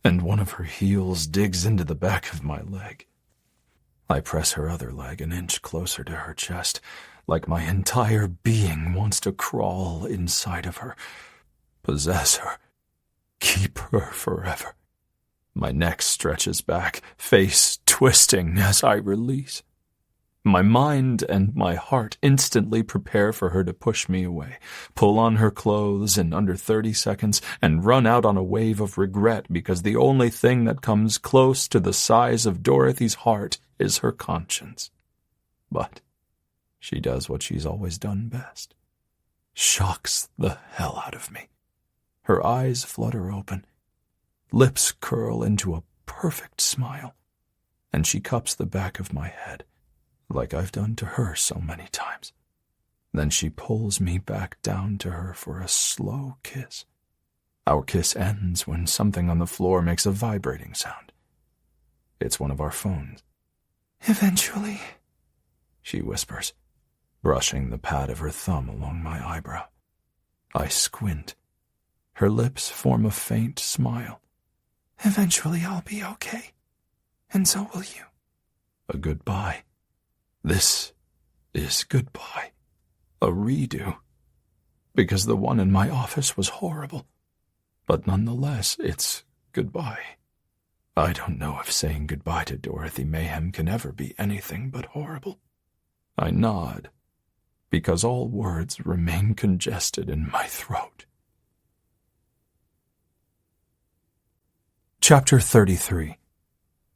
and one of her heels digs into the back of my leg. I press her other leg an inch closer to her chest, like my entire being wants to crawl inside of her, possess her, keep her forever. My neck stretches back, face twisting as I release. My mind and my heart instantly prepare for her to push me away, pull on her clothes in under 30 seconds, and run out on a wave of regret because the only thing that comes close to the size of Dorothy's heart is her conscience. But she does what she's always done best. Shocks the hell out of me. Her eyes flutter open, lips curl into a perfect smile, and she cups the back of my head, like I've done to her so many times. Then she pulls me back down to her for a slow kiss. Our kiss ends when something on the floor makes a vibrating sound. It's one of our phones. Eventually, she whispers, brushing the pad of her thumb along my eyebrow. I squint. Her lips form a faint smile. Eventually I'll be okay, and so will you. A goodbye. This is goodbye. A redo. Because the one in my office was horrible. But nonetheless, it's goodbye. I don't know if saying goodbye to Dorothy Mayhem can ever be anything but horrible. I nod, because all words remain congested in my throat. Chapter 33.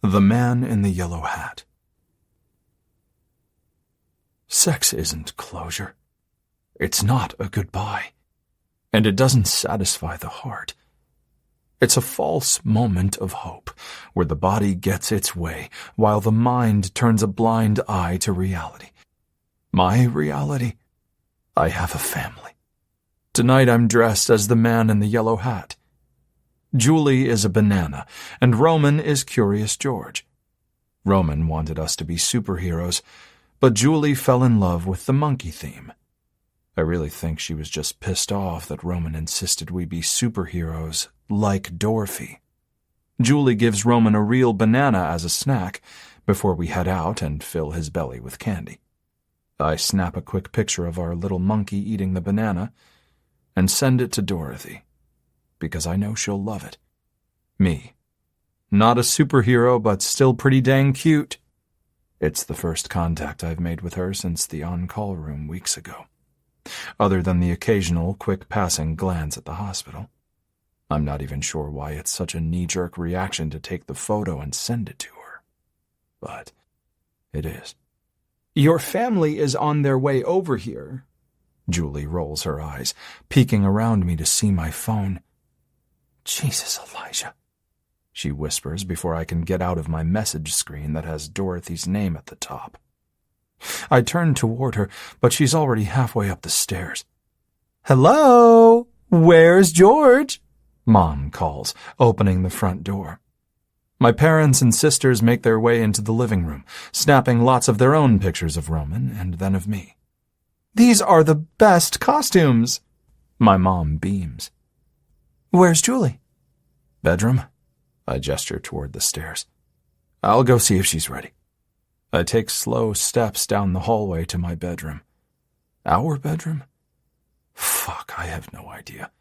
The Man in the Yellow Hat. Sex isn't closure. It's not a goodbye. And it doesn't satisfy the heart. It's a false moment of hope, where the body gets its way, while the mind turns a blind eye to reality. My reality? I have a family. Tonight I'm dressed as the man in the yellow hat. Julie is a banana, and Roman is Curious George. Roman wanted us to be superheroes, but Julie fell in love with the monkey theme. I really think she was just pissed off that Roman insisted we be superheroes like Dorothy. Julie gives Roman a real banana as a snack before we head out and fill his belly with candy. I snap a quick picture of our little monkey eating the banana and send it to Dorothy, because I know she'll love it. Me. Not a superhero, but still pretty dang cute. It's the first contact I've made with her since the on-call room weeks ago, other than the occasional quick passing glance at the hospital. I'm not even sure why it's such a knee-jerk reaction to take the photo and send it to her. But it is. Your family is on their way over here. Julie rolls her eyes, peeking around me to see my phone. Jesus, Elijah, she whispers before I can get out of my message screen that has Dorothy's name at the top. I turn toward her, but she's already halfway up the stairs. Hello? Where's George? Mom calls, opening the front door. My parents and sisters make their way into the living room, snapping lots of their own pictures of Roman and then of me. These are the best costumes. My mom beams. Where's Julie? Bedroom? I gesture toward the stairs. I'll go see if she's ready. I take slow steps down the hallway to my bedroom. Our bedroom? Fuck, I have no idea.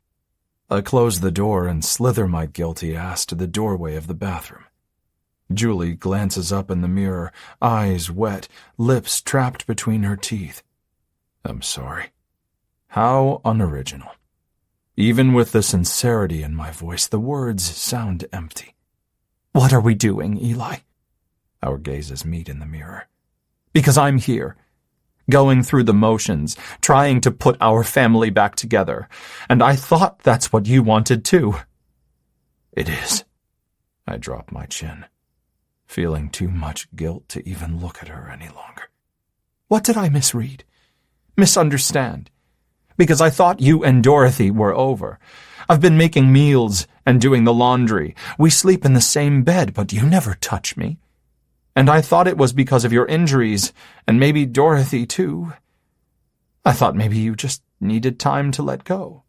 I close the door and slither my guilty ass to the doorway of the bathroom. Julie glances up in the mirror, eyes wet, lips trapped between her teeth. I'm sorry. How unoriginal. Even with the sincerity in my voice, the words sound empty. What are we doing, Eli? Our gazes meet in the mirror. Because I'm here, going through the motions, trying to put our family back together, and I thought that's what you wanted too. It is. I drop my chin, feeling too much guilt to even look at her any longer. What did I misread? Misunderstand? Because I thought you and Dorothy were over. I've been making meals and doing the laundry. We sleep in the same bed, but you never touch me. And I thought it was because of your injuries, and maybe Dorothy too. I thought maybe you just needed time to let go.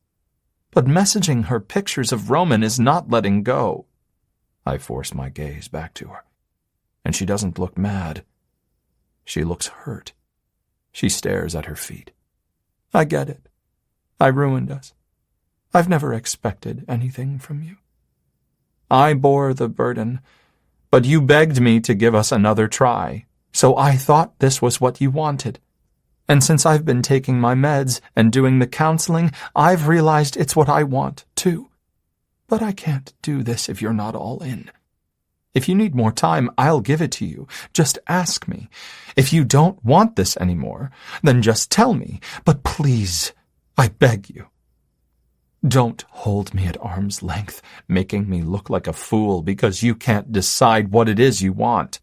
But messaging her pictures of Roman is not letting go. I force my gaze back to her, and she doesn't look mad. She looks hurt. She stares at her feet. I get it. I ruined us. I've never expected anything from you. I bore the burden, but you begged me to give us another try, so I thought this was what you wanted. And since I've been taking my meds and doing the counseling, I've realized it's what I want, too. But I can't do this if you're not all in. If you need more time, I'll give it to you. Just ask me. If you don't want this anymore, then just tell me. But please, I beg you. Don't hold me at arm's length, making me look like a fool because you can't decide what it is you want.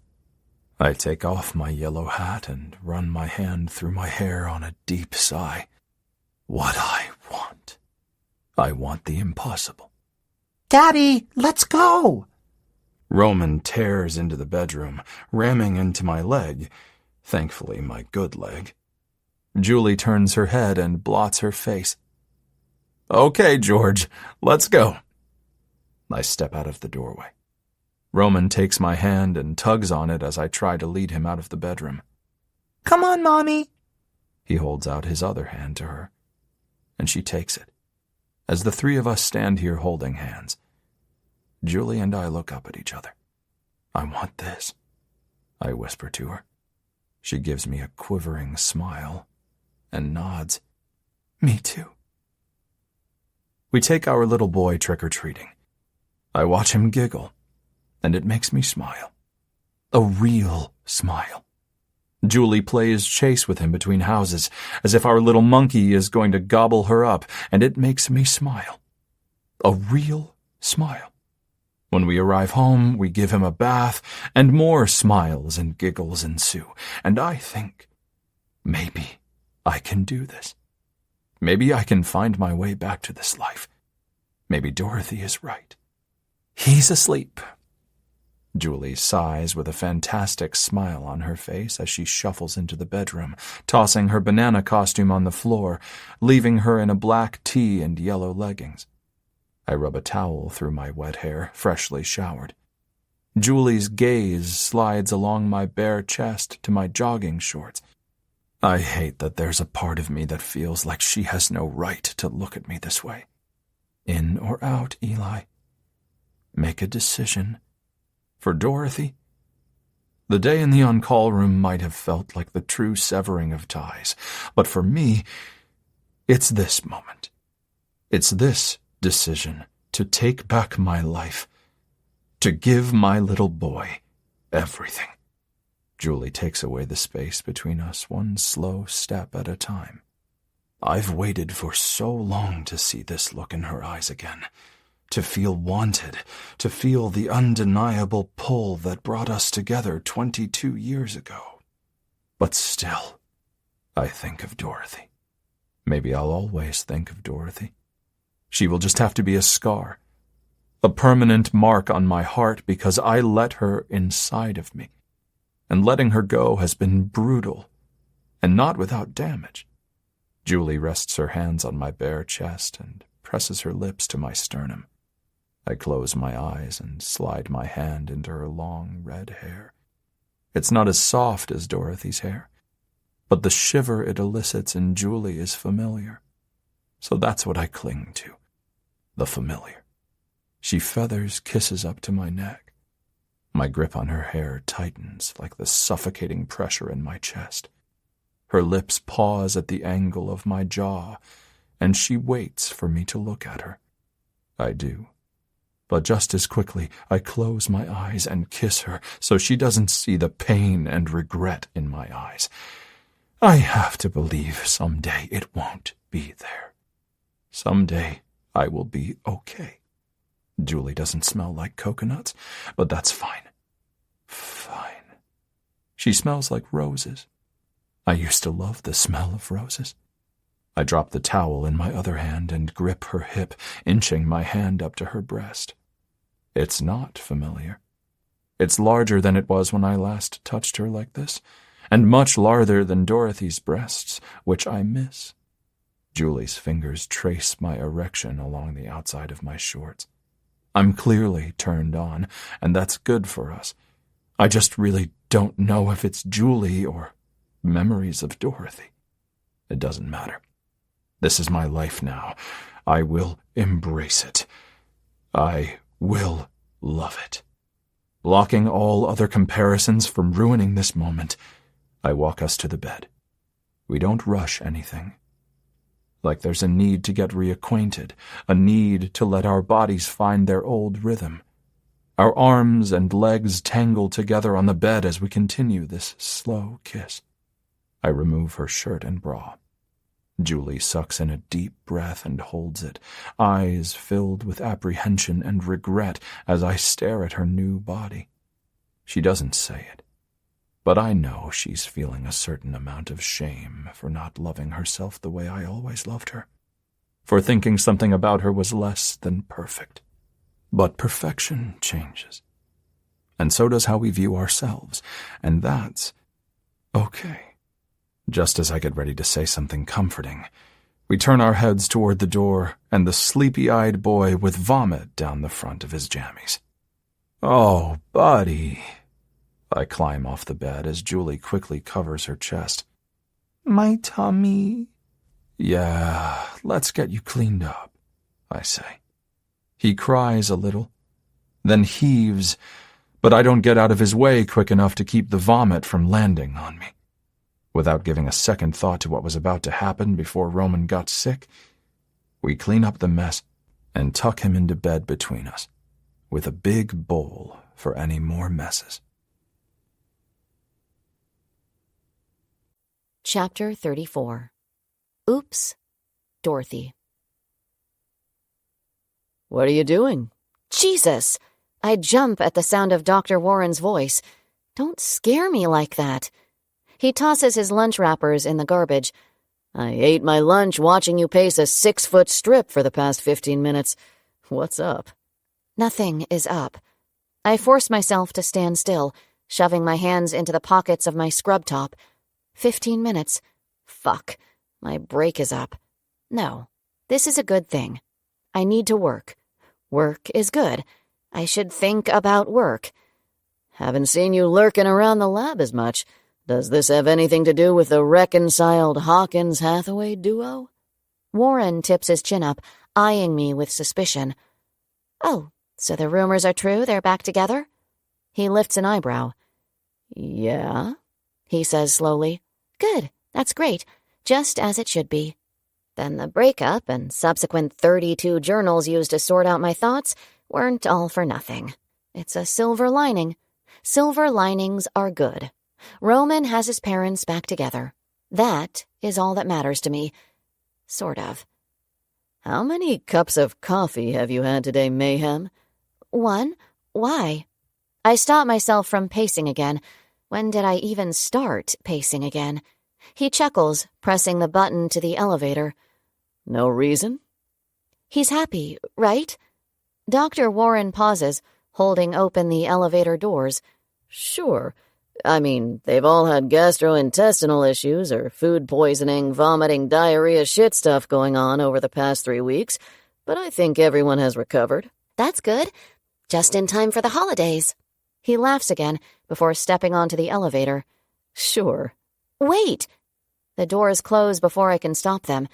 I take off my yellow hat and run my hand through my hair on a deep sigh. What I want. I want the impossible. Daddy, let's go! Roman tears into the bedroom, ramming into my leg, thankfully my good leg. Julie turns her head and blots her face. Okay, George, let's go. I step out of the doorway. Roman takes my hand and tugs on it as I try to lead him out of the bedroom. Come on, Mommy. He holds out his other hand to her, and she takes it. As the three of us stand here holding hands, Julie and I look up at each other. I want this, I whisper to her. She gives me a quivering smile and nods. Me too. We take our little boy trick-or-treating. I watch him giggle, and it makes me smile. A real smile. Julie plays chase with him between houses, as if our little monkey is going to gobble her up, and it makes me smile. A real smile. When we arrive home, we give him a bath, and more smiles and giggles ensue, and I think, maybe I can do this. Maybe I can find my way back to this life. Maybe Dorothy is right. He's asleep. Julie sighs with a fantastic smile on her face as she shuffles into the bedroom, tossing her banana costume on the floor, leaving her in a black tee and yellow leggings. I rub a towel through my wet hair, freshly showered. Julie's gaze slides along my bare chest to my jogging shorts. I hate that there's a part of me that feels like she has no right to look at me this way. In or out, Eli? Make a decision. For Dorothy? The day in the on-call room might have felt like the true severing of ties, but for me, it's this moment. It's this decision to take back my life, to give my little boy everything. Julie takes away the space between us one slow step at a time. I've waited for so long to see this look in her eyes again, to feel wanted, to feel the undeniable pull that brought us together 22 years ago. But still, I think of Dorothy. Maybe I'll always think of Dorothy. She will just have to be a scar, a permanent mark on my heart because I let her inside of me. And letting her go has been brutal, and not without damage. Julie rests her hands on my bare chest and presses her lips to my sternum. I close my eyes and slide my hand into her long red hair. It's not as soft as Dorothy's hair, but the shiver it elicits in Julie is familiar. So that's what I cling to, the familiar. She feathers kisses up to my neck. My grip on her hair tightens like the suffocating pressure in my chest. Her lips pause at the angle of my jaw, and she waits for me to look at her. I do. But just as quickly, I close my eyes and kiss her so she doesn't see the pain and regret in my eyes. I have to believe someday it won't be there. Someday I will be okay. Julie doesn't smell like coconuts, but that's fine. Fine. She smells like roses. I used to love the smell of roses. I drop the towel in my other hand and grip her hip, inching my hand up to her breast. It's not familiar. It's larger than it was when I last touched her like this, and much larger than Dorothy's breasts, which I miss. Julie's fingers trace my erection along the outside of my shorts. I'm clearly turned on, and that's good for us. I just really don't know if it's Julie or memories of Dorothy. It doesn't matter. This is my life now. I will embrace it. I will love it. Blocking all other comparisons from ruining this moment, I walk us to the bed. We don't rush anything. Like there's a need to get reacquainted, a need to let our bodies find their old rhythm. Our arms and legs tangle together on the bed as we continue this slow kiss. I remove her shirt and bra. Julie sucks in a deep breath and holds it, eyes filled with apprehension and regret as I stare at her new body. She doesn't say it, but I know she's feeling a certain amount of shame for not loving herself the way I always loved her, for thinking something about her was less than perfect. But perfection changes, and so does how we view ourselves, and that's okay. Just as I get ready to say something comforting, we turn our heads toward the door and the sleepy-eyed boy with vomit down the front of his jammies. Oh, buddy. I climb off the bed as Julie quickly covers her chest. My tummy. Yeah, let's get you cleaned up, I say. He cries a little, then heaves, but I don't get out of his way quick enough to keep the vomit from landing on me. Without giving a second thought to what was about to happen before Roman got sick, we clean up the mess and tuck him into bed between us, with a big bowl for any more messes. Chapter 34. Oops, Dorothy. What are you doing? Jesus! I jump at the sound of Dr. Warren's voice. Don't scare me like that. He tosses his lunch wrappers in the garbage. I ate my lunch watching you pace a 6-foot strip for the past 15 minutes. What's up? Nothing is up. I force myself to stand still, shoving my hands into the pockets of my scrub top. 15 minutes. Fuck. My break is up. No, this is a good thing. I need to work. Work is good. I should think about work. Haven't seen you lurking around the lab as much. Does this have anything to do with the reconciled Hawkins-Hathaway duo? Warren tips his chin up, eyeing me with suspicion. Oh, so the rumors are true? They're back together? He lifts an eyebrow. Yeah, he says slowly. Good, that's great, just as it should be. Then the breakup and subsequent 32 journals used to sort out my thoughts weren't all for nothing. It's a silver lining. Silver linings are good. Roman has his parents back together. That is all that matters to me. Sort of. How many cups of coffee have you had today, Mayhem? 1. Why? I stop myself from pacing again. When did I even start pacing again? He chuckles, pressing the button to the elevator. No reason? He's happy, right? Dr. Warren pauses, holding open the elevator doors. Sure. I mean, they've all had gastrointestinal issues or food poisoning, vomiting, diarrhea, shit stuff going on over the past 3 weeks, but I think everyone has recovered. That's good. Just in time for the holidays. He laughs again before stepping onto the elevator. Sure. Wait! The doors close before I can stop them.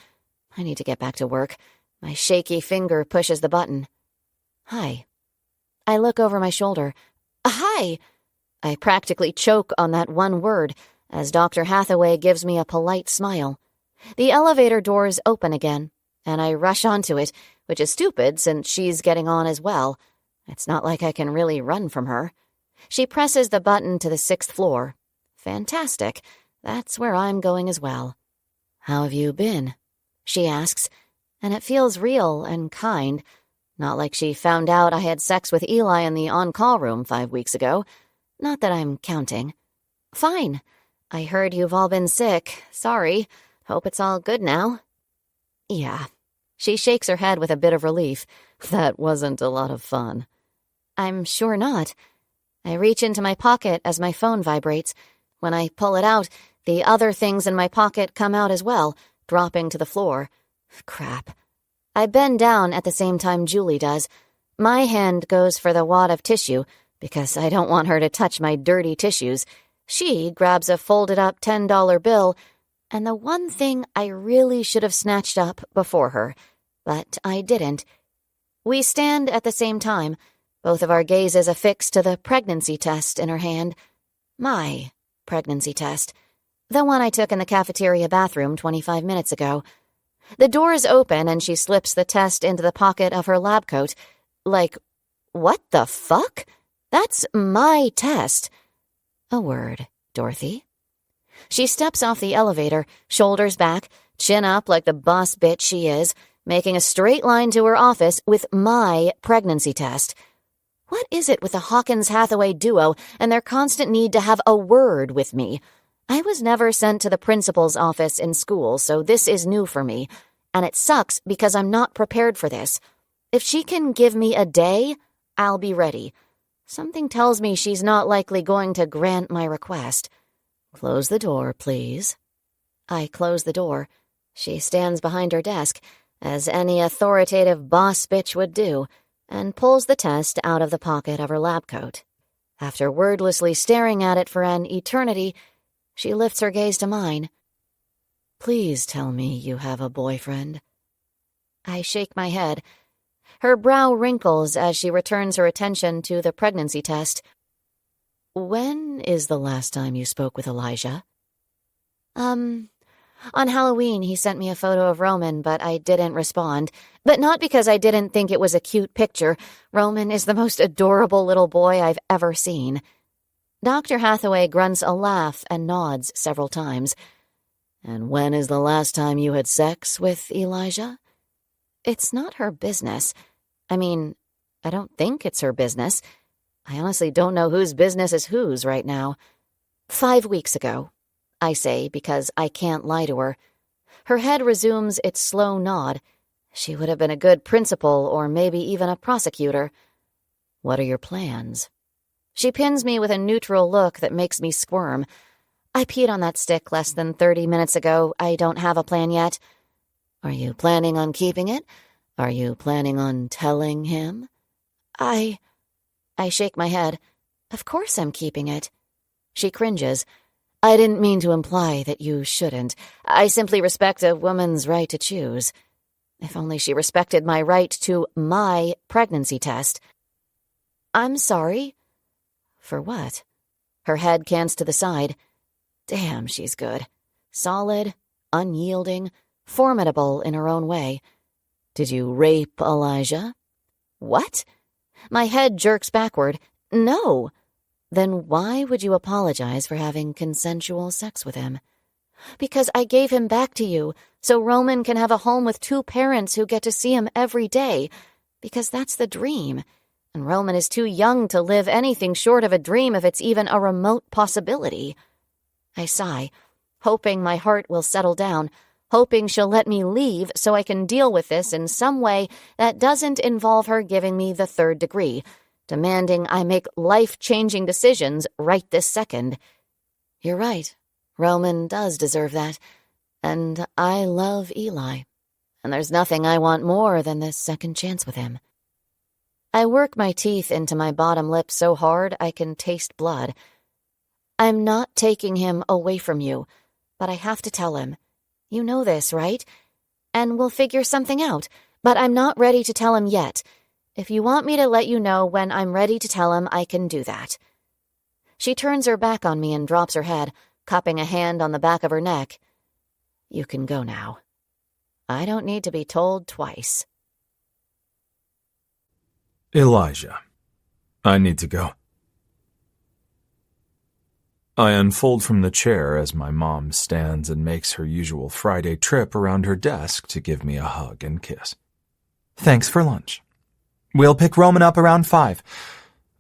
I need to get back to work. My shaky finger pushes the button. Hi. I look over my shoulder. Hi! I practically choke on that one word as Dr. Hathaway gives me a polite smile. The elevator doors open again, and I rush onto it, which is stupid since she's getting on as well. It's not like I can really run from her. She presses the button to the 6th floor. Fantastic. That's where I'm going as well. How have you been? She asks, and it feels real and kind. Not like she found out I had sex with Eli in the on-call room 5 weeks ago. Not that I'm counting. Fine. I heard you've all been sick. Sorry. Hope it's all good now. Yeah. She shakes her head with a bit of relief. That wasn't a lot of fun. I'm sure not. I reach into my pocket as my phone vibrates. When I pull it out, the other things in my pocket come out as well, dropping to the floor. Crap. I bend down at the same time Julie does. My hand goes for the wad of tissue, because I don't want her to touch my dirty tissues. She grabs a folded-up $10 bill, and the one thing I really should have snatched up before her, but I didn't. We stand at the same time, both of our gazes affixed to the pregnancy test in her hand. My pregnancy test. The one I took in the cafeteria bathroom 25 minutes ago. The doors open and she slips the test into the pocket of her lab coat. Like, what the fuck? That's my test. A word, Dorothy. She steps off the elevator, shoulders back, chin up like the boss bitch she is, making a straight line to her office with my pregnancy test. What is it with the Hawkins-Hathaway duo and their constant need to have a word with me? I was never sent to the principal's office in school, so this is new for me, and it sucks because I'm not prepared for this. If she can give me a day, I'll be ready. Something tells me she's not likely going to grant my request. Close the door, please. I close the door. She stands behind her desk, as any authoritative boss bitch would do, and pulls the test out of the pocket of her lab coat. After wordlessly staring at it for an eternity, she lifts her gaze to mine. Please tell me you have a boyfriend. I shake my head. Her brow wrinkles as she returns her attention to the pregnancy test. When is the last time you spoke with Elijah? On Halloween, he sent me a photo of Roman, but I didn't respond. But not because I didn't think it was a cute picture. Roman is the most adorable little boy I've ever seen. Dr. Hathaway grunts a laugh and nods several times. And when is the last time you had sex with Elijah? It's not her business. I mean, I don't think it's her business. I honestly don't know whose business is whose right now. 5 weeks ago, I say, because I can't lie to her. Her head resumes its slow nod. She would have been a good principal or maybe even a prosecutor. What are your plans? She pins me with a neutral look that makes me squirm. I peed on that stick less than 30 minutes ago. I don't have a plan yet. Are you planning on keeping it? Are you planning on telling him? I shake my head. Of course I'm keeping it. She cringes. I didn't mean to imply that you shouldn't. I simply respect a woman's right to choose. If only she respected my right to my pregnancy test. I'm sorry. For what? Her head cants to the side. Damn, she's good. Solid, unyielding, formidable in her own way. Did you rape Elijah? What? My head jerks backward. No. Then why would you apologize for having consensual sex with him? Because I gave him back to you, so Roman can have a home with 2 parents who get to see him every day. Because that's the dream. And Roman is too young to live anything short of a dream if it's even a remote possibility. I sigh. hoping my heart will settle down, hoping she'll let me leave so I can deal with this in some way that doesn't involve her giving me the 3rd degree, demanding I make life-changing decisions right this second. You're right. Roman does deserve that. And I love Eli. And there's nothing I want more than this second chance with him. I work my teeth into my bottom lip so hard I can taste blood. I'm not taking him away from you, but I have to tell him. You know this, right? And we'll figure something out, but I'm not ready to tell him yet. If you want me to let you know when I'm ready to tell him, I can do that. She turns her back on me and drops her head, cupping a hand on the back of her neck. You can go now. I don't need to be told twice. Elijah. I need to go. I unfold from the chair as my mom stands and makes her usual Friday trip around her desk to give me a hug and kiss. Thanks for lunch. We'll pick Roman up around 5.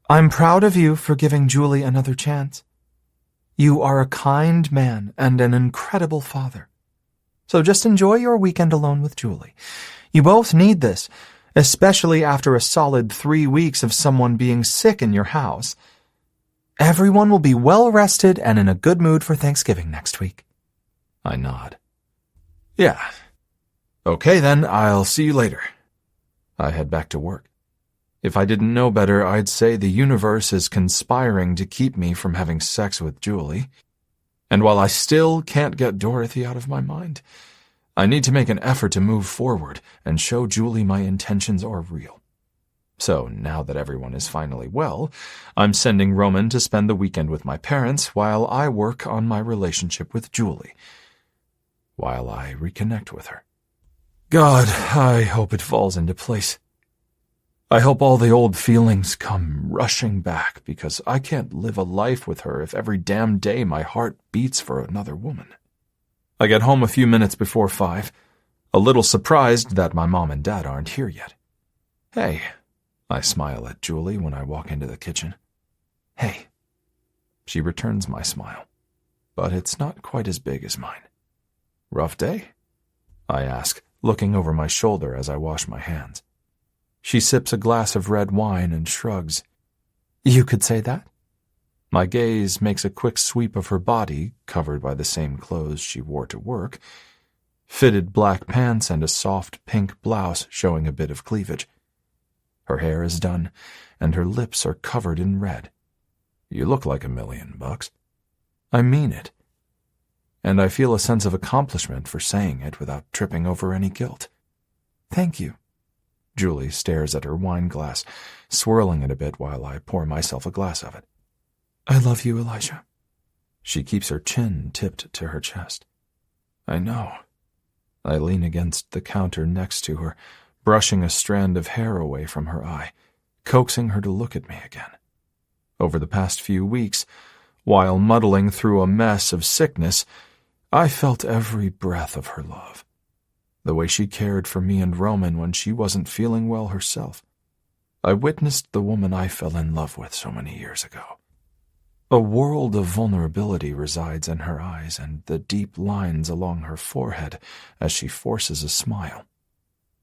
I'm proud of you for giving Julie another chance. You are a kind man and an incredible father. So just enjoy your weekend alone with Julie. You both need this, especially after a solid 3 weeks of someone being sick in your house. Everyone will be well rested and in a good mood for Thanksgiving next week. I nod. Yeah. Okay then, I'll see you later. I head back to work. If I didn't know better, I'd say the universe is conspiring to keep me from having sex with Julie. And while I still can't get Dorothy out of my mind, I need to make an effort to move forward and show Julie my intentions are real. So now that everyone is finally well, I'm sending Roman to spend the weekend with my parents while I work on my relationship with Julie, while I reconnect with her. God, I hope it falls into place. I hope all the old feelings come rushing back because I can't live a life with her if every damn day my heart beats for another woman. I get home a few minutes before 5, a little surprised that my mom and dad aren't here yet. Hey, I smile at Julie when I walk into the kitchen. Hey. She returns my smile, but it's not quite as big as mine. Rough day? I ask, looking over my shoulder as I wash my hands. She sips a glass of red wine and shrugs. You could say that. My gaze makes a quick sweep of her body, covered by the same clothes she wore to work, fitted black pants and a soft pink blouse showing a bit of cleavage. Her hair is done, and her lips are covered in red. You look like $1,000,000. I mean it. And I feel a sense of accomplishment for saying it without tripping over any guilt. Thank you. Julie stares at her wine glass, swirling it a bit while I pour myself a glass of it. I love you, Elijah. She keeps her chin tipped to her chest. I know. I lean against the counter next to her, brushing a strand of hair away from her eye, coaxing her to look at me again. Over the past few weeks, while muddling through a mess of sickness, I felt every breath of her love. The way she cared for me and Roman when she wasn't feeling well herself. I witnessed the woman I fell in love with so many years ago. A world of vulnerability resides in her eyes and the deep lines along her forehead as she forces a smile.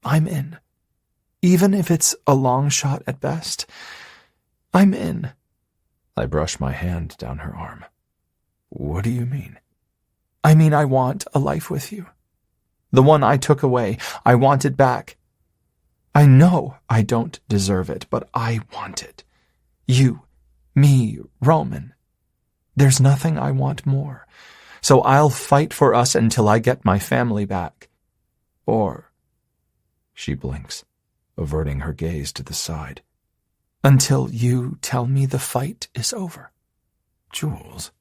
I'm in. Even if it's a long shot at best, I'm in. I brush my hand down her arm. What do you mean? I mean I want a life with you. The one I took away, I want it back. I know I don't deserve it, but I want it. You, me, Roman. There's nothing I want more, so I'll fight for us until I get my family back. Or, she blinks, averting her gaze to the side, until you tell me the fight is over. Jules.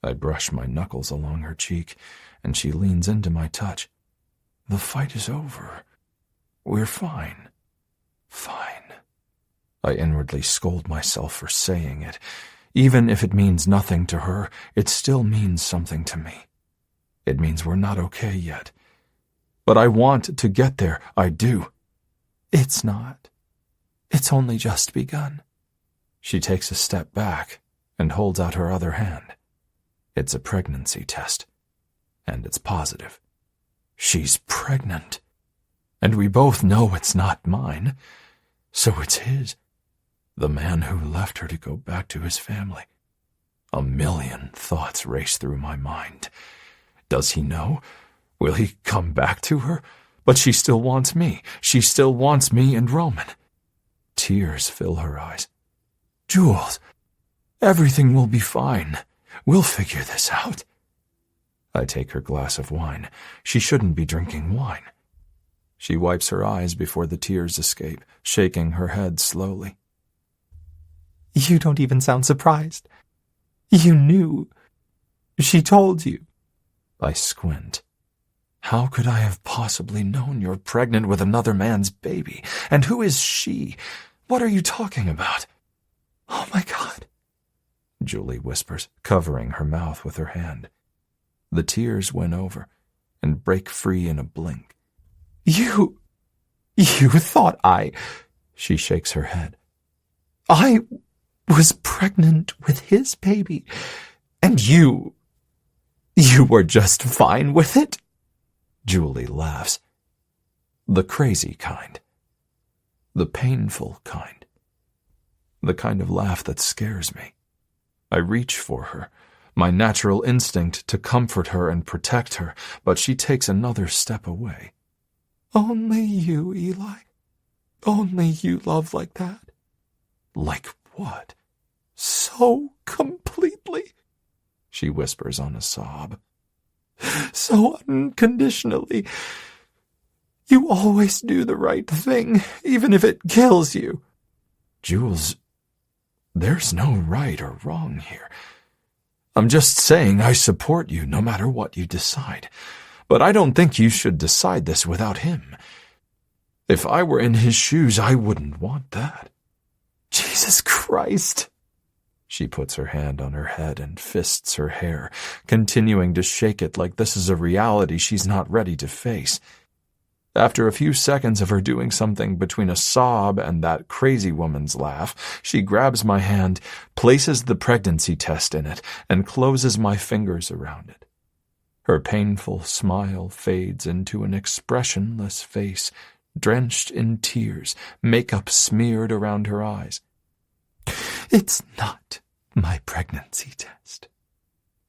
I brush my knuckles along her cheek, and she leans into my touch. The fight is over. We're fine. Fine. I inwardly scold myself for saying it. Even if it means nothing to her, it still means something to me. It means we're not okay yet. But I want to get there, I do. It's not. It's only just begun. She takes a step back and holds out her other hand. It's a pregnancy test, And it's positive. She's pregnant. And we both know it's not mine, so it's his. The man who left her to go back to his family. A million thoughts race through my mind. Does he know? Will he come back to her? But she still wants me. She still wants me and Roman. Tears fill her eyes. Jules, everything will be fine. We'll figure this out. I take her glass of wine. She shouldn't be drinking wine. She wipes her eyes before the tears escape, shaking her head slowly. You don't even sound surprised. You knew. She told you. I squint. How could I have possibly known you're pregnant with another man's baby? And who is she? What are you talking about? Oh my God, Julie whispers, covering her mouth with her hand. The tears win over and break free in a blink. You thought She shakes her head. I was pregnant with his baby, and you were just fine with it? Julie laughs. The crazy kind. The painful kind. The kind of laugh that scares me. I reach for her, my natural instinct to comfort her and protect her, but she takes another step away. Only you, Eli. Only you love like that. Like what? So completely, she whispers on a sob. So unconditionally. You always do the right thing, even if it kills you. Jules, there's no right or wrong here. I'm just saying I support you no matter what you decide. But I don't think you should decide this without him. If I were in his shoes, I wouldn't want that. Jesus Christ. She puts her hand on her head and fists her hair, continuing to shake it like this is a reality she's not ready to face. After a few seconds of her doing something between a sob and that crazy woman's laugh, she grabs my hand, places the pregnancy test in it, and closes my fingers around it. Her painful smile fades into an expressionless face, drenched in tears, makeup smeared around her eyes. It's not my pregnancy test.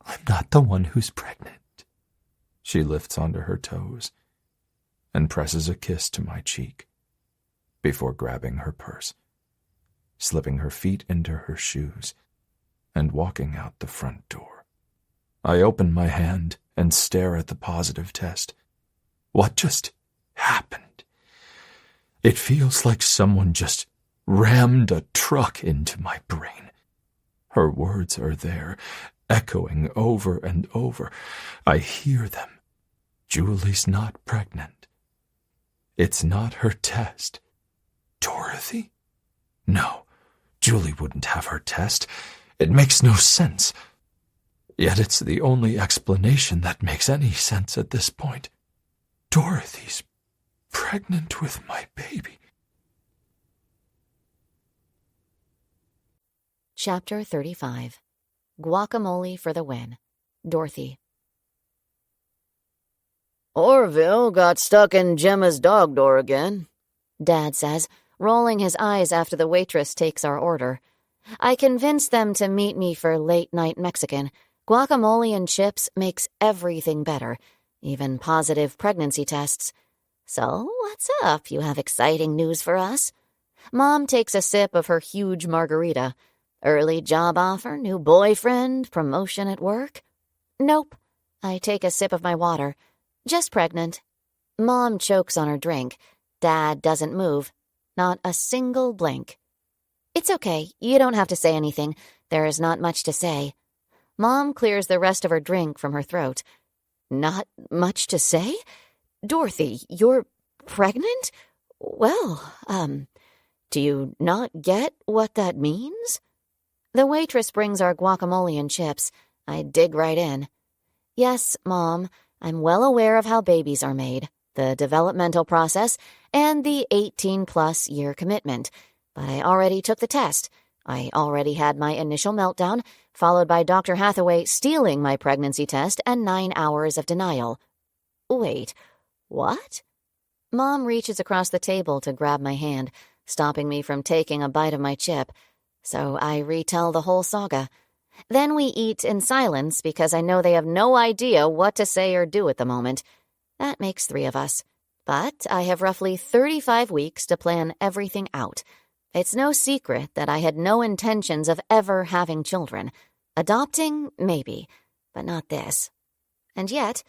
I'm not the one who's pregnant. She lifts onto her toes and presses a kiss to my cheek before grabbing her purse, slipping her feet into her shoes, and walking out the front door. I open my hand and stare at the positive test. What just happened? It feels like someone just rammed a truck into my brain. Her words are there, echoing over and over. I hear them. Julie's not pregnant. It's not her test. Dorothy? No, Julie wouldn't have her test. It makes no sense. Yet it's the only explanation that makes any sense at this point. Dorothy's pregnant with my baby. Chapter 35. Guacamole for the win. Dorothy. Orville got stuck in Gemma's dog door again, Dad says, rolling his eyes after the waitress takes our order. I convinced them to meet me for late-night Mexican. Guacamole and chips makes everything better, even positive pregnancy tests. So, what's up? You have exciting news for us? Mom takes a sip of her huge margarita. Early job offer, new boyfriend, promotion at work? Nope. I take a sip of my water. Just pregnant. Mom chokes on her drink. Dad doesn't move. Not a single blink. It's okay. You don't have to say anything. There is not much to say. Mom clears the rest of her drink from her throat. Not much to say? Dorothy, you're pregnant? Well, do you not get what that means? The waitress brings our guacamole and chips. I dig right in. Yes, Mom, I'm well aware of how babies are made, the developmental process, and the 18-plus year commitment. But I already took the test. I already had my initial meltdown, followed by Dr. Hathaway stealing my pregnancy test and 9 hours of denial. Wait, what? Mom reaches across the table to grab my hand, stopping me from taking a bite of my chip, so I retell the whole saga. Then we eat in silence because I know they have no idea what to say or do at the moment. That makes 3 of us. But I have roughly 35 weeks to plan everything out. It's no secret that I had no intentions of ever having children. Adopting, maybe, but not this. And yet,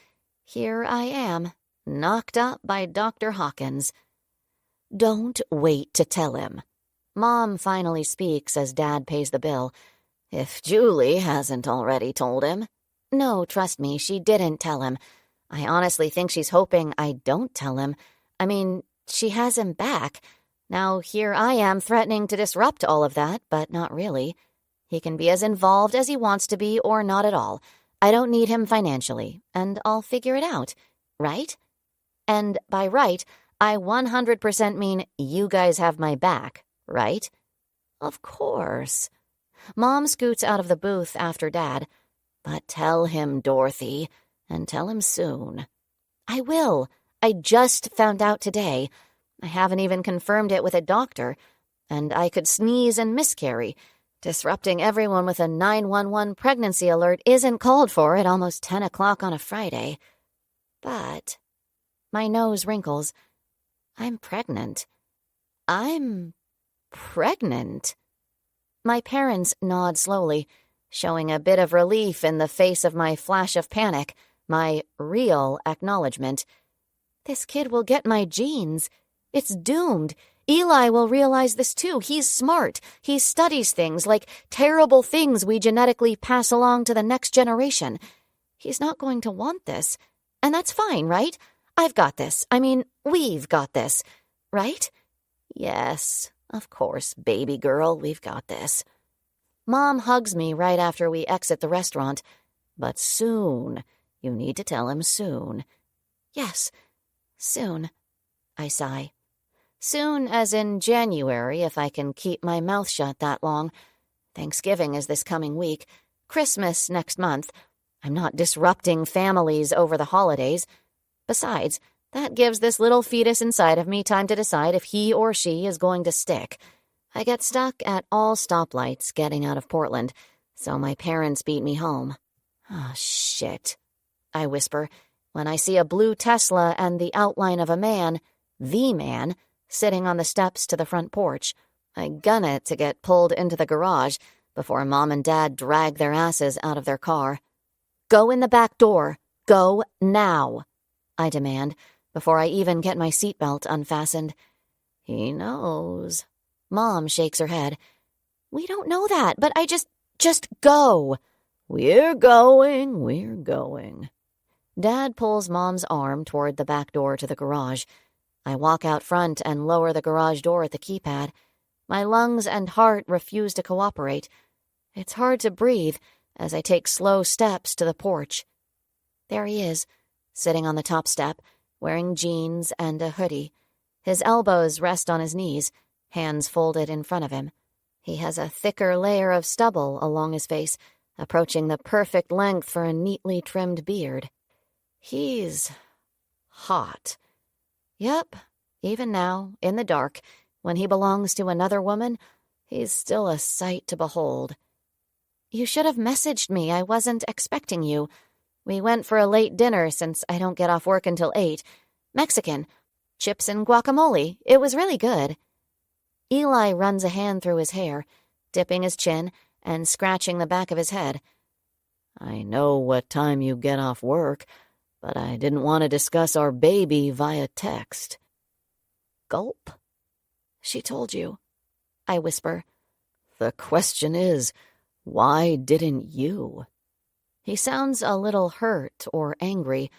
here I am, knocked up by Dr. Hawkins. Don't wait to tell him. Mom finally speaks as Dad pays the bill. If Julie hasn't already told him. No, trust me, she didn't tell him. I honestly think she's hoping I don't tell him. I mean, she has him back. Now here I am threatening to disrupt all of that, but not really. He can be as involved as he wants to be or not at all. I don't need him financially, and I'll figure it out. Right? And by right, I 100% mean you guys have my back, right? Of course. Mom scoots out of the booth after Dad. But tell him, Dorothy, and tell him soon. I will. I just found out today. I haven't even confirmed it with a doctor, and I could sneeze and miscarry. Disrupting everyone with a 911 pregnancy alert isn't called for at almost 10 o'clock on a Friday. But my nose wrinkles. I'm pregnant. I'm pregnant. My parents nod slowly, showing a bit of relief in the face of my flash of panic, my real acknowledgement. This kid will get my genes. It's doomed. Eli will realize this too. He's smart. He studies things like terrible things we genetically pass along to the next generation. He's not going to want this. And that's fine, right? I've got this. I mean, we've got this. Right? Yes, of course, baby girl, we've got this. Mom hugs me right after we exit the restaurant. But soon. You need to tell him soon. Yes, soon. I sigh. Soon as in January, if I can keep my mouth shut that long. Thanksgiving is this coming week. Christmas next month. I'm not disrupting families over the holidays. Besides, that gives this little fetus inside of me time to decide if he or she is going to stick. I get stuck at all stoplights getting out of Portland, so my parents beat me home. Oh, shit, I whisper, when I see a blue Tesla and the outline of a man, the man, sitting on the steps to the front porch. I gun it to get pulled into the garage before Mom and Dad drag their asses out of their car. Go in the back door. Go now, I demand, before I even get my seatbelt unfastened. He knows. Mom shakes her head. We don't know that, but I just go. We're going. Dad pulls Mom's arm toward the back door to the garage. I walk out front and lower the garage door at the keypad. My lungs and heart refuse to cooperate. It's hard to breathe as I take slow steps to the porch. There he is, sitting on the top step, wearing jeans and a hoodie. His elbows rest on his knees, hands folded in front of him. He has a thicker layer of stubble along his face, approaching the perfect length for a neatly trimmed beard. He's hot. Yep, even now, in the dark, when he belongs to another woman, he's still a sight to behold. You should have messaged me. I wasn't expecting you. We went for a late dinner since I don't get off work until 8. Mexican. Chips and guacamole. It was really good. Eli runs a hand through his hair, dipping his chin and scratching the back of his head. I know what time you get off work, but I didn't want to discuss our baby via text. Gulp. She told you, I whisper. The question is, why didn't you? He sounds a little hurt or angry,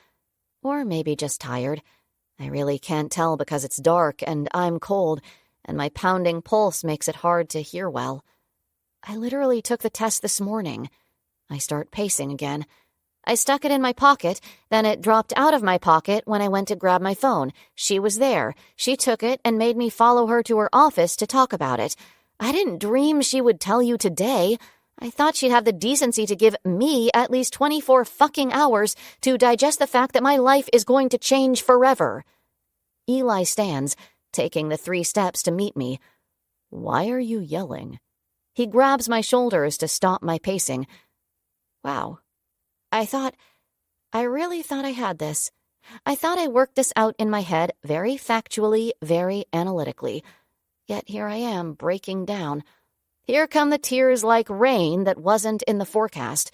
or maybe just tired. I really can't tell because it's dark and I'm cold, and my pounding pulse makes it hard to hear well. I literally took the test this morning. I start pacing again. I stuck it in my pocket, then it dropped out of my pocket when I went to grab my phone. She was there. She took it and made me follow her to her office to talk about it. I didn't dream she would tell you today. I thought she'd have the decency to give me at least 24 fucking hours to digest the fact that my life is going to change forever. Eli stands, taking the 3 steps to meet me. Why are you yelling? He grabs my shoulders to stop my pacing. Wow. I really thought I had this. I thought I worked this out in my head very factually, very analytically. Yet here I am, breaking down. Here come the tears like rain that wasn't in the forecast.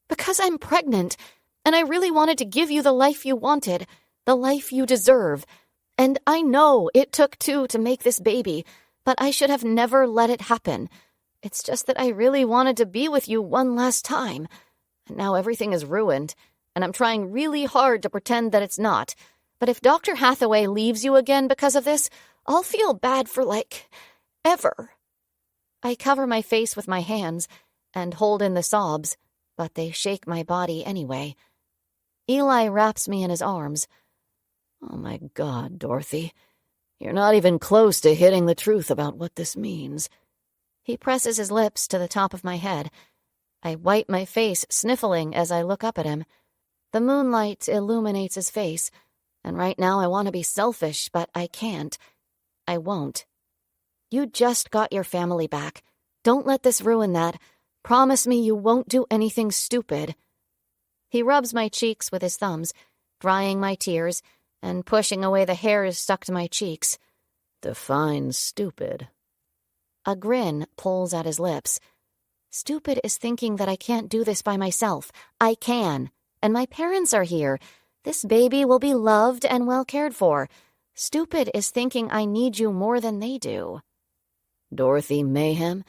Because I'm pregnant, and I really wanted to give you the life you wanted, the life you deserve. And I know it took 2 to make this baby, but I should have never let it happen. It's just that I really wanted to be with you one last time. And now everything is ruined, and I'm trying really hard to pretend that it's not. But if Dr. Hathaway leaves you again because of this, I'll feel bad for, ever. I cover my face with my hands and hold in the sobs, but they shake my body anyway. Eli wraps me in his arms. Oh my God, Dorothy. You're not even close to hitting the truth about what this means. He presses his lips to the top of my head. I wipe my face, sniffling as I look up at him. The moonlight illuminates his face, and right now I want to be selfish, but I can't. I won't. You just got your family back. Don't let this ruin that. Promise me you won't do anything stupid. He rubs my cheeks with his thumbs, drying my tears and pushing away the hairs stuck to my cheeks. Define stupid. A grin pulls at his lips. Stupid is thinking that I can't do this by myself. I can. And my parents are here. This baby will be loved and well cared for. Stupid is thinking I need you more than they do. Dorothy Mayhem,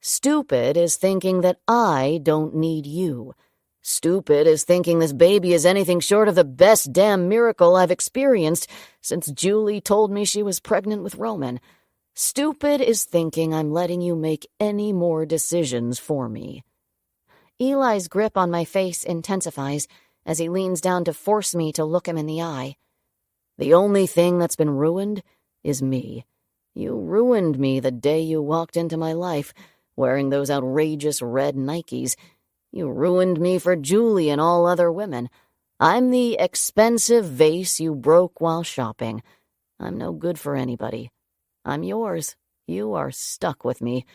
stupid is thinking that I don't need you. Stupid is thinking this baby is anything short of the best damn miracle I've experienced since Julie told me she was pregnant with Roman. Stupid is thinking I'm letting you make any more decisions for me. Eli's grip on my face intensifies as he leans down to force me to look him in the eye. The only thing that's been ruined is me. You ruined me the day you walked into my life, wearing those outrageous red Nikes. You ruined me for Julie and all other women. I'm the expensive vase you broke while shopping. I'm no good for anybody. I'm yours. You are stuck with me.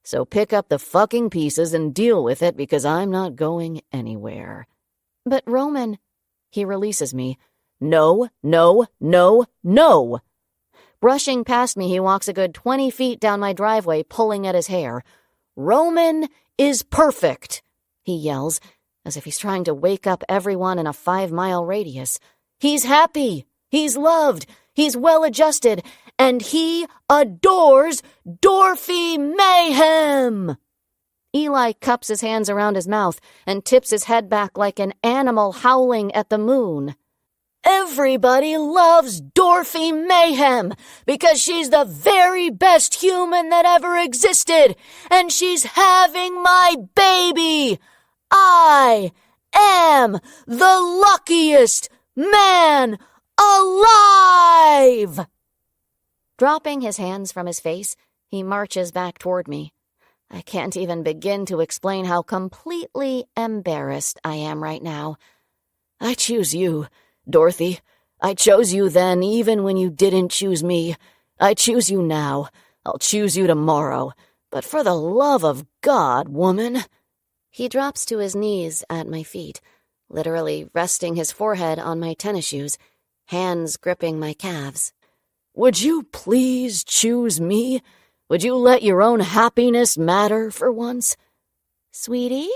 So pick up the fucking pieces and deal with it because I'm not going anywhere. But Roman, he releases me. No, no, no, no! Brushing past me, he walks a good 20 feet down my driveway, pulling at his hair. Roman is perfect, he yells, as if he's trying to wake up everyone in a 5-mile radius. He's happy, he's loved, he's well-adjusted, and he adores Dorothy Mayhem! Eli cups his hands around his mouth and tips his head back like an animal howling at the moon. Everybody loves Dorothy Mayhem because she's the very best human that ever existed, and she's having my baby. I am the luckiest man alive! Dropping his hands from his face, he marches back toward me. I can't even begin to explain how completely embarrassed I am right now. I choose you, Dorothy. I chose you then, even when you didn't choose me. I choose you now. I'll choose you tomorrow. But for the love of God, woman. He drops to his knees at my feet, literally resting his forehead on my tennis shoes, hands gripping my calves. Would you please choose me? Would you let your own happiness matter for once? Sweetie?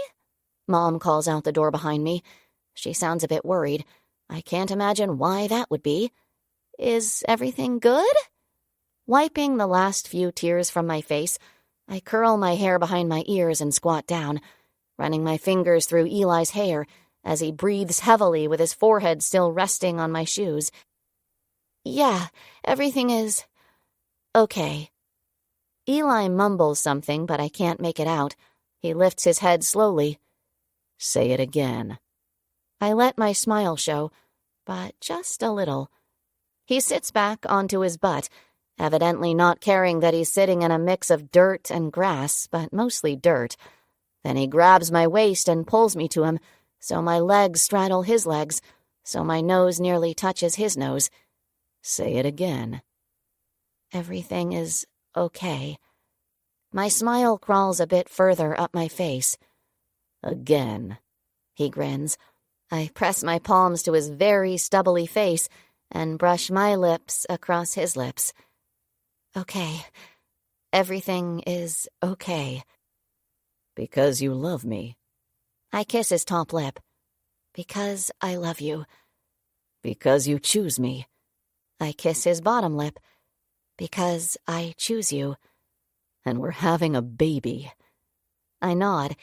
Mom calls out the door behind me. She sounds a bit worried. I can't imagine why that would be. Is everything good? Wiping the last few tears from my face, I curl my hair behind my ears and squat down, running my fingers through Eli's hair as he breathes heavily with his forehead still resting on my shoes. Yeah, everything is okay. Eli mumbles something, but I can't make it out. He lifts his head slowly. Say it again. I let my smile show, but just a little. He sits back onto his butt, evidently not caring that he's sitting in a mix of dirt and grass, but mostly dirt. Then he grabs my waist and pulls me to him, so my legs straddle his legs, so my nose nearly touches his nose. Say it again. Everything is okay. My smile crawls a bit further up my face. Again. He grins. I press my palms to his very stubbly face and brush my lips across his lips. Okay. Everything is okay. Because you love me. I kiss his top lip. Because I love you. Because you choose me. I kiss his bottom lip. Because I choose you. And we're having a baby. I nod,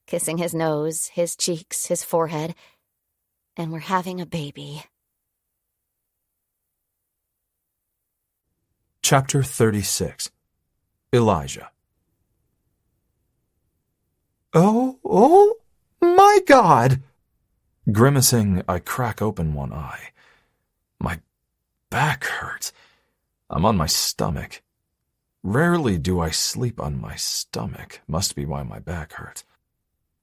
kissing his nose, his cheeks, his forehead. And we're having a baby. Chapter 36. Elijah. Oh my God! Grimacing, I crack open one eye. My back hurts. I'm on my stomach. Rarely do I sleep on my stomach. Must be why my back hurts.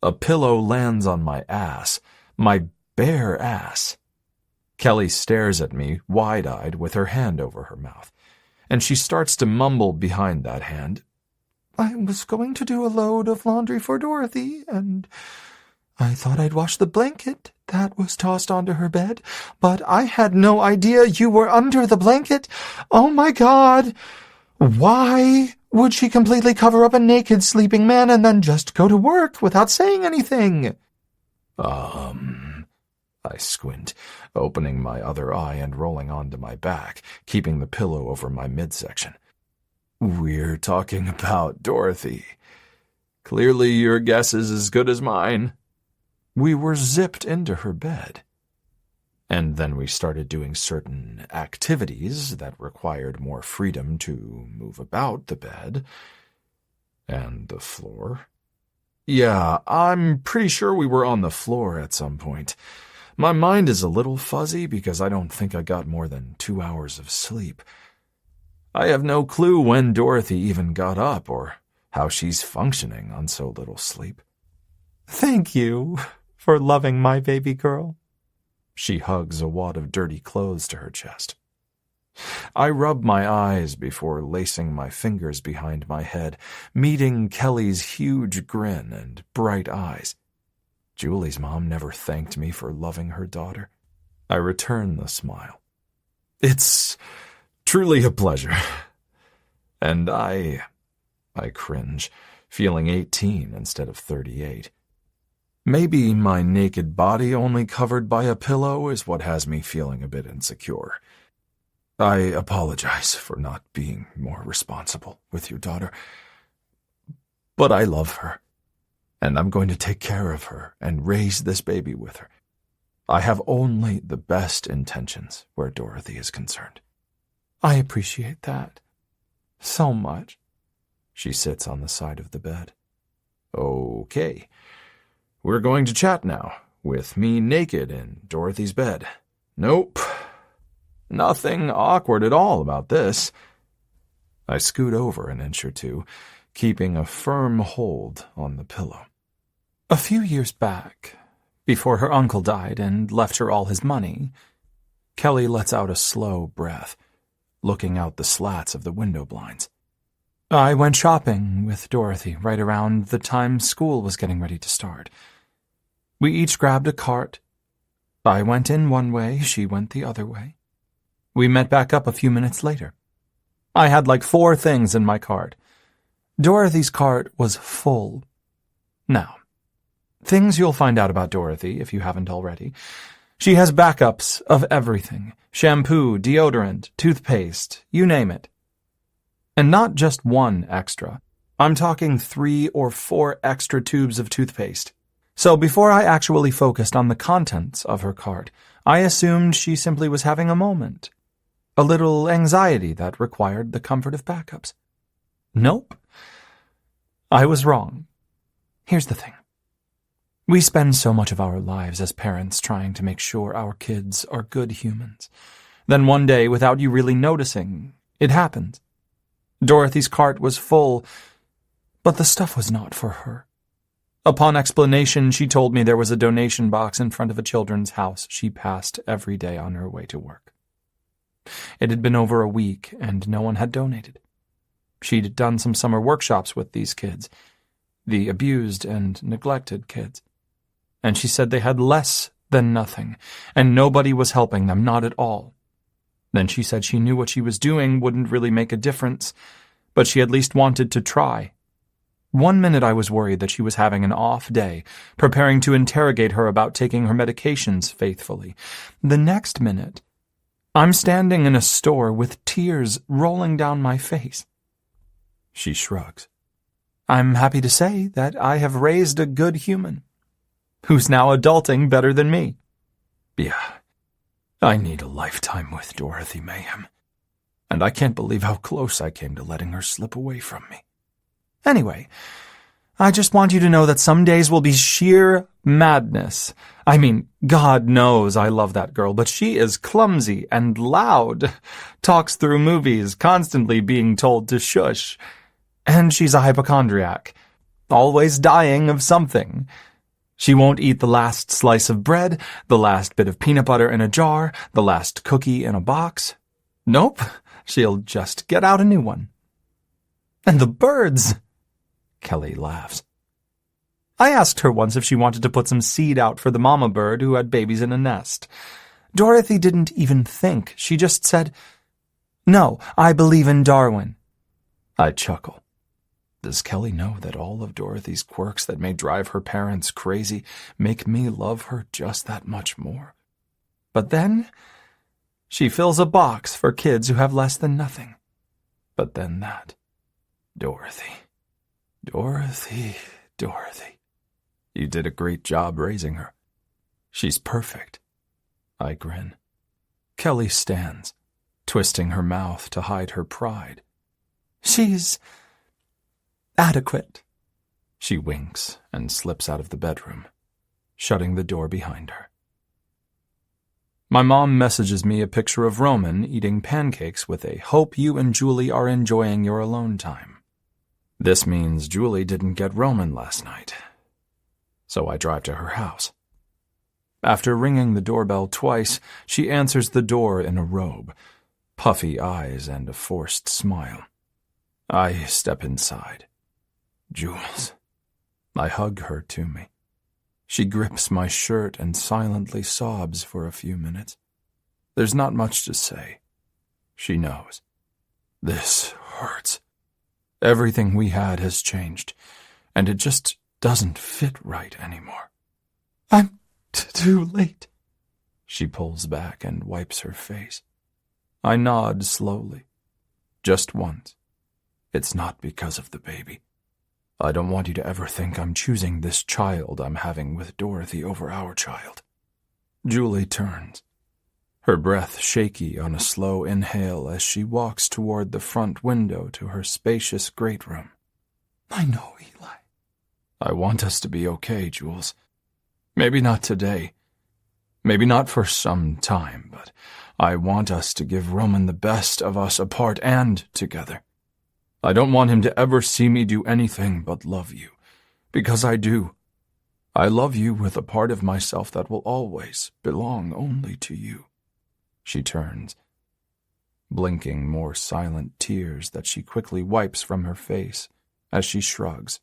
A pillow lands on my ass. My bare ass. Kelly stares at me, wide-eyed, with her hand over her mouth. And she starts to mumble behind that hand. I was going to do a load of laundry for Dorothy, and I thought I'd wash the blanket that was tossed onto her bed, but I had no idea you were under the blanket. Oh my God! Why would she completely cover up a naked sleeping man and then just go to work without saying anything? I squint, opening my other eye and rolling onto my back, keeping the pillow over my midsection. We're talking about Dorothy. Clearly your guess is as good as mine. We were zipped into her bed. And then we started doing certain activities that required more freedom to move about the bed and the floor. Yeah, I'm pretty sure we were on the floor at some point. My mind is a little fuzzy because I don't think I got more than 2 hours of sleep. I have no clue when Dorothy even got up or how she's functioning on so little sleep. Thank you for loving my baby girl. She hugs a wad of dirty clothes to her chest. I rub my eyes before lacing my fingers behind my head, meeting Kelly's huge grin and bright eyes. Julie's mom never thanked me for loving her daughter. I return the smile. It's truly a pleasure. And I cringe, feeling 18 instead of 38. Maybe my naked body only covered by a pillow is what has me feeling a bit insecure. I apologize for not being more responsible with your daughter. But I love her, and I'm going to take care of her and raise this baby with her. I have only the best intentions where Dorothy is concerned. I appreciate that so much. She sits on the side of the bed. Okay. We're going to chat now, with me naked in Dorothy's bed. Nope. Nothing awkward at all about this. I scoot over an inch or two, keeping a firm hold on the pillow. A few years back, before her uncle died and left her all his money, Kelly lets out a slow breath, looking out the slats of the window blinds. I went shopping with Dorothy right around the time school was getting ready to start. We each grabbed a cart. I went in one way, she went the other way. We met back up a few minutes later. I had like 4 things in my cart. Dorothy's cart was full. Now, things you'll find out about Dorothy if you haven't already. She has backups of everything. Shampoo, deodorant, toothpaste, you name it. And not just one extra. I'm talking 3 or 4 extra tubes of toothpaste. So before I actually focused on the contents of her cart, I assumed she simply was having a moment. A little anxiety that required the comfort of backups. Nope. I was wrong. Here's the thing. We spend so much of our lives as parents trying to make sure our kids are good humans. Then one day, without you really noticing, It happened. Dorothy's cart was full, but the stuff was not for her. Upon explanation, she told me there was a donation box in front of a children's house she passed every day on her way to work. It had been over a week, and no one had donated. She'd done some summer workshops with these kids, the abused and neglected kids, and she said they had less than nothing, and nobody was helping them, not at all. Then she said she knew what she was doing wouldn't really make a difference, but she at least wanted to try. One minute I was worried that she was having an off day, preparing to interrogate her about taking her medications faithfully. The next minute, I'm standing in a store with tears rolling down my face. She shrugs. I'm happy to say that I have raised a good human, who's now adulting better than me. Yeah, I need a lifetime with Dorothy Mayhem, and I can't believe how close I came to letting her slip away from me. Anyway, I just want you to know that some days will be sheer madness. I mean, God knows I love that girl, but she is clumsy and loud, talks through movies, constantly being told to shush. And she's a hypochondriac, always dying of something. She won't eat the last slice of bread, the last bit of peanut butter in a jar, the last cookie in a box. Nope, she'll just get out a new one. And the birds! Kelly laughs. I asked her once if she wanted to put some seed out for the mama bird who had babies in a nest. Dorothy didn't even think. She just said, "No, I believe in Darwin." I chuckle. Does Kelly know that all of Dorothy's quirks that may drive her parents crazy make me love her just that much more? But then she fills a box for kids who have less than nothing. But then that. Dorothy. You did a great job raising her. She's perfect. I grin. Kelly stands, twisting her mouth to hide her pride. She's adequate. She winks and slips out of the bedroom, shutting the door behind her. My mom messages me a picture of Roman eating pancakes with a "Hope you and Julie are enjoying your alone time." This means Julie didn't get Roman last night, so I drive to her house. After ringing the doorbell twice, she answers the door in a robe, puffy eyes and a forced smile. I step inside. Jules. I hug her to me. She grips my shirt and silently sobs for a few minutes. There's not much to say. She knows. This hurts. Everything we had has changed, and it just doesn't fit right anymore. I'm too late. She pulls back and wipes her face. I nod slowly. Just once. It's not because of the baby. I don't want you to ever think I'm choosing this child I'm having with Dorothy over our child. Julie turns, her breath shaky on a slow inhale as she walks toward the front window to her spacious great room. I know, Eli. I want us to be okay, Jules. Maybe not today. Maybe not for some time, but I want us to give Roman the best of us apart and together. I don't want him to ever see me do anything but love you, because I do. I love you with a part of myself that will always belong only to you. She turns, blinking more silent tears that she quickly wipes from her face as she shrugs.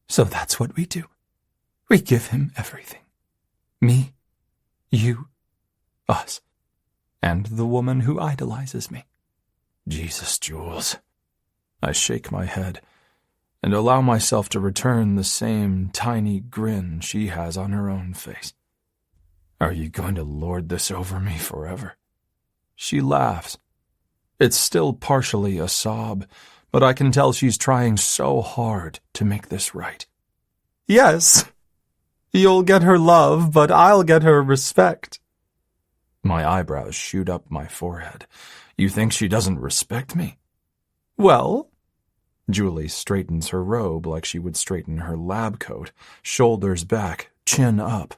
So that's what we do. We give him everything. Me, you, us, and the woman who idolizes me. Jesus, Jules. I shake my head and allow myself to return the same tiny grin she has on her own face. Are you going to lord this over me forever? She laughs. It's still partially a sob, but I can tell she's trying so hard to make this right. Yes, you'll get her love, but I'll get her respect. My eyebrows shoot up my forehead. You think she doesn't respect me? Well, Julie straightens her robe like she would straighten her lab coat, shoulders back, chin up.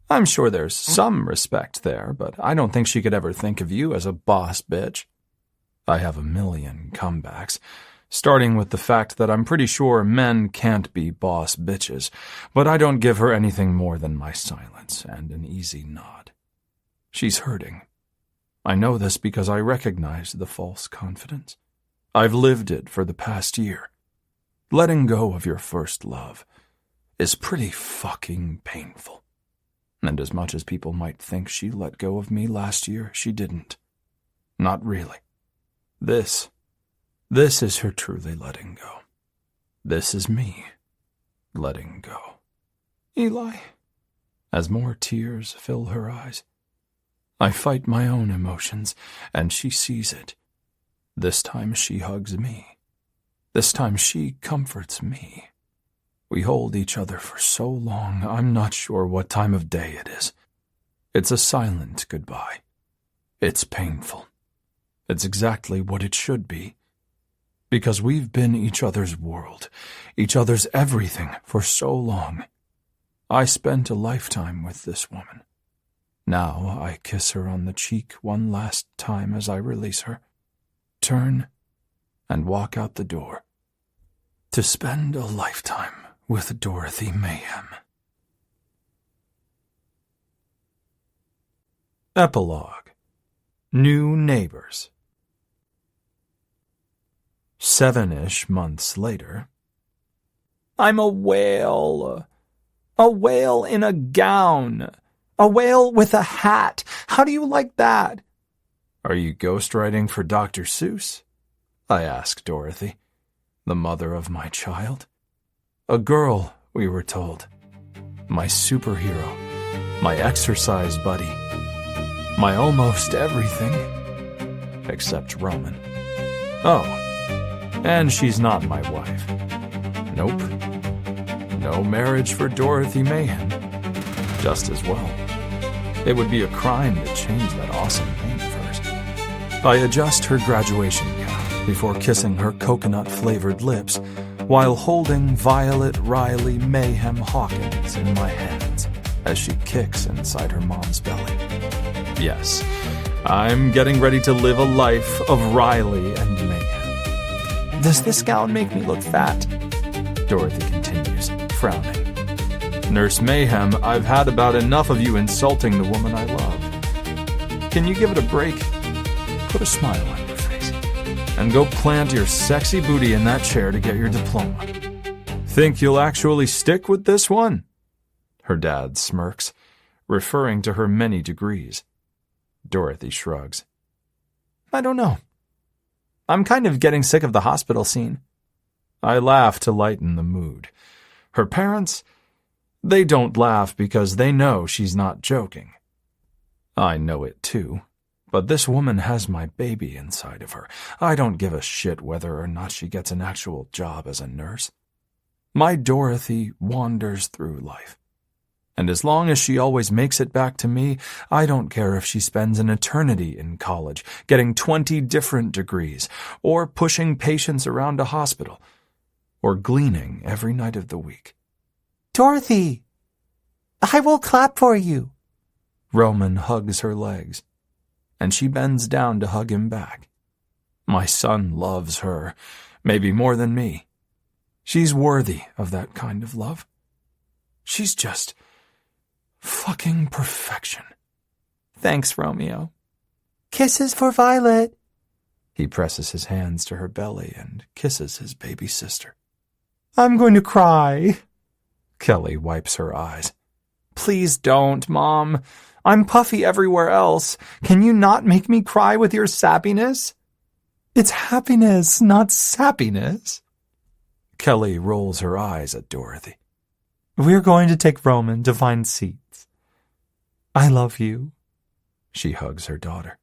I'm sure there's some respect there, but I don't think she could ever think of you as a boss bitch. I have a million comebacks, starting with the fact that I'm pretty sure men can't be boss bitches, but I don't give her anything more than my silence and an easy nod. She's hurting. I know this because I recognize the false confidence. I've lived it for the past year. Letting go of your first love is pretty fucking painful. And as much as people might think she let go of me last year, she didn't. Not really. This is her truly letting go. This is me letting go. Eli, as more tears fill her eyes, I fight my own emotions, and she sees it. This time she hugs me. This time she comforts me. We hold each other for so long, I'm not sure what time of day it is. It's a silent goodbye. It's painful. It's exactly what it should be. Because we've been each other's world, each other's everything for so long. I spent a lifetime with this woman. Now I kiss her on the cheek one last time as I release her, turn, and walk out the door. To spend a lifetime with Dorothy Mayhem. Epilogue. New Neighbors. 7-ish months later. I'm a whale. A whale in a gown. A whale with a hat. How do you like that? Are you ghostwriting for Dr. Seuss? I asked Dorothy, the mother of my child. A girl, we were told. My superhero. My exercise buddy. My almost everything. Except Roman. Oh, and she's not my wife. Nope. No marriage for Dorothy Mayhem. Just as well. It would be a crime to change that awesome name first. I adjust her graduation gown before kissing her coconut-flavored lips while holding Violet Riley Mayhem Hawkins in my hands as she kicks inside her mom's belly. Yes, I'm getting ready to live a life of Riley and mayhem. Does this gown make me look fat? Dorothy continues, frowning. Nurse Mayhem, I've had about enough of you insulting the woman I love. Can you give it a break? Put a smile on your face. And go plant your sexy booty in that chair to get your diploma. Think you'll actually stick with this one? Her dad smirks, referring to her many degrees. Dorothy shrugs. I don't know. I'm kind of getting sick of the hospital scene. I laugh to lighten the mood. Her parents, they don't laugh because they know she's not joking. I know it too, but this woman has my baby inside of her. I don't give a shit whether or not she gets an actual job as a nurse. My Dorothy wanders through life. And as long as she always makes it back to me, I don't care if she spends an eternity in college, getting 20 different degrees, or pushing patients around a hospital, or gleaning every night of the week. Dorothy, I will clap for you. Roman hugs her legs, and she bends down to hug him back. My son loves her, maybe more than me. She's worthy of that kind of love. She's just fucking perfection. Thanks, Romeo. Kisses for Violet. He presses his hands to her belly and kisses his baby sister. I'm going to cry. Kelly wipes her eyes. Please don't, Mom. I'm puffy everywhere else. Can you not make me cry with your sappiness? It's happiness, not sappiness. Kelly rolls her eyes at Dorothy. We're going to take Roman to find seats. I love you. She hugs her daughter.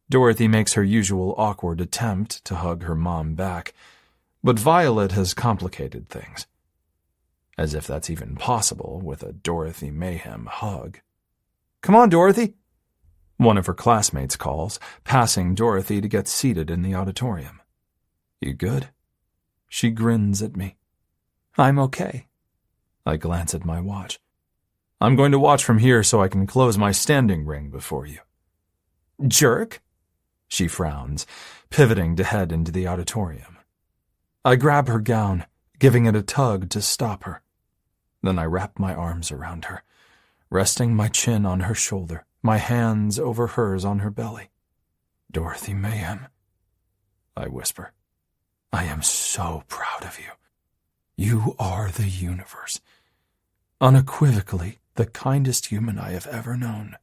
Dorothy makes her usual awkward attempt to hug her mom back, but Violet has complicated things. As if that's even possible with a Dorothy Mayhem hug. Come on, Dorothy. One of her classmates calls, passing Dorothy to get seated in the auditorium. You good? She grins at me. I'm okay. I glance at my watch. I'm going to watch from here so I can close my standing ring before you. Jerk. She frowns, pivoting to head into the auditorium. I grab her gown, giving it a tug to stop her. Then I wrap my arms around her, resting my chin on her shoulder, my hands over hers on her belly. "Dorothy Mayhem," I whisper. "I am so proud of you. You are the universe. Unequivocally the kindest human I have ever known.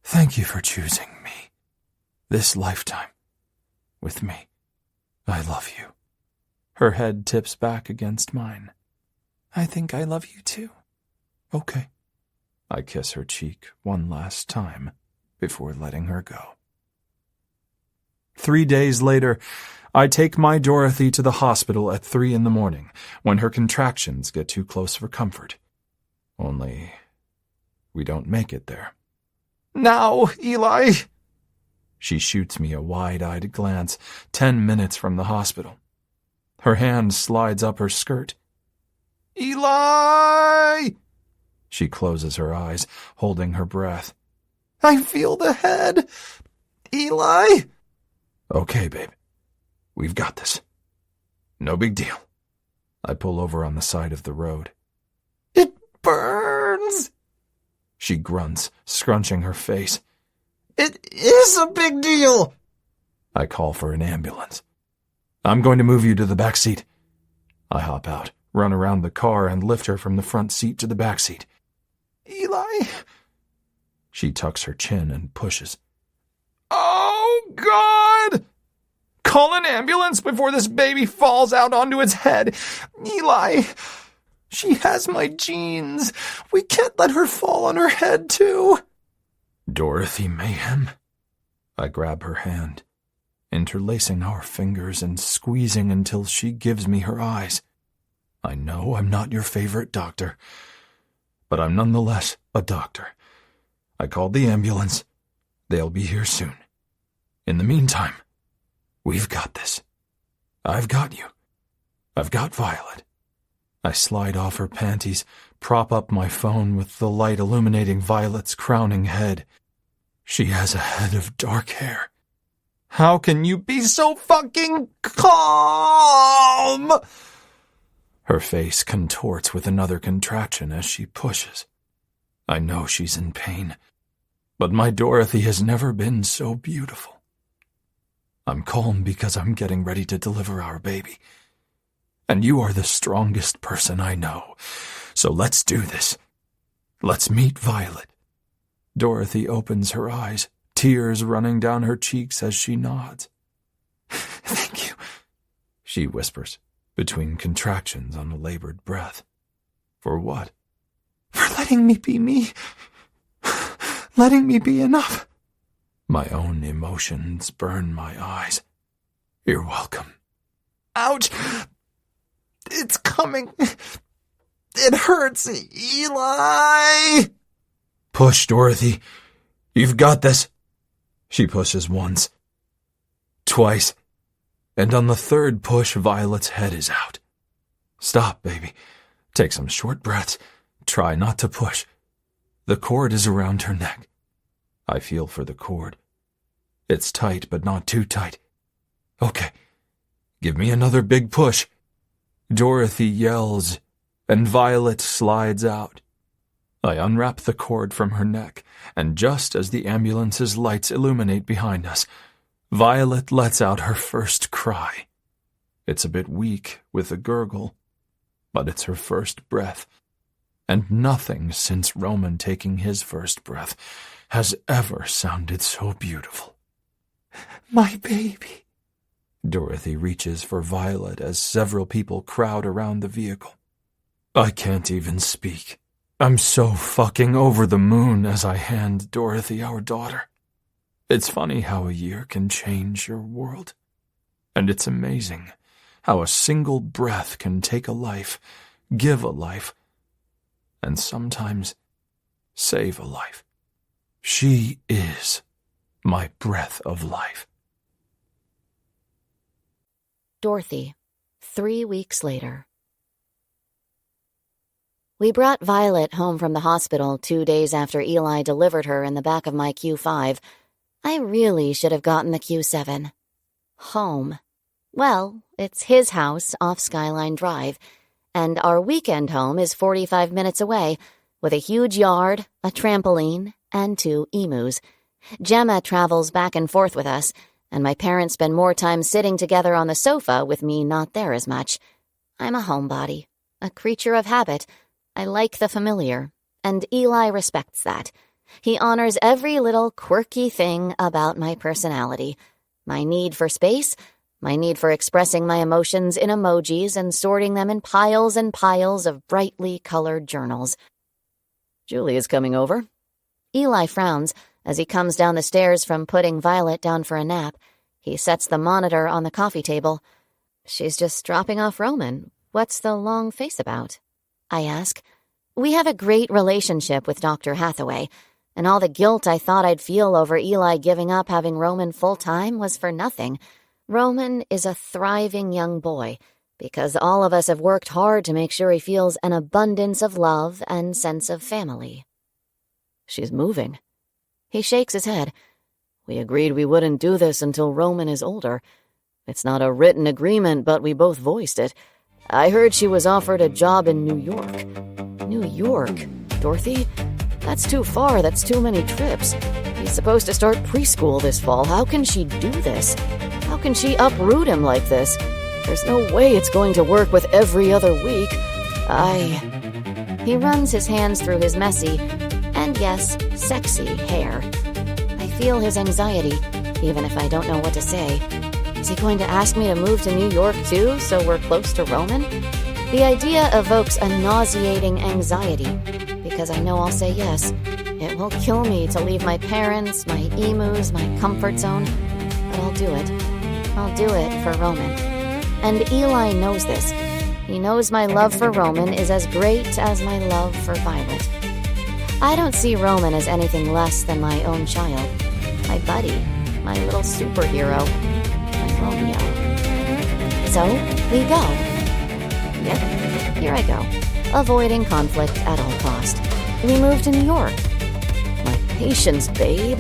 Thank you for choosing me. This lifetime. With me. I love you." Her head tips back against mine. "I think I love you too." "Okay." I kiss her cheek one last time before letting her go. 3 days later, I take my Dorothy to the hospital at 3 in the morning when her contractions get too close for comfort. Only, we don't make it there. "Now, Eli!" She shoots me a wide-eyed glance 10 minutes from the hospital. Her hand slides up her skirt. "Eli!" She closes her eyes, holding her breath. "I feel the head! Eli!" "Okay, babe. We've got this. No big deal." I pull over on the side of the road. "It burns!" She grunts, scrunching her face. "It is a big deal!" I call for an ambulance. "I'm going to move you to the back seat." I hop out, run around the car, and lift her from the front seat to the back seat. "Eli!" She tucks her chin and pushes. "Oh, God! Call an ambulance before this baby falls out onto its head. Eli! She has my genes. We can't let her fall on her head, too." "Dorothy Mayhem." I grab her hand, interlacing our fingers and squeezing until she gives me her eyes. I know I'm not your favorite doctor, but I'm nonetheless a doctor. I called the ambulance. They'll be here soon. In the meantime, we've got this. I've got you. I've got Violet. I slide off her panties, prop up my phone with the light illuminating Violet's crowning head. She has a head of dark hair. How can you be so fucking calm? Her face contorts with another contraction as she pushes. I know she's in pain, but my Dorothy has never been so beautiful. I'm calm because I'm getting ready to deliver our baby. And you are the strongest person I know. So let's do this. Let's meet Violet. Dorothy opens her eyes, tears running down her cheeks as she nods. "Thank you," she whispers, between contractions on a labored breath. "For what?" "For letting me be me. Letting me be enough." My own emotions burn my eyes. "You're welcome." "Ouch! It's coming. It hurts, Eli!" "Push, Dorothy. You've got this." She pushes once, twice, and on the third push, Violet's head is out. "Stop, baby. Take some short breaths. Try not to push." The cord is around her neck. I feel for the cord. It's tight, but not too tight. "Okay. Give me another big push." Dorothy yells, and Violet slides out. I unwrap the cord from her neck, and just as the ambulance's lights illuminate behind us, Violet lets out her first cry. It's a bit weak with a gurgle, but it's her first breath, and nothing since Roman taking his first breath has ever sounded so beautiful. "My baby." Dorothy reaches for Violet as several people crowd around the vehicle. I can't even speak. I'm so fucking over the moon as I hand Dorothy our daughter. It's funny how a year can change your world. And it's amazing how a single breath can take a life, give a life, and sometimes save a life. She is my breath of life. Dorothy, 3 weeks later. We brought Violet home from the hospital 2 days after Eli delivered her in the back of my Q5, I really should have gotten the Q7. Home. Well, it's his house off Skyline Drive, and our weekend home is 45 minutes away, with a huge yard, a trampoline, and 2 emus. Gemma travels back and forth with us, and my parents spend more time sitting together on the sofa with me not there as much. I'm a homebody, a creature of habit. I like the familiar, and Eli respects that. He honors every little quirky thing about my personality. My need for space, my need for expressing my emotions in emojis and sorting them in piles and piles of brightly colored journals. Julie is coming over. Eli frowns as he comes down the stairs from putting Violet down for a nap. He sets the monitor on the coffee table. She's just dropping off Roman. What's the long face about? I ask. We have a great relationship with Dr. Hathaway, and all the guilt I thought I'd feel over Eli giving up having Roman full-time was for nothing. Roman is a thriving young boy, because all of us have worked hard to make sure he feels an abundance of love and sense of family. She's moving. He shakes his head. We agreed we wouldn't do this until Roman is older. It's not a written agreement, but we both voiced it. I heard she was offered a job in New York. New York? Dorothy? That's too far. That's too many trips. He's supposed to start preschool this fall. How can she do this? How can she uproot him like this? There's no way it's going to work with every other week. He runs his hands through his messy, and yes, sexy hair. I feel his anxiety, even if I don't know what to say. Is he going to ask me to move to New York too, so we're close to Roman? The idea evokes a nauseating anxiety, because I know I'll say yes. It will kill me to leave my parents, my emus, my comfort zone, but I'll do it. I'll do it for Roman. And Eli knows this. He knows my love for Roman is as great as my love for Violet. I don't see Roman as anything less than my own child, my buddy, my little superhero, my Romeo. So, we go. Yep, here I go, avoiding conflict at all cost. We move to New York. My patience, babe.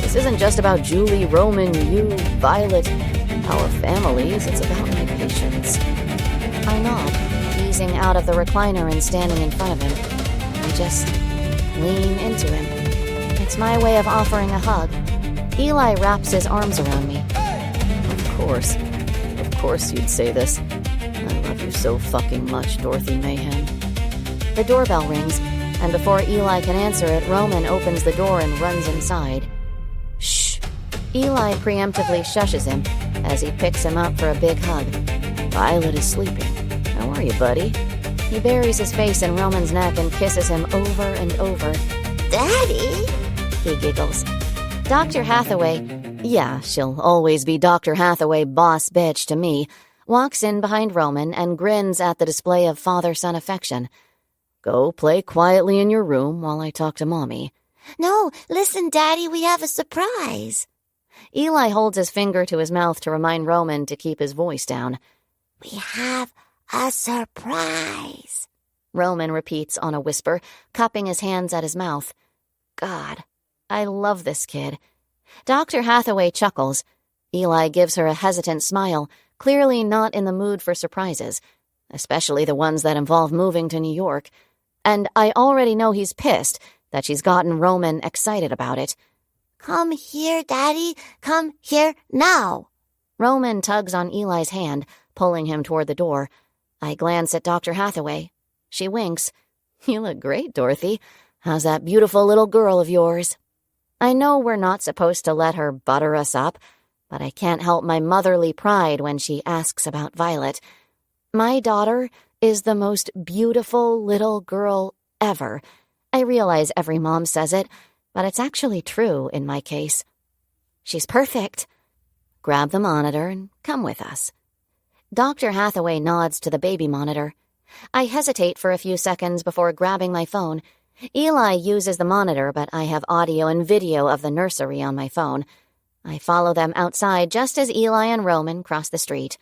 This isn't just about Julie, Roman, you, Violet, our families. It's about my patience. I nod, easing out of the recliner and standing in front of him. I just lean into him. It's my way of offering a hug. Eli wraps his arms around me. Of course you'd say this. I love you so fucking much, Dorothy Mayhem. The doorbell rings, and before Eli can answer it, Roman opens the door and runs inside. Shh. Eli preemptively shushes him as he picks him up for a big hug. Violet is sleeping. How are you, buddy? He buries his face in Roman's neck and kisses him over and over. Daddy? He giggles. Dr. Hathaway, yeah, she'll always be Dr. Hathaway boss bitch to me, walks in behind Roman and grins at the display of father-son affection. Go play quietly in your room while I talk to Mommy. No, listen, Daddy, we have a surprise. Eli holds his finger to his mouth to remind Roman to keep his voice down. We have a surprise, Roman repeats on a whisper, cupping his hands at his mouth. God, I love this kid. Dr. Hathaway chuckles. Eli gives her a hesitant smile, clearly not in the mood for surprises, especially the ones that involve moving to New York. And I already know he's pissed that she's gotten Roman excited about it. Come here, Daddy. Come here now. Roman tugs on Eli's hand, pulling him toward the door. I glance at Dr. Hathaway. She winks. You look great, Dorothy. How's that beautiful little girl of yours? I know we're not supposed to let her butter us up, but I can't help my motherly pride when she asks about Violet. My daughter is the most beautiful little girl ever. I realize every mom says it, but it's actually true in my case. She's perfect. Grab the monitor and come with us. Dr. Hathaway nods to the baby monitor. I hesitate for a few seconds before grabbing my phone. Eli uses the monitor, but I have audio and video of the nursery on my phone. I follow them outside just as Eli and Roman cross the street.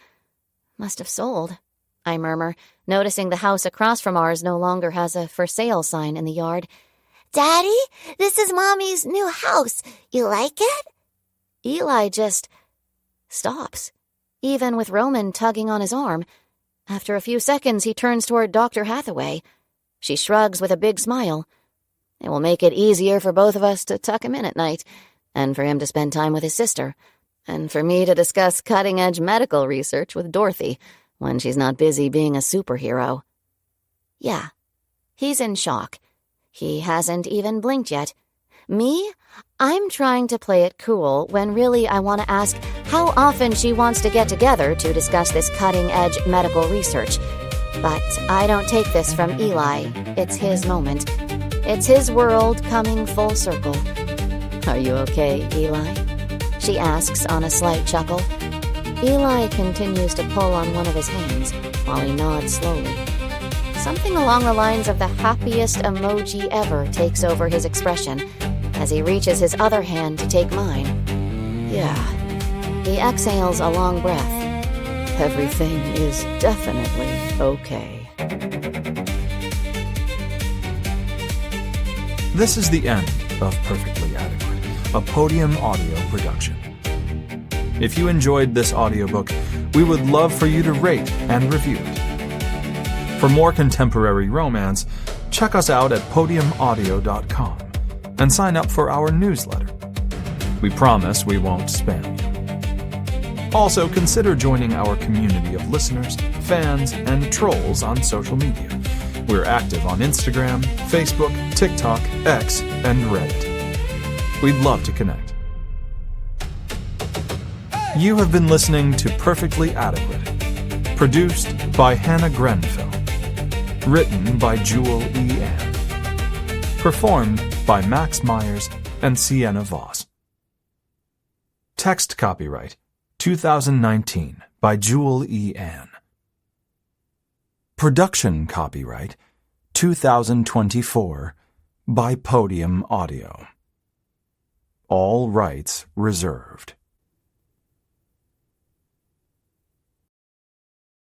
Must have sold, I murmur, noticing the house across from ours no longer has a for sale sign in the yard. Daddy, this is Mommy's new house. You like it? Eli just stops, even with Roman tugging on his arm. After a few seconds, he turns toward Dr. Hathaway. She shrugs with a big smile. It will make it easier for both of us to tuck him in at night, and for him to spend time with his sister, and for me to discuss cutting-edge medical research with Dorothy when she's not busy being a superhero. Yeah, he's in shock. He hasn't even blinked yet. Me? I'm trying to play it cool when really I want to ask how often she wants to get together to discuss this cutting-edge medical research. But I don't take this from Eli. It's his moment. It's his world coming full circle. Are you okay, Eli? She asks on a slight chuckle. Eli continues to pull on one of his hands while he nods slowly. Something along the lines of the happiest emoji ever takes over his expression as he reaches his other hand to take mine. Yeah. He exhales a long breath. Everything is definitely okay. This is the end of Perfectly Adequate, a Podium audio production. If you enjoyed this audiobook, we would love for you to rate and review it. For more contemporary romance, check us out at podiumaudio.com and sign up for our newsletter. We promise we won't spam you. Also, consider joining our community of listeners, fans, and trolls on social media. We're active on Instagram, Facebook, TikTok, X, and Reddit. We'd love to connect. You have been listening to Perfectly Adequate, produced by Hannah Grenfell, written by Jewel E. Ann, performed by Max Myers and Sienna Voss. Text copyright 2019 by Jewel E. Ann. Production copyright 2024 by Podium Audio. All rights reserved.